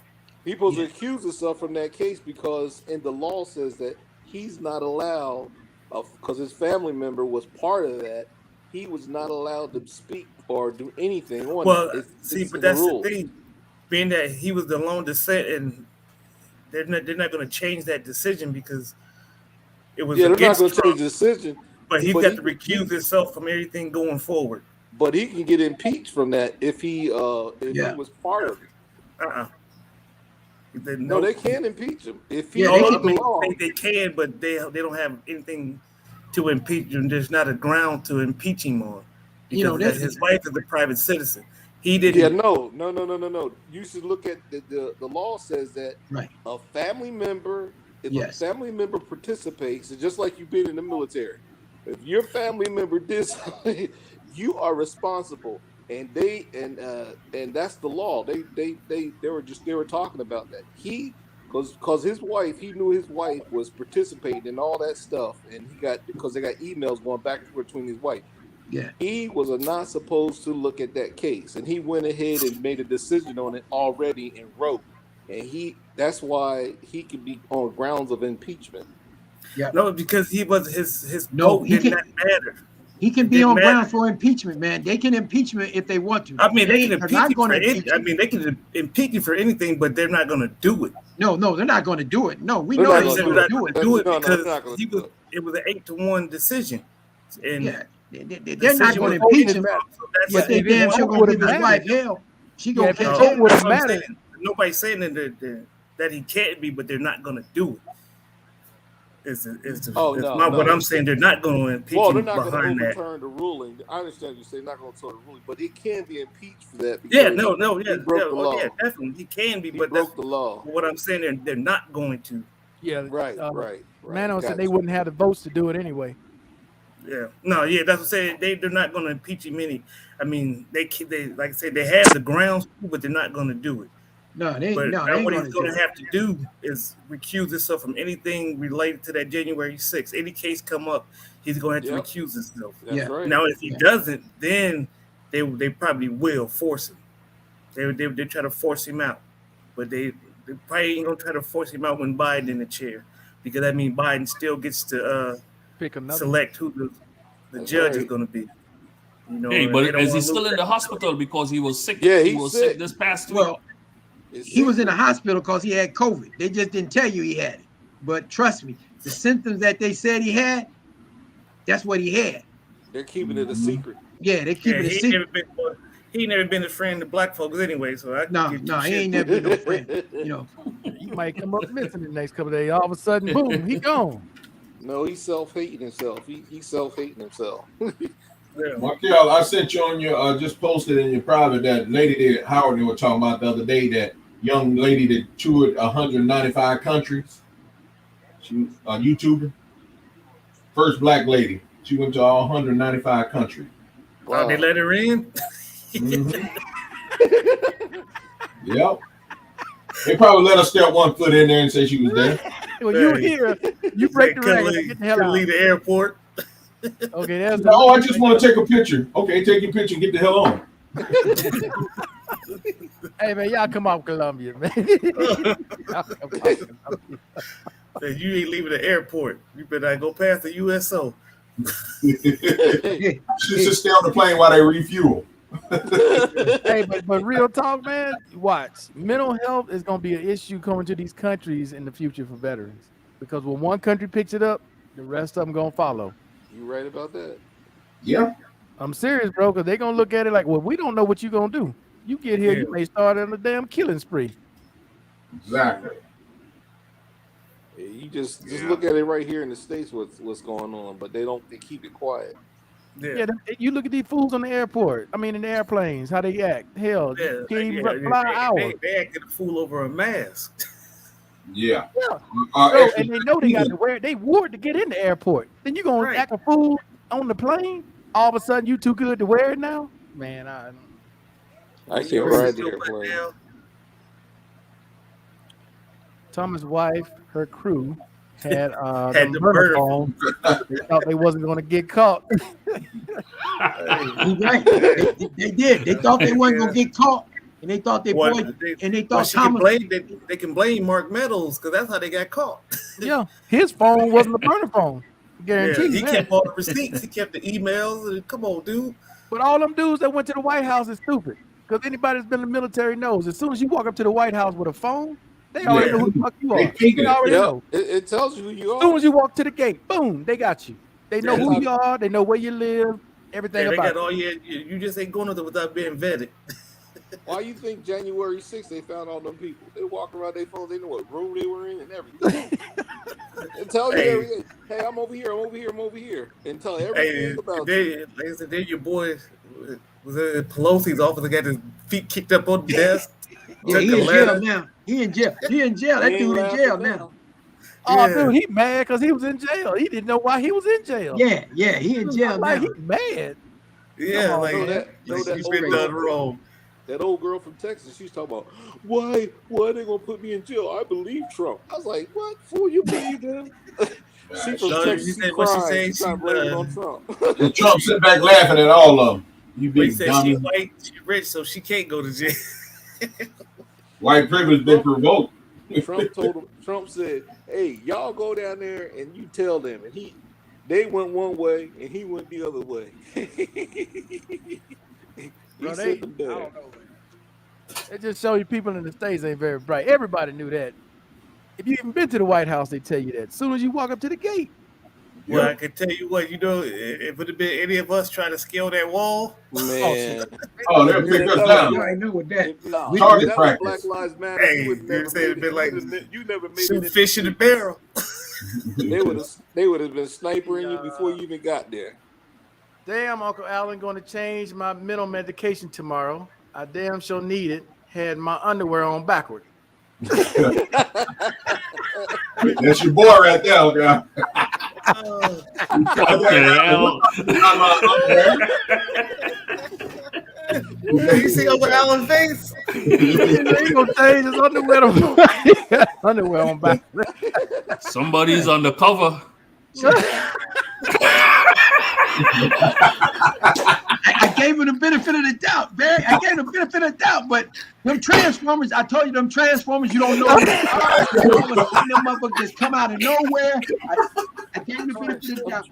he's supposed to accuse himself from that case because in the law says that he's not allowed, because his family member was part of that. He was not allowed to speak or do anything on Well, that. see, It's but in the that's the rules. thing. Being that he was the lone dissent, and they're not going to change that decision because it was Yeah, they're not against going to change Trump. the decision. But he's But got to recuse himself from everything going forward. But he can get impeached from that if he was part of it. No, they can impeach him if he broke the law. They can, but they don't have anything to impeach him. There's not a ground to impeach him on because his wife is a private citizen. He didn't. Yeah, no. You should look at the law says that a family member, if a family member participates, it's just like you've been in the military. If your family member did something, you are responsible. And that's the law. They were talking about that. Because his wife, he knew his wife was participating in all that stuff, and because they got emails going back and forth between his wife. Yeah. He was not supposed to look at that case, and he went ahead and made a decision on it already and wrote. And that's why he could be on grounds of impeachment. Yeah. No, because he was his vote did not matter. He can be on ground for impeachment, man. They can impeach him if they want to. I mean, they can impeach you for anything. I mean, they can impeach you for anything, but they're not going to do it. No, they're not going to do it. No, we know they're not going to do it because it was an 8-1 decision. And they're not going to impeach him. But they damn sure going to give his wife hell. She going to catch hell. Nobody's saying that he can't be, but they're not going to do it. What I'm saying. They're not going to impeach him. They're not going to overturn the ruling. I understand you say not going to overturn the ruling, but he can be impeached for that. He broke the law. Yeah, definitely, he can be, but broke the law. What I'm saying, they're not going to. Yeah, right. Mano said they wouldn't have the votes to do it anyway. Yeah, that's what I'm saying. They're not going to impeach him I mean, they like I said, they have the grounds, but they're not going to do it. What he's going to have to do is recuse himself from anything related to that January 6th. Any case come up, he's going to have to recuse himself. That's right. Now, if he doesn't, then they probably will force him. They try to force him out, but they probably ain't going to try to force him out when Biden in the chair, because that means Biden still gets to select who the judge is going to be. Hey, but is he still in the hospital because he was sick? Yeah, he was sick this past week. Well, he was in the hospital because he had COVID. They just didn't tell you he had it. But trust me, the symptoms that they said he had, that's what he had. They're keeping it a secret. Yeah, they're keeping it a secret. He never been a friend of black folks anyway, so he ain't never been no friend. He might come up missing the next couple of days. All of a sudden, boom, he gone. No, he's self-hating himself. He's self-hating himself. Markel, I sent you on your just posted in your private that lady that Howard they were talking about the other day, that young lady that toured 195 countries. She a YouTuber. First black lady. She went to all 195 countries. Wow. They let her in? Yep. They probably let her step one foot in there and say she was there. Well, you here, you break the record. Get the hell out. Leave the airport. Okay, that's I just want to take a picture. Okay, take your picture and get the hell on. Hey man, y'all come off Columbia, man. You ain't leaving the airport. You better go past the USO. She should stay on the plane while they refuel. Hey, but real talk, man. Watch, mental health is gonna be an issue coming to these countries in the future for veterans, because when one country picks it up, the rest of them gonna follow. You right about that? Yeah. I'm serious, bro, because they're going to look at it like, well, we don't know what you're going to do. You get here, you may start on a damn killing spree. Exactly. Yeah, you just look at it right here in the States, what's going on, but they keep it quiet. Yeah, you look at these fools on the airport. I mean, in the airplanes, how they act. Hell, you can't even fly an hour. They acted a fool over a mask. Yeah. And they know they got to wear it. They wore it to get in the airport. Then you going to act a fool on the plane? All of a sudden, you too good to wear it now? Man, I can't ride the airplane. Thomas' wife, her crew, had the burner phone. They thought they wasn't going to get caught. Right. They did. They thought they weren't going to get caught. And they thought they can blame Mark Meadows because that's how they got caught. Yeah, his phone wasn't a burner phone. Guaranteed. He kept all the receipts. He kept the emails. Come on, dude. But all them dudes that went to the White House is stupid. Because anybody that's been in the military knows as soon as you walk up to the White House with a phone, They already know who the fuck you are. They already know. It tells you who you As soon are. as you walk to the gate, boom, they got you. They know who you are. They know where you live. Everything They about got all you just ain't going there without being vetted. Why you think January 6th they found all them people? They walk around their phones. They know what room they were in and everything. And tell you everything. Hey, I'm over here. I'm over here. I'm over here. And tell everything about you. Like I said, then your boy was at Pelosi's office. Got his feet kicked up on the desk. Yeah, he in jail now. He in jail. He in jail. That dude in jail now. Oh, dude, he mad because he was in jail. He didn't know why he was in jail. Yeah, he in jail now. He mad. Yeah, like he's been done wrong. That old girl from Texas, she's talking about why are they gonna put me in jail? I believe Trump. I was like, what? Fool, you believe him? She from Texas. She crying. She's trying to blame it on Trump. And Trump sit back laughing at all of them. You He big said dummy. she white, she rich, so she can't go to jail. White privilege been provoked. Trump said, hey, y'all go down there and you tell them. And they went one way and he went the other way. Bro, I don't know. It just show you people in the States ain't very bright. Everybody knew that. If you even been to the White House, they tell you that as soon as you walk up to the gate. Well, I can tell you what, if it would have been any of us trying to scale that wall, man. Oh, they'll pick us down. I know what that. Target practice. Black Lives Matter. Hey, you never made shoot it. fish in the barrel. They would have been snipering you before you even got there. Damn, Uncle Allen going to change my mental medication tomorrow. I damn sure need it. Had my underwear on backward. That's your boy right there, guy. What the hell? You see Uncle Allen's face? He gonna change his underwear on backward. Somebody's undercover. I gave him the benefit of the doubt, Barry. I gave him the benefit of the doubt, but them Transformers, I told you them Transformers, you don't know. Them motherfuckers just come out of nowhere. I gave him the benefit of the doubt.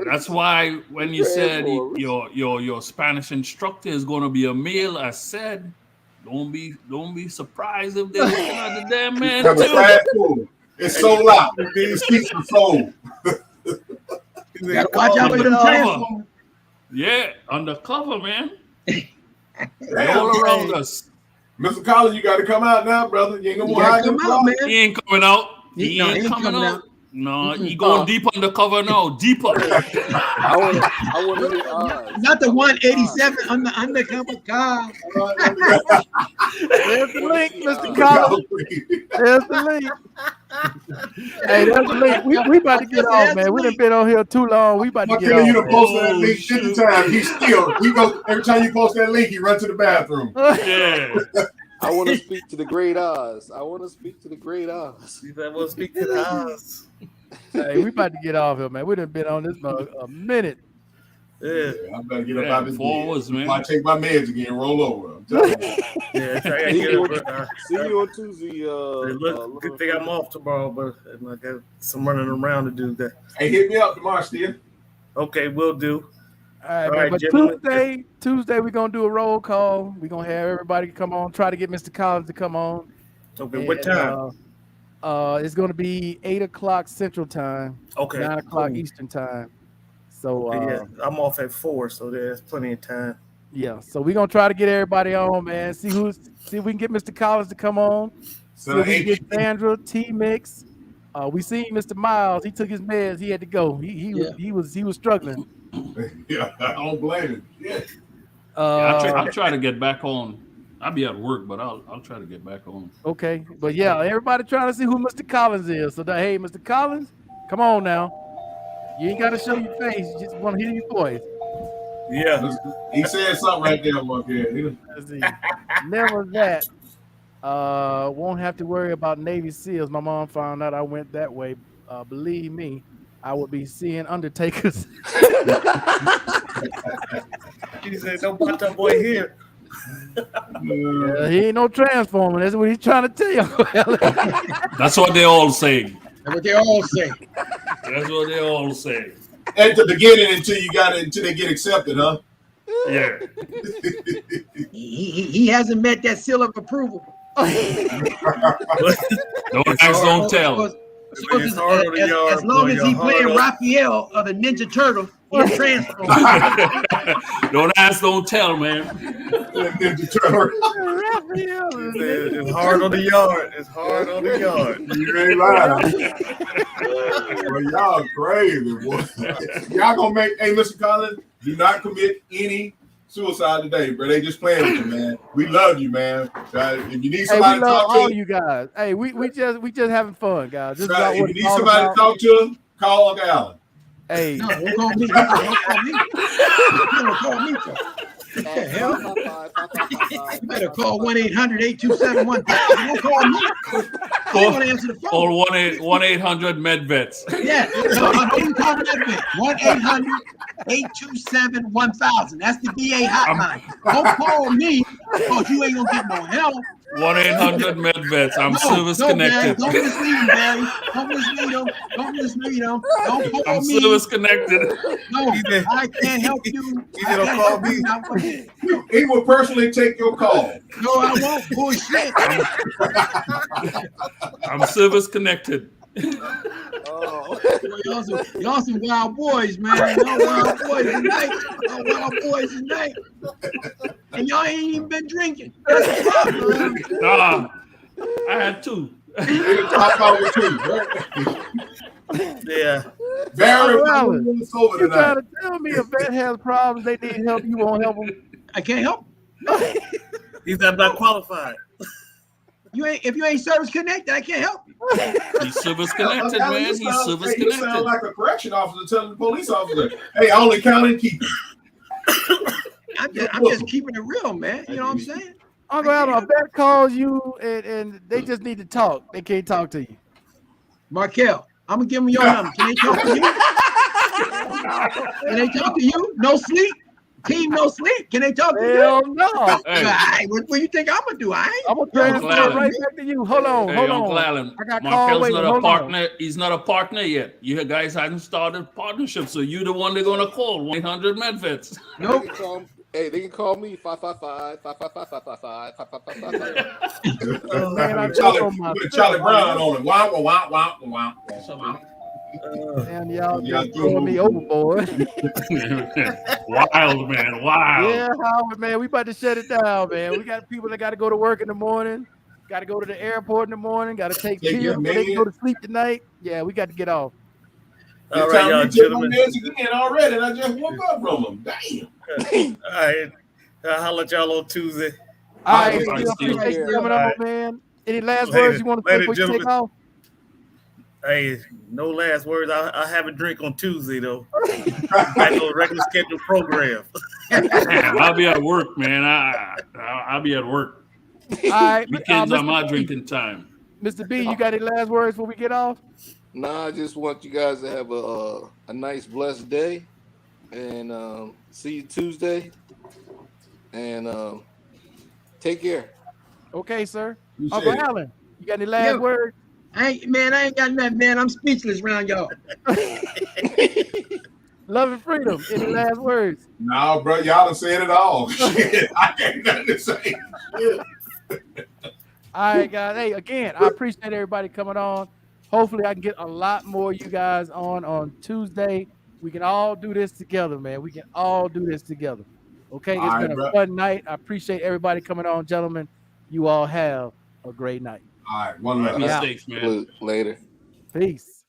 That's why when you said your Spanish instructor is going to be a male, I said don't be surprised if they're looking at the damn man too. It's so loud. It speaks for soul. You gotta watch out for them Transformers. Yeah, undercover, man. They're all around us. Mr. Collins, you got to come out now, brother. You ain't gonna come out, man. He ain't coming out. He ain't coming out. No, he going deep undercover now. Deeper. I want to hear not the 187 on the undercover car. There's the link, Mr. Collins. There's the link. Hey, there's the link. We about to get off, man. We done been on here too long. We about to get off. You to post that link 50 times. He goes every time you post that link, he runs to the bathroom. Yeah. I want to speak to the great Oz. I want to speak to the great Oz. I want to speak to the Oz. Hey, we about to get off here, man. We done been on this for a minute. Yeah, I better get up out of this forwards, man. I take my meds again and roll over. See you on Tuesday. Good thing I'm off tomorrow, but I got some running around to do. That. Hey, hit me up tomorrow, Steve. Okay, will do. All right, man. But Tuesday we're gonna do a roll call. We're gonna have everybody come on. Try to get Mr. Collins to come on. Okay, what time? It's gonna be 8 o'clock Central Time. Okay, 9 o'clock Eastern Time. So yeah, I'm off at 4, so there's plenty of time. Yeah, so we're gonna try to get everybody on, man. See if we can get Mr. Collins to come on. See if we can get Sandra, T-Mix. We seen Mr. Miles. He took his meds. He had to go. He was struggling. Yeah, I don't blame him. Yeah. I'm trying to get back on. I'll be at work, but I'll try to get back on. Okay, but yeah, everybody trying to see who Mr. Collins is. So hey, Mr. Collins, come on now. You ain't got to show your face. You just want to hear your voice. Yeah, he said something right there, Mark. Never that. Won't have to worry about Navy SEALs. My mom found out I went that way. Believe me, I would be seeing undertakers. He said, "Don't put that boy here." He ain't no transformer. That's what he's trying to tell you. That's what they all say. That's what they all say. That's what they all say. At the beginning until they get accepted, huh? Yeah. He hasn't met that seal of approval. Don't ask, don't tell. It's hard on the yard, as long boy, as you're he hard playing on- Raphael of the Ninja Turtle, he'll transform. Don't ask, don't tell, man. Ninja Turtle. It's hard on the yard. It's hard on the yard. You ain't lying. Well, y'all crazy, boy. Y'all gonna make, hey, Mr. Collins, do not commit any suicide today, bro. They just playing with you, man. We love you, man. If you need Hey, somebody we to love talk all to, you guys. Hey, we just having fun, guys. This is if what you it's need all somebody about. to talk to, call Uncle Allen. Hey, No, don't call me. Don't call me. You don't call me. What the hell? You better call 1-800-827-1000. Don't call me. I don't want to answer the phone. Or 1-800-MedVets. Yeah, no, don't call me that. 1-800-827-1000. That's the VA hotline. Don't call me because you ain't gonna get no help. 1-800-MedVets. I'm service Barry, connected. don't mislead him, Barry. Don't mislead him. Don't mislead him. Don't call I'm me. service connected. No, I can't help you. He don't call me. He will personally take your call. No, I won't. Bullshit. I'm service connected. Oh. Y'all some wild boys, man. Y'all wild boys tonight. Y'all wild boys tonight. And y'all ain't even been drinking. That's the problem. Nah, I had two. Talk about it too, right? Yeah. Barry, Alan, we're sober you tonight. trying to tell me if vet has problems, they need help, you won't help them? I can't help. He's not qualified. If you ain't service connected, I can't help you. He's service connected, Alan, man. you He's sound- service hey, you sound connected. like a correction officer telling the police officer, "Hey, I only count and keep." I'm just keeping it real, man. You know what I'm saying? Uncle Alan, a vet calls you and they just need to talk. They can't talk to you. Markel, I'm gonna give them your number. Can they talk to you? Can they talk to you? No sleep? Team no sleep. Can they talk to you? Hell no. Hey. What do you think I'm gonna do? I ain't. I'm gonna transfer it Alan. right back to you. Hold on, Hey, hold Uncle on. Alan, I got call Markel's waiting. not a Hold partner. He's not a partner yet. You guys haven't started partnership, so you're the one they're gonna call. 1-800-MedVets. Nope. They can call me 555-555-555-555. on. Man, I Charlie, told my Charlie Brown on it. Wow, wow, wow, wow, wow. man, y'all Yeah, just throwing me overboard. Wild, man. Wild. Yeah, Howard, man, we about to shut it down, man. We got people that got to go to work in the morning, got to go to the airport in the morning, got to take pills so they can go to sleep tonight. Yeah, we got to get off. All right, y'all gentlemen. Again already, and I just woke up from them. Damn. All right. I'll holler at y'all on Tuesday. All right, All right, Steve, appreciate you coming All on, right. man. Any last Later. words you want to say Later, before you take gentlemen. off? Hey, no last words. I'll have a drink on Tuesday, though. Back on regular scheduled program. Damn, I'll be at work, man. I'll be at work. All right, Weekends are Mr. my B. drinking time. Mr. B, you got any last words before we get off? Nah, I just want you guys to have a nice, blessed day, and see you Tuesday. And take care. Okay, sir. You Uncle said it. Allen, you got any last words? I ain't got nothing, man. I'm speechless around y'all. Love and freedom. Any last words? No, bro, y'all done said it all. Shit, I ain't nothing to say. All right, guys. Hey, again, I appreciate everybody coming on. Hopefully, I can get a lot more of you guys on Tuesday. We can all do this together, man. We can all do this together. Okay, All it's right, been a bro. fun night. I appreciate everybody coming on, gentlemen. You all have a great night. All right, one left. Be safe, man. Later. Peace.